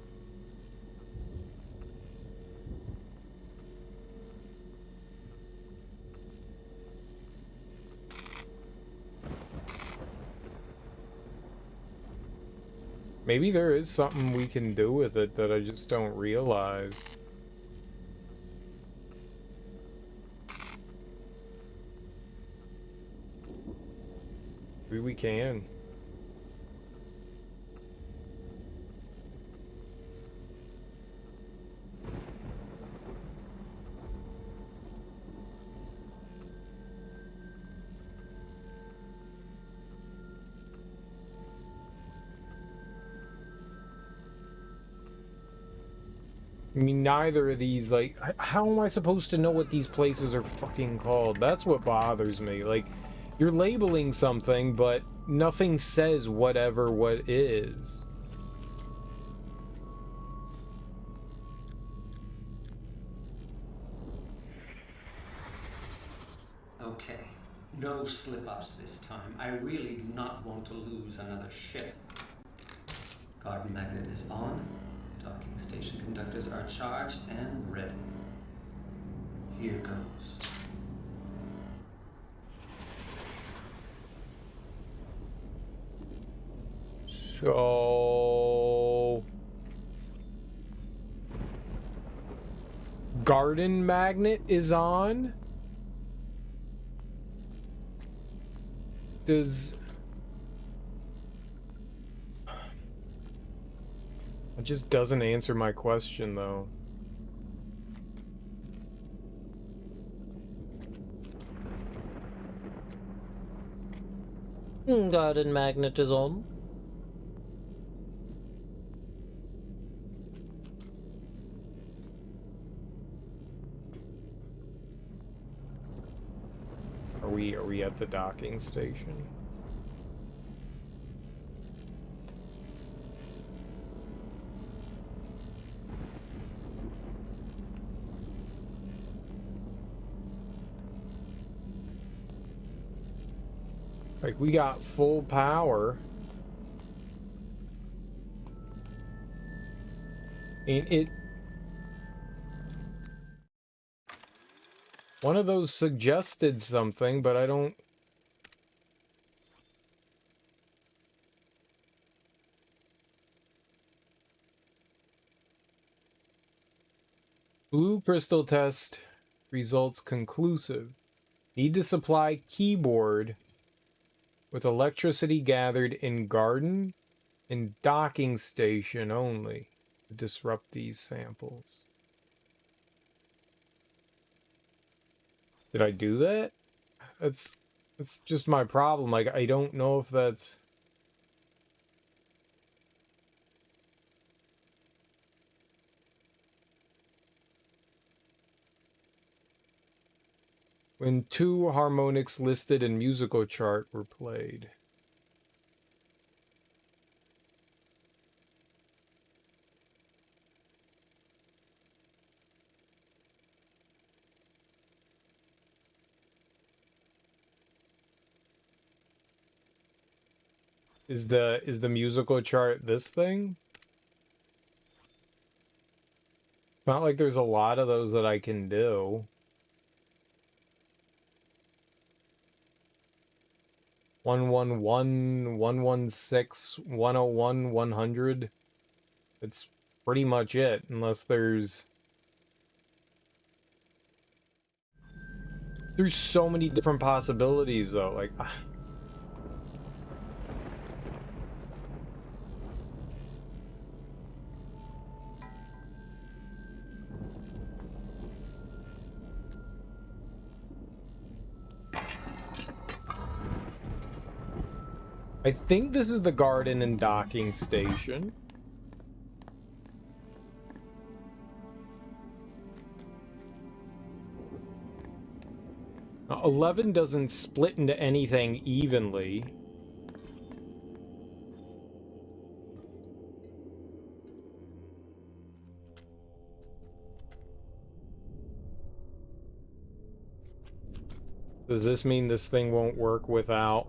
Maybe there is something we can do with it that I just don't realize. Maybe we can. I mean, neither of these, like, how am I supposed to know what these places are fucking called? That's what bothers me. Like, you're labeling something, but nothing says whatever what is. Okay, no slip-ups this time. I really do not want to lose another ship. Garden magnet is on. Docking station conductors are charged and ready. Here goes. So... Garden magnet is on? Does... It just doesn't answer my question, though. Garden magnet is on. Are we at the docking station? Like, we got full power. And it... One of those suggested something, but I don't... Blue crystal test results conclusive. Need to supply keyboard with electricity gathered in garden and docking station only to disrupt these samples. Did I do that? That's just my problem. Like, I don't know if that's... When two harmonics listed in musical chart were played. Is the musical chart this thing? Not like there's a lot of those that I can do. 111, 116, 101, 100. It's pretty much it, unless there's so many different possibilities though. Like, I think this is the garden and docking station. 11 doesn't split into anything evenly. Does this mean this thing won't work without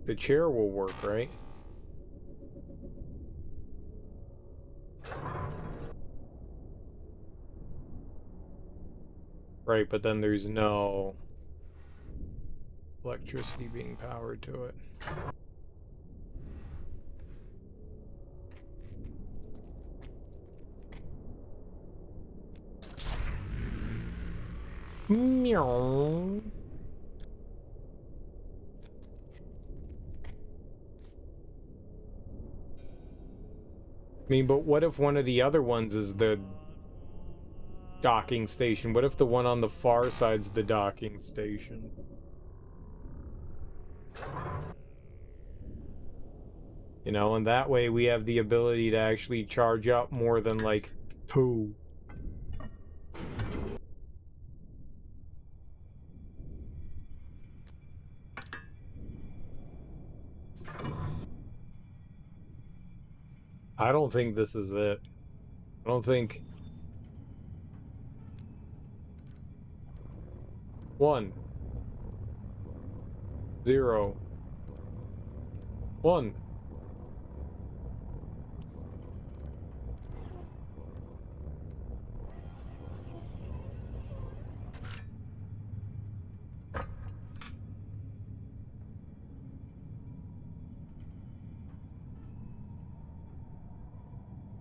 the chair? Will work, right? Right, but then there's no electricity being powered to it. Meow. I mean, but what if one of the other ones is the docking station? What if the one on the far side's the docking station? You know, and that way we have the ability to actually charge up more than, like, 2. I don't think this is it. I don't think... 1 0 1.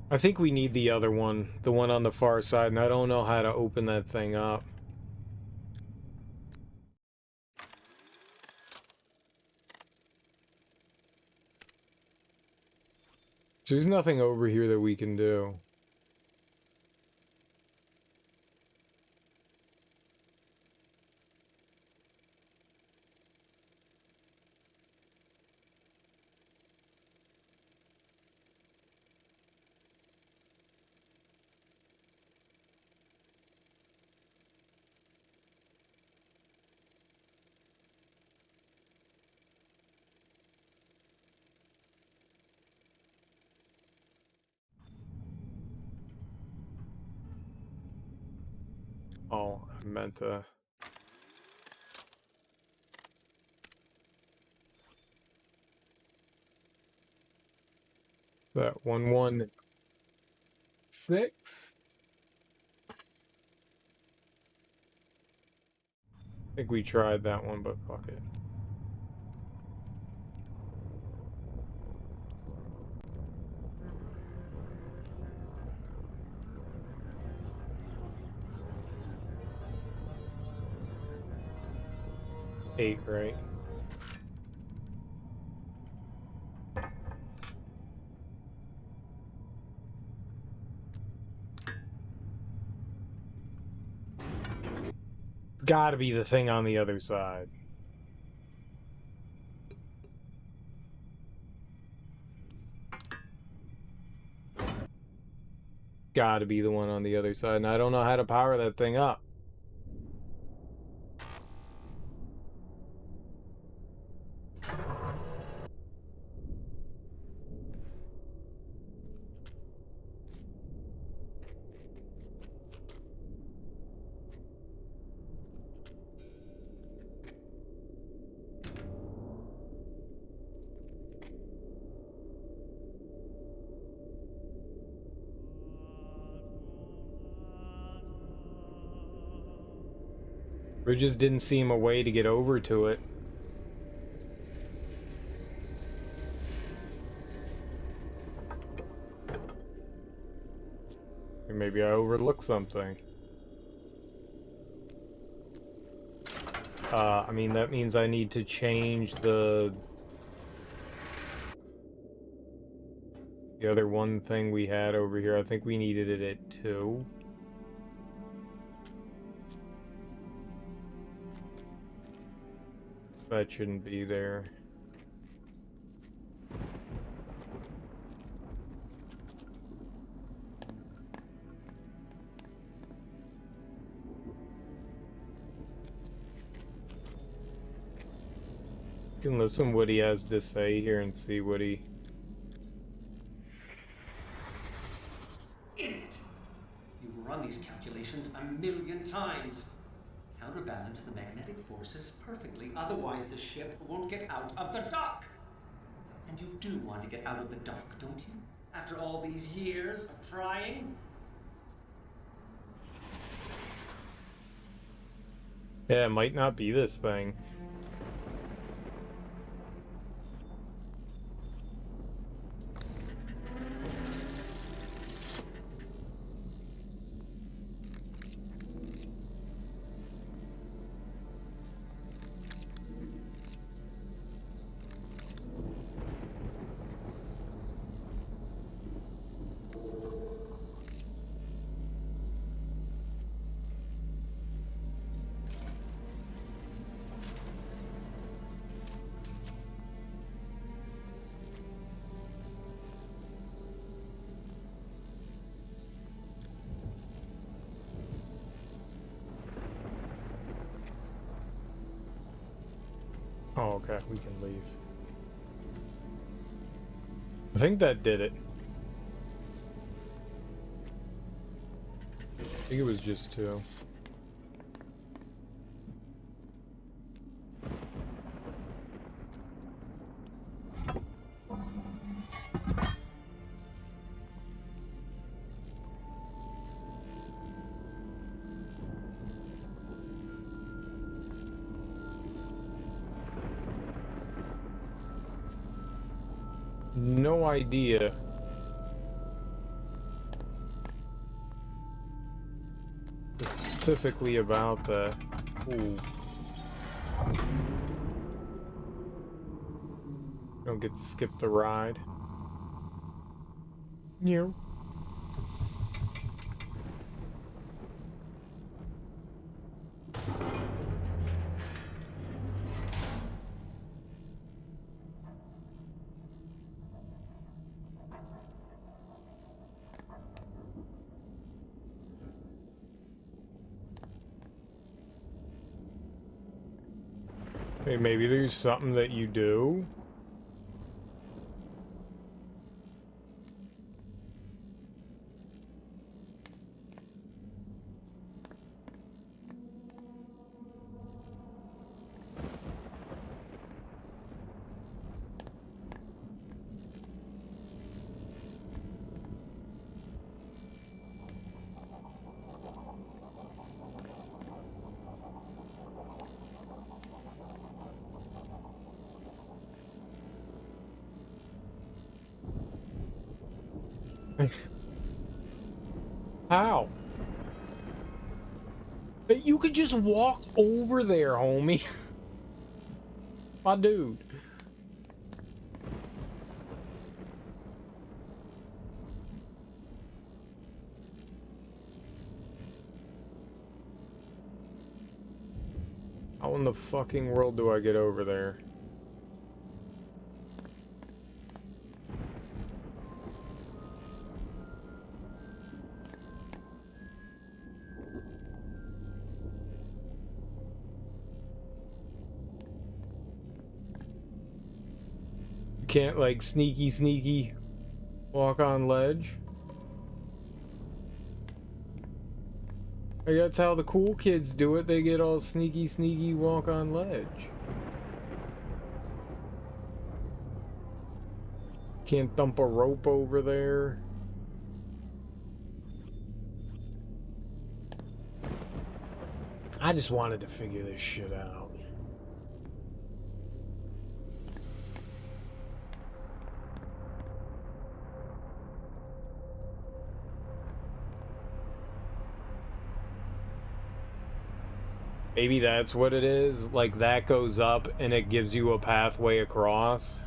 I think we need the other one, the one on the far side, and I don't know how to open that thing up. So there's nothing over here that we can do. Oh, I meant to... That 116? I think we tried that one, but fuck it. Eight, right? Gotta be the thing on the other side. Gotta be the one on the other side, and I don't know how to power that thing up. There just didn't seem a way to get over to it. Or maybe I overlooked something. I mean, that means I need to change the other one thing we had over here. I think we needed it at 2. That shouldn't be there. can listen what he has to say here and see what he... Idiot! You've run these calculations 1,000,000 times. Counterbalance the magnetic forces perfectly, otherwise the ship won't get out of the dock. And you do want to get out of the dock, don't you? After all these years of trying? Yeah, it might not be this thing. Oh, okay, we can leave. I think that did it. I think it was just 2. No idea. Specifically about that. Ooh. Don't get to skip the ride. No. Hey, maybe there's something that you do. How? You could just walk over there, homie. My dude. How in the fucking world do I get over there? Can't like sneaky walk on ledge. That's how the cool kids do it. They get all sneaky walk on ledge. Can't dump a rope over there. I just wanted to figure this shit out. Maybe that's what it is. Like, that goes up and it gives you a pathway across.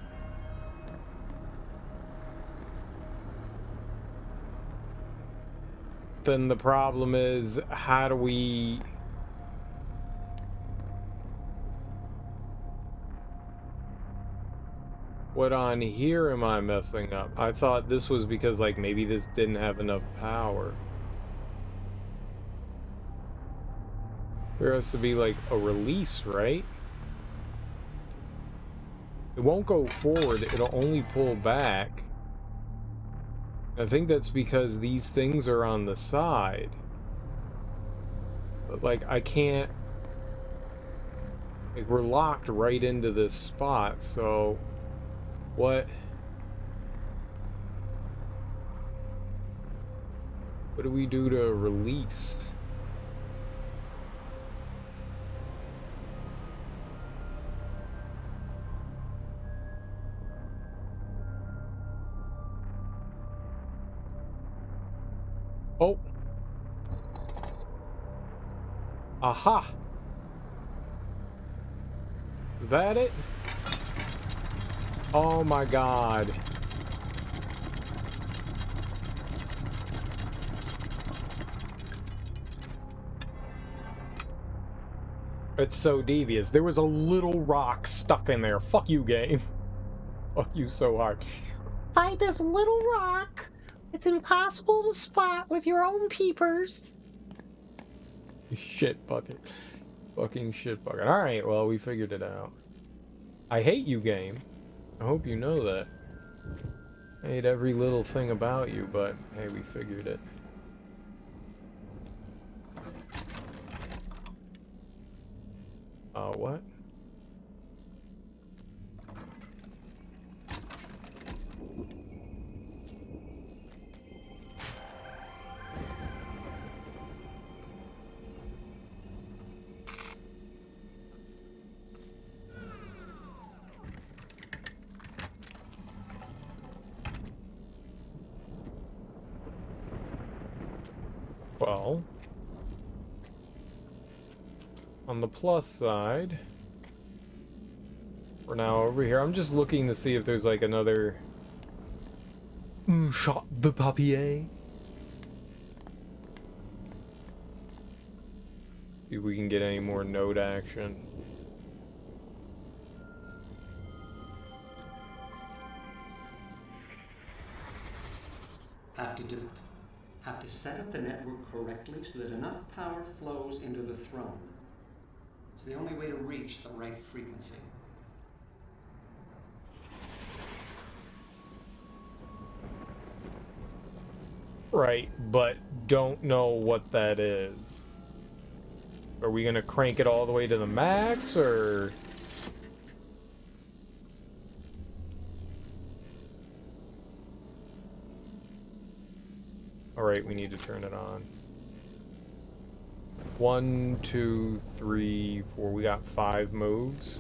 Then the problem is, how do we... What on here am I messing up? I thought this was because, like, maybe this didn't have enough power. There has to be, like, a release, right? It won't go forward, it'll only pull back. I think that's because these things are on the side. But, like, I can't... Like, we're locked right into this spot, so... What do we do to release? Oh. Aha. Is that it? Oh my god. It's so devious. There was a little rock stuck in there. Fuck you, game. Fuck you so hard. Find this little rock. It's impossible to spot with your own peepers. Shit bucket. Fucking shit bucket. Alright, well, we figured it out. I hate you, game. I hope you know that. I hate every little thing about you, but hey, we figured it. What? Well, on the plus side, we're now over here. I'm just looking to see if there's like another shot de papier. See if we can get any more node action. Have to do it. Have to set up the network correctly so that enough power flows into the throne. It's the only way to reach the right frequency. Right, but don't know what that is. Are we gonna crank it all the way to the max, or... Alright, we need to turn it on. 1, 2, 3, 4. We got 5 moves.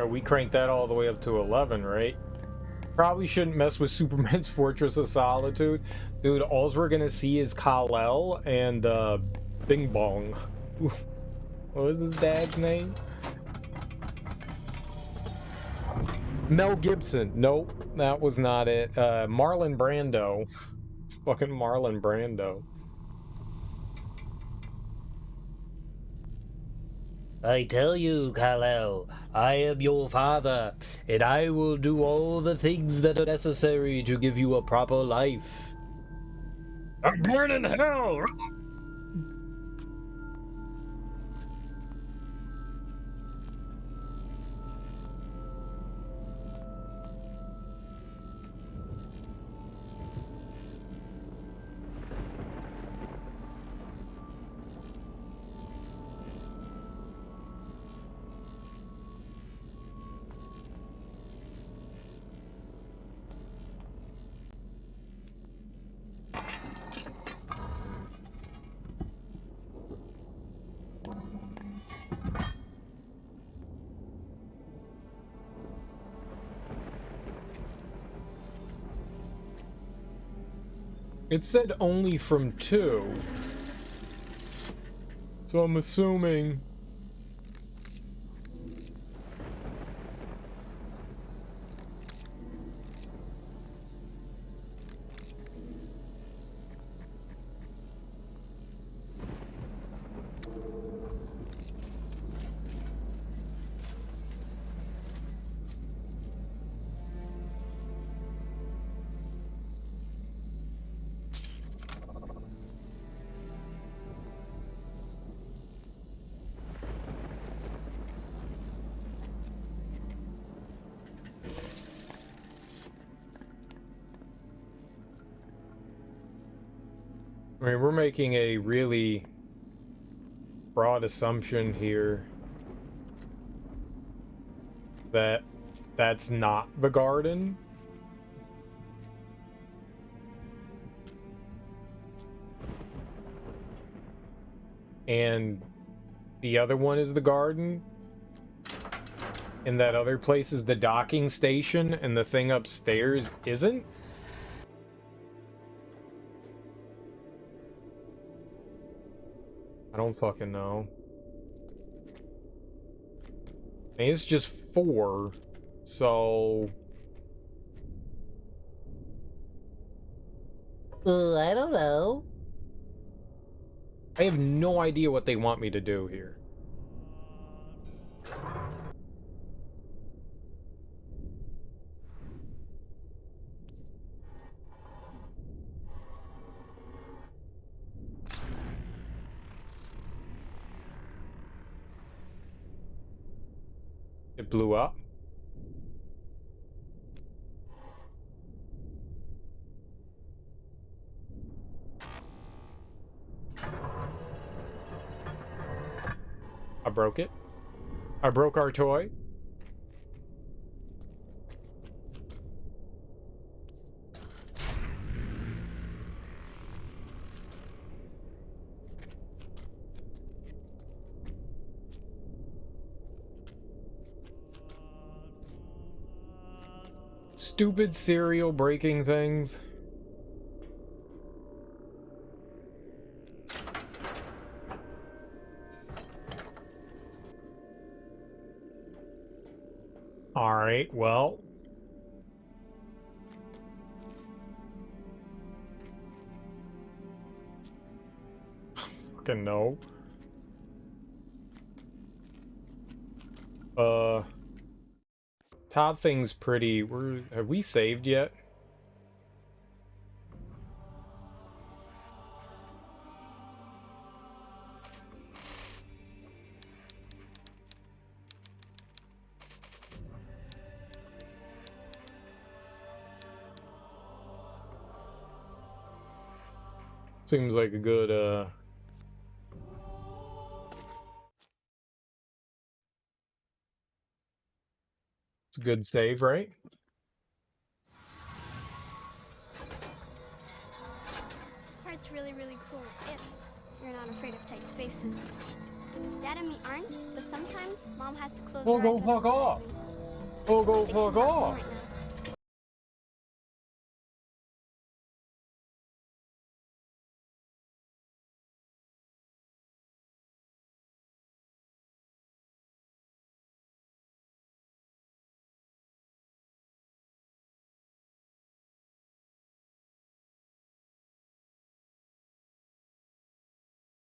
We cranked that all the way up to 11, right? Probably shouldn't mess with Superman's Fortress of Solitude. Dude, alls we're gonna see is Kal-El and Bing Bong. What was his dad's name? Mel Gibson. Nope, that was not it. Marlon Brando. It's fucking Marlon Brando. I tell you, Kal-El, I am your father, and I will do all the things that are necessary to give you a proper life. I'm born in hell! It said only from 2. So I'm assuming... I mean, we're making a really broad assumption here that that's not the garden. And the other one is the garden. And that other place is the docking station, and the thing upstairs isn't? I don't fucking know. I mean, it's just 4, so... I don't know. I have no idea what they want me to do here. It blew up. I broke it. I broke our toy. Stupid cereal breaking things. Alright, well. Fucking no. Top thing's pretty. Have we saved yet? Seems like a good, it's a good save, right? This part's really, really cool if you're not afraid of tight spaces. Dad and me aren't, but sometimes Mom has to close her eyes Go when fuck I'm off. driving. Go I think she's fuck not home off. right now.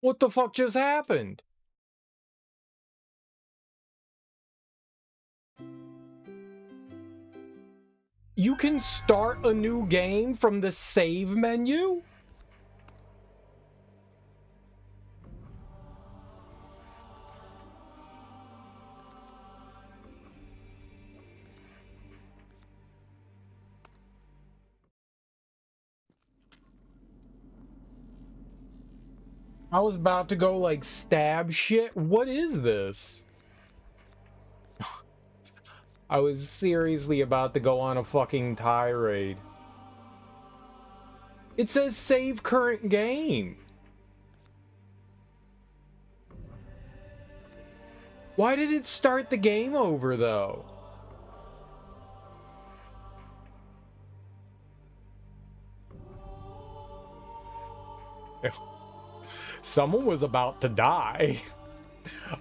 What the fuck just happened? you can start a new game from the save menu? I was about to go like stab shit. What is this? I was seriously about to go on a fucking tirade. It says save current game. Why did it start the game over though? Someone was about to die.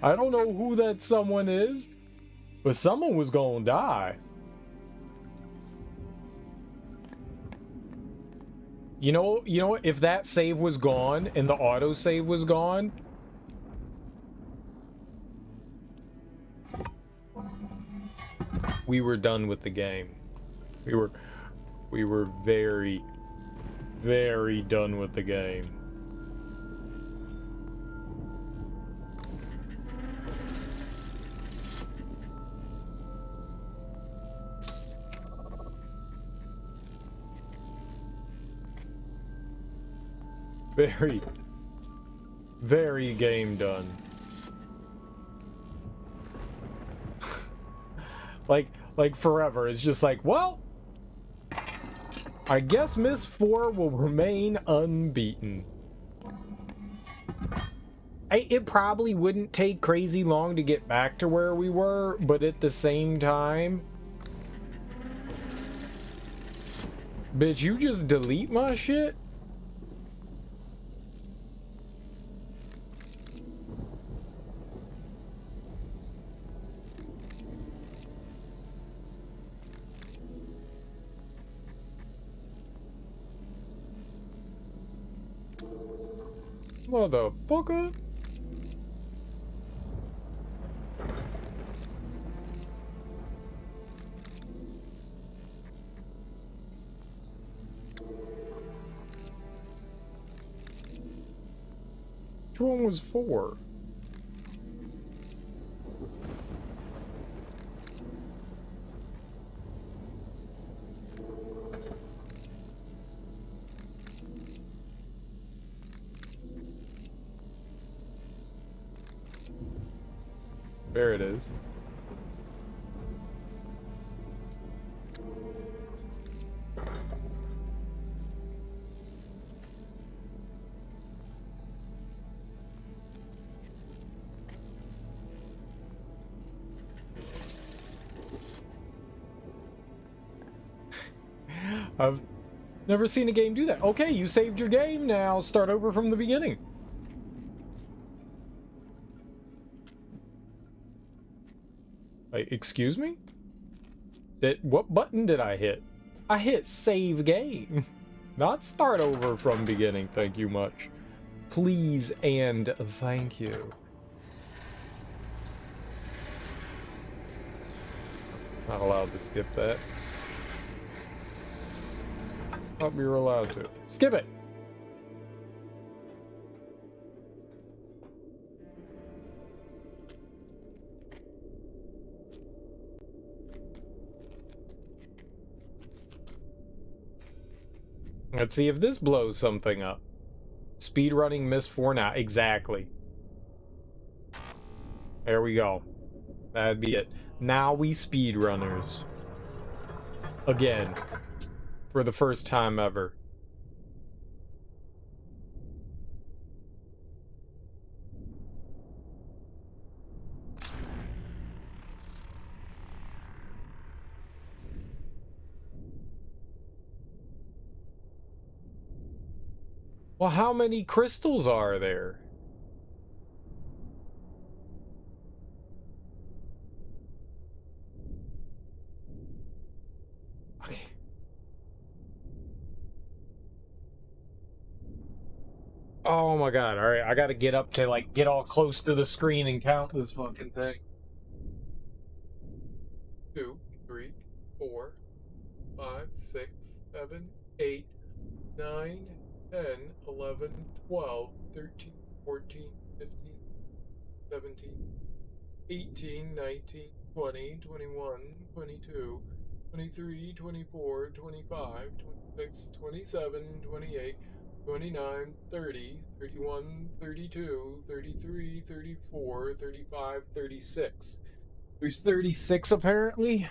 I don't know who that someone is, but someone was gonna die. You know what? If that save was gone and the autosave was gone, we were done with the game. We were very, very done with the game. Very, very game done. like forever. It's just like, well, I guess Myst 4 will remain unbeaten. It probably wouldn't take crazy long to get back to where we were, but at the same time, bitch, you just delete my shit? Motherfucker. Which one was 4? There it is. I've never seen a game do that. Okay, you saved your game now. Start over from the beginning. Excuse me? What button did I hit? I hit save game. Not start over from beginning, thank you much. Please and thank you. Not allowed to skip that. Thought we were allowed to. Skip it! Let's see if this blows something up. Speedrunning Myst 4 now. Exactly. There we go. That'd be it. Now we speedrunners. Again. For the first time ever. Well, how many crystals are there? Okay. Oh my god, alright, I gotta get up to, like, get all close to the screen and count this fucking thing. 2, 3, 4, 5, 6, 7, 8, 9, 10, 11, 12, 13, 14, 15, 17, 18, 19, 20, 21, 22, 23, 24, 25, 26, 27, 28, 29, 30, 31, 32, 33, 34, 35, 36. There's 36 apparently.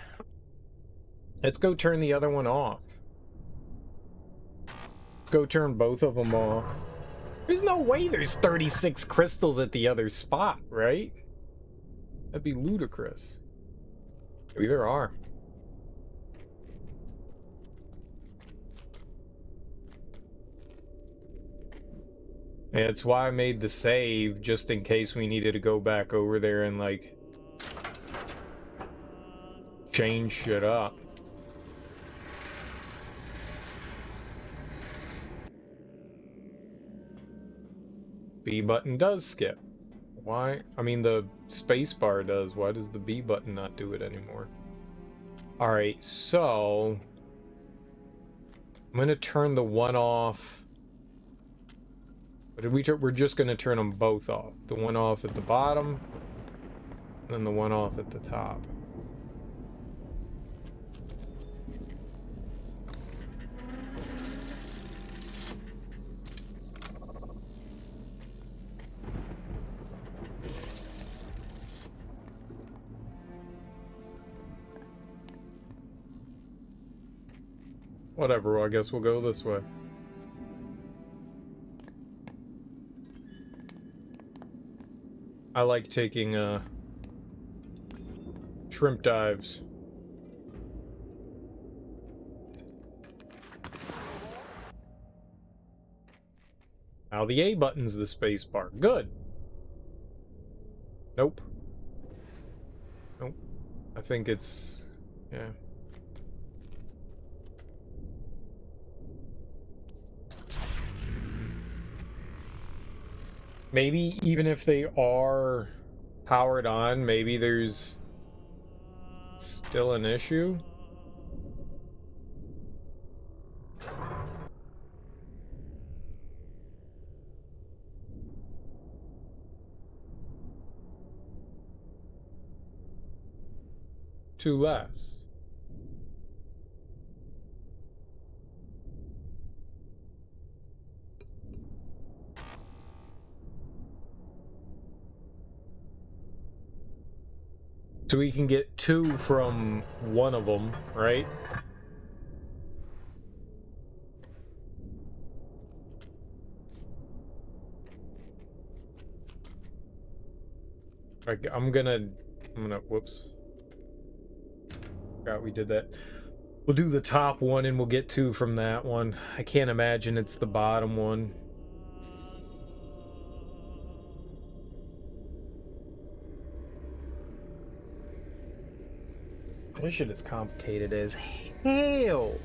Let's go turn the other one off. Let's go turn both of them off. There's no way there's 36 crystals at the other spot, right? That'd be ludicrous. Maybe there are. Yeah, it's why I made the save, just in case we needed to go back over there and, like, change shit up. B button does skip. Why? I mean, the space bar does. Why does the B button not do it anymore? Alright, so... I'm gonna turn the one off. But we're just gonna turn them both off. The one off at the bottom, and then the one off at the top. Whatever, well, I guess we'll go this way. I like taking shrimp dives. Now the A button's the space bar. Good. Nope. Nope. I think it's... yeah. Maybe even if they are powered on, maybe there's still an issue. Two less. So we can get 2 from one of them, right? I'm gonna, whoops. Forgot we did that. We'll do the top one and we'll get 2 from that one. I can't imagine it's the bottom one. This shit is complicated as hell.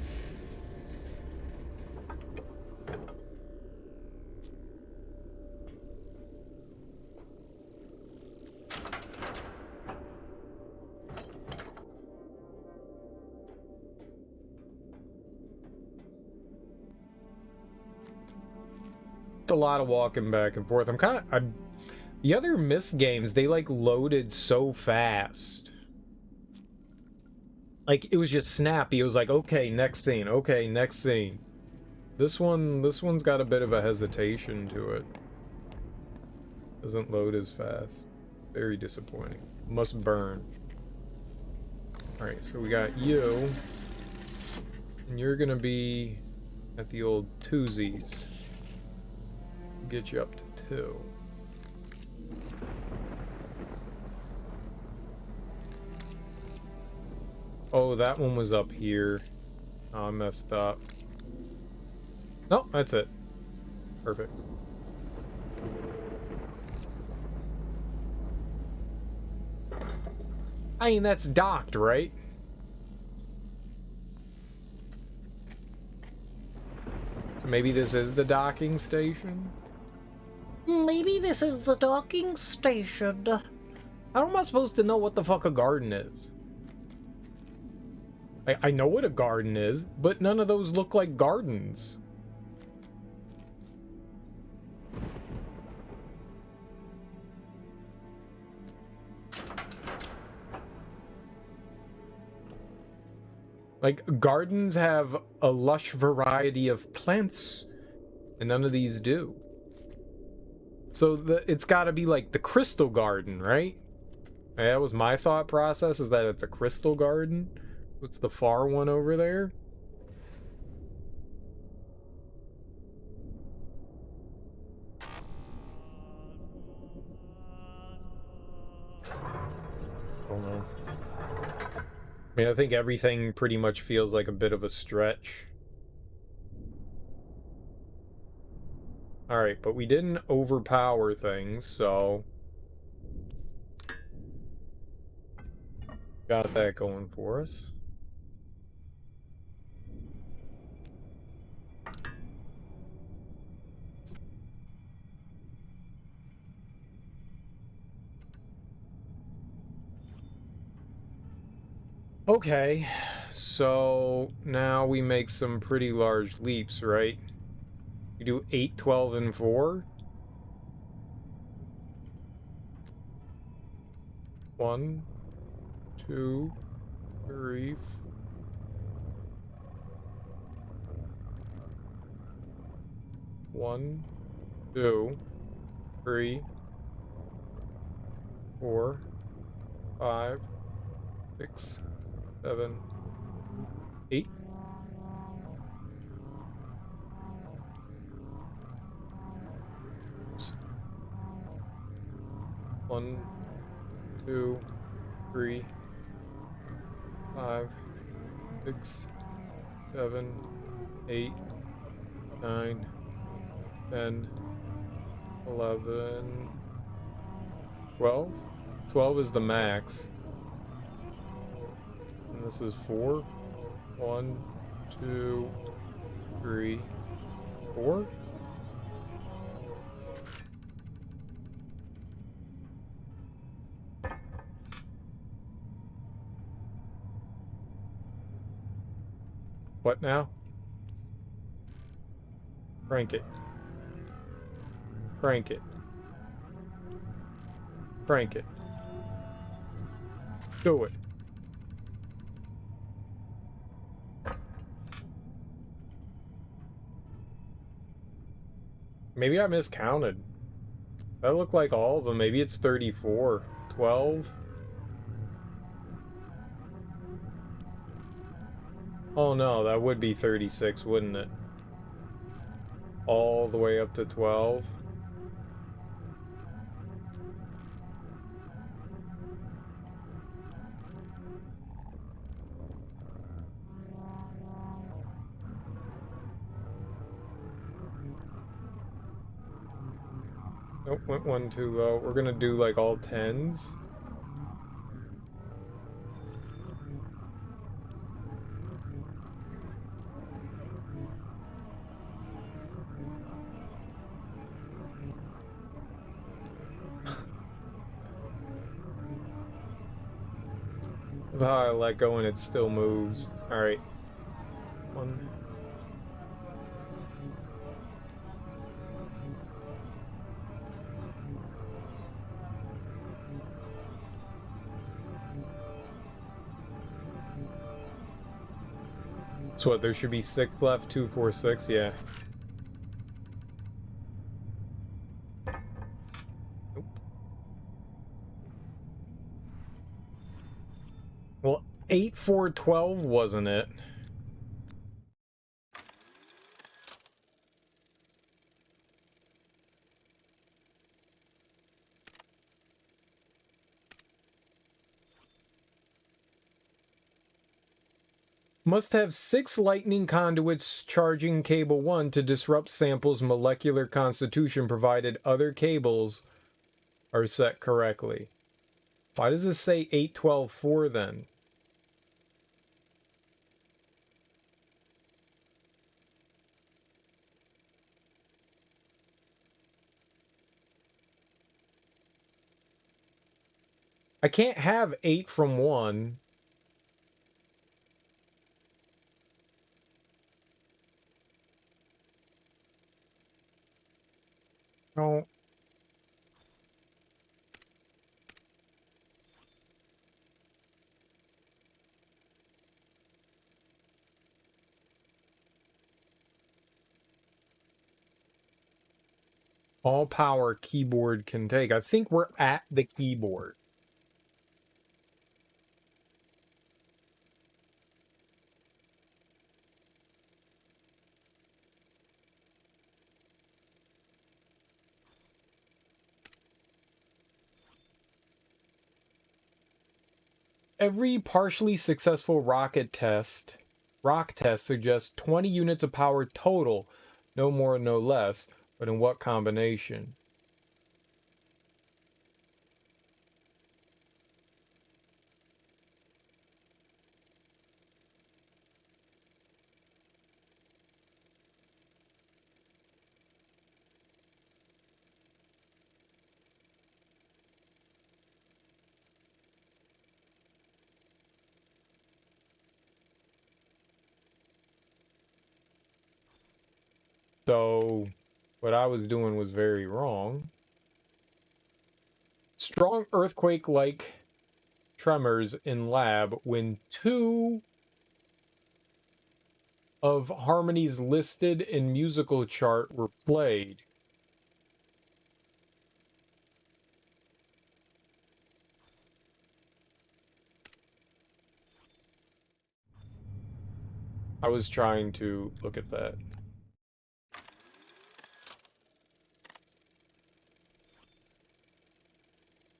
It's a lot of walking back and forth. The other Myst games, they like loaded so fast. Like, it was just snappy. It was like, okay, next scene. Okay, next scene. This one's got a bit of a hesitation to it. Doesn't load as fast. Very disappointing. Must burn. Alright, so we got you. And you're gonna be at the old twosies. Get you up to 2. Oh, that one was up here. Oh, I messed up. No, that's it. Perfect. I mean, that's docked, right? So maybe this is the docking station? Maybe this is the docking station. How am I supposed to know what the fuck a garden is? I know what a garden is, but none of those look like gardens. Like, gardens have a lush variety of plants, and none of these do. So it's gotta be like the crystal garden, right? That was my thought process, is that it's a crystal garden. What's the far one over there? Oh no. I mean, I think everything pretty much feels like a bit of a stretch. Alright, but we didn't overpower things, so... got that going for us. Okay, so now we make some pretty large leaps, right? We do 8, 12, and 4. 1, 2, 3, 1, 2, 3, 4, 5, 6, 7, 8. One, 2, 3, 5, 6, 7, 8, 9, 10, 11, 12. 12 is the max. And this is 4. 1, 2, 3, 4. What now? Crank it. Crank it. Crank it. Do it. Maybe I miscounted. That looked like all of them. Maybe it's 34. 12. Oh no, that would be 36, wouldn't it? All the way up to 12. Nope, went one too low. We're gonna do like all 10s. Of how I let go and it still moves. Alright. 1. So what, there should be 6 left, 2, 4, 6, yeah. Nope. Well, 8, 4, 12 wasn't it? Must have 6 lightning conduits charging cable 1 to disrupt sample's molecular constitution provided other cables are set correctly. Why does this say 8, 12, 4 then? I can't have 8 from 1. No. All power keyboard can take. I think we're at the keyboard. Every partially successful rock test suggests 20 units of power total, no more, no less, but in what combination? So, what I was doing was very wrong. Strong earthquake-like tremors in lab when 2 of harmonies listed in musical chart were played. I was trying to look at that.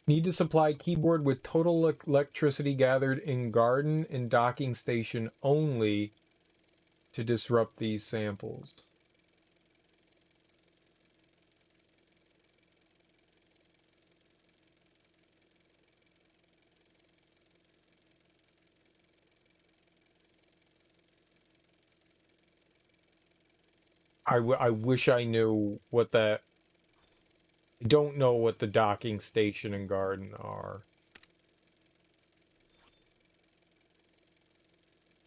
Need to supply keyboard with total electricity gathered in garden and docking station only to disrupt these samples. I wish I knew what that... I don't know what the docking station and garden are.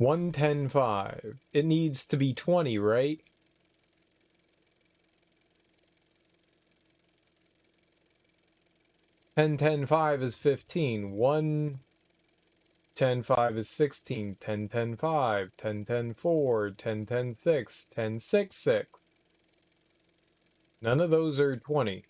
110.5. It needs to be 20, right? Ten 5 is 15. 110.5 is 16. 10 10 4, 10 6, 10 6 6. None of those are 20.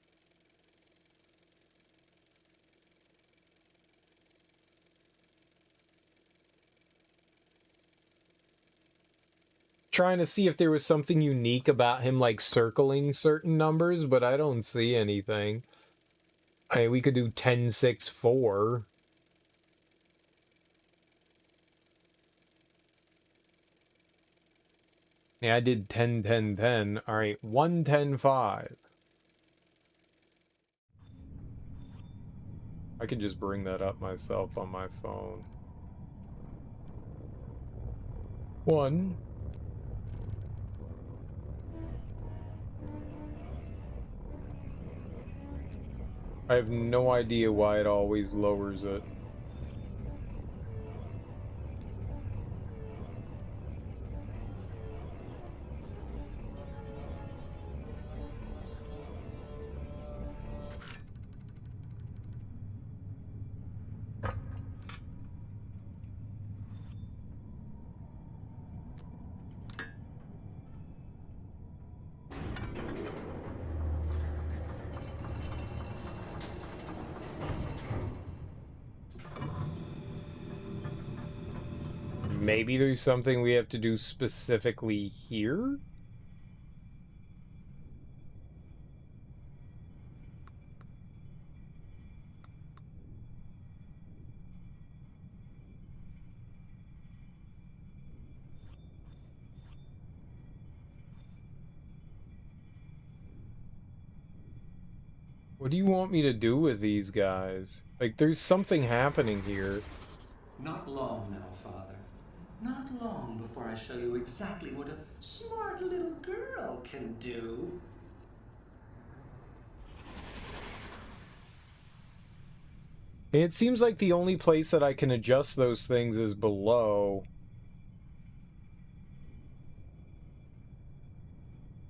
Trying to see if there was something unique about him, like circling certain numbers, but I don't see anything. I mean, we could do 10 6 4. Yeah, I did 10 10 10. All right, 110 5. I could just bring that up myself on my phone. 1. I have no idea why it always lowers it. Maybe there's something we have to do specifically here? What do you want me to do with these guys? Like, there's something happening here. Not long now, Father. Not long before I show you exactly what a smart little girl can do. It seems like the only place that I can adjust those things is below.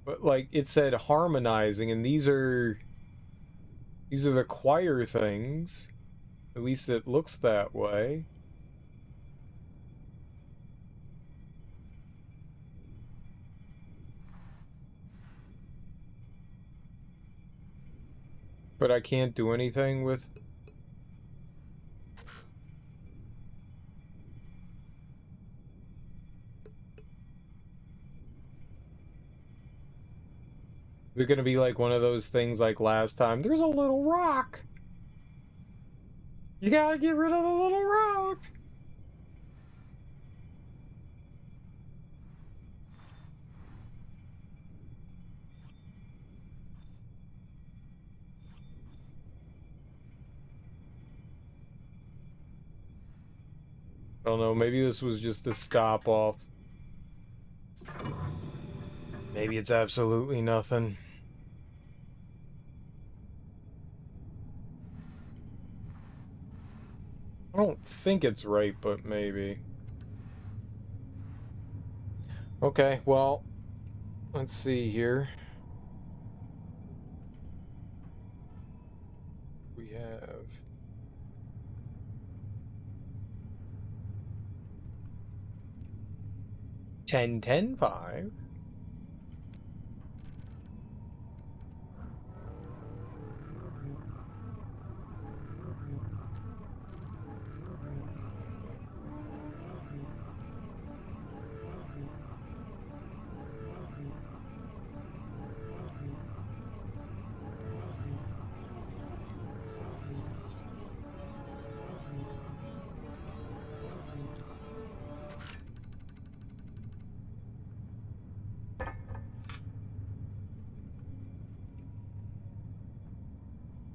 But like it said harmonizing, and these are the choir things. At least it looks that way. But I can't do anything with... They're gonna be like one of those things like last time. There's a little rock! You gotta get rid of the little rock! I don't know, maybe this was just a stop off. Maybe it's absolutely nothing. I don't think it's right, but maybe. Okay, well, let's see here. We have... 10, 10, 5.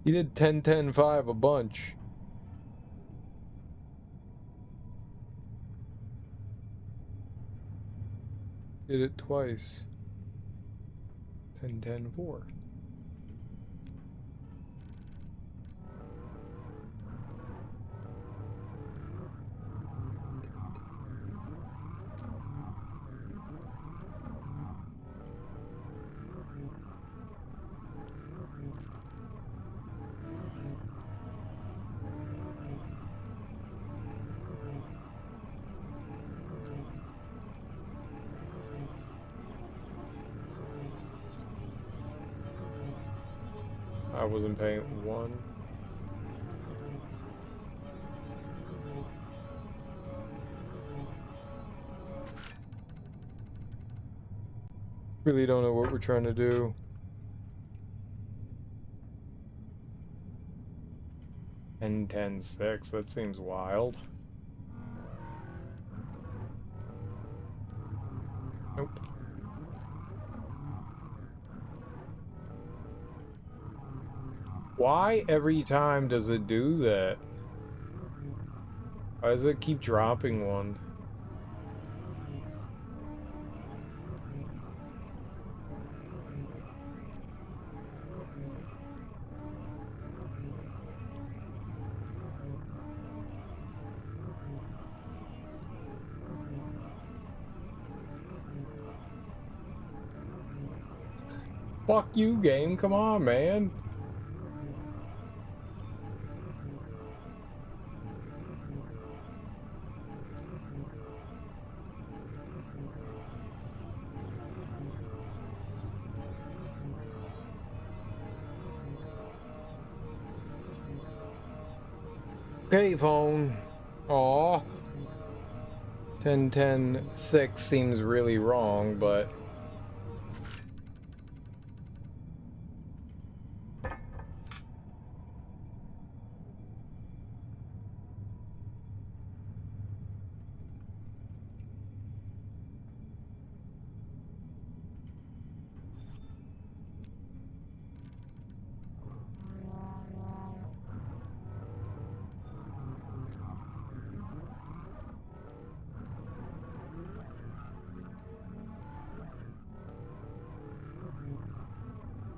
You did 10, 10, 5 a bunch. Did it twice. 10, 10, 4. I wasn't paying one. Really don't know what we're trying to do. 10, 10, 6. That seems wild. Nope. Why every time does it do that? Why does it keep dropping one? Fuck you, game. Come on, man. Okay, phone. Aw. 10, 10, 6 seems really wrong, but...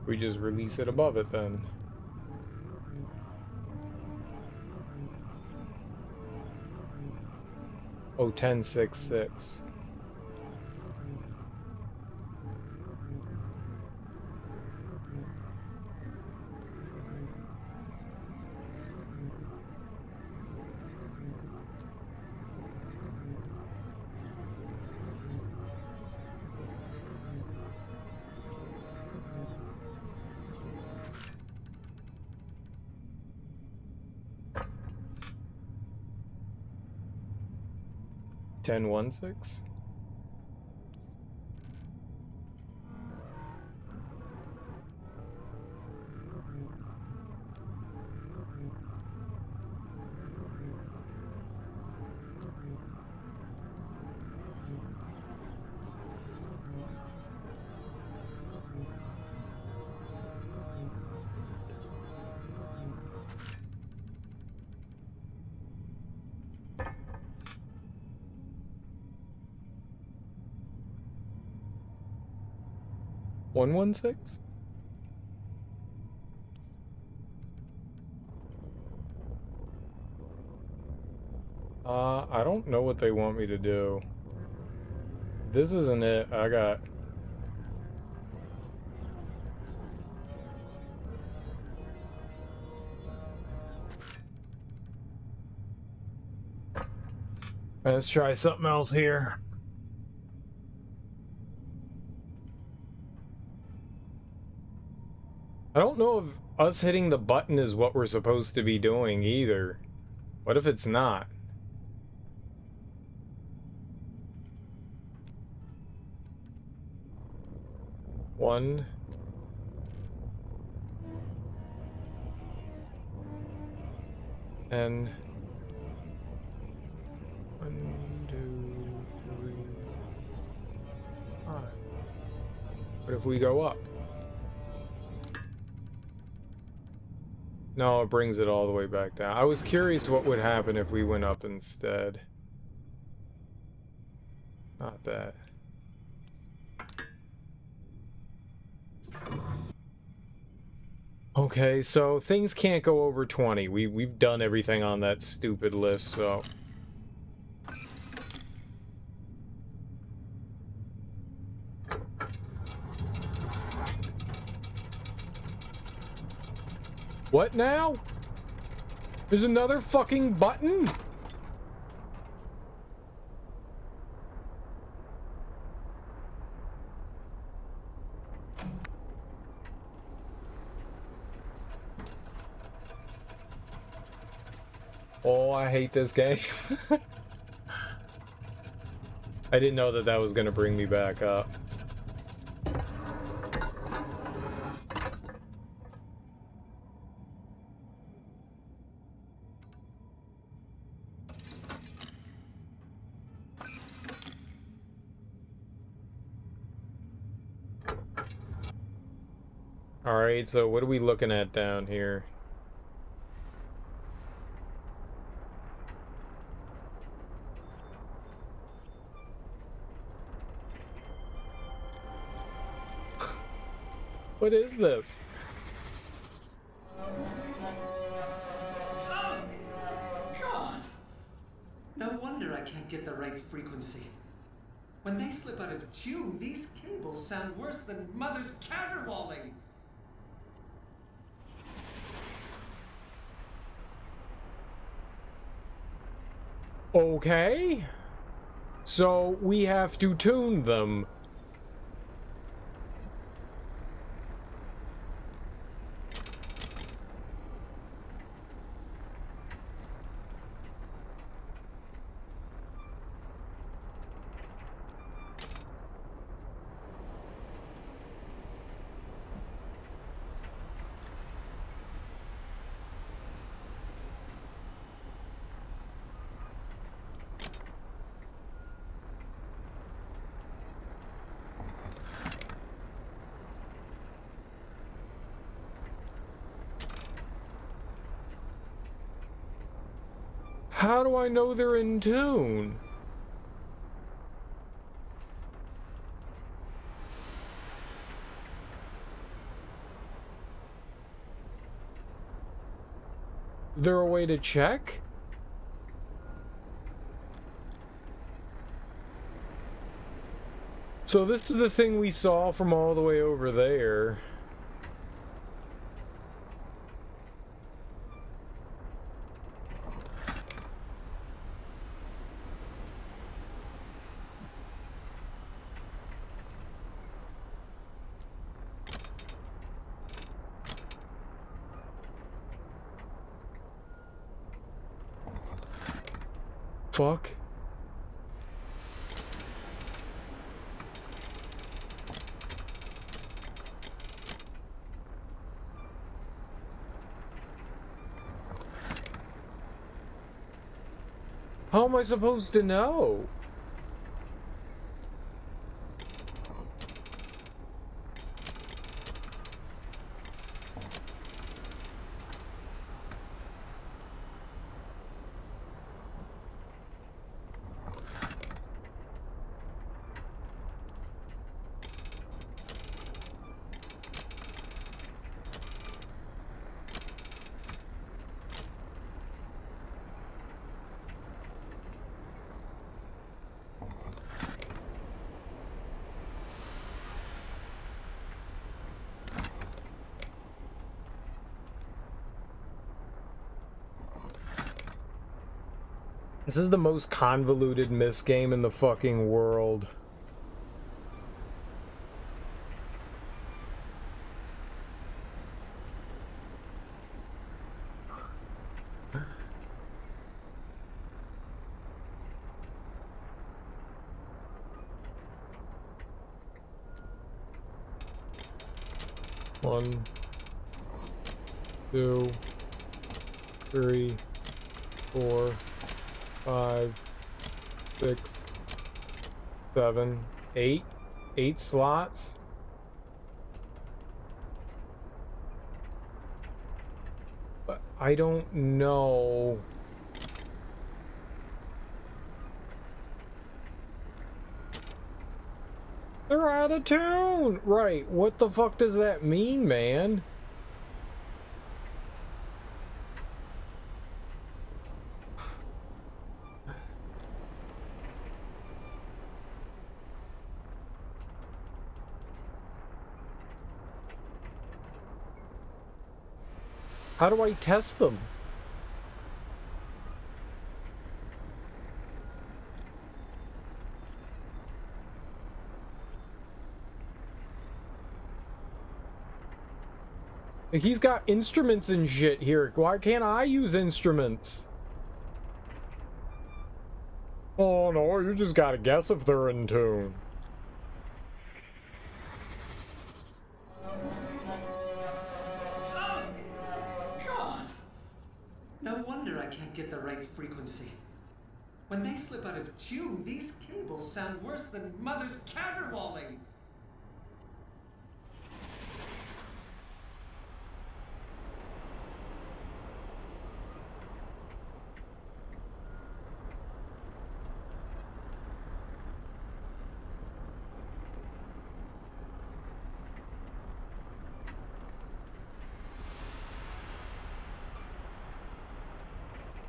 we just release it above it then. Oh, 10, 6, 6. 10-1-6. One, 1-6? I don't know what they want me to do. This isn't it. I got... Let's try something else here. I don't know if us hitting the button is what we're supposed to be doing either. What if it's not? One. And... 1, 2, 3, 5. What if we go up? No, it brings it all the way back down. I was curious what would happen if we went up instead. Not that. Okay, so things can't go over 20. We've done everything on that stupid list, so... What now? There's another fucking button? Oh, I hate this game. I didn't know that that was gonna bring me back up. Alright, so what are we looking at down here? What is this? Oh, God! No wonder I can't get the right frequency. When they slip out of tune, these cables sound worse than Mother's caterwauling. Okay. So we have to tune them. How do I know they're in tune? Is there a way to check? So this is the thing we saw from all the way over there. Fuck. How am I supposed to know? This is the most convoluted Myst game in the fucking world. One, two, three, 4, 5, 6, 7, 8. 8 slots. But I don't know. They're out of tune! Right, what the fuck does that mean, man? How do I test them? He's got instruments and shit here. Why can't I use instruments? Oh no, you just gotta guess if they're in tune. Oh, God! No wonder I can't get the right frequency. When they slip out of tune, these cables sound worse than Mother's caterwauling.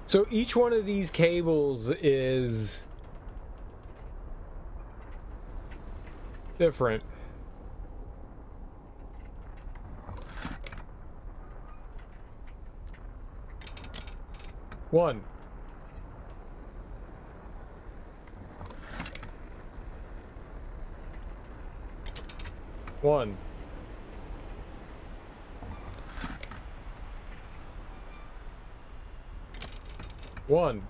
So each one of these cables is different. One. One. One.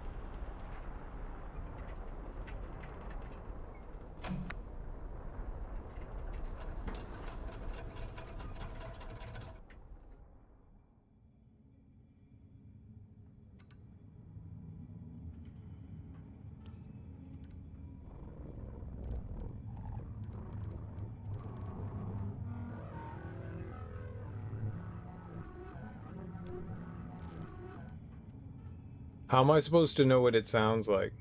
How am I supposed to know what it sounds like?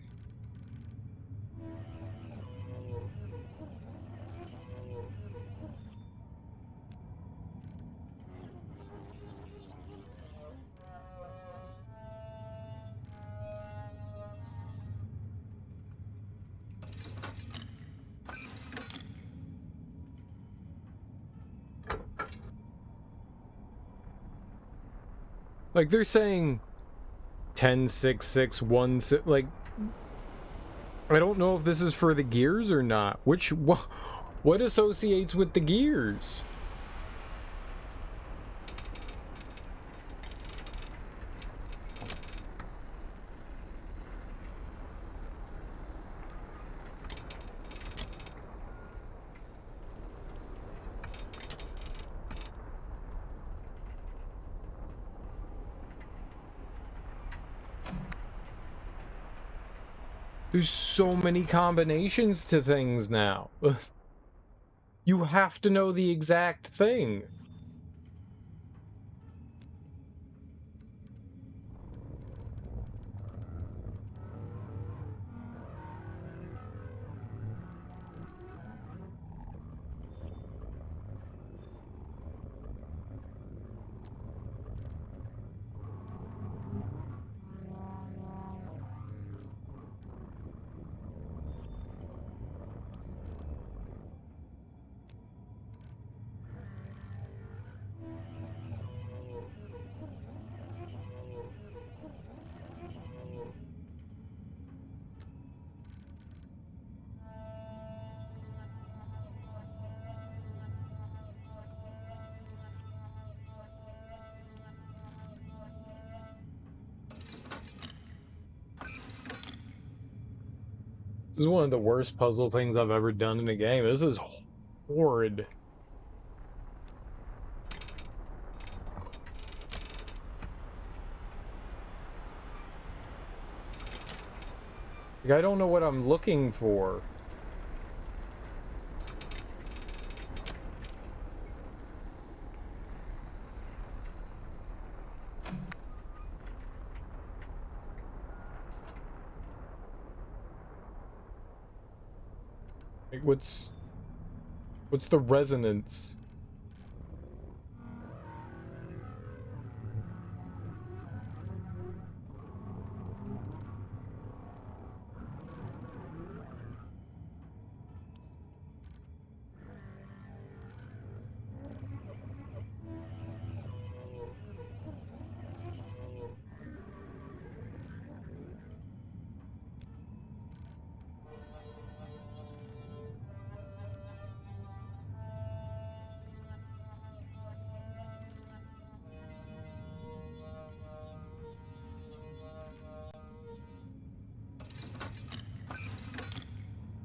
Like they're saying 10, 6, 6, 1, 6, like I don't know if this is for the gears or not. What associates with the gears? There's so many combinations to things now. You have to know the exact thing. This is one of the worst puzzle things I've ever done in a game. This is horrid. Like, I don't know what I'm looking for. Like, what's the resonance?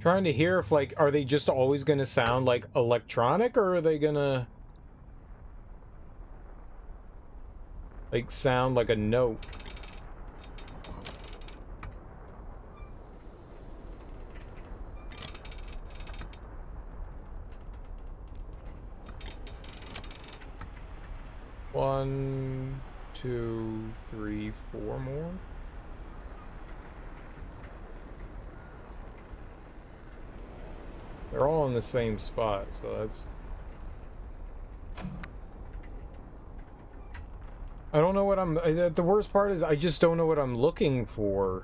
Trying to hear if, like, are they just always gonna sound like electronic, or are they gonna like sound like a note? One, two, three, four more. They're all in the same spot, so that's... I don't know what I'm... The worst part is I just don't know what I'm looking for.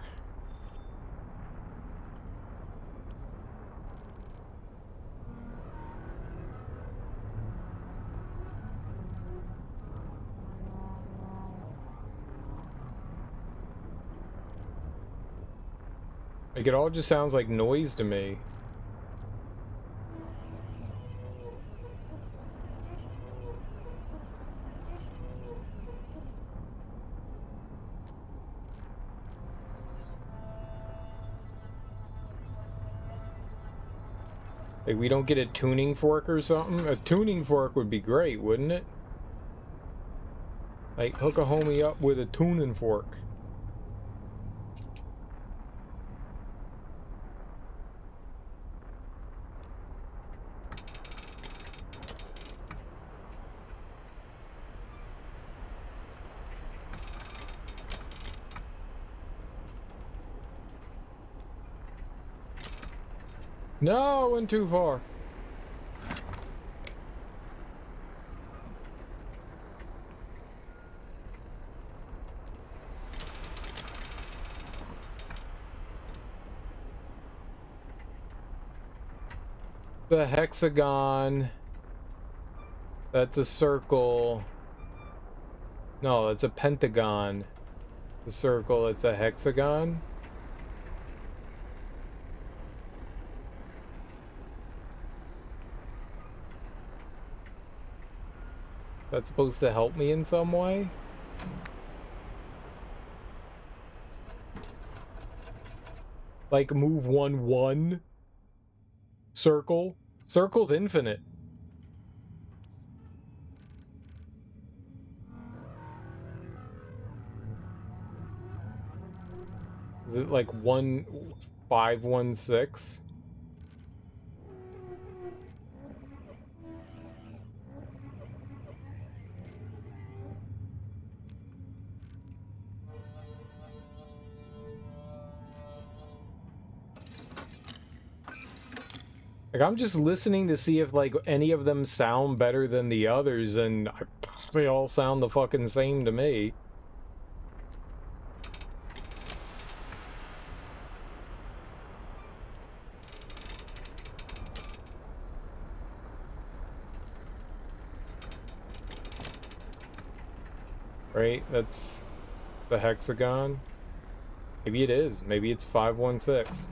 Like, it all just sounds like noise to me. Like, we don't get a tuning fork or something? A tuning fork would be great, wouldn't it? Like, hook a homie up with a tuning fork. No, I went too far. The hexagon. That's a circle. No, it's a pentagon. The circle, it's a hexagon. That's supposed to help me in some way? Like, move 1-1? Circle? Circle's infinite. Is it like one... 516. Like, I'm just listening to see if, like, any of them sound better than the others, and they all sound the fucking same to me. Right? That's the hexagon. Maybe it is. Maybe it's 516.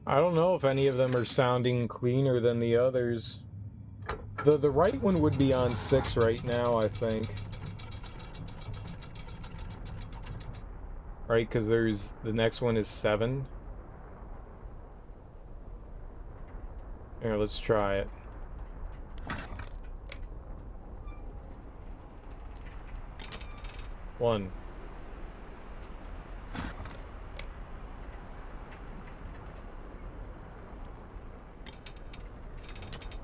I don't know if any of them are sounding cleaner than the others. The right one would be on 6 right now, I think. Right, because there's... the next one is 7. Here, let's try it. One.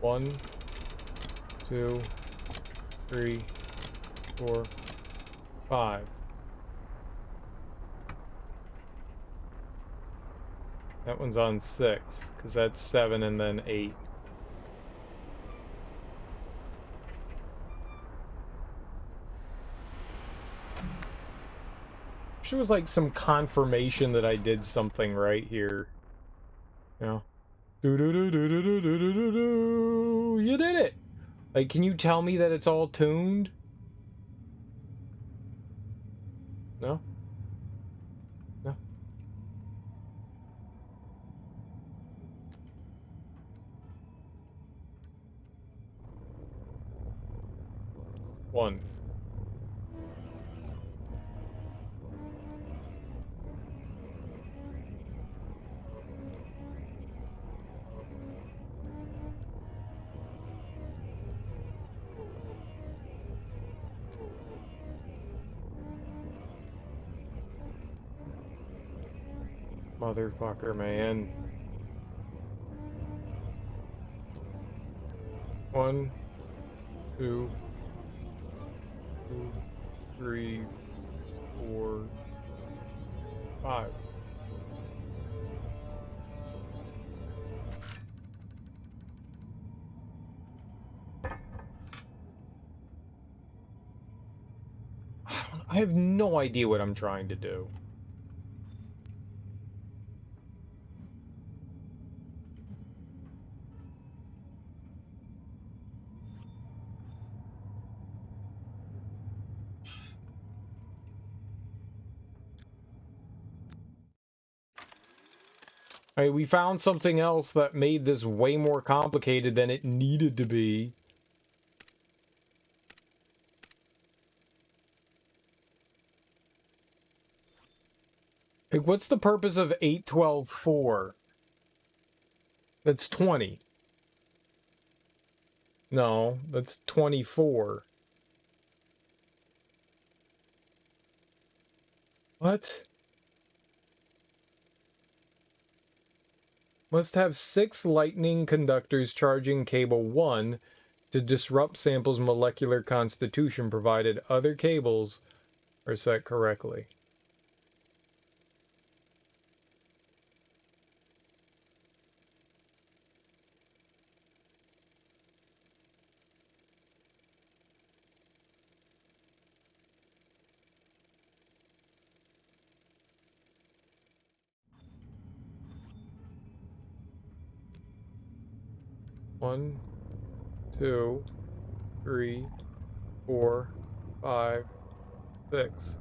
One, 2, 3, 4, 5. That one's on 6, because that's 7 and then 8. There was like some confirmation that I did something right here. You know? Do-do-do-do-do-do-do-do-do. You did it! Like, can you tell me that it's all tuned? No? No? One. Motherfucker, man. 1, 2, 3, 4, 5. I have no idea what I'm trying to do. Alright, we found something else that made this way more complicated than it needed to be. Like, what's the purpose of 8, 12, 4? That's 20. No, that's 24. What? Must have 6 lightning conductors charging cable 1 to disrupt sample's molecular constitution, provided other cables are set correctly. 1, 2, 3, 4, 5, 6.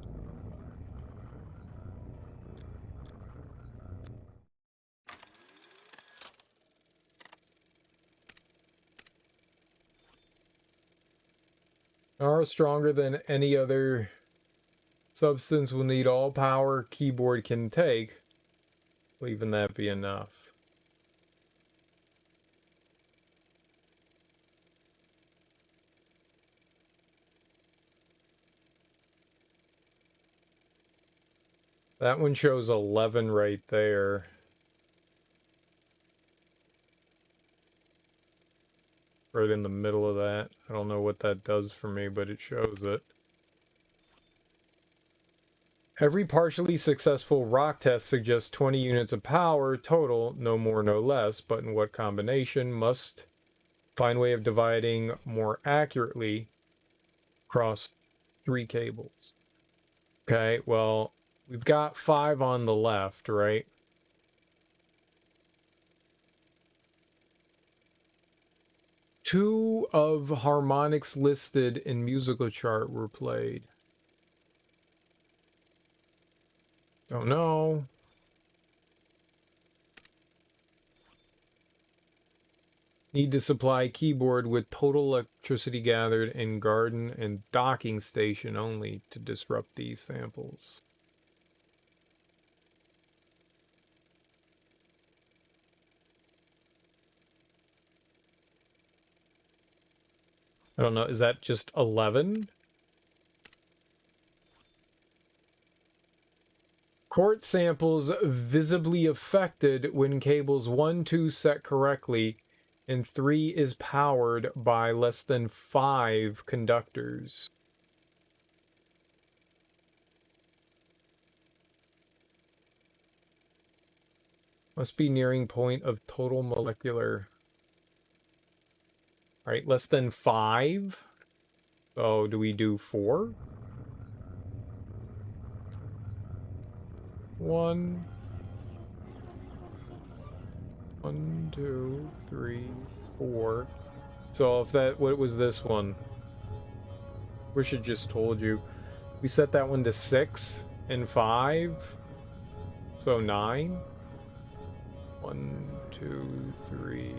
Are stronger than any other substance, will need all power keyboard can take. Will even that be enough? That one shows 11 right there. Right in the middle of that. I don't know what that does for me, but it shows it. Every partially successful rock test suggests 20 units of power total, no more, no less, but in what combination? Must find way of dividing more accurately across 3 cables. Okay, well, we've got 5 on the left, right? Two of harmonics listed in musical chart were played. Don't know. Need to supply keyboard with total electricity gathered in garden and docking station only to disrupt these samples. I don't know. Is that just 11? Court samples visibly affected when cables 1, 2 set correctly and 3 is powered by less than 5 conductors. Must be nearing point of total molecular. All right, less than 5. So do we do 4? 1, 2, 3, 4. So if that, what was this one? Wish it just told you. We set that one to 6 and 5. So 9. 1, 2, 3,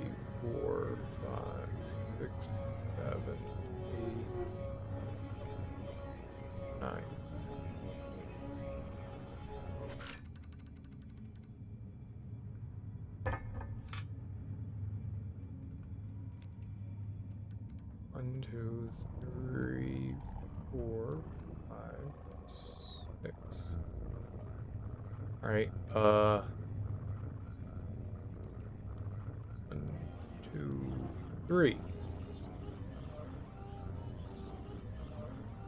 4, 5, 6, 7, 8, 9. One, two, three, 4, 5, 6. All right. 1, 2, 3.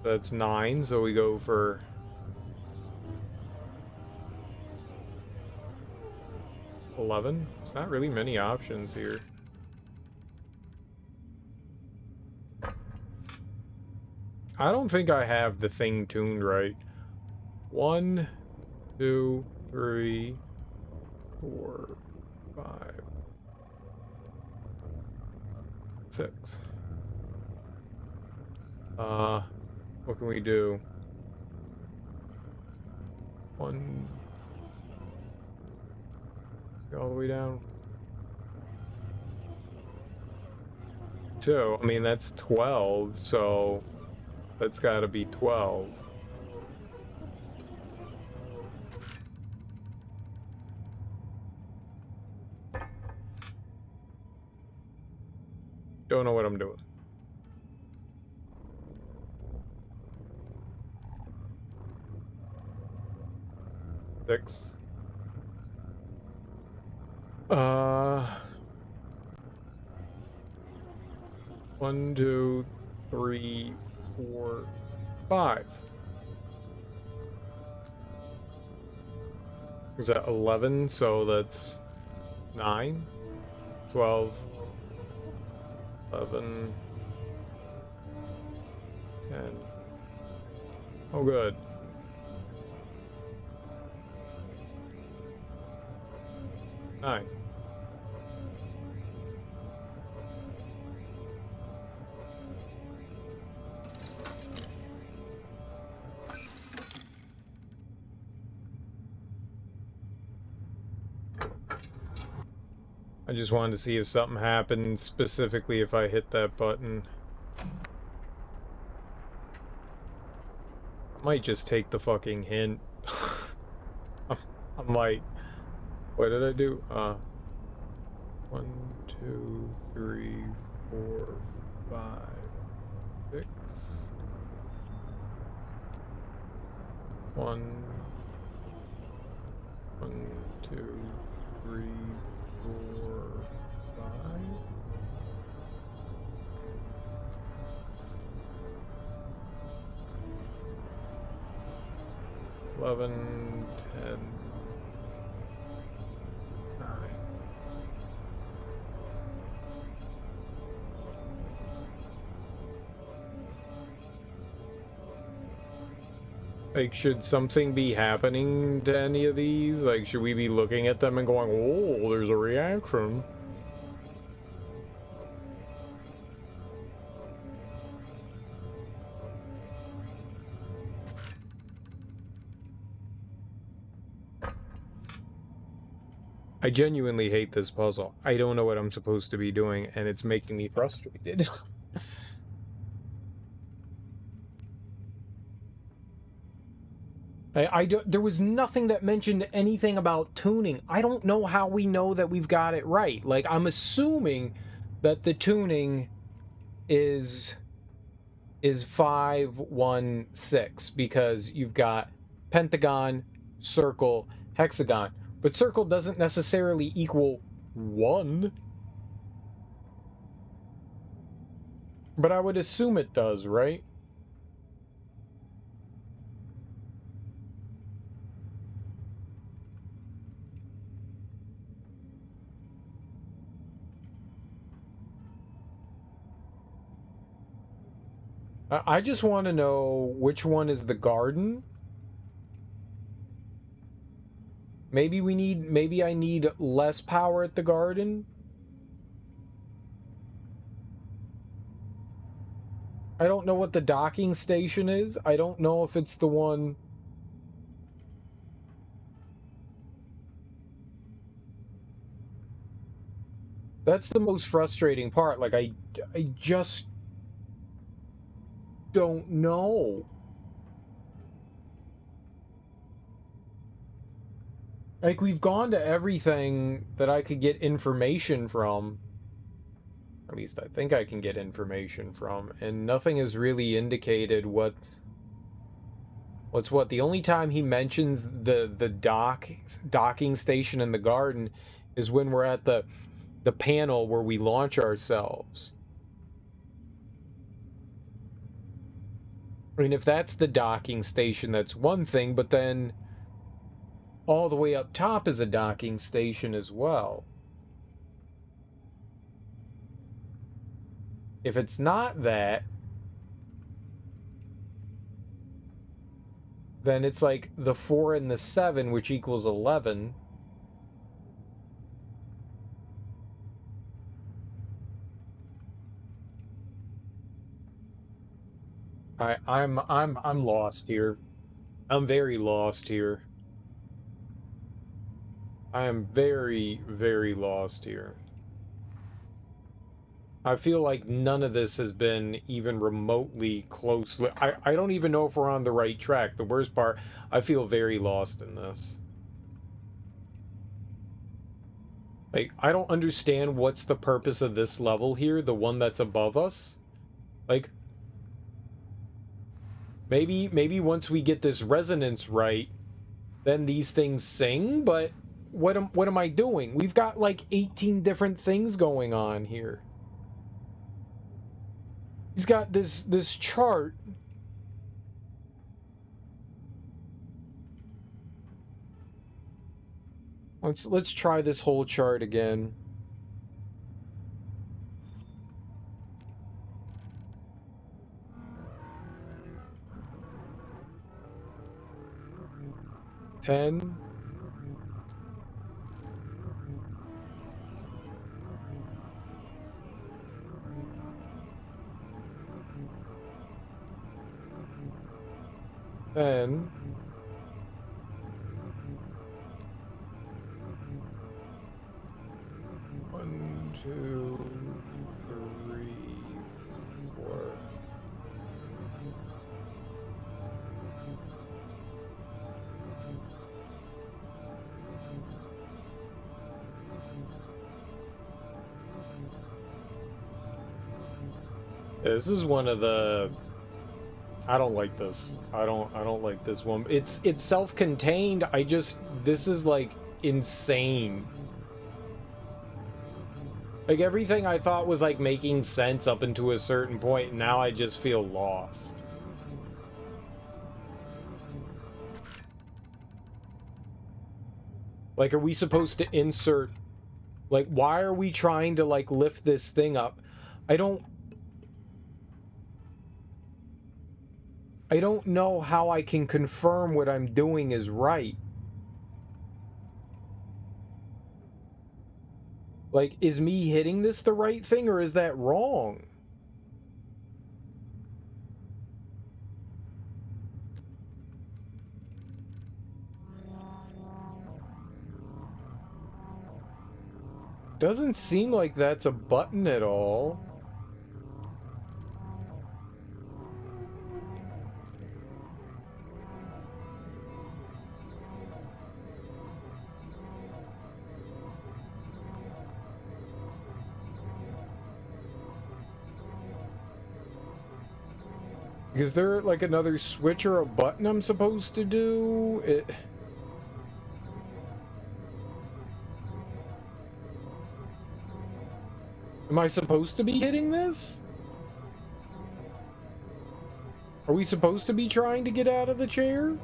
That's 9. So we go for 11. There's not really many options here. I don't think I have the thing tuned right. 1, 2, 3, 4, 5, 6. What can we do? 1. Go all the way down. 2. I mean, that's 12, so that's got to be 12. Don't know what I'm doing. Six. 1, 2, 3, 4, 5. Is that 11? So that's 9, 12, 11, 10. Oh, good. 9. just wanted to see if something happened, specifically if I hit that button. I might just take the fucking hint. I'm like, what did I do? 1, 2, 3, 4, 5, 6. 1, 2, 3, 4, 5. 11, 10, 9. Like, should something be happening to any of these? Like, should we be looking at them and going, oh, there's a reaction? I genuinely hate this puzzle. I don't know what I'm supposed to be doing, and it's making me frustrated. There was nothing that mentioned anything about tuning. I don't know how we know that we've got it right. Like, I'm assuming that the tuning is 5, 1, 6, because you've got pentagon, circle, hexagon. But circle doesn't necessarily equal 1. But I would assume it does, right? I just want to know which one is the garden. Maybe I need less power at the garden. I don't know what the docking station is. I don't know if it's the one. That's the most frustrating part. Like, I just don't know. Like, we've gone to everything that I could get information from. At least I think I can get information from, and nothing has really indicated what's what. The only time he mentions the docking station in the garden is when we're at the panel where we launch ourselves. I mean, if that's the docking station, that's one thing, but then all the way up top is a docking station as well. If it's not that, then it's like the 4 and the 7, which equals 11. I'm lost here. I'm very lost here. I am very, very lost here. I feel like none of this has been even remotely close. I don't even know if we're on the right track. The worst part, I feel very lost in this. Like, I don't understand what's the purpose of this level here, the one that's above us. Like, maybe once we get this resonance right, then these things sing, but what am I doing? We've got like 18 different things going on here. He's got this chart. Let's try this whole chart again. Ten. Then 1, This is one of the... I don't like this. I don't like this one. It's self-contained. This is like insane. Like everything I thought was like making sense up until a certain point, and now I just feel lost. Like, are we supposed to insert... Like, why are we trying to, like, lift this thing up? I don't know how I can confirm what I'm doing is right. Like, is me hitting this the right thing, or is that wrong? Doesn't seem like that's a button at all. Is there like another switch or a button I'm supposed to do? Am I supposed to be hitting this? Are we supposed to be trying to get out of the chair?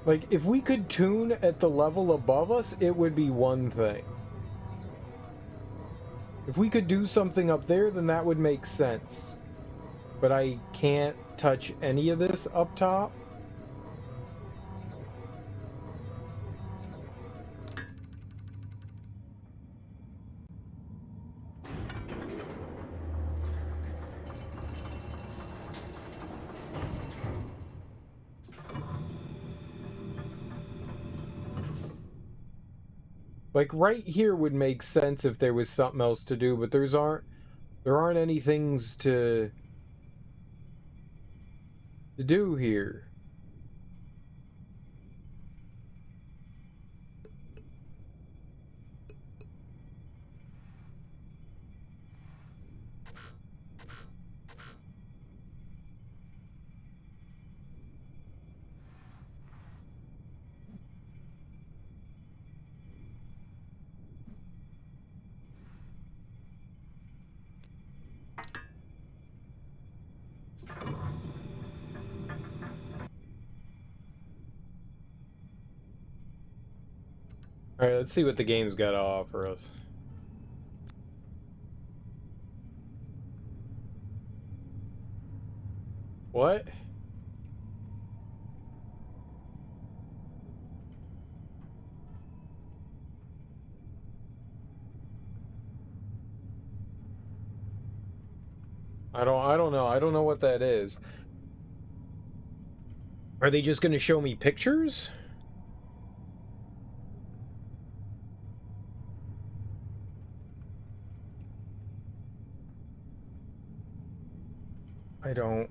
Like, if we could tune at the level above us, it would be one thing. If we could do something up there, then that would make sense. But I can't touch any of this up top. Like, right here would make sense if there was something else to do, but there aren't any things to do here. Alright, let's see what the game's got to offer us. What? I don't know. I don't know what that is. Are they just going to show me pictures? I don't.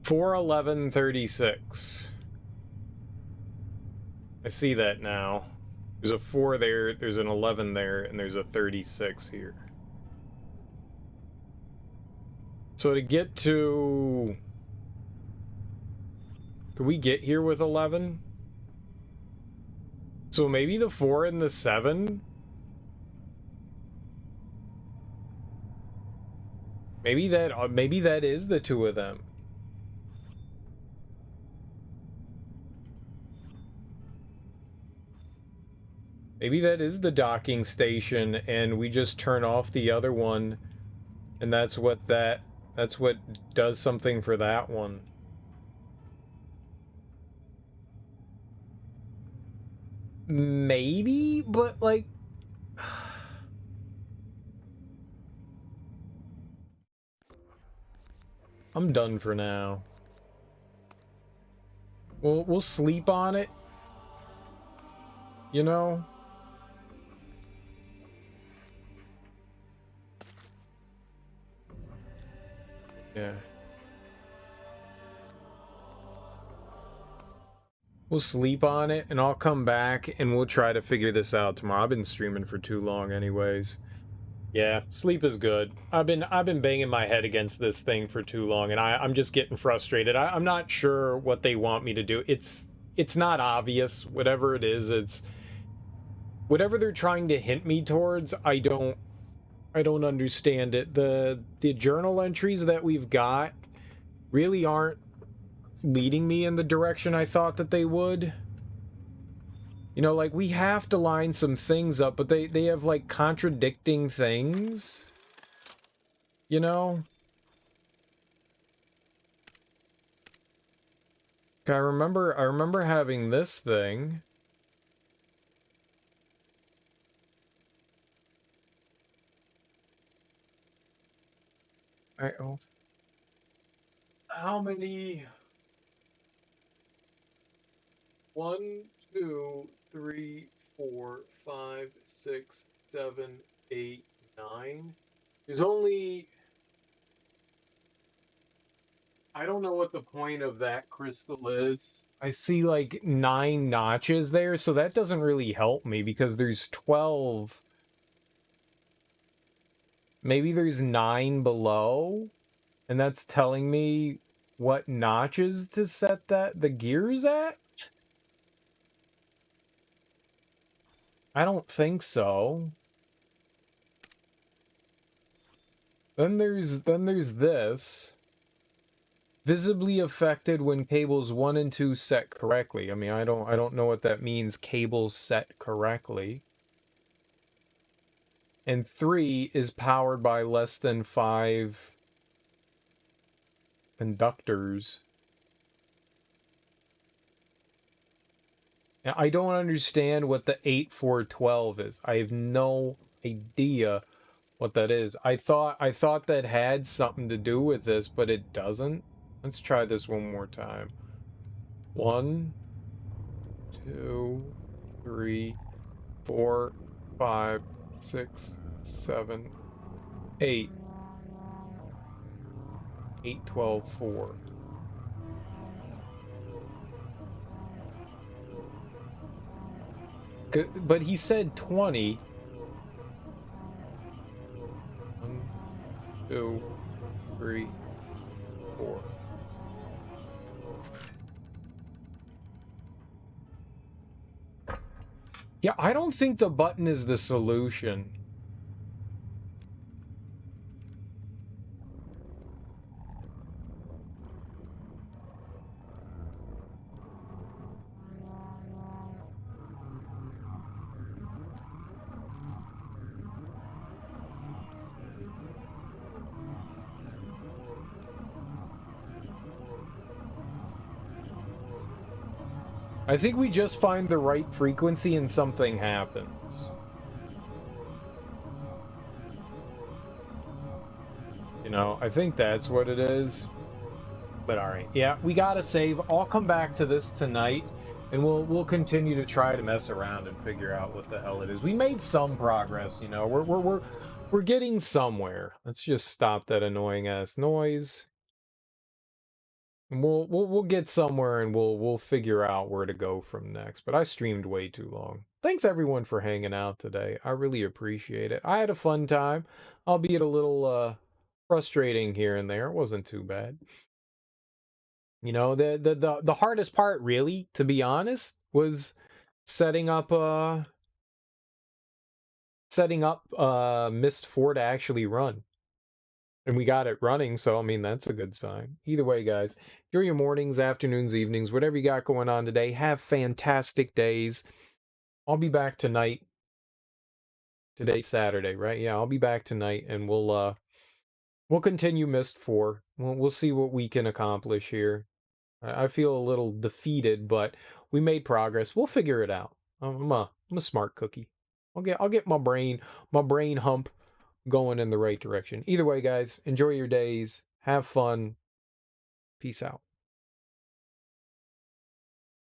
$411.36. I see that now. There's a 4 there, there's an 11 there, and there's a 36 here. So to get to... Could we get here with 11? So maybe the 4 and the 7? Maybe that is the two of them. Maybe that is the docking station, and we just turn off the other one, and that's what does something for that one. Maybe, but like... I'm done for now. We'll sleep on it. You know? Yeah. We'll sleep on it, and I'll come back, and we'll try to figure this out tomorrow. I've been streaming for too long anyways. Yeah, sleep is good. I've been banging my head against this thing for too long, and I'm just getting frustrated. I'm not sure what they want me to do. It's not obvious. Whatever it is, it's... Whatever they're trying to hint me towards, I don't understand it. The journal entries that we've got really aren't leading me in the direction I thought that they would. You know, like, we have to line some things up, but they have, like, contradicting things. You know? I remember having this thing. How many? 1, 2, 3, 4, 5, 6, 7, 8, 9. There's only... I don't know what the point of that crystal is. I see like 9 notches there, so that doesn't really help me because there's 12. Maybe there's 9 below, and that's telling me what notches to set the gears at? I don't think so. Then there's this. Visibly affected when cables 1 and 2 set correctly. I mean, I don't know what that means, cables set correctly. And 3 is powered by less than 5 conductors. Now, I don't understand what the 8412 is. I have no idea what that is. I thought that had something to do with this, but it doesn't. Let's try this one more time. 1, 2, 3, 4, 5, 6, 7, 8. 8, 12, 4. But he said 20. 1, 2, 3, 4. Yeah, I don't think the button is the solution. I think we just find the right frequency and something happens. You know, I think that's what it is. But alright, yeah, we gotta save. I'll come back to this tonight, and we'll continue to try to mess around and figure out what the hell it is. We made some progress, you know. We're getting somewhere. Let's just stop that annoying ass noise. And we'll get somewhere, and we'll figure out where to go from next. But I streamed way too long. Thanks everyone for hanging out today. I really appreciate it. I had a fun time, albeit a little frustrating here and there. It wasn't too bad. You know, the hardest part, really, to be honest, was setting up Myst 4 to actually run. And we got it running, so I mean that's a good sign. Either way, guys, enjoy your mornings, afternoons, evenings, whatever you got going on today. Have fantastic days. I'll be back tonight. Today's Saturday, right? Yeah, I'll be back tonight, and we'll continue Myst 4. We'll see what we can accomplish here. I feel a little defeated, but we made progress. We'll figure it out. I'm a smart cookie. I'll get my brain hump going in the right direction. Either way, guys, enjoy your days. Have fun. Peace out.